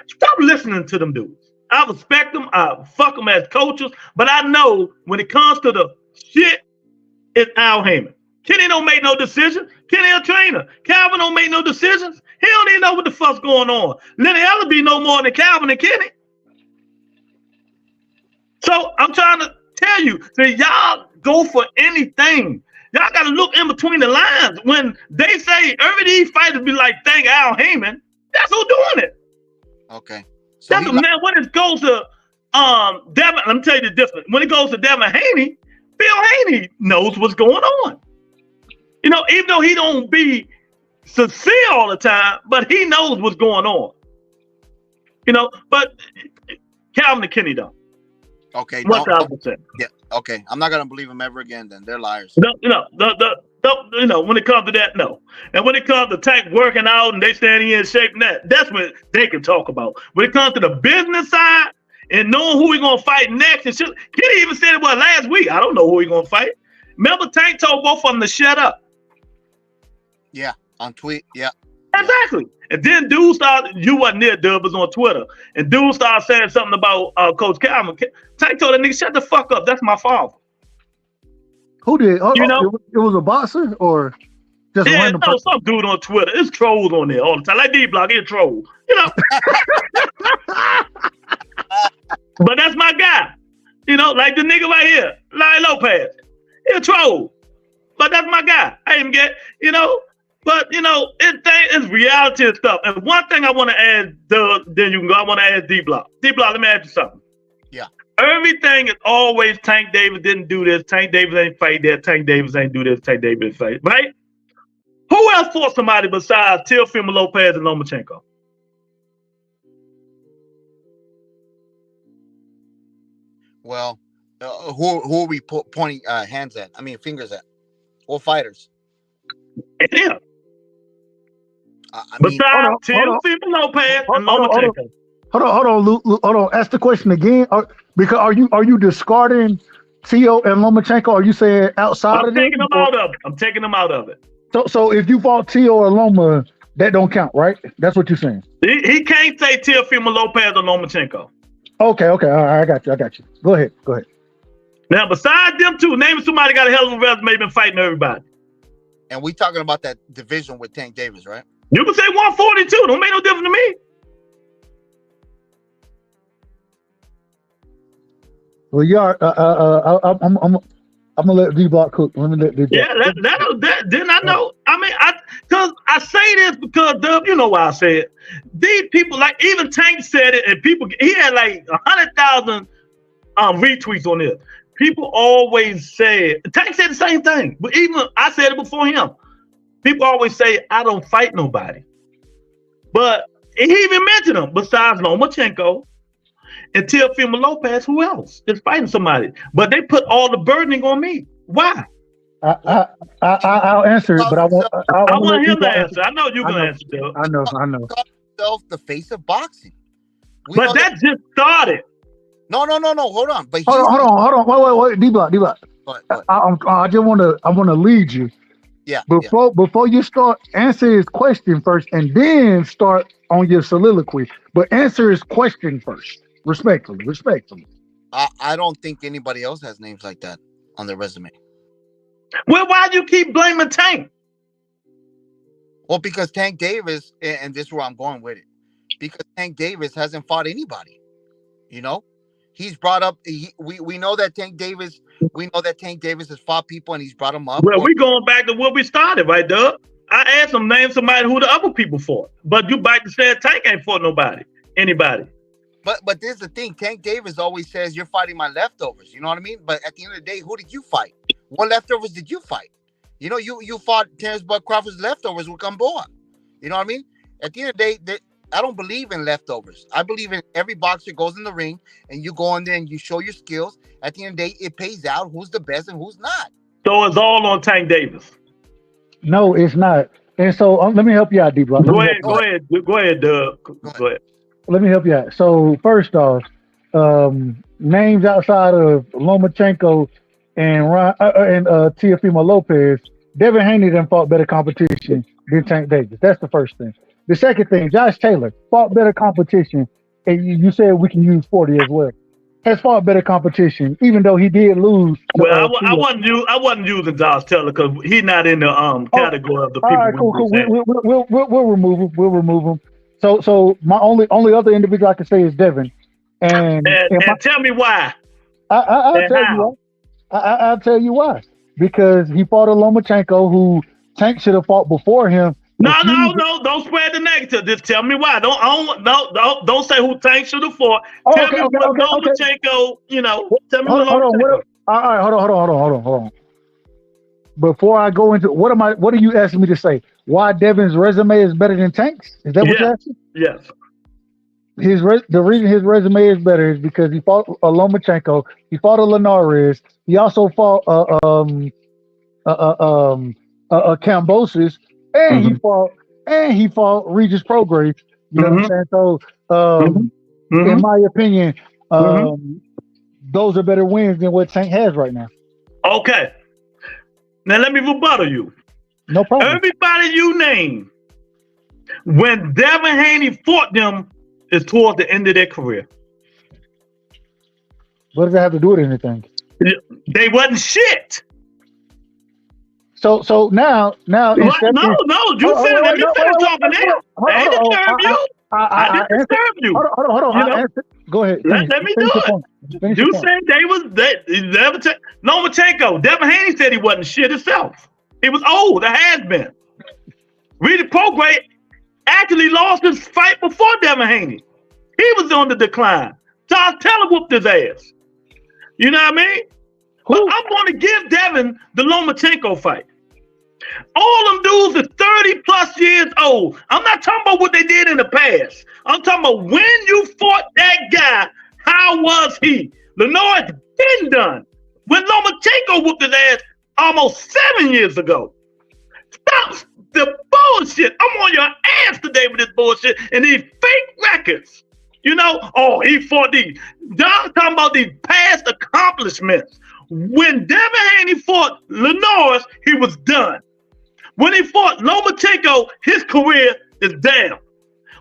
Stop listening to them dudes. I respect them. I fuck them as coaches, but I know when it comes to the shit, it's Al Heyman. Kenny don't make no decisions. Kenny a trainer. Calvin don't make no decisions. He don't even know what the fuck's going on. Lenny Ellerby no more than Calvin and Kenny. So I'm trying to tell you that y'all go for anything. Y'all got to look in between the lines. When they say every these fighters be like, thank Al Heyman, that's who doing it. Okay. So that's man, when it goes to Devin, let me tell you the difference. When it goes to Devin Haney, Bill Haney knows what's going on. You know, even though he don't be sincere all the time, but he knows what's going on. You know, but Calvin and Kenny don't. Okay. 1,000%. Yeah. Okay. I'm not gonna believe them ever again. Then they're liars. You know, when it comes to that, no. And when it comes to Tank working out and they standing in shape, that's what they can talk about. When it comes to the business side and knowing who we gonna fight next, and shit, Kenny even said it was last week. I don't know who he gonna fight. Remember, Tank told both of them to shut up. Yeah, on tweet. Yeah. Exactly. And then dude started, you wasn't there, Dub, was on Twitter. And dude started saying something about Coach Calvin. Tank told that nigga, shut the fuck up. That's my father. Who did? You know? It was a boxer or just a random person? Some dude on Twitter. It's trolls on there all the time. Like D-Block, he's a troll. You know? But that's my guy. You know, like the nigga right here, Larry Lopez. He's a troll. But that's my guy. I didn't get, you know? But, you know, it's reality and stuff. And one thing I want to add, then you can go, I want to add D-Block. D-Block, let me ask you something. Yeah. Everything is always Tank Davis didn't do this. Tank Davis ain't fight that. Tank Davis ain't do this. Tank Davis ain't fight. Right? Who else fought somebody besides Teofimo Lopez and Lomachenko? Well, who are we pointing hands at? I mean, fingers at? What fighters? Yeah. Besides Teofimo Lopez and Lomachenko. Hold on, Luke, hold on. Ask the question again. Because are you discarding Teo and Lomachenko? Are you saying outside of I'm taking them out of it. I'm taking them out of it. So if you fought Teo or Loma, that don't count, right? That's what you're saying. He can't say Teofimo Lopez or Lomachenko. Okay. All right, I got you. Go ahead. Now, besides them two, name somebody got a hell of a resume, been fighting everybody. And we talking about that division with Tank Davis, right? You can say 142. Don't make no difference to me. Well, you are. I'm gonna let D-Block cook. Let me let D-Block. Yeah, that didn't I know? I mean, because I say this because Dub, you know why I say it. These people, like even Tank said it, and people, he had like 100,000 retweets on this. People always say, Tank said the same thing, but even I said it before him. People always say, I don't fight nobody. But he even mentioned them besides Lomachenko and Teofimo Lopez. Who else is fighting somebody? But they put all the burdening on me. Why? I'll answer it, but I want him to answer. I know you're going to answer, Bill. I know. Himself the face of boxing. But that just started. No. Hold on. But hold on. Wait. D-Block. I just want to lead you. Yeah. Before you start, answer his question first, and then start on your soliloquy. But answer his question first, respectfully. I don't think anybody else has names like that on their resume. Well, why do you keep blaming Tank? Well, because Tank Davis, and this is where I'm going with it, because Tank Davis hasn't fought anybody. You know, he's brought up. We know that Tank Davis. We know that Tank Davis has fought people, and he's brought them up. Well, we going back to where we started, right, Doug? I asked him name somebody who the other people fought, but you back to say Tank ain't fought anybody. But there's the thing. Tank Davis always says you're fighting my leftovers. You know what I mean? But at the end of the day, who did you fight? What leftovers did you fight? You know, you fought Terence Crawford's leftovers with Gamboa. You know what I mean? At the end of the day, I don't believe in leftovers. I believe in every boxer goes in the ring and you go in there and you show your skills. At the end of the day, it pays out who's the best and who's not. So it's all on Tank Davis. No, it's not. And so let me help you out, D-Block. Go ahead, Doug. Go ahead. Let me help you out. So first off, names outside of Lomachenko and Teofimo Lopez, Devin Haney done fought better competition than Tank Davis. That's the first thing. The second thing, Josh Taylor fought better competition, and you said we can use 40 as well. Has fought better competition, even though he did lose. Well, I wasn't using Josh Taylor because he's not in the category of the people. All right, cool. We'll remove him. We'll remove him. So my only other individual I can say is Devin, and tell me why. I'll tell you why. Because he fought a Lomachenko who Tank should have fought before him. No, don't spread the negative. Just tell me why. Don't say who Tank should have fought. Tell me what Lomachenko, tell me what Lomachenko. Hold on. Before I go into what are you asking me to say? Why Devin's resume is better than Tank's? Is that what you're asking? Yes. The reason his resume is better is because he fought a Lomachenko, he fought a Linares, he also fought a Kambosos, and he fought Regis Prograis. You know what I'm saying? So in my opinion, those are better wins than what Tank has right now. Okay. Now let me rebuttal you. No problem. Everybody you name, when Devin Haney fought them, is towards the end of their career. What does that have to do with anything? They wasn't shit. So now. No. You said let me finish talking now. I ain't disturb you. I didn't disturb you. Hold on. Go ahead. Let me do it. You said they was Lomachenko. Devin Haney said he wasn't shit himself. He was old. It has been. Regis Prograis actually lost his fight before Devin Haney. He was on the decline. Josh Taylor whooped his ass. You know what I mean? But I'm going to give Devin the Lomachenko fight. All them dudes are 30 plus years old. I'm not talking about what they did in the past. I'm talking about when you fought that guy, how was he? Linares been done. When Lomachenko whooped his ass almost 7 years ago. Stop the bullshit. I'm on your ass today with this bullshit and these fake records. He fought these. I'm talking about these past accomplishments. When Devin Haney fought Linares, he was done. When he fought Lomachenko, his career is down.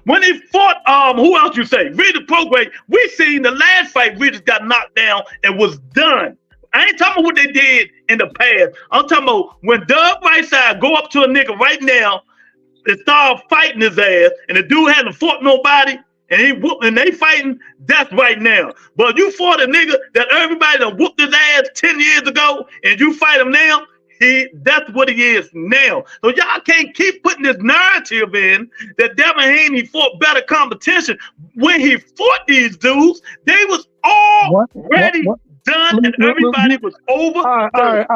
When he fought, who else you say? Regis Prograis, we seen the last fight, Regis got knocked down and was done. I ain't talking about what they did in the past. I'm talking about when Doug Whiteside go up to a nigga right now and start fighting his ass, and the dude hasn't fought nobody, and they fighting, that's right now. But you fought a nigga that everybody done whooped his ass 10 years ago, and you fight him now, that's what he is now. So y'all can't keep putting this narrative in that Devin Haney fought better competition. When he fought these dudes, they was already done, and everybody was over. All right.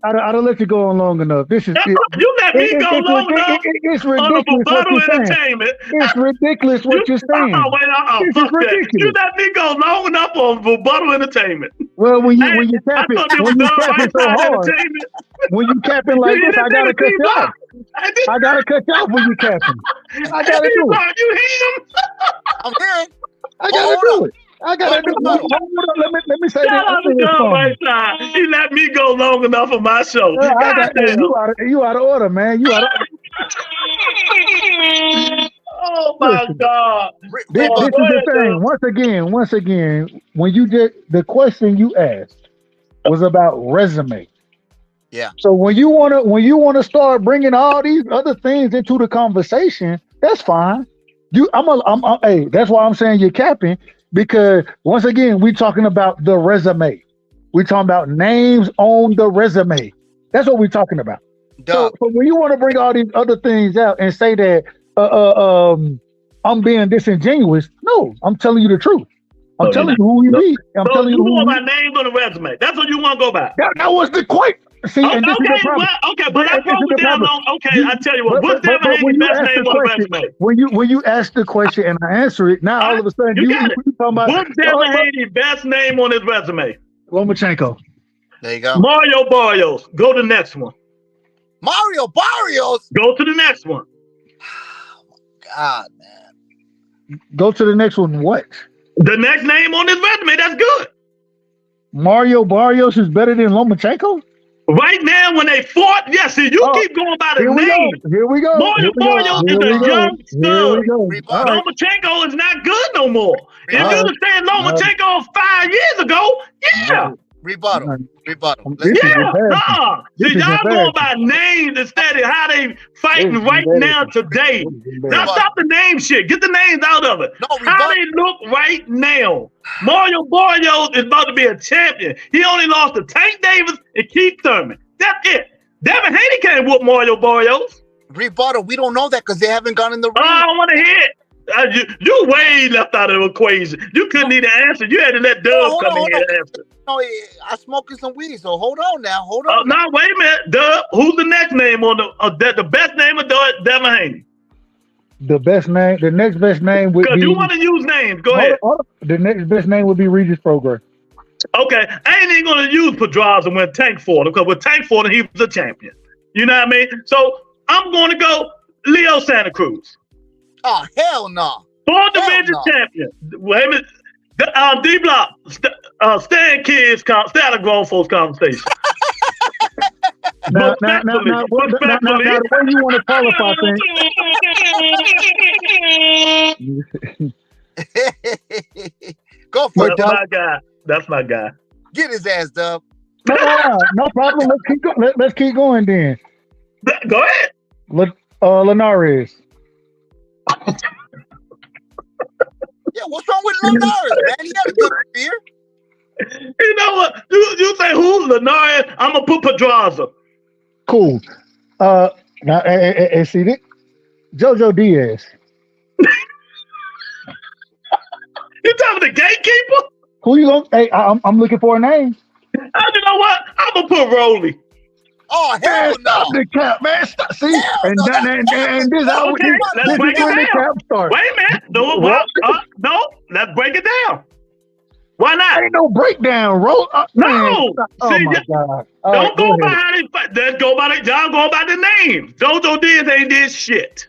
I don't let you go on long enough. This is you let me go long enough. It's ridiculous what you're saying. It's ridiculous what you're saying. This is ridiculous. You let me go long enough on rebuttal entertainment. Well, when you capping so hard, when you capping like this, I gotta cut you off. I gotta cut you off when you capping. I gotta do it. You hate him? I'm here. I gotta do it. I gotta do it. Let me say this. He let me go long enough on my show. You out of order, man. You out of Oh my God. This is the thing. Once again, when you did the question you asked was about resume. Yeah. So when you wanna start bringing all these other things into the conversation, that's fine. Hey, that's why I'm saying you're capping, because once again, we're talking about the resume. We're talking about names on the resume. That's what we're talking about. So when you want to bring all these other things out and say that I'm being disingenuous, no, I'm telling you the truth. I'm telling you who we be. I'm telling you who my name's on the resume. That's what you want to go by. That was the question. See, and this is the problem. But I broke it down long. Okay, I tell you what. What's Devin Haney's best name on the resume? When you ask the question and I answer it, now all of a sudden you talking about what's Devin Haney's best name on his resume? Lomachenko. There you go. Mario Barrios. Go to the next one. Mario Barrios. Go to the next one. God, man. Go to the next one. What? The next name on his resume. That's good. Mario Barrios is better than Lomachenko? Right now, when they fought, yes, see, you keep going by the name. Here we go. Mario is a young stud. Right. Lomachenko is not good no more. If you were saying Lomachenko 5 years ago, yeah. Rebuttal. See, y'all going by names instead of how they fighting right now today. Now stop the name shit. Get the names out of it. How they look right now. Mario Barrios is about to be a champion. He only lost to Tank Davis and Keith Thurman. That's it. Devin Haney can't whoop Mario Barrios. Rebuttal. We don't know that because they haven't gone in the ring. I don't want to hear it. You way left out of the equation. You couldn't even answer. You had to let Dub come in here and answer. No, I'm smoking some weed, so hold on now. Hold on. No, wait a minute. Dub, who's the next name on the best name of Devin Haney? The next best name would be... Because you want to use names. Go ahead. The next best name would be Regis Progress. Okay. I ain't even going to use Pedraza when Tank fought him, because with Tank fought him, he was a champion. You know what I mean? So I'm going to go Leo Santa Cruz. Oh, hell no. 4th division champion. Wait a minute. D-Block. Stand kids, stay out of grown folks conversation. Now, the way you want to qualify things. Go for it. That's my guy. Get his ass, Dub. No problem. Let's keep going then. Go ahead. Linares. Yeah, what's wrong with Linares, man? He had a good career. You know what? You say who? Linares? I'm gonna put Pedraza. Cool. Now, see this? JoJo Diaz. You talking the gatekeeper? Who you gonna? Hey, I'm looking for a name. You know what? I'm gonna put Rolly. Oh, hell no. Stop the cap, man. Stop. See? And this how let's break it down. Wait a minute. No, let's break it down. Why not? Ain't no breakdown, no. Oh my God. Don't go by how they fight. Let's go by y'all go by the names. JoJo Diaz ain't did shit.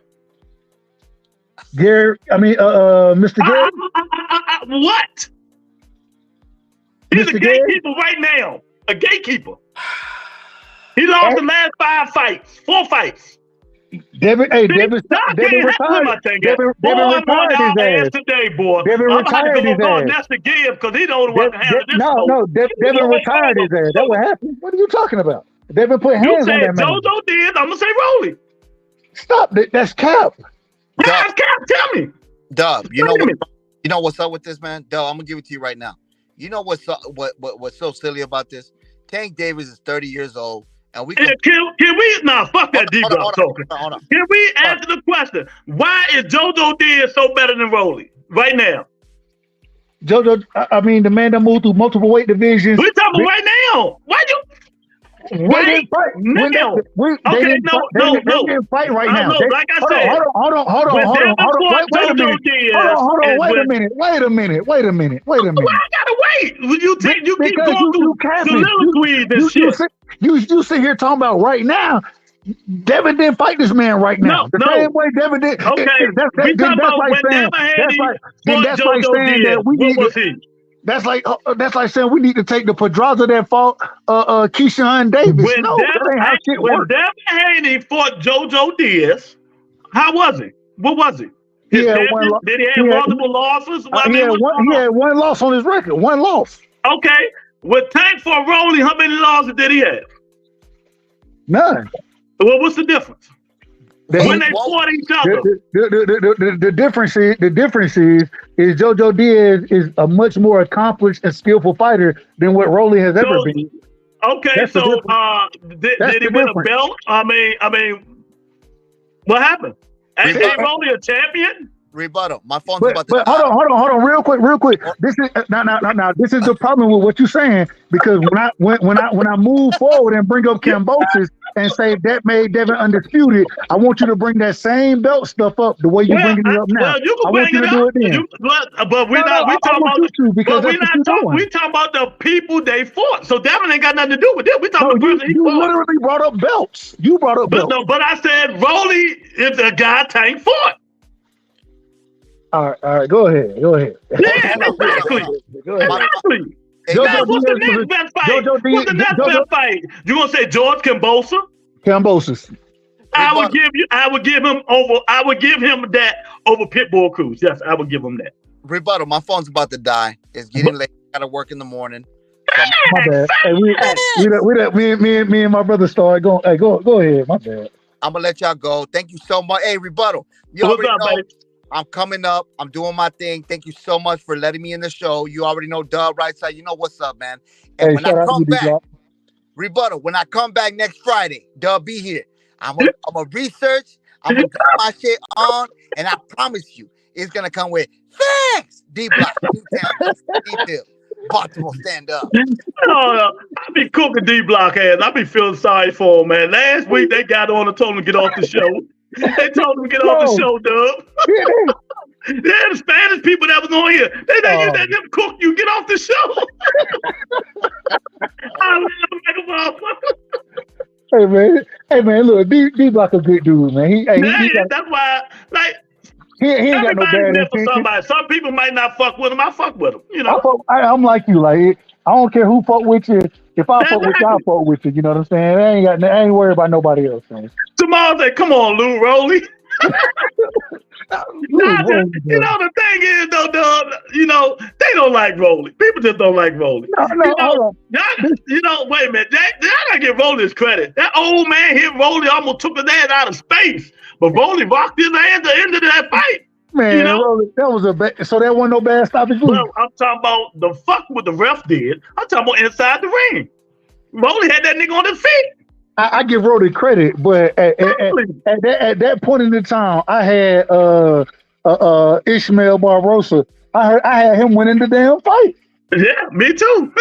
Mr. Gary. What? He's a gatekeeper right now. A gatekeeper. He lost the last 4 fights. Devin retired. Devin retired his ass today, boy. Devin retired his ass. That's the give because he the only one to handle this. No, Devin retired his ass. That what happened. What are you talking about? Devin put hands on that man. JoJo Diaz. I'm gonna say Rolly. Stop. That's cap. Yeah, that's cap. Tell me, Dub. You know what's up with this, man? Dub, I'm gonna give it to you right now. You know what's so silly about this? Tank Davis is 30 years old. And we can we fuck that deep talking. Can we answer the question? Why is JoJo Diaz so better than Rolly right now? JoJo, I mean, the man that moved through multiple weight divisions. We're talking right now. Why you? Right now. They didn't fight right now. Like I said. Hold on. Wait a minute. Why I gotta wait? You keep going through soliloquies and shit. You sit here talking about right now. Devin didn't fight this man right now. The same way Devin did. Okay. That's like saying that we need to. That's like saying we need to take the Pedraza that fought Keyshawn Davis. That ain't how shit works. When Devin Haney fought JoJo Diaz, how was he? What was he? Did he have multiple losses? He had one loss on his record. One loss. Okay. With Tank for Rolly, how many losses did he have? None. Well, what's the difference? When they fought each other. The difference is JoJo Diaz is a much more accomplished and skillful fighter than what Rolly has ever been. Okay, so did he win a belt? I mean, what happened? Ain't Rolly a champion? Rebuttal. My phone's about to. But hold on, real quick. This is now. This is the problem with what you're saying, because when I move forward and bring up Cambosis and say that made Devin undisputed, I want you to bring that same belt stuff up the way you're bringing it up now. Well, you can bring it up. We talking about the people they fought. So Devin ain't got nothing to do with it. We talking about the person he fought. You literally brought up belts. You brought up belts. But I said Rolly is the guy Tank fought. All right, go ahead. Yeah, exactly. What's the next best fight? What's the next best fight? You gonna say George Kambosos? Kambosos. I would give him that over Pitbull Cruz. Yes, I would give him that. Rebuttal. My phone's about to die. It's getting late. I gotta work in the morning. My bad. Hey, me and my brother started going. Hey, go ahead. My bad. I'm gonna let y'all go. Thank you so much. Hey, Rebuttal. You already know I'm coming up. I'm doing my thing. Thank you so much for letting me in the show. You already know Dub right side. You know what's up, man. And when I come back, Rebuttal. When I come back next Friday, Dub be here. I'm gonna research. I'm gonna put my shit on, and I promise you, it's gonna come with thanks. D Block, D Baltimore, stand up. I be cooking D Block ass. I be feeling sorry for him, man. Last week they got on and told him to get off the show. They told him to get off the show, Dub. Yeah, the Spanish people that was on here. They you let them cook you. Get off the show. Hey man, look, D Block a good dude, man. That's why, like. He ain't got no bad intentions. Some people might not fuck with him. I fuck with him. You know, I'm like you. Like I don't care who fuck with you. If I fuck with you, I fuck with you. You know what I'm saying? I ain't worried about nobody else, man. Tomorrow say, come on, Lou Rowley. You know the thing is though, Dub. You know they don't like Rowley. People just don't like Rowley. No, wait a minute. Y'all gotta give Rowley his credit. That old man hit Rowley, almost took his ass out of space. But Rowley rocked his ass at the end of that fight. Man, Rowley, that was so that wasn't no bad stoppage. Well, I'm talking about the fuck what the ref did. I'm talking about inside the ring. Rowley had that nigga on his feet. I give Rowley credit, but at that point in the time, I had Ishmael Barbosa. I had him winning the damn fight. Yeah, me too.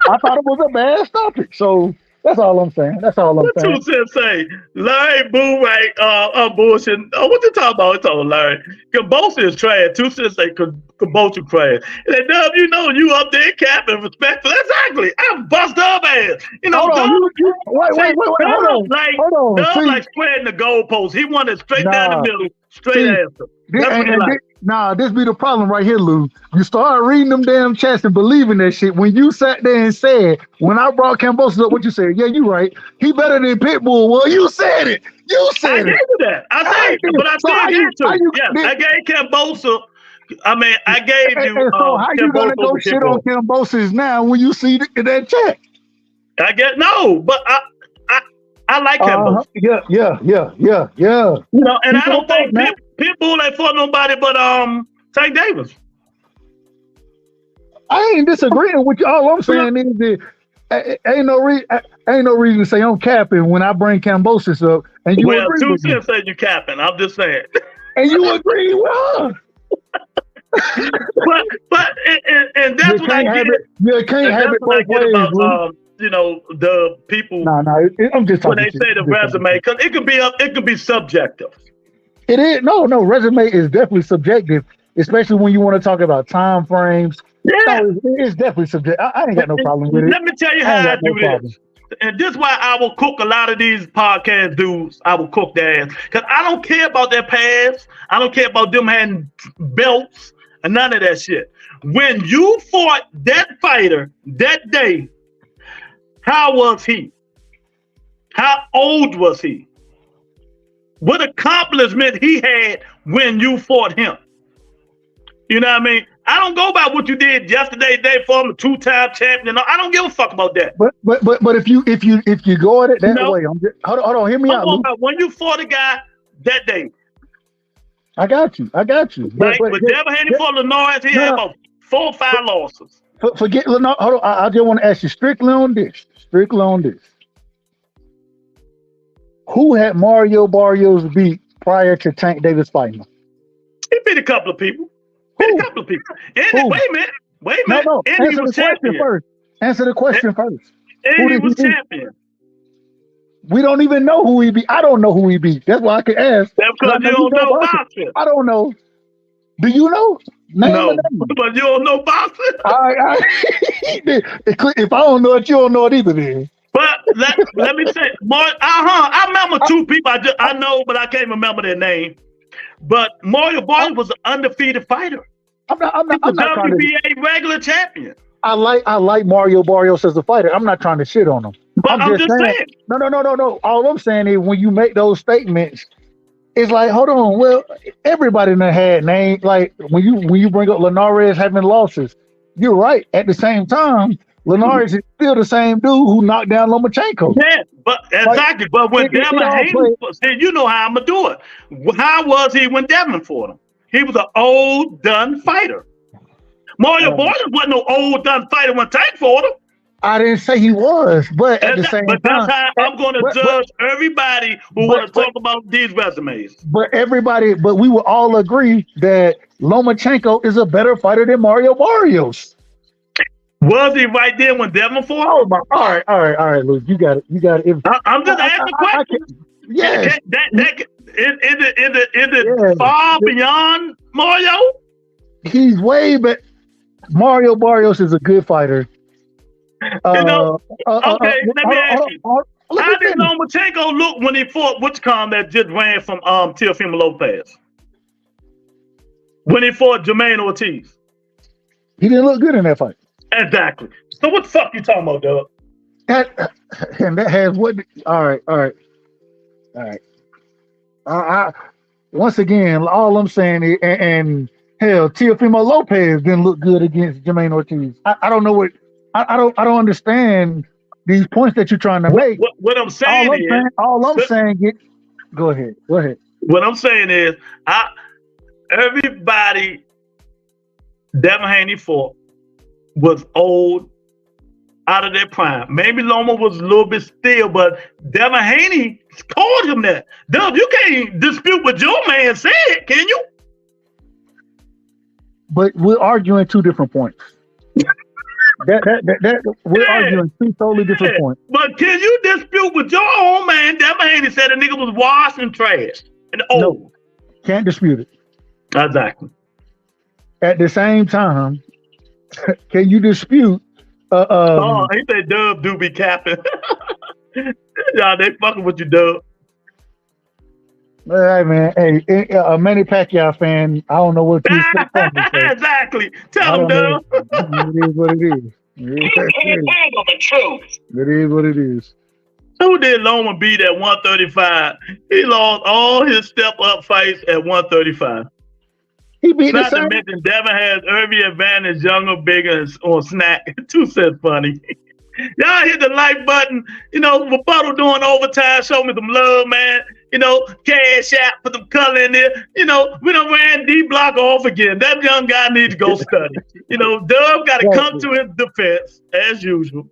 I thought it was a bad stoppage. So that's all I'm saying. That's all I'm saying. What 2 Cents say? Larry Boo, right? Bullshit. Oh, what you talking about? It's all Larry. Kambosos is trash. 2 Cents say Kambosos trash. And then, Dub, you know, you up there capping respectful. Exactly. I bust Dub ass. You know, wait, hold on. Dub like spreading the goalpost. He wanted straight down the middle, straight answer. That's what he like. This be the problem right here, Lou. You start reading them damn chats and believing that shit. When you sat there and said, when I brought Kambosos up, what you said? Yeah, you right. He better than Pitbull. Well, you said it. I gave you that. I said it, but I still gave it to you. Yeah, I gave Kambosos. I mean, I gave you. So how you gonna go shit on Kambosos now when you see that chat? I guess no, but I like Kambosos. Yeah. You know, and I don't think Pitbull ain't fought nobody but Tank Davis. I ain't disagreeing with you. All I'm saying is that ain't no reason to say I'm capping when I bring Kambosos up. And you agree 2 with me. Cents said you capping. I'm just saying. And you agree with her. but that's what I get. You can't have it both ways. About, you know, the people. No, I'm just talking. When they say the resume, because it could be subjective. It is no. Resume is definitely subjective, especially when you want to talk about time frames. Yeah, no, it's definitely subjective. I ain't got no problem with it. Let me tell you how I do this. And this is why I will cook a lot of these podcast dudes. I will cook their ass. Because I don't care about their past. I don't care about them having belts and none of that shit. When you fought that fighter that day, how was he? How old was he? What accomplishment he had when you fought him? You know what I mean? I don't go by what you did yesterday, day for him, a 2-time champion. I don't give a fuck about that. But if you go at it that way, hold on, hear me out. When you fought a guy that day, I got you. Right? But Devin Haney fought Lenoir, he had about 4 or 5 losses. Forget Lenoir. Hold on, I just want to ask you strictly on this. Who had Mario Barrios beat prior to Tank Davis fighting him? He beat a couple of people. Wait a minute. No. Answer the question first. Answer the question first. And he was champion. We don't even know who he beat. I don't know who he beat. That's why I can ask. That's because you don't know boxing. I don't know. Do you know? No, but you don't know boxing. If I don't know it, you don't know it either then. But let me say, I remember 2 people I know, but I can't remember their name. But Mario Barrios was an undefeated fighter. I'm not WBA regular champion. I like Mario Barrios as a fighter. I'm not trying to shit on him. But I'm just saying. No. All I'm saying is when you make those statements, it's like, hold on. Well, everybody done had names. Like when you bring up Linares having losses, you're right. At the same time, Linares is still the same dude who knocked down Lomachenko. Yeah, but exactly. But when Devin Haney, you know how I'm gonna do it. How was he when Devin fought him? He was an old done fighter. Mario Barrios wasn't no old done fighter when Tank fought him. I didn't say he was, but at the same time, that's how I'm going to judge everybody who want to talk about these resumes. But we will all agree that Lomachenko is a better fighter than Mario Barrios. Was he right there when Devin fought? Oh my! All right, Luke, you got it. I'm just asking questions. Yes. Is it far beyond Mario? He's way better. Mario Barrios is a good fighter. Okay, let me ask you. How did Lomachenko look when he fought that just ran from Teofimo Lopez? When he fought Jermaine Ortiz? He didn't look good in that fight. Exactly. So what the fuck you talking about, Doug? That has what? All right. Once again, all I'm saying is, and hell, Teofimo Lopez didn't look good against Jermaine Ortiz. I don't know what. I don't understand these points that you're trying to make. What I'm saying go ahead. What I'm saying is, everybody Devin Haney fought was old, out of their prime. Maybe Loma was a little bit still, but Devin Haney called him that. Dub, you can't dispute what your man said, can you? But we're arguing two different points. We're arguing two totally different points. But can you dispute with your own man? Devin Haney said the nigga was washed and trash and old. No, can't dispute it. Exactly. At the same time, can you dispute? He said Dub do be capping. Y'all, they fucking with you, Dub. All right, man. Hey, a Manny Pacquiao fan, I don't know what you expect from me. Exactly. Tell him, Dub. It is what it is. It is what it is. Who did Loma beat at 135? He lost all his step-up fights at 135. He beat Not to mention Devin has every advantage, younger, bigger, on snack. 2 cents funny. Y'all hit the like button. You know, Rebuttal doing overtime. Show me some love, man. You know, cash out, put some color in there. You know, we done ran D-Block off again. That young guy needs to go study. You know, Dub got to come to his defense, as usual.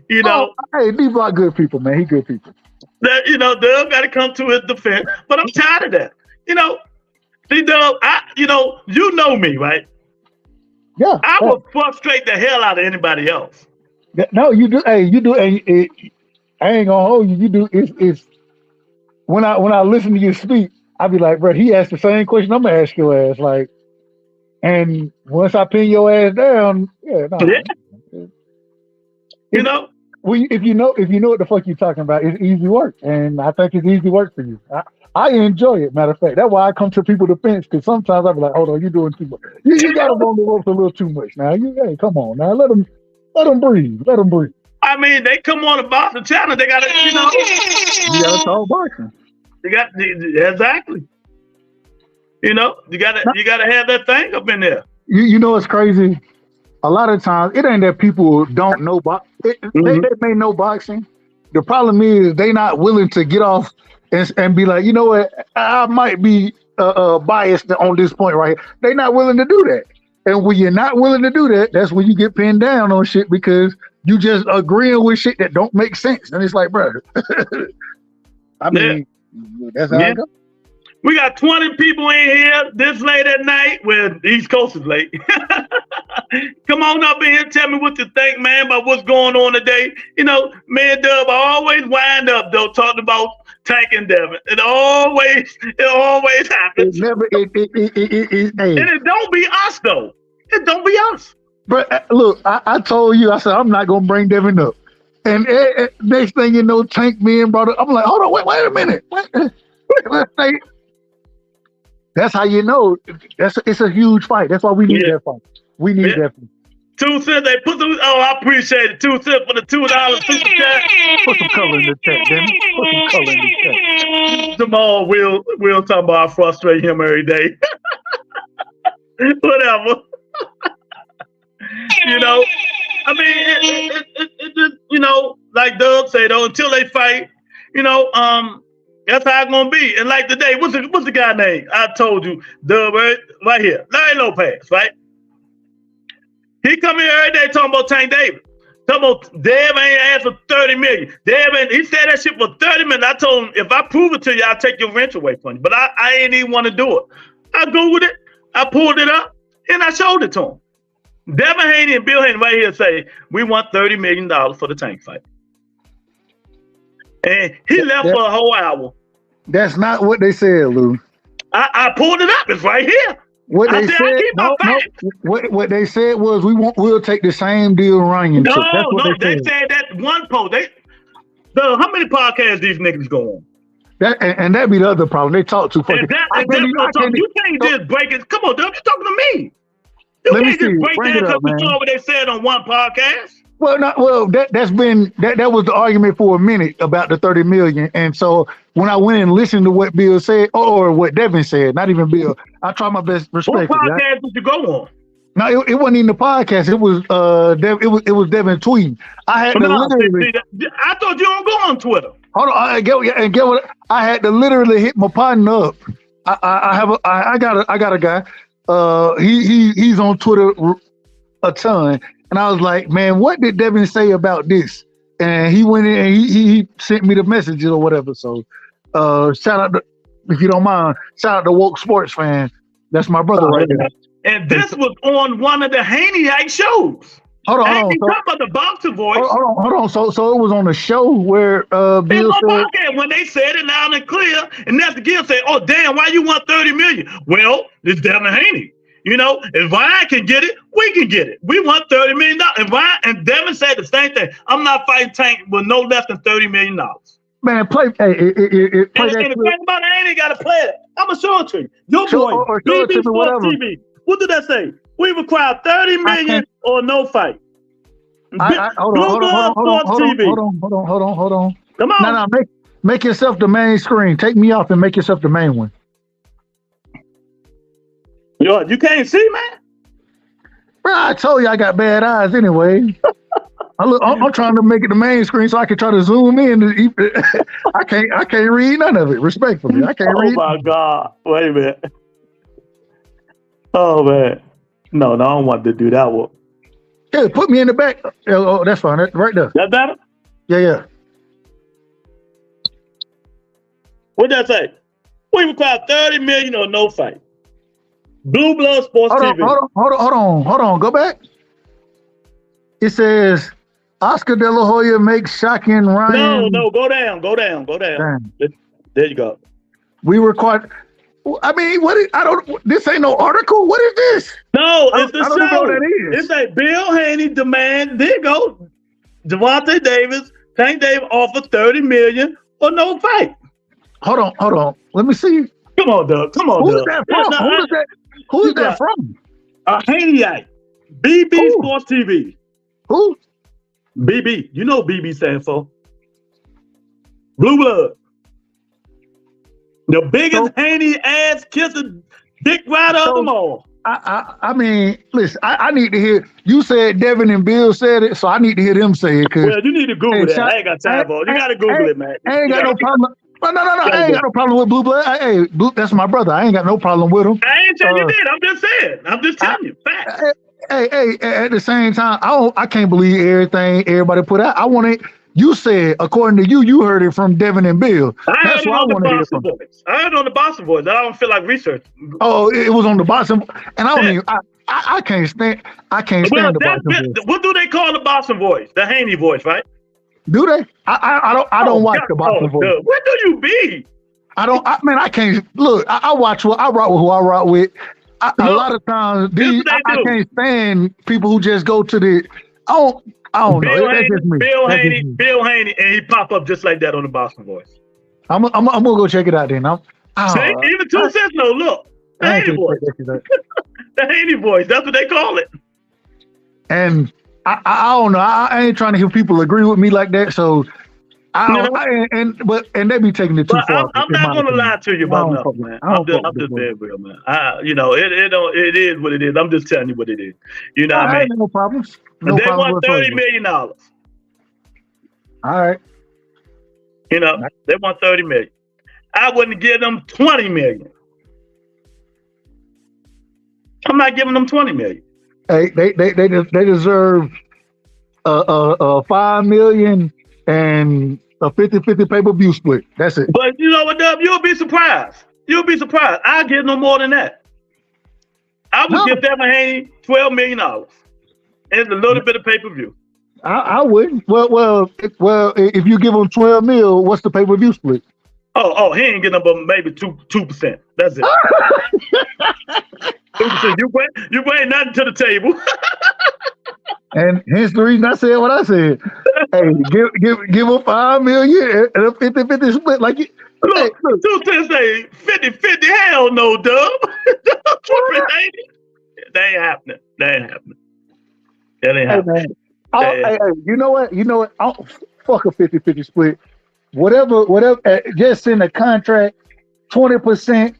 You know, hey, D-Block good people, man. He good people. That, you know, Dub got to come to his defense. But I'm tired of that. You know, see, Dub, you know me, right? Yeah. I would frustrate the hell out of anybody else. No, you do. Hey, you do. I ain't gonna hold you. You do. It's when I listen to you speak, I be like, bro, he asked the same question I'm gonna ask your ass. Like, and once I pin your ass down, You know, if you know what the fuck you're talking about, it's easy work, and I think it's easy work for you. I enjoy it. Matter of fact, that's why I come to people's defense, because sometimes I be like, hold on, you're doing too much. You got them on the ropes a little too much now. Hey, come on now, let them breathe. Let them breathe. I mean, they come on the boxing channel. They got to, you know. You got to talk boxing. They got exactly. You know, you got to have that thing up in there. You know, it's crazy. A lot of times, it ain't that people don't know boxing. They may know boxing. The problem is they not willing to get off and be like, you know what, I might be biased on this point right here. They not willing to do that. And when you're not willing to do that, that's when you get pinned down on shit, because you just agreeing with shit that don't make sense. And it's like, bro, I mean, that's how it goes. We got 20 people in here this late at night. Well, the East Coast is late. Come on up in here. Tell me what you think, man, about what's going on today. You know, man, Dub, I always wind up, though, talking about Tank and Devin. It always happens. And it don't be us, though. It don't be us. But look, I told you, I said, I'm not going to bring Devin up. And next thing you know, Tank being brought up. I'm like, hold on, wait a minute. Let's say, that's how you know it's a huge fight. That's why we need that fight. We need that fight. 2 cents. They put some. Oh, I appreciate it. 2 cents for the $2 super chat. Put some color in the chat, Dennis. Put some color in the chat. Jamal, we'll talk about I frustrate him every day. Whatever. You know, I mean, it just, you know, like Doug said, though, until they fight, you know, that's how it's gonna be. And like today, what's the guy name? I told you, Doug, right here, Larry Lopez, right? He come here every day talking about Tank Davis. Talking about Dev ain't asked for 30 million. He said that shit for 30 minutes. I told him, if I prove it to you, I'll take your wrench away from you. But I ain't even want to do it. I Googled it, I pulled it up, and I showed it to him. Devin Haney and Bill Haney right here say, we want $30 million for the Tank fight. And he left for a whole hour. That's not what they said, Lou. I pulled it up. It's right here. What they said, what they said was we'll take the same deal Ryan took. That's what they said that one post. How many podcasts these niggas go on? And that'd be the other problem. They talk too fucking. You can't just break it. Come on, Doug, you talking to me. You can't just break that because we saw what they said on one podcast. Well, that was the argument for a minute about the 30 million. And so when I went and listened to what Bill said or what Devin said, not even Bill, I tried my best respect. What podcast did you go on? No, it wasn't even the podcast. It was it was Devin tweeting. I had to literally. I thought you don't go on Twitter. Hold on, get what I had to literally hit my partner up. I got a guy. He's on Twitter a ton. And I was like, man, what did Devin say about this? And he went in and he sent me the messages or whatever. So shout out, if you don't mind, shout out to Woke Sports Fan. That's my brother right there. And this was on one of the Haney-ite shows. Hold on. Talking about the boxer voice. Hold on. So it was on the show where Bill said, when they said it loud and clear, and Nestor Gill said, "Oh damn, why you want 30 million?" Well, it's Devin Haney. You know, if Ryan can get it, we can get it. We want $30 million. And Ryan and Devin said the same thing. I'm not fighting Tank with no less than $30 million. Man, play. Play and the thing about it, I ain't got to play it. I'm going to show it to you. Your boy, BB Sports TV. What did that say? We require $30 million or no fight. Hold on. Come on. No, make yourself the main screen. Take me off and make yourself the main one. Yo, you can't see, man? Bro, I told you I got bad eyes anyway. I'm trying to make it the main screen so I can try to zoom in. I can't read none of it, respectfully. I can't read. Oh, my God. Wait a minute. Oh, man. No, I don't want to do that one. Yeah, put me in the back. Oh, that's fine. Right there. That better? Yeah. What'd that say? We require 30 million or no fight. Blue Blood Sports TV. Hold on. Go back. It says Oscar De La Hoya makes shocking Ryan. No. Go down. Damn. There you go. We require. I mean, this ain't no article. What is this? No, it's the show. I don't know what that is. It's a Bill Haney demand. There you go. Javante Davis, Tank Davis offer 30 million or no fight. Hold on. Let me see. Come on, Doug. Who's that from? Who's that from? Haneyite. BB Sports TV. Who? BB. You know what BB stands for. Blue Blood. The biggest Haney ass kissing dick rider of them all. I mean, listen, I need to hear. You said Devin and Bill said it, so I need to hear them say it. Well, you need to Google that. I ain't got time for it. You got to Google it, man. I ain't got no problem. No. I ain't got no problem with Blue Blood. Hey, Blue, that's my brother. I ain't got no problem with him. I ain't saying you did. I'm just saying. I'm just telling you. Facts. Hey, at the same time, I can't believe everything everybody put out. I want it. You said, according to you, you heard it from Devin and Bill. That's what I want to hear from. I heard it on the Boston Voice. I don't feel like research. Oh, it was on the Boston, and I don't even. I can't stand. I can't stand the Boston Voice. What do they call the Boston Voice? The Haney voice, right? Do they? I don't watch the Boston Voice. God. Where do you be? I can't look. I watch what I rock with. Who I rock with. A lot of times, I can't stand people who just go to the. I don't know. Bill Haney, and he pop up just like that on the Boston Voice. I'm gonna go check it out then. See, even 2 cents. No, look, the Haney voice. The Haney voice. That's what they call it. And I don't know. I ain't trying to hear people agree with me like that. So and they be taking it too far. I'm not gonna lie to you about nothing, man. I'm just very real, man. It is what it is. I'm just telling you what it is. You know what I mean? No problems. They want $30 million. All right. You know, they want $30 million. I wouldn't give them $20 million. I'm not giving them $20 million. Hey, they deserve $5 million and a 50-50 pay-per-view split. That's it. But you know what, Dub? You'll be surprised. You'll be surprised. I'll give no more than that. I would give Devin Haney $12 million and a little bit of pay-per-view. I wouldn't. Well, if you give him $12 million, what's the pay-per-view split? Oh, he ain't getting but maybe 2%. That's it. 2%. You bring nothing to the table. And hence the reason I said what I said. Hey, give him $5 million and a 50-50 split. Like it. Look, 2 say 50-50. Hell no, Dub. That ain't happening. That ain't happening. Hey, you know what? I'll fuck a 50-50 split. Whatever. Just in the contract, 20%.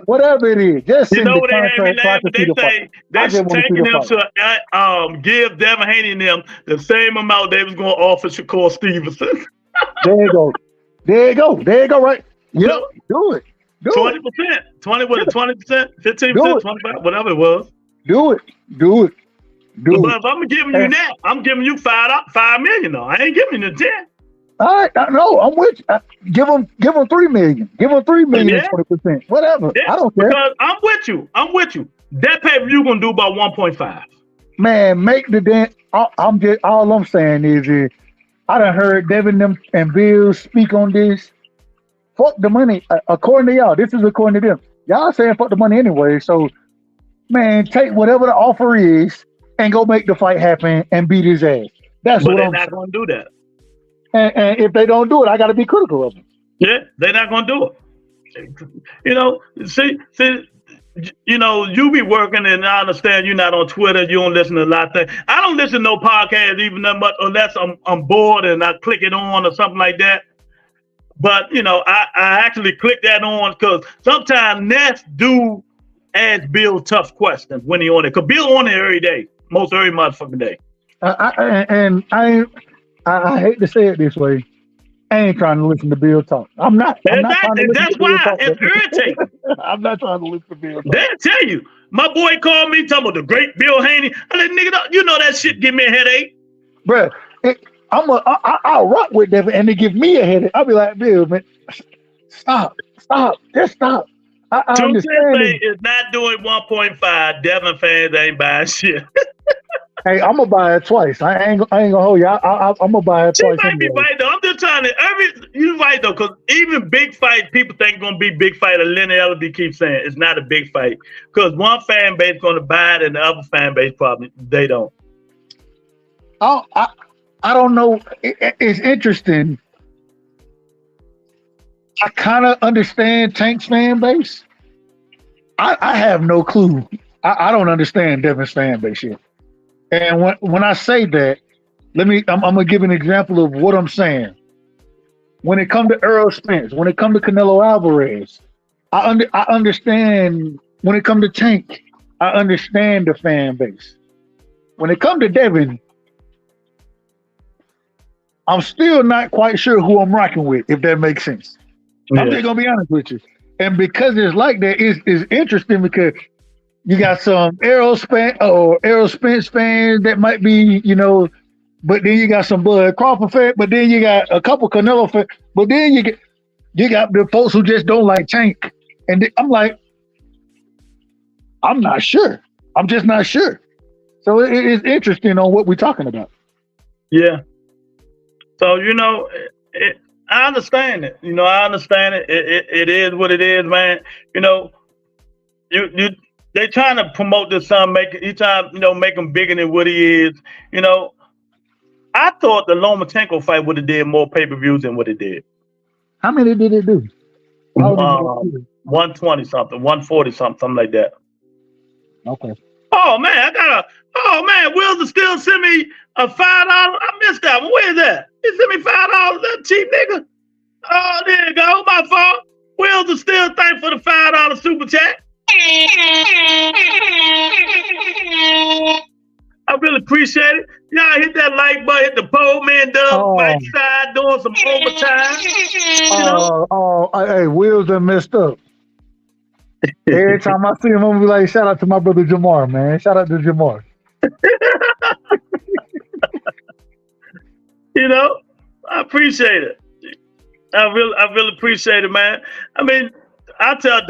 Whatever it is, just you know what they had me laughing. They should taking them to give Devin Haney and them the same amount they was going to offer Shakur Stevenson. There you go. Right? Yep. Do it. 20%. 20%, 15%, 25%, whatever it was. Do it. But if I'm giving you that, I'm giving you $5 million. Though I ain't giving you the 10. All right, no, I'm with you. Give them $3 million. Give them $3 million and 20%. Whatever. Yeah, I don't care. Because I'm with you. That pay-per-view gonna do about 1.5. Man, make the dance. All I'm saying is I done heard Devin them and Bill speak on this. Fuck the money. According to y'all, this is according to them. Y'all saying fuck the money anyway. So, man, take whatever the offer is and go make the fight happen and beat his ass. That's what I'm saying. They're not gonna do that. And if they don't do it, I got to be critical of them. Yeah, they're not going to do it. You know, see, you know, you be working, and I understand you're not on Twitter. You don't listen to a lot of things. I don't listen to no podcast even that much unless I'm bored and I click it on or something like that. But, you know, I actually click that on because sometimes Ness do ask Bill tough questions when he on it. Because Bill on it every day, most every motherfucking day. I hate to say it this way. I ain't trying to listen to Bill talk. I'm not. That's why it's irritating. I'm not trying to listen to Bill talk. They'll tell you. My boy called me talking about the great Bill Haney. I said, nigga, you know that shit give me a headache. Bruh, I'll rock with them and they give me a headache. I'll be like, Bill, man, stop. Just stop. I understand. Is not doing 1.5. Devin fans ain't buying shit. Hey, I'm gonna buy it twice. I ain't gonna hold you. I'm gonna buy it twice. You might be right though. I'm just trying to. You right though, because even big fights, people think gonna be big fight. And Lenny Ellerby keeps saying it's not a big fight because one fan base gonna buy it and the other fan base probably they don't. I don't know. It's interesting. I kind of understand Tank's fan base. I have no clue. I don't understand Devin's fan base yet. And when I say that, I'm gonna give an example of what I'm saying. When it comes to Errol Spence, when it comes to Canelo Alvarez, I understand. When it comes to Tank, I understand the fan base. When it comes to Devin, I'm still not quite sure who I'm rocking with, if that makes sense. Yeah. I'm just gonna be honest with you. And because it's like that, it's interesting because you got some Errol Spence fans that might be, you know, but then you got some Bud Crawford fans, but then you got a couple Canelo fans, but then you got the folks who just don't like Tank. And I'm like, I'm not sure. I'm just not sure. So it's interesting on what we're talking about. Yeah. So, you know, I understand it. You know, I understand it. It is what it is, man. You know, they trying to promote this son, make him bigger than what he is. You know, I thought the Lomachenko fight would have did more pay-per-views than what it did. How many did it do? 120 something, 140 something like that. Okay. Oh man, Oh man, Wills still send me a $5. I missed that one. Where is that? He sent me $5. That cheap nigga. Oh, there you go. My fault. Wills is still thank for the $5 super chat. I really appreciate it. Y'all hit that like button, hit the pole man dub, right side doing some overtime. Hey, Wills done messed up. Every time I see him, I'm gonna be like, shout out to my brother Jamar, man. Shout out to Jamar. You know, I appreciate it. I really appreciate it, man. I mean, I tell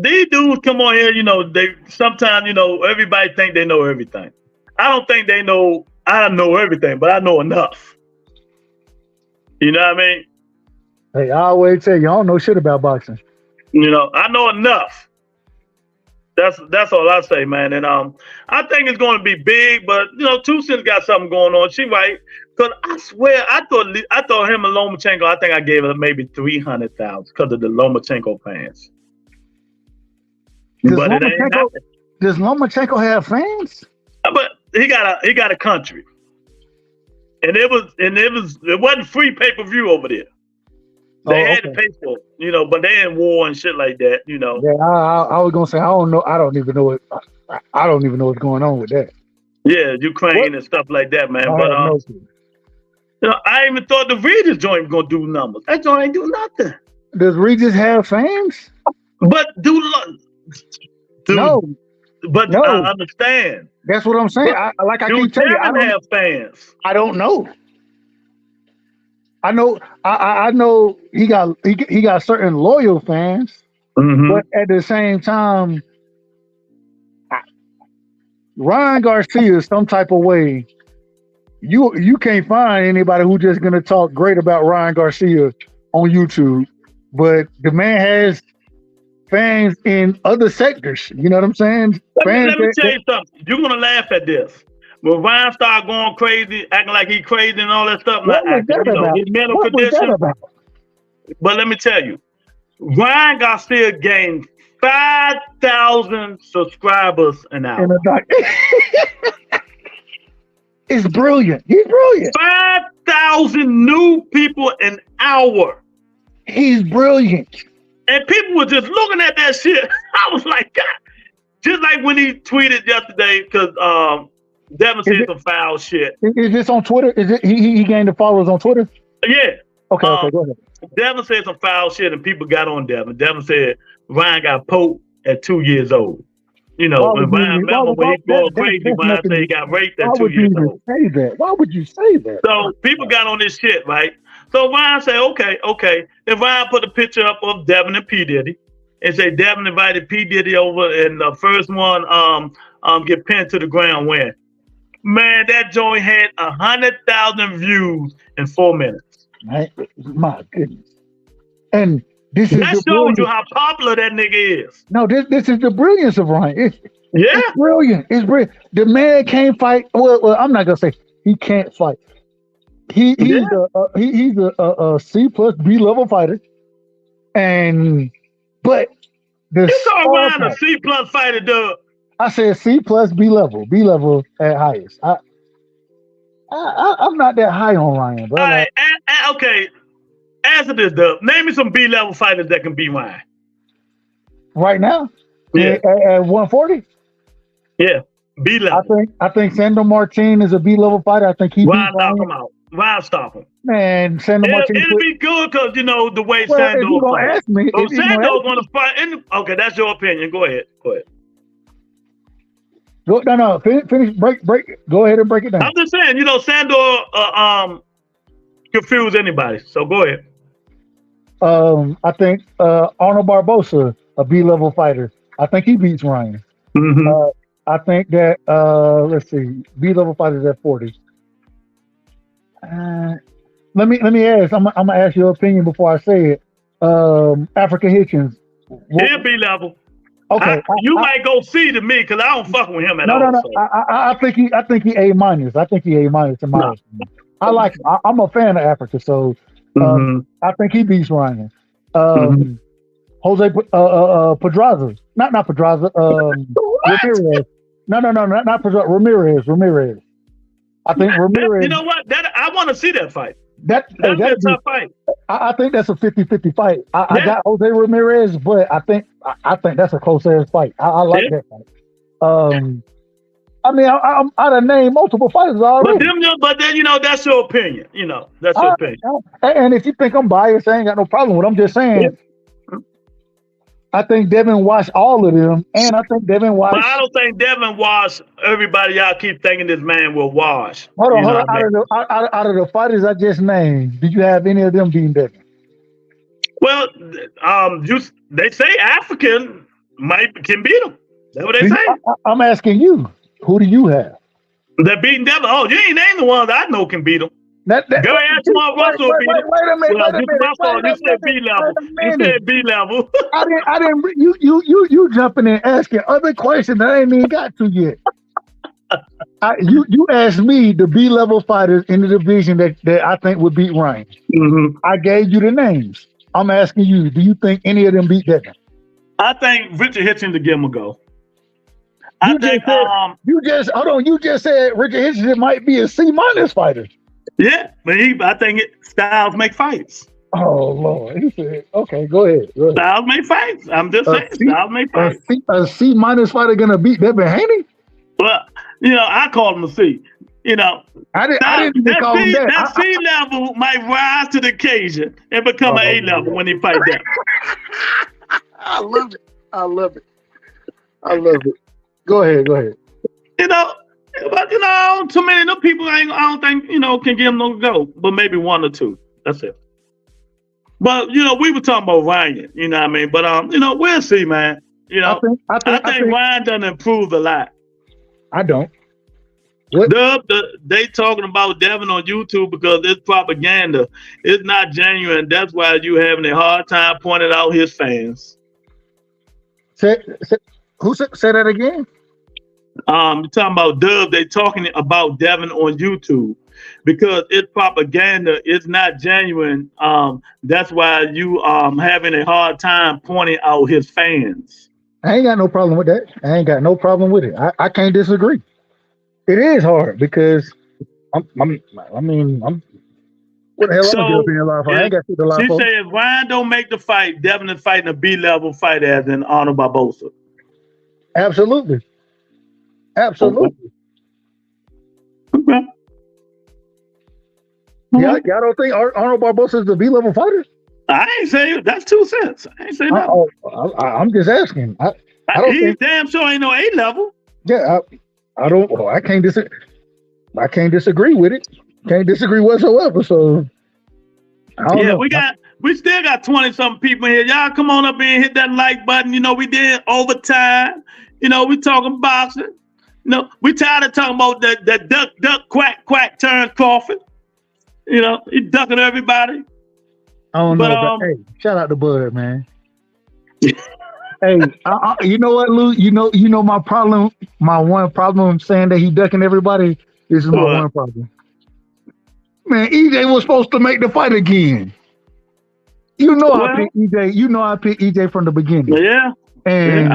these dudes come on here, they sometimes, everybody think they know everything. I don't think I know everything, but I know enough. You know what I mean? Hey, I always tell you, I don't know shit about boxing. I know enough. That's all I say, man. And I think it's going to be big, but Two Cents got something going on. She right, because I swear I thought him and Lomachenko. I think I gave her maybe 300,000 because of the Lomachenko fans. Does Lomachenko have fans? But he got a country, and it wasn't free pay-per-view over there. They had to pay for it, but they in war and shit like that, Yeah, I was gonna say I don't know. I don't even know what's going on with that. Yeah, Ukraine and stuff like that, man. But I even thought the Regis joint was gonna do numbers. That joint ain't do nothing. Does Regis have fans? But no. I understand. That's what I'm saying. I keep telling you, I don't have fans. I don't know. I know he got certain loyal fans, but at the same time, Ryan Garcia is some type of way. You can't find anybody who's just gonna talk great about Ryan Garcia on YouTube, but the man has fans in other sectors. You know what I'm saying? Let me tell you something. You're gonna laugh at this. When Ryan started going crazy, acting like he crazy and all that stuff, his mental condition. But let me tell you, Ryan Garcia gained 5,000 subscribers an hour. It's brilliant. He's brilliant. 5,000 new people an hour. He's brilliant. And people were just looking at that shit. I was like, God. Just like when he tweeted yesterday, because Devin said some foul shit. Is this on Twitter? Is it he gained the followers on Twitter? Yeah. Okay, go ahead. Devin said some foul shit and people got on Devin. Devin said Ryan got poked at 2 years old. And Ryan, remember when he going crazy, Ryan said he got raped at 2 years old. Say that? Why would you say that? So people got on this shit, right? So Ryan said, okay. Then Ryan put a picture up of Devin and P. Diddy and say Devin invited P. Diddy over and the first one get pinned to the ground win. Man, that joint had 100,000 views in 4 minutes. My goodness. And that shows you how popular that nigga is. No, this is the brilliance of Ryan. It's brilliant. It's brilliant. The man can't fight. Well, I'm not gonna say he can't fight. He's a C plus B level fighter. But you call Ryan a C plus fighter, Doug? I said C plus B level at highest. I'm not that high on Ryan, bro. All right, okay. Answer this, Dub. Name me some B level fighters that can beat Ryan. Right now? Yeah. At 140? Yeah. B level. I think Sandro Martin is a B level fighter. I think he Ryan stop him out. Ryan stop him. Man, Sandro Martin. It'll be good because the way Sandro fights. Ask me, so Sandro's gonna fight. Okay, that's your opinion. Go ahead. No. Finish. Break. Go ahead and break it down. I'm just saying, Sandor confuse anybody. So go ahead. I think Arnold Barbosa, a B-level fighter. I think he beats Ryan. I think that let's see, B-level fighters at 40. Let me ask. I'm gonna ask your opinion before I say it. Africa Hitchens. He'll be level. Okay, you might go see to me because I don't fuck with him at all. No. So. I think he A minus. I think he A minus in my opinion. I like him. I'm a fan of Africa, so I think he beats Ryan. Jose Pedraza, not Pedraza. Ramirez. No, not Ramirez. I think Ramirez. You know what? That I want to see that fight. That'd be a tough fight. I think that's a 50-50 fight. I got Jose Ramirez, but I think that's a close ass fight. I like that fight. I mean, I'd have named multiple fighters already. But then, that's your opinion. That's your opinion. And if you think I'm biased, I ain't got no problem with it. I'm just saying, I think Devin watched all of them, and I think Devin watched. But I don't think Devin watched everybody. Y'all keep thinking this man will wash. Hold on. Out of the fighters I just named, did you have any of them beating Devin? Well, they say African can beat him. That's what they say. I'm asking you. Who do you have? That beating Devin. Oh, you ain't named the ones I know can beat him. Go ahead, Russell beat him. Wait a minute. You said B level. You said B level. I didn't. You jumping in asking other questions that I ain't even got to yet. You asked me the B level fighters in the division that I think would beat Ryan. Mm-hmm. I gave you the names. I'm asking you. Do you think any of them beat Devin? I think Richard Hitchens to give him a go. You just said Richard Hitchens might be a C- fighter. Yeah, but I think styles make fights. Oh Lord, he said, "Okay, go ahead." Styles make fights. I'm just saying, styles make fights. A C- fighter gonna beat Devin Haney? Well, I call him a C. I didn't even call him that. That C level might rise to the occasion and become an A level when he fight that. I love it. Go ahead. But too many of them people I don't think can give them no go, but maybe one or two. That's it. But we were talking about Ryan, you know what I mean? But we'll see, man. I think Ryan done improved a lot. I don't. They talking about Devin on YouTube because it's propaganda. It's not genuine. That's why you having a hard time pointing out his fans. Who said that again? You're talking about Dub. They talking about Devin on YouTube because it's propaganda. It's not genuine. That's why you having a hard time pointing out his fans. I ain't got no problem with that. I ain't got no problem with it. I can't disagree. It is hard because what the hell am I gonna be in life? I ain't got to the life. She said if Ryan don't make the fight, Devin is fighting a B-level fight as in Arnold Barboza. Absolutely. Okay. Y'all don't think Arnold Barboza is the B-level fighter? I ain't saying that's 2 cents. I ain't saying that. I'm just asking. I don't He's damn sure ain't no A-level. Yeah, I don't. Well, I can't disagree with it. Can't disagree whatsoever. So I don't know. We still got 20-something people here. Y'all come on up and hit that like button. We did overtime. We talking boxing. We tired of talking about that duck, quack, Terence Crawford. He ducking everybody. I don't know. But, hey, shout out to Bud, man. Hey, you know what, Lou? You know my problem. My one problem saying that he ducking everybody. This is my one problem. Man, EJ was supposed to make the fight again. I picked EJ. I picked EJ from the beginning. Yeah, and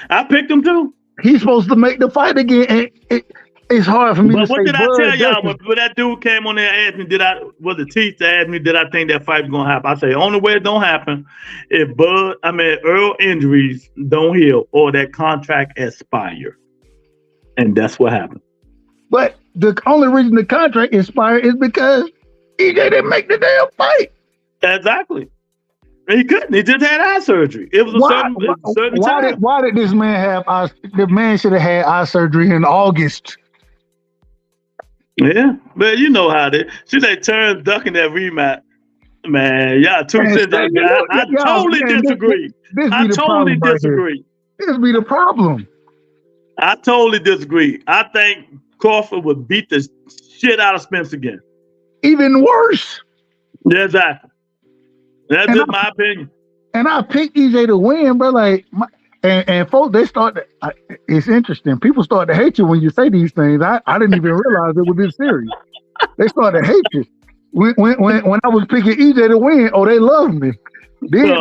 I picked him too. He's supposed to make the fight again, and it's hard for me to say. What did I tell y'all when that dude came on there and asked me? Teeth to ask me? Did I think that fight was gonna happen? I say only way it don't happen if Earl injuries don't heal or that contract expire, and that's what happened. But the only reason the contract expired is because EJ didn't make the damn fight. Exactly. He couldn't. He just had eye surgery. It was a certain time. Why did this man have eye? The man should have had eye surgery in August. Yeah, but you know how they. She like Terence ducking that rematch. Man, y'all 2 cents. I totally disagree. I totally disagree. This be the problem. I totally disagree. I think Crawford would beat the shit out of Spence again. Even worse. Yeah, exactly. That's just my opinion. And I picked EJ to win, but and folks, it's interesting. People start to hate you when you say these things. I didn't even realize it was this serious. They started to hate you. When I was picking EJ to win, they loved me. Then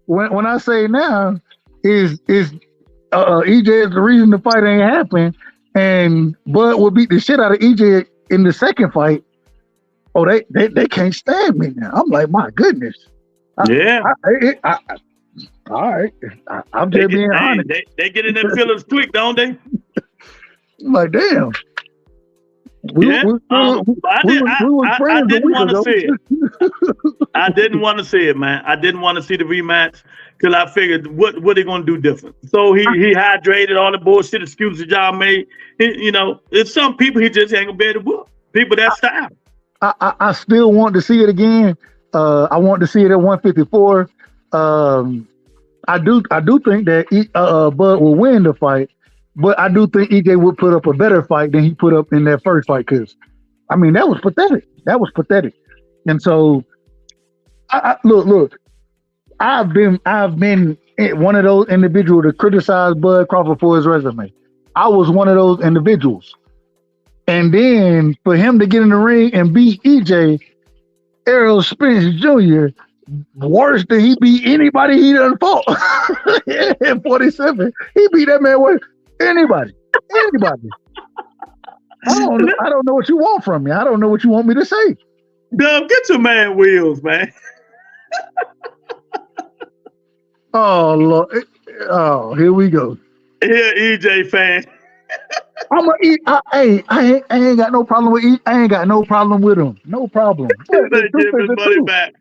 when I say now is EJ is the reason the fight ain't happened, and Bud will beat the shit out of EJ in the second fight. Oh, they can't stand me now. I'm like, my goodness. All right. I'm just being honest. They get in their feelings quick, don't they? I'm like, damn. I didn't want to see it. I didn't want to see it, man. I didn't want to see the rematch because I figured what they gonna do different. So he hydrated all the bullshit excuses y'all made. It's some people he just ain't gonna be able to whoop. People that style. I still want to see it again. I want to see it at 154. I do think that Bud will win the fight, but I do think EJ would put up a better fight than he put up in that first fight. Because, I mean, that was pathetic. And so, look. I've been one of those individuals to criticize Bud Crawford for his resume. I was one of those individuals. And then for him to get in the ring and beat EJ, Errol Spence Jr., worse than he beat anybody he done fought. In 47, he beat that man with anybody. I don't know what you want from me. I don't know what you want me to say. Dub, get your man wheels, man. Oh Lord! Oh, here we go. Here, EJ fan. I ain't got no problem with I ain't got no problem with him. No problem. Give his money back.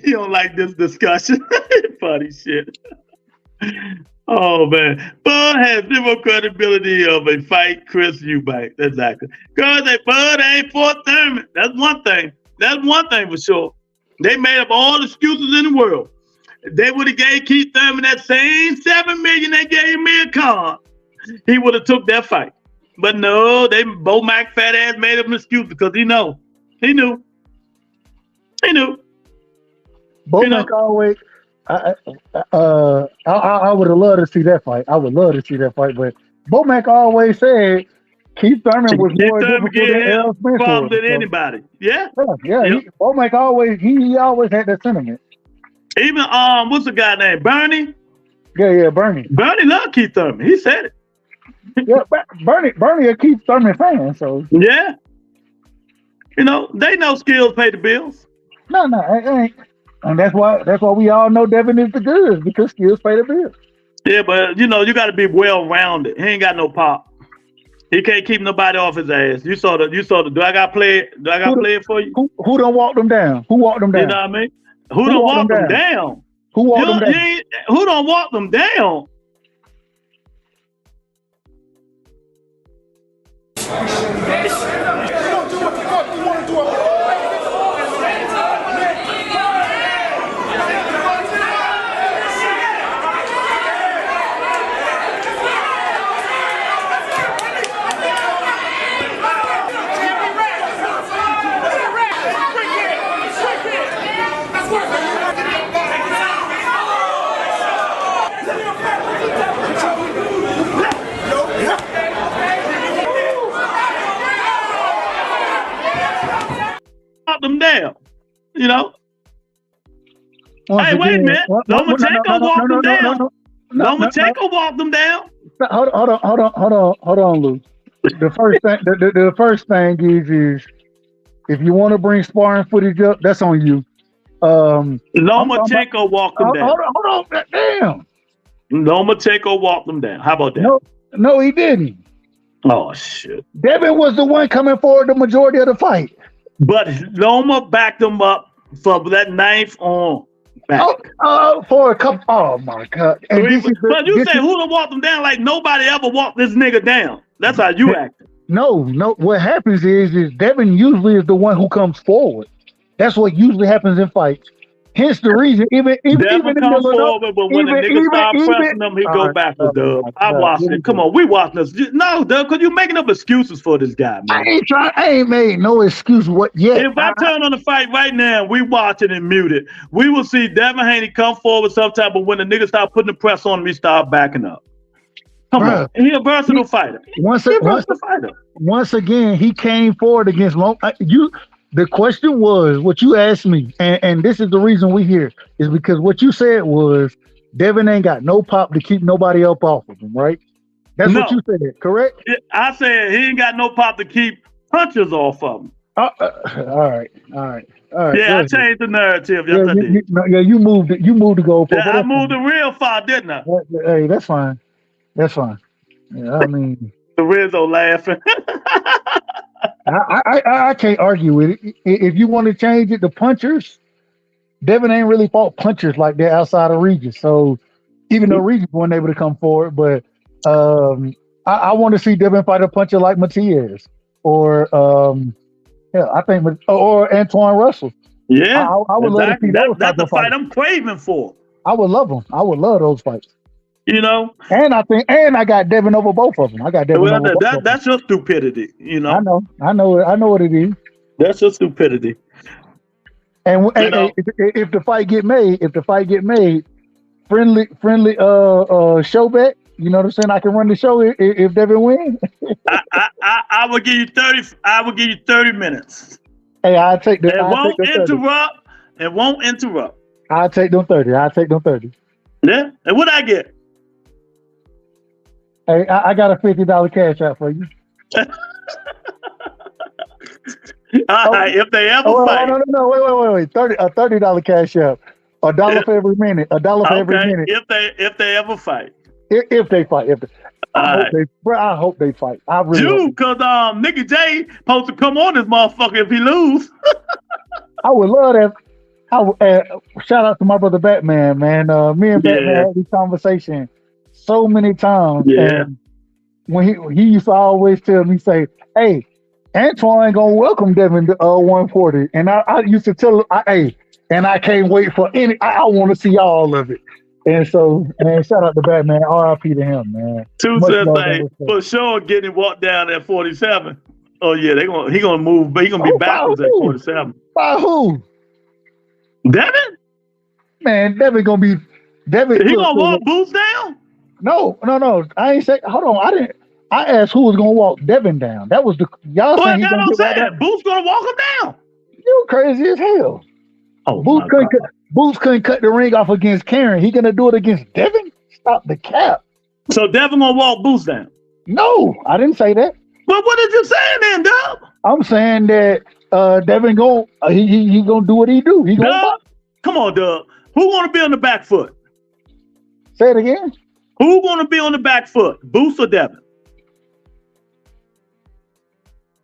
He don't like this discussion. Funny shit. Oh man, Bud has zero credibility of a fight. Chris Eubanks, exactly. Cause Bud ain't fought Thurman. That's one thing. That's one thing for sure. They made up all the excuses in the world. They would have gave Keith Thurman that same $7 million they gave Amir Khan. He would have took that fight. But no, Bo Mac fat ass made up an excuse because he knew. Bo Mac always. I would have loved to see that fight. But Bo Mac always said Keith Thurman was more difficult than Errol Spence than anybody. Yeah. Bo Mac always had that sentiment. Even what's the guy named Bernie? Yeah, Bernie. Bernie loved Keith Thurman. He said it. Yeah, Bernie a Keith Thurman fan. So yeah, they know skills pay the bills. No, it ain't. And that's why we all know Devin is the good because skills pay the bills. Yeah, but you got to be well rounded. He ain't got no pop. He can't keep nobody off his ass. You saw the. Do I got play it for you? Who don't walk them down? Who walked them down? You know what I mean? Who don't walk them down? Who walked them down? Who don't walk them down? Them down, Hey, wait a minute. Lomachenko walked them down. Lomachenko walked them down. Hold on, Lou. The first thing is if you want to bring sparring footage up, that's on you. Lomachenko walked them down. Hold on, damn. Lomachenko walked them down. How about that? No, he didn't. Oh shit. Devin was the one coming forward the majority of the fight. But Loma backed him up for that knife on back. For a couple. Oh my God! But you say who done walked him down like nobody ever walked this nigga down. That's how you act. No. What happens is Devin usually is the one who comes forward. That's what usually happens in fights. Hence the reason, even comes forward, but when the nigga start pressing him, he go backwards, Dub. I watched it. Come on, we watching this. No, Dub, because you're making up excuses for this guy, man. I ain't made no excuse yet. If I turn on the fight right now, we watching and muted, we will see Devin Haney come forward sometime, but when the nigga start putting the press on him, he start backing up. Come on, he's a versatile fighter. Once again, he came forward against you. The question was what you asked me, and this is the reason we here, is because what you said was Devin ain't got no pop to keep nobody up off of him, right? That's what you said, correct? I said he ain't got no pop to keep punches off of him. All right. Yeah, I changed the narrative. Yes, I did. You moved it. You moved the goalpost. Yeah, I moved it real far, didn't I? Hey, that's fine. That's fine. Yeah, I mean, the Rizzo laughing. I can't argue with it. If you want to change it to punchers, Devin ain't really fought punchers like that outside of Regis. So even though Regis wasn't able to come forward, but I want to see Devin fight a puncher like Matias or I think or Antoine Russell. Yeah, I would love to see those. That's the fight I'm craving for. I would love them. I would love those fights. You know, and I got Devin over both of them. I got Devin over both of them. That's your stupidity. You know, I know what it is. That's your stupidity. And if the fight get made, friendly show bet. You know what I'm saying? I can run the show if Devin wins. I will give you 30. I will give you 30 minutes. Hey, I'll take the. It won't interrupt. I'll take them 30. Yeah, and what I get? Hey, I got a $50 cash out for you. All right, if they ever fight. No, wait. $30 cash out. $1 for every minute. $1 for every minute. If they ever fight. If they fight. I hope they fight. I really do, because Nicky J supposed to come on this motherfucker if he lose. I would love that. Shout out to my brother Batman, man. Me and Batman had this conversation so many times. Yeah. And when he used to always tell me, say, "Hey, Antoine gonna welcome Devin to 140," and I used to tell him, "Hey, and I can't wait for any. I want to see all of it." And so, man, shout out to Batman. R.I.P. to him, man. Two said thing for sure. Getting walked down at 47. Oh yeah, he gonna move, but he gonna be backwards at 47. By who? Devin? Man, Devin gonna be Devin. He gonna walk Boots down? No. I ain't say. Hold on. I asked who was gonna walk Devin down. That was the y'all saying. That's what I'm saying. Boots gonna walk him down. You crazy as hell. Oh, Boots couldn't cut the ring off against Karen. He gonna do it against Devin? Stop the cap. So Devin gonna walk Boots down? No, I didn't say that. Well, what did you say then, Dub? I'm saying that Devin gonna he gonna do what he do. He gonna Dub? Come on, Dub. Who wanna be on the back foot? Say it again. Who wanna be on the back foot? Boots or Devin?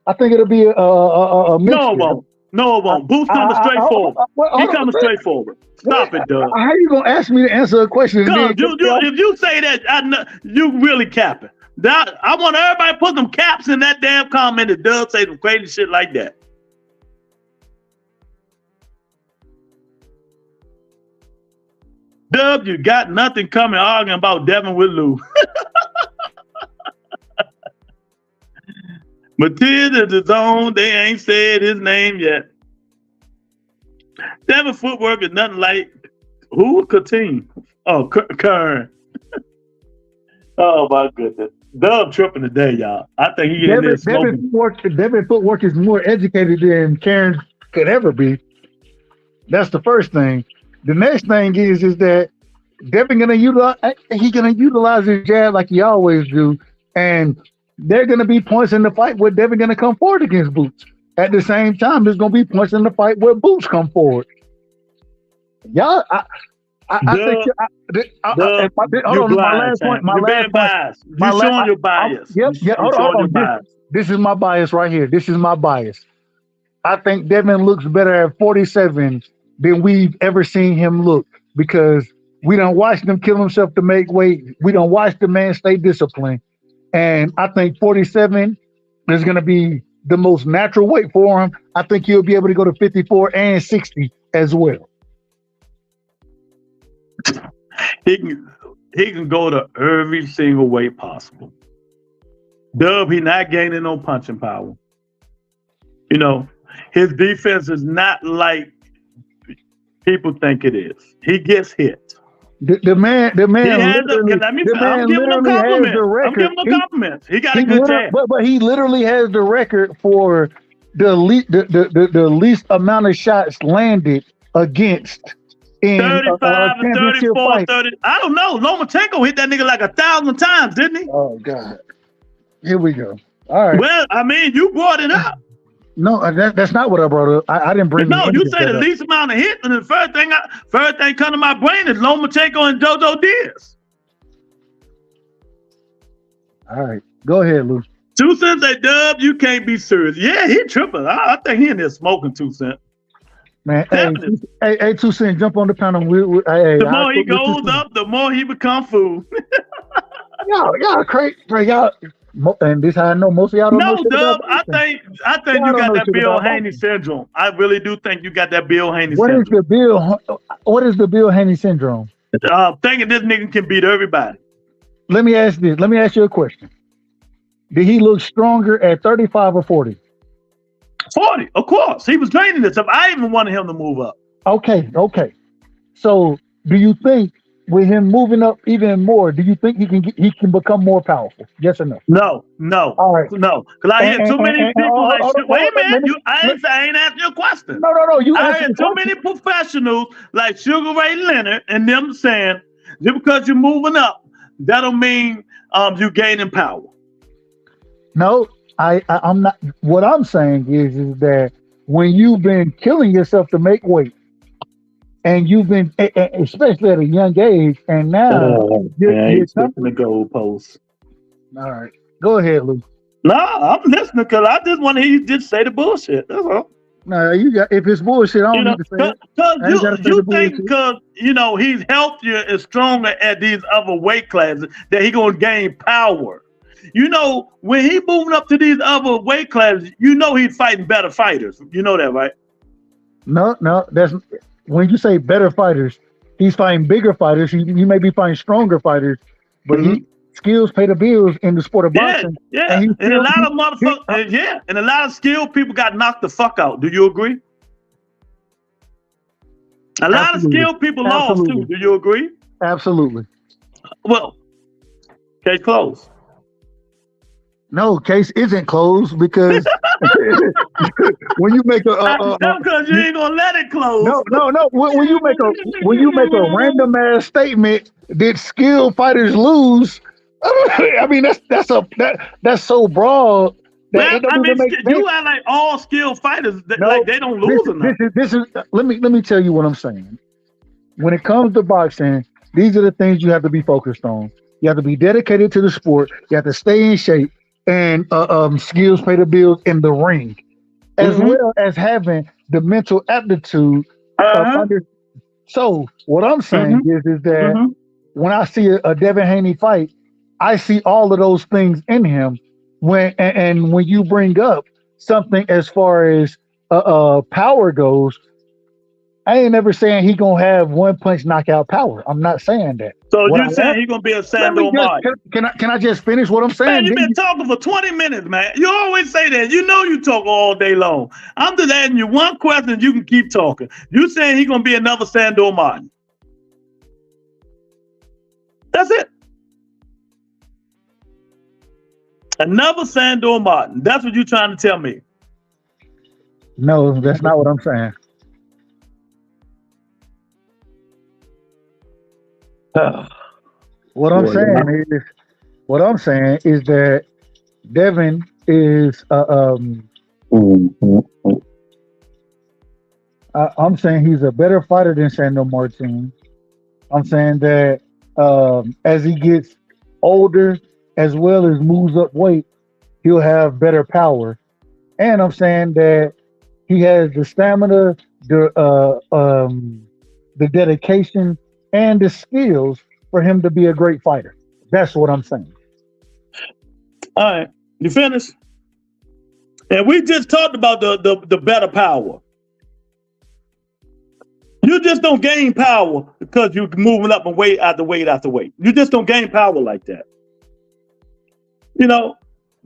I think it'll be a mixture. No, it won't. No, it won't. Boots coming straight forward. He coming straight forward. Stop it, Doug. How you gonna ask me to answer a question? If you say that, I know you really capping. I want everybody to put them caps in that damn comment that Doug say some crazy shit like that. Dub, you got nothing coming arguing about Devin with Lou. Matias is his own. They ain't said his name yet. Devin footwork is nothing like who? Kateen. Oh, Kern. Oh my goodness. Dub tripping today, y'all. I think he in there smoking. Devin footwork is more educated than Karen could ever be. That's the first thing. The next thing is that Devin gonna utilize his jab like he always do, and there are gonna be points in the fight where Devin gonna come forward against Boots. At the same time, there's gonna be points in the fight where Boots come forward. Y'all, I think my last point. You're showing your bias. Yep. Hold on. This is my bias right here. This is my bias. I think Devin looks better at 47 than we've ever seen him look, because we don't watch him kill himself to make weight. We don't watch the man stay disciplined. And I think 47 is going to be the most natural weight for him. I think he'll be able to go to 54 and 60 as well. He can go to every single weight possible. Dub, he not gaining no punching power. You know, his defense is not like people think it is. He gets hit. The man. I'm giving him compliments. He got a good jab. But he literally has the record for the least amount of shots landed against in 35 and championship 34 fight. 30. I don't know. Lomachenko hit that nigga like 1,000 times, didn't he? Oh God. Here we go. All right. Well, I mean, you brought it up. No, that's not what I brought up. I didn't bring. No, you say the least amount of hits, and the first thing come to my brain is Lomachenko and JoJo Diaz. All right, go ahead, Lou. 2 cents a dub. You can't be serious. Yeah, he tripping. I think he in there smoking 2 cents. Man, hey, 2 cents, jump on the panel. The more he goes up, the more he become food. y'all crazy, y'all. And this how I know most of y'all don't know. No, Dub, I think you got that Bill Haney syndrome. I really do think you got that Bill Haney syndrome. What is the Bill Haney syndrome? Thinking this nigga can beat everybody. Let me ask you a question. Did he look stronger at 35 or 40? 40, of course. He was training this up. I even wanted him to move up. Okay. So do you think with him moving up even more, do you think he can become more powerful? Yes or no? No. All right. No. Because I hear too many people wait a minute. I ain't asking you a question. No. I hear too many professionals like Sugar Ray Leonard and them saying, just because you're moving up, that don't mean you gaining power. No, I'm not. What I'm saying is that when you've been killing yourself to make weight, and you've been, especially at a young age, and now you're taking the goalpost. All right, go ahead, Lou. No, I'm listening because I just want to hear you just say the bullshit. That's all. No, if it's bullshit, I don't need to say it. Because you think because he's healthier and stronger at these other weight classes that he gonna gain power. When he moving up to these other weight classes, he's fighting better fighters. You know that, right? No, that's when you say better fighters, he's fighting bigger fighters. He may be fighting stronger fighters, but skills pay the bills in the sport of boxing. Yeah. And a lot of motherfuckers, and a lot of skilled people got knocked the fuck out. Do you agree? A lot of skilled people lost too. Do you agree? Absolutely. Well, case closed. No, case isn't closed because when you make because you ain't gonna let it close. No. When you make a random ass statement that skilled fighters lose, I mean that's so broad. You act like all skilled fighters like they don't lose enough. Let me tell you what I'm saying. When it comes to boxing, these are the things you have to be focused on. You have to be dedicated to the sport. You have to stay in shape. And skills pay the bills in the ring, as well as having the mental aptitude. So what I'm saying is that when I see a Devin Haney fight, I see all of those things in him. When you bring up something as far as power goes, I ain't never saying he gonna have one punch knockout power. I'm not saying that. So you're saying he's gonna be a Sandor Martin? Can I just finish what I'm saying? Man, you've been talking for 20 minutes, man. You always say that. You talk all day long. I'm just asking you one question. You can keep talking. You saying he's gonna be another Sandor Martin? That's it. Another Sandor Martin. That's what you're trying to tell me. No, that's not what I'm saying. What I'm saying is that Devin is I'm saying he's a better fighter than Sandor Martin. I'm saying that as he gets older, as well as moves up weight, he'll have better power. And I'm saying that he has the stamina, the dedication, and the skills for him to be a great fighter. That's what I'm saying. All right, you finished? And we just talked about the better power. You just don't gain power because you're moving up and weight after weight after weight. You just don't gain power like that.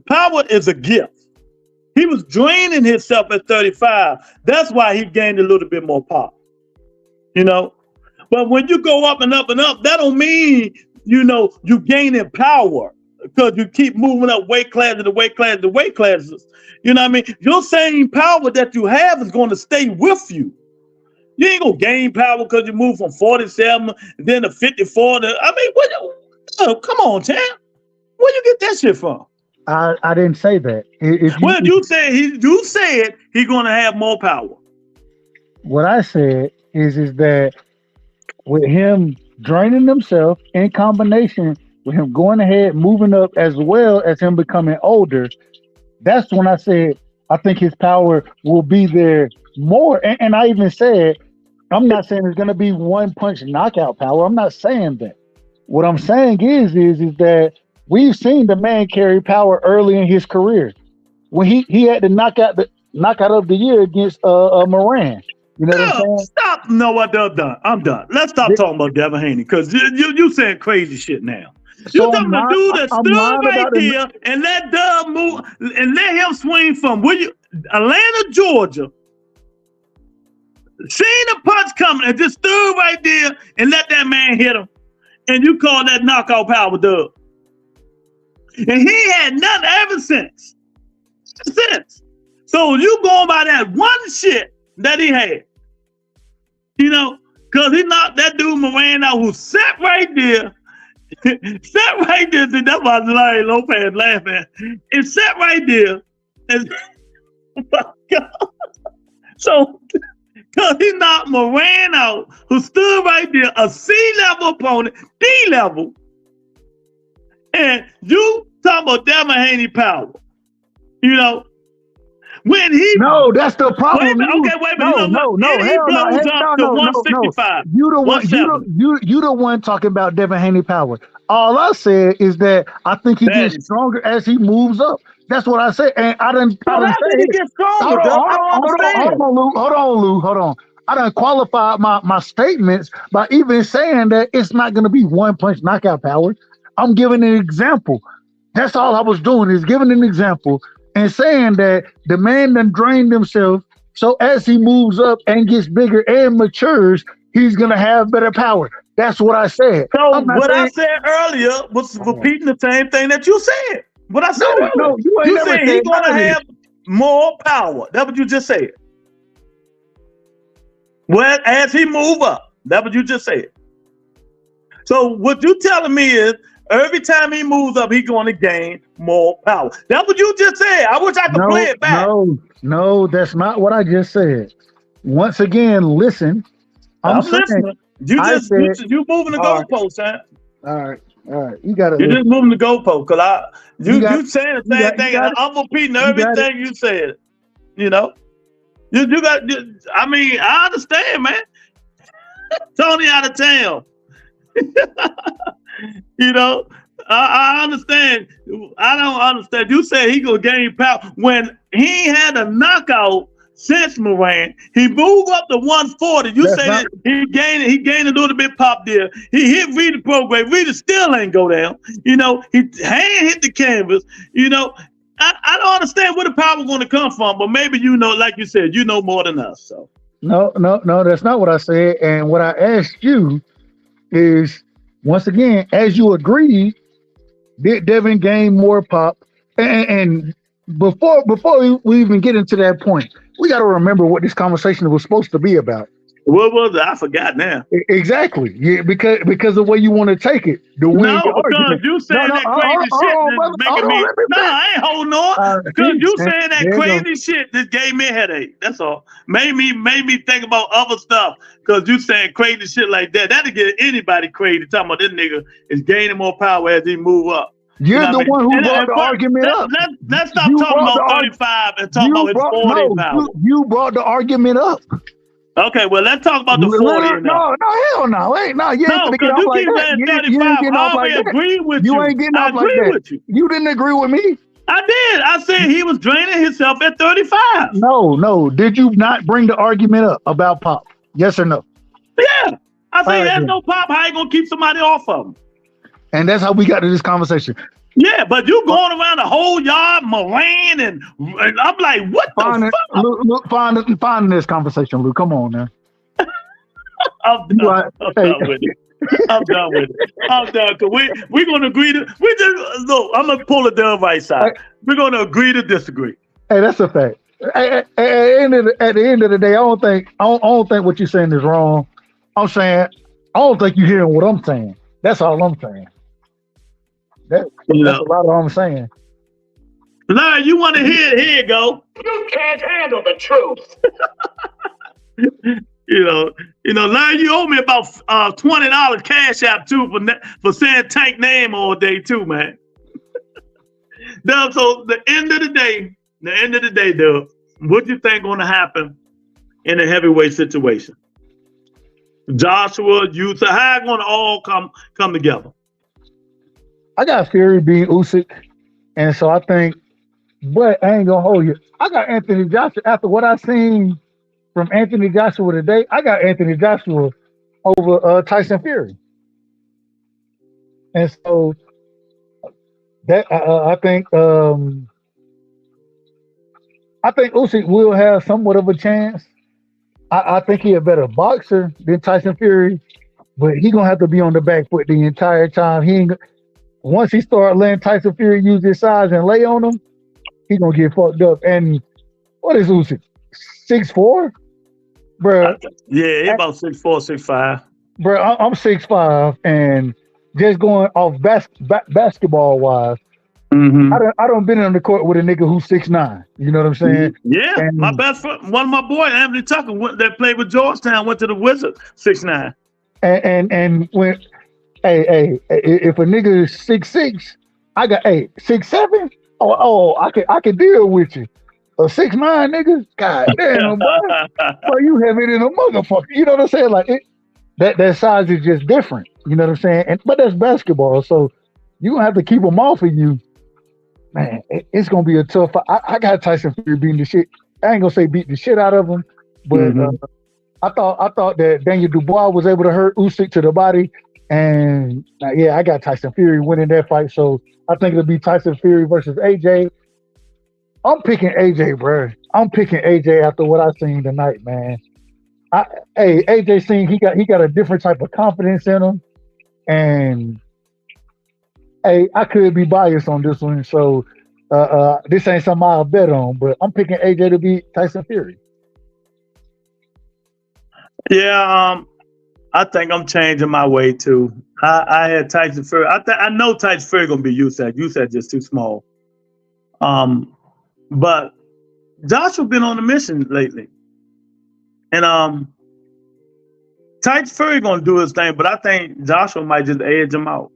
Power is a gift. He was draining himself at 35. That's why he gained a little bit more power. But when you go up and up and up, that don't mean, you gaining power because you keep moving up weight classes to weight classes to weight classes. You know what I mean? Your same power that you have is going to stay with you. You ain't gonna gain power because you move from 47 then to 54. I mean, what? Oh, come on, champ. Where you get that shit from? I didn't say that. You said he's gonna have more power. What I said is that with him draining himself in combination with him going ahead, moving up, as well as him becoming older, that's when I said I think his power will be there more. And I even said, I'm not saying there's going to be one punch knockout power. I'm not saying that. What I'm saying is that we've seen the man carry power early in his career when he had the knockout of the year against Moran. You know what I'm saying? Stop. No, I'm done. I'm done. Let's stop talking about Devin Haney because you saying crazy shit now. You talking about dude that stood right there and let Dub move and let him swing from Atlanta, Georgia. Seen the punch coming and just stood right there and let that man hit him. And you call that knockout power, Dub. And he had nothing ever since. So you going by that one shit that he had. You know, because he knocked that dude Moran out who sat right there. Sat right there. That's why Larry Lopez laughing. And sat right there. And, oh my God. So, because he knocked Moran out, who stood right there, a C-level opponent, D-level. And you talking about Devin Haney power. You know, when he that's the problem. Wait a minute. No. He blows up to 165. You the one talking about Devin Haney power. All I said is that I think he gets stronger as he moves up. That's what I said. And I didn't say he gets stronger. Hold on, Lou. Hold on. I done qualified my statements by even saying that it's not going to be one punch knockout power. I'm giving an example. That's all I was doing, is giving an example and saying that the man done drained himself. So as he moves up and gets bigger and matures, he's going to have better power. That's what I said. So what I said earlier was repeating the same thing that you said. What I said earlier. No, you said he's going to have more power. That's what you just said. Well, as he move up, that's what you just said. So what you telling me is every time he moves up, he's going to gain more power. That's what you just said. I wish I could play it back. No, that's not what I just said. Once again, listen. I'm listening. You moving the goalpost, huh? All right. You got it. You're just moving the goalpost because you saying the same thing. And I'm repeating everything you said. You know, you got. I mean, I understand, man. Tony out of town. You know, I understand. I don't understand. You said he gonna gain power when he had a knockout since Moran. He moved up to 140. You say he gained a little bit pop there. He hit Rita program. Rita still ain't go down. You know, he hand hit the canvas. You know, I don't understand where the power going to come from, but maybe you know, like you said, you know more than us. So no, that's not what I said. And what I asked you is, once again, as you agreed, did Devin gain more pop? And before we even get into that point, we got to remember what this conversation was supposed to be about. What was it? I forgot now. Exactly. Yeah, because of the way you want to take it. Because you saying that crazy shit that's making me. No, I ain't holding on. Because you saying that crazy shit that gave me a headache. That's all. Made me think about other stuff. Because you saying crazy shit like that. That'll get anybody crazy. Talking about this nigga is gaining more power as he move up. You're the one who brought the argument up. Let's stop talking about 35 and talk about his 40 power. You brought the argument up. Okay, well, let's talk about the 40 now. No, hell no. Ain't no. You ain't because you keep saying 35. I agree with you. You ain't getting off like that. You didn't agree with me. I did. I said he was draining himself at 35. No. Did you not bring the argument up about pop? Yes or no? Yeah. I said there's no pop. How you going to keep somebody off of him? And that's how we got to this conversation. Yeah, but you going around the whole yard, Moran, and I'm like, what the fuck? Look, find this conversation, Lou. Come on, man. I'm done with it. I'm done with it. I'm done. Because we're going to agree to, look, I'm going to pull it down right side. We're going to agree to disagree. Hey, that's a fact. At the end of the day, I don't think what you're saying is wrong. I'm saying I don't think you're hearing what I'm saying. That's all I'm saying. That's a lot of what I'm saying. Larry, you want to hear it? Here you go. You can't handle the truth. Larry, you owe me about $20 cash app too for saying Tank name all day too, man. So the end of the day, though, what do you think going to happen in a heavyweight situation? Joshua, Utah, how it going to all come together? I got Fury being Usyk, and so I think, but I ain't gonna hold you. I got Anthony Joshua after what I seen from Anthony Joshua today. I got Anthony Joshua over Tyson Fury, and so that I think Usyk will have somewhat of a chance. I think he a better boxer than Tyson Fury, but he gonna have to be on the back foot the entire time. Once he start letting Tyson Fury use his size and lay on him, he gonna get fucked up. And what is Usyk? 6'4"? Bro. Yeah, he about 6'4", 6'5". Bro, I'm 6'5", and just going off basketball wise, I don't been on the court with a nigga who's 6'9". You know what I'm saying? Yeah, and my best friend, one of my boys, Anthony Tucker, that played with Georgetown, went to the Wizards, 6'9". And when if a nigga is 6'6", I got 6'7". Oh, I can deal with you. A 6'9" nigga, god damn, boy, you have it in a motherfucker. You know what I'm saying? Like that size is just different. You know what I'm saying? But that's basketball, so you gonna have to keep them off of you. Man, it's gonna be a tough fight. I got Tyson Fury beating the shit. I ain't gonna say beat the shit out of him, but I thought that Daniel Dubois was able to hurt Usyk to the body, and I got Tyson Fury winning that fight. So I think it'll be Tyson Fury versus AJ. I'm picking AJ, bro. I'm picking AJ after what I seen tonight, man. AJ seen he got a different type of confidence in him, and I could be biased on this one, so this ain't something I'll bet on, but I'm picking AJ to beat Tyson Fury. Yeah, I think I'm changing my way too. I had Tyson Fury. I know Tyson Fury gonna be Usyk. Usyk just too small. But Joshua been on a mission lately, and Tyson Fury gonna do his thing, but I think Joshua might just edge him out.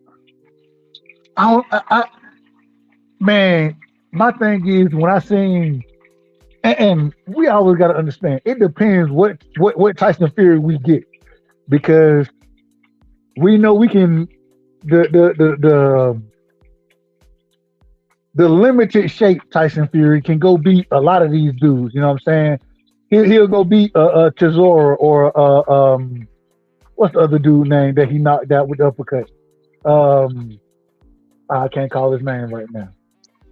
Man, my thing is when I seen, and we always got to understand, it depends what Tyson Fury we get, because we know we can the limited shape Tyson Fury can go beat a lot of these dudes. You know what I'm saying? He'll go beat Chisora or what's the other dude name that he knocked out with the uppercut? I can't call his name right now.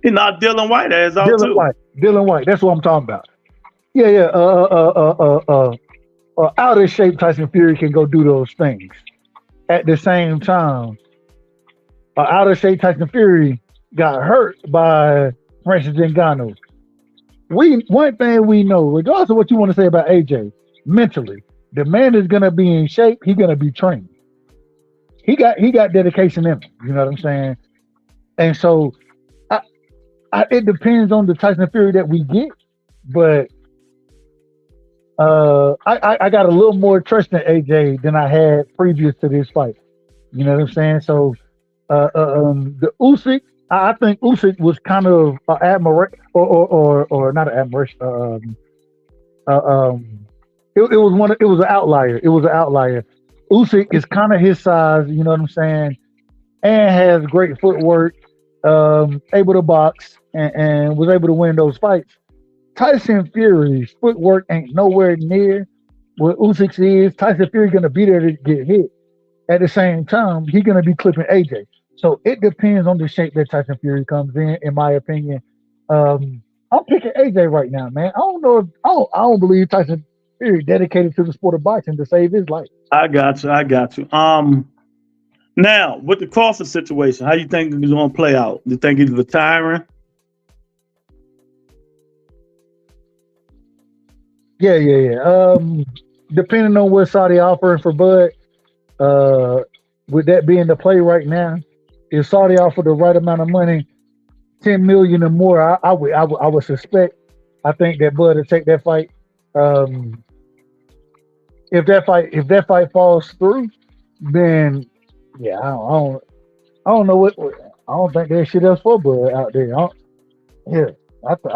He knocked Dylan White ass out too. Dylan White. That's what I'm talking about. Yeah. Out of shape Tyson Fury can go do those things. At the same time, out of shape Tyson Fury got hurt by Francis Ngannou. One thing we know, regardless of what you want to say about AJ, mentally, the man is gonna be in shape. He's gonna be trained. He got dedication in him. You know what I'm saying? And so, it depends on the Tyson Fury that we get, but I got a little more trust in AJ than I had previous to this fight. You know what I'm saying? So, the Usyk, I think Usyk was kind of admiration, or not an admiration. It was an outlier. It was an outlier. Usyk is kind of his size. You know what I'm saying? And has great footwork. Able to box and was able to win those fights. Tyson Fury's footwork ain't nowhere near what Usyk's is. Tyson Fury's gonna be there to get hit. At the same time, he's gonna be clipping AJ. So it depends on the shape that Tyson Fury comes in my opinion. I'm picking AJ right now, man. I don't believe Tyson Fury dedicated to the sport of boxing to save his life. I got you. Now, with the Crawford situation, how you think it's going to play out? You think he's retiring? Yeah. Depending on what Saudi offering for Bud, with that being the play right now, if Saudi offered the right amount of money, 10 million or more, I would suspect. I think that Bud would take that fight. If that fight falls through, then yeah, I don't know what I don't think there's shit else for Bud out there. I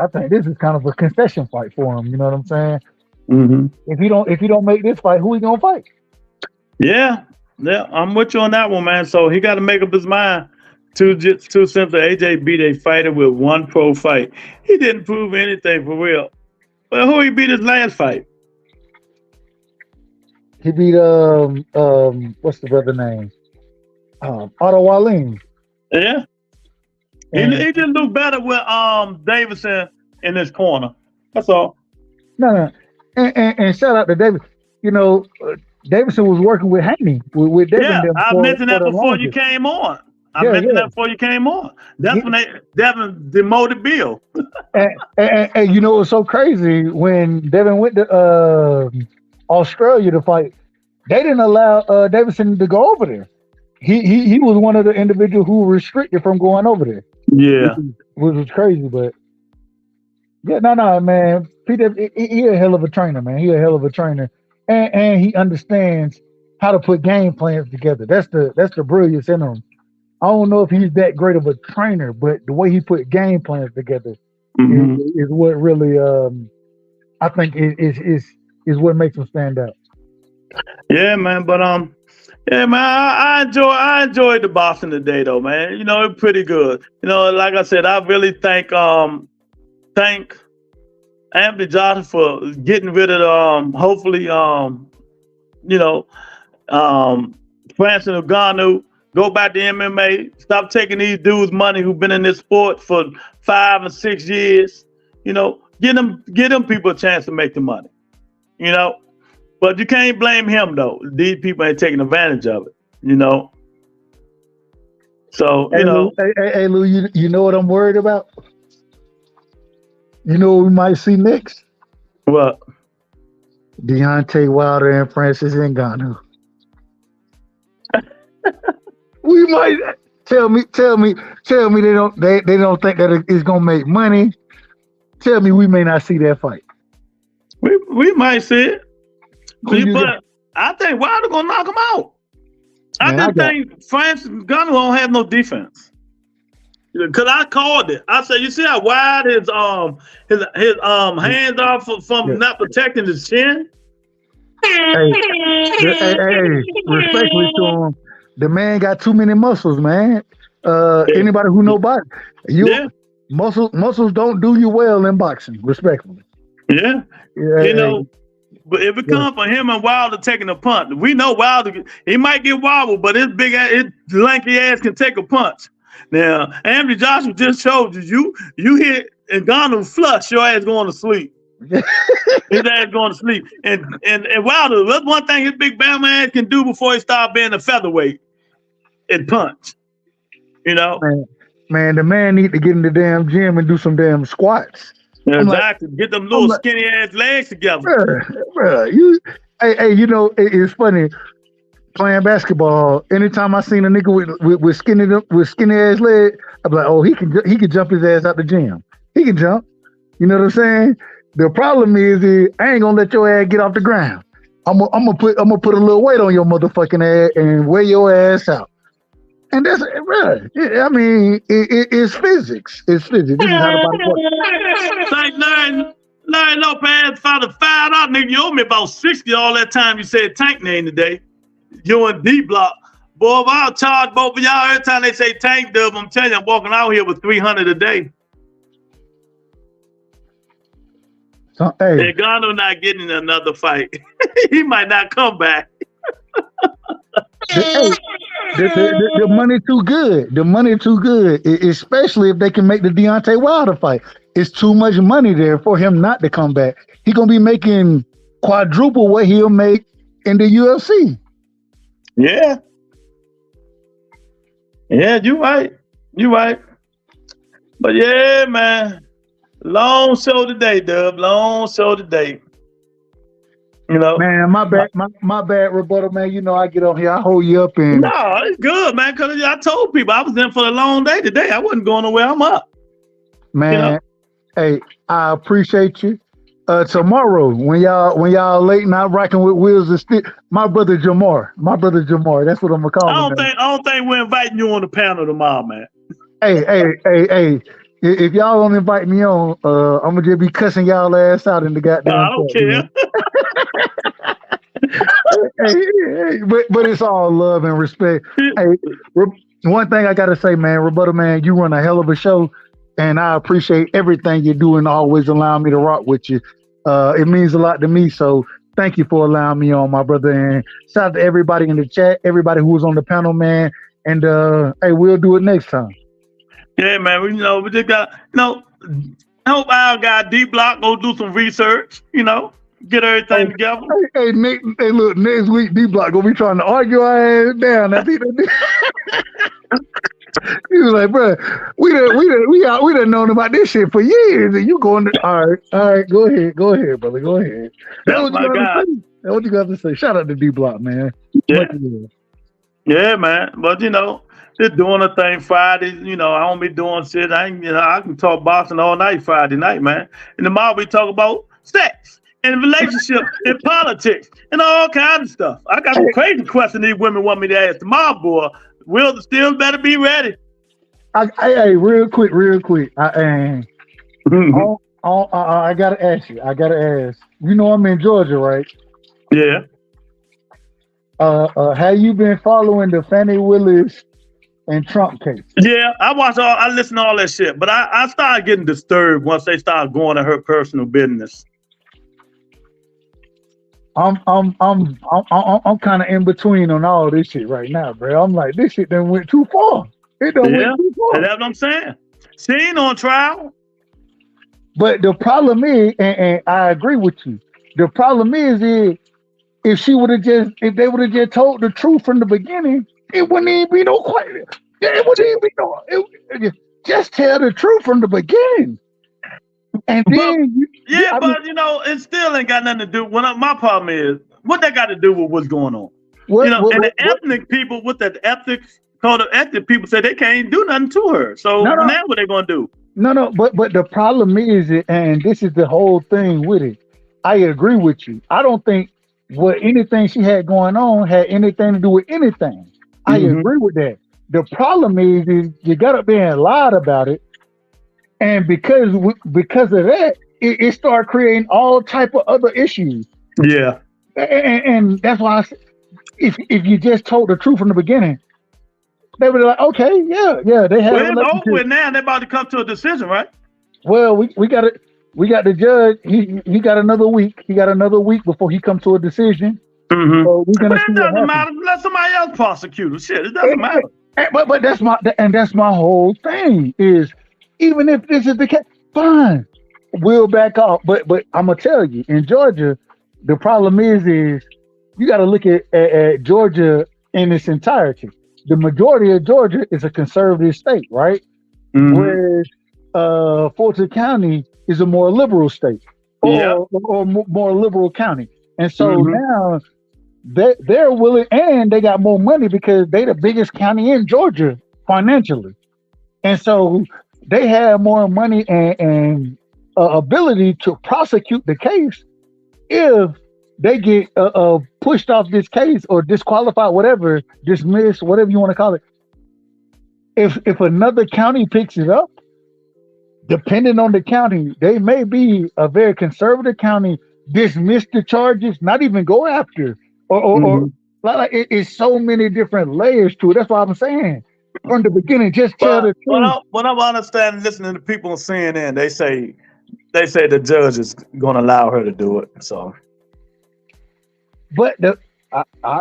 think this is kind of a concession fight for him. You know what I'm saying? Mm-hmm. If you don't make this fight, who he gonna fight? Yeah, I'm with you on that one, man. So he got to make up his mind. Too simple. AJ beat a fighter with one pro fight. He didn't prove anything for real. Well, who he beat his last fight? He beat what's the brother name? Otto Wallin. Yeah. He didn't do better with Davidson in his corner. That's all. No. And shout out to David. You know, Davidson was working with Haney with Devin. Yeah, I mentioned that before you came on. That's when Devin demoted Bill. and you know, it's so crazy when Devin went to Australia to fight. They didn't allow Davidson to go over there. He was one of the individuals who were restricted from going over there. Yeah, which was crazy, but yeah, no, man. Peter, he a hell of a trainer, man. He a hell of a trainer, and he understands how to put game plans together. That's the brilliance in him. I don't know if he's that great of a trainer, but the way he put game plans together is what really, I think, is what makes him stand out. Yeah, man. But yeah, man. I enjoyed the boxing today, though, man. You know, it's pretty good. You know, like I said, I really thank Anthony Johnson for getting rid of hopefully Francis Ngannou. Go back to MMA. Stop taking these dudes' money who've been in this sport for 5 and 6 years. You know, get them people a chance to make the money. You know, but you can't blame him though. These people ain't taking advantage of it. You know. So you know. Hey Lou, you know what I'm worried about? You know what we might see next? What? Deontay Wilder and Francis Ngannou. We might tell me they don't think that it's gonna make money. Tell me we may not see that fight. We might see it. But I think Wilder gonna knock him out. I think Francis Ngannou don't have no defense. Cause I called it. I said, you see how wide his hands are from not protecting his chin? Hey, respectfully to him, the man got too many muscles, man. Anybody who know boxing, muscles don't do you well in boxing, respectfully. Yeah. You know, but if it comes for him and Wilder taking a punch, we know Wilder, he might get wobbled, but his lanky ass can take a punch. Now, Anthony Joshua just showed you hit Ngannou flush, your ass going to sleep. His ass going to sleep. And Wilder, that's one thing his big bad man can do before he start being a featherweight and punch. You know? Man, the man need to get in the damn gym and do some damn squats. Yeah, exactly. Get them little skinny ass legs together. Bruh, you know, it's funny. Playing basketball, anytime I seen a nigga with skinny ass legs, I'm like, oh, he can jump his ass out the gym. He can jump. You know what I'm saying? The problem is I ain't gonna let your ass get off the ground. I'm gonna put a little weight on your motherfucking ass and wear your ass out. And that's right. I mean, it's physics. It's physics. This is how the body works. Like Larry Lopez found a $5 nigga. You owe me about 60 all that time you said Tank name today. You and D Block. Boy, if I'll charge both of y'all every time they say Tank Dub, I'm telling you, I'm walking out here with 300 a day. So, hey. Ngannou not getting another fight. He might not come back. The money too good. The money too good, especially if they can make the Deontay Wilder fight. It's too much money there for him not to come back. He's gonna be making quadruple what he'll make in the UFC. Yeah, you're right. But yeah, man, long show today, Dub. Long show today. You know, man, my bad, rebuttal, man. You know, I get on here, I hold you up, and no, it's good, man. Because I told people I was in for a long day today. I wasn't going nowhere. I'm up. man, You know? hey, I appreciate you. Tomorrow, when y'all late night rocking with Wheels of Steel, my brother Jamar, that's what I'm gonna call him. I don't think we're inviting you on the panel tomorrow, man. Hey. If y'all don't invite me on, I'm gonna just be cussing y'all ass out in the goddamn. I don't care. But it's all love and respect. Hey, one thing I gotta say, man, Rebuttal, man, you run a hell of a show, and I appreciate everything you do and always allowing me to rock with you. It means a lot to me, so thank you for allowing me on, my brother. And shout out to everybody in the chat, everybody who was on the panel, man. And hey, we'll do it next time. Yeah, man. We just got I hope our guy D Block go do some research. Get everything together. Hey, Nick. Hey, look, next week D Block gonna be trying to argue our ass down. I think he was like, bro, we done known about this shit for years, and you going to all right, go ahead, brother, go ahead. That's what you got to say. Shout out to D Block, man. Yeah, man. But just doing a thing Fridays. I don't be doing shit. I can talk boxing all night Friday night, man. And tomorrow we talk about sex and relationship and politics and all kinds of stuff. I got some crazy questions these women want me to ask tomorrow, boy. Will still better be ready. Hey, real quick. I gotta ask you. You know I'm in Georgia, right? Yeah. Have you been following the Fannie Willis and Trump case? Yeah, I listen to all that shit, but I started getting disturbed once they started going to her personal business. I'm kind of in between on all this shit right now, bro. I'm like, this shit done went too far. It done went too far. That's what I'm saying. She ain't on trial. But the problem is, and I agree with you. The problem is if they would have just told the truth from the beginning, it wouldn't even be no question. It wouldn't even be no. Just tell the truth from the beginning. And then, it still ain't got nothing to do. My problem is, what that got to do with what's going on? The ethnic people, with the ethics code of ethics, people say they can't do nothing to her. So now what they gonna do? No, but the problem is, and this is the whole thing with it. I agree with you. I don't think anything she had going on had anything to do with anything. I agree with that. The problem is you got up there and lied about it. And because of that, it started creating all type of other issues. Yeah, and that's why I said, if you just told the truth from the beginning, they were like, okay, yeah, they have. Well, it's over with now. They're about to come to a decision, right? Well, we got it. We got the judge. He got another week. He got another week before he comes to a decision. So we're gonna see it doesn't matter. Let somebody else prosecute. Shit, it doesn't matter. But that's my whole thing is. Even if this is the case, fine, we'll back off. But I'm gonna tell you, in Georgia, the problem is you got to look at Georgia in its entirety. The majority of Georgia is a conservative state, right? Whereas Fulton County is a more liberal state, or more liberal county, and so now they're willing, and they got more money because they're the biggest county in Georgia financially, and so. They have more money and ability to prosecute the case if they get pushed off this case or disqualified, whatever, dismissed, whatever you want to call it. If another county picks it up, depending on the county, they may be a very conservative county, dismiss the charges, not even go after, or like it's so many different layers to it. That's what I'm saying. From the beginning, just tell the truth. What I'm understanding, listening to people on CNN, they say the judge is going to allow her to do it. So, but I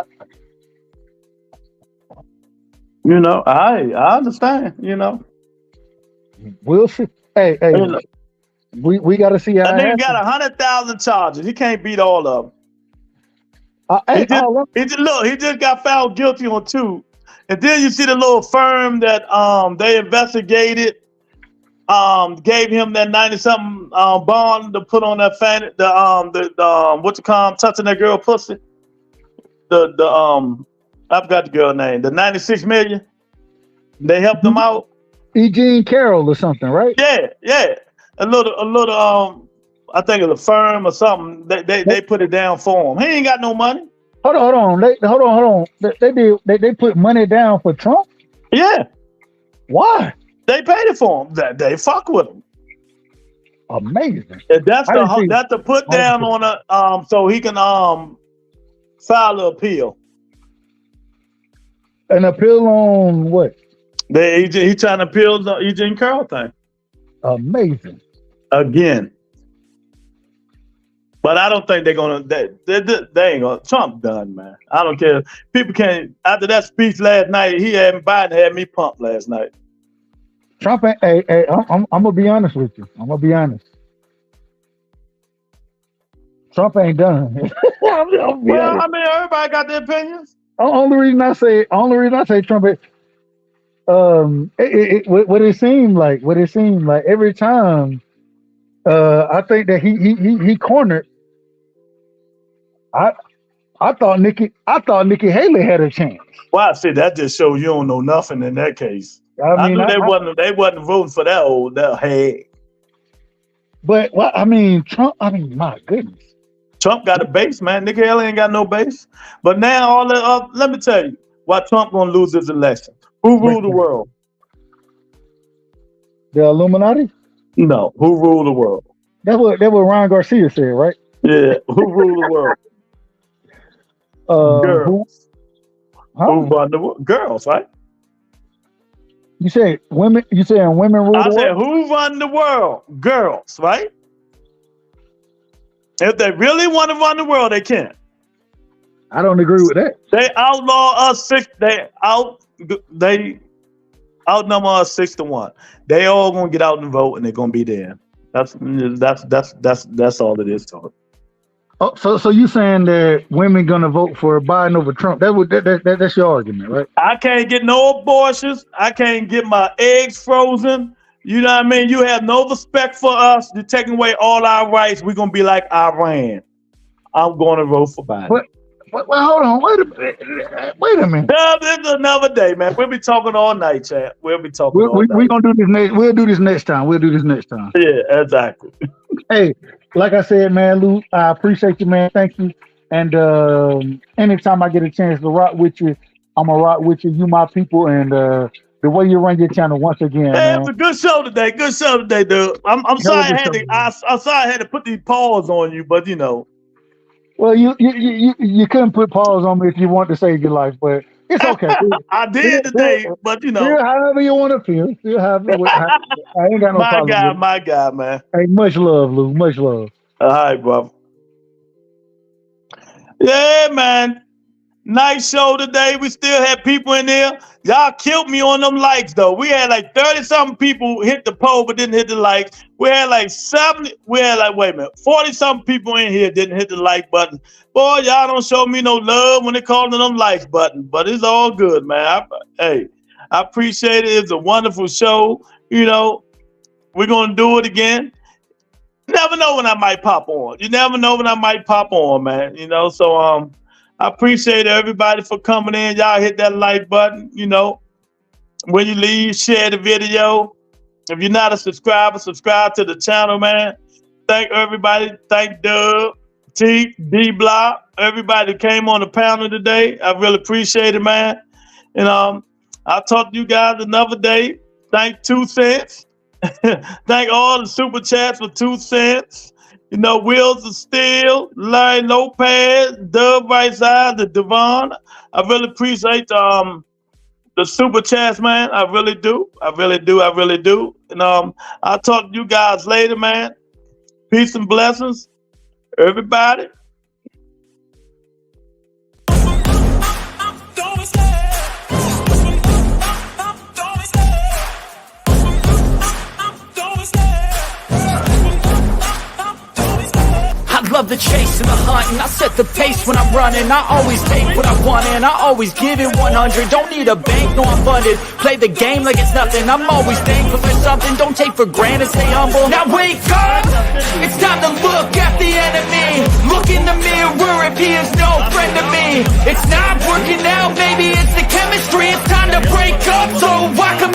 understand. We'll see. Hey, we got to see how. That nigga got 100,000 charges. He can't beat all of them. He just got found guilty on 2. And then you see the little firm that they investigated gave him that 90-something bond to put on that fan, what you call touching that girl pussy. I forgot the girl name. The 96 million. They helped him out. Eugene Carroll or something, right? Yeah. A little. I think it's a firm or something. They put it down for him. He ain't got no money. Hold on. They put money down for Trump? Yeah. Why? They paid it for him. They fuck with him. Amazing. And that's the put down on a so he can file an appeal. An appeal on what? He trying to appeal the Eugene Carroll thing. Amazing. Again. But I don't think they're gonna. They ain't gonna. Trump done, man. I don't care. People can't. After that speech last night, Biden had me pumped last night. Trump ain't. Hey, I'm gonna be honest with you. I'm gonna be honest. Trump ain't done. Well, I mean, everybody got their opinions. Only reason I say Trump. What it seemed like every time. I think that he cornered. I thought Nikki Haley had a chance. Well, I see that just shows you don't know nothing in that case. I knew they wasn't voting for that head. But Trump. My goodness. Trump got a base, man. Nikki Haley ain't got no base. But now let me tell you why Trump gonna lose his election. Who ruled the world? The Illuminati? No. Who ruled the world? That's what Ron Garcia said, right? Yeah. Who ruled the world? Girls. Who run the world? Girls, right? You say women? You saying women rule the world? I said who run the world? Girls, right? If they really want to run the world, they can. I don't agree with that. They outlaw us They outnumber us 6-1. They all gonna get out and vote, and they're gonna be there. That's all it is to it. Oh, so you saying that women gonna vote for Biden over Trump? That's your argument, right? I can't get no abortions. I can't get my eggs frozen. You know what I mean? You have no respect for us. You're taking away all our rights. We're gonna be like Iran. I'm going to vote for Biden. Well, hold on. Wait a minute. No, this is another day, man. We'll be talking all night, chat. We'll be talking all night. We're gonna do this next. We'll do this next time. Yeah, exactly. Hey, like I said, man, Lou, I appreciate you, man. Thank you. And anytime I get a chance to rock with you, I'm gonna rock with you. You my people, and the way you run your channel once again. Hey, it was a good show today. Good show today, dude. I'm sorry I'm sorry I had to put these paws on you, but you know. Well, you couldn't put pause on me if you want to save your life, but it's okay. I did today, but you know. Feel however you want to feel. I ain't got no problem. My guy, man. Hey, much love, Lou. Much love. All right, bro. Yeah, man. Nice show today. We still had people in there. Y'all killed me on them likes, though. We had like 30-something people hit the poll but didn't hit the likes. We had like 40-something people in here didn't hit the like button. Boy, y'all don't show me no love when they call them likes button. But it's all good, man. I appreciate it. It's a wonderful show. You know, we're going to do it again. You never know when I might pop on. You never know when I might pop on, man. You know, so I appreciate everybody for coming in. Y'all hit that like button. You know, when you leave, share the video. If you're not a subscriber, subscribe to the channel, man. Thank everybody. Thank Dub, T, D Block, everybody that came on the panel today. I really appreciate it, man. And I'll talk to you guys another day. Thank 2 cents. Thank all the super chats for 2 cents. You know, Wheels of Steel, Larry Lopez, Dub Right Side, the Devon. I really appreciate the super chats, man. I really do. And I'll talk to you guys later, man. Peace and blessings, everybody. Love the chase and the hunt something. I set the pace when I'm running. I always take what I want and I always give it 100. Don't need a bank, no I'm funded. Play the game like it's nothing. I'm always thankful for something. Don't take for granted, stay humble. Now wake up, it's time to look at the enemy. Look in the mirror if he is no friend to me. It's not working out, maybe it's the chemistry. It's time to break up so I can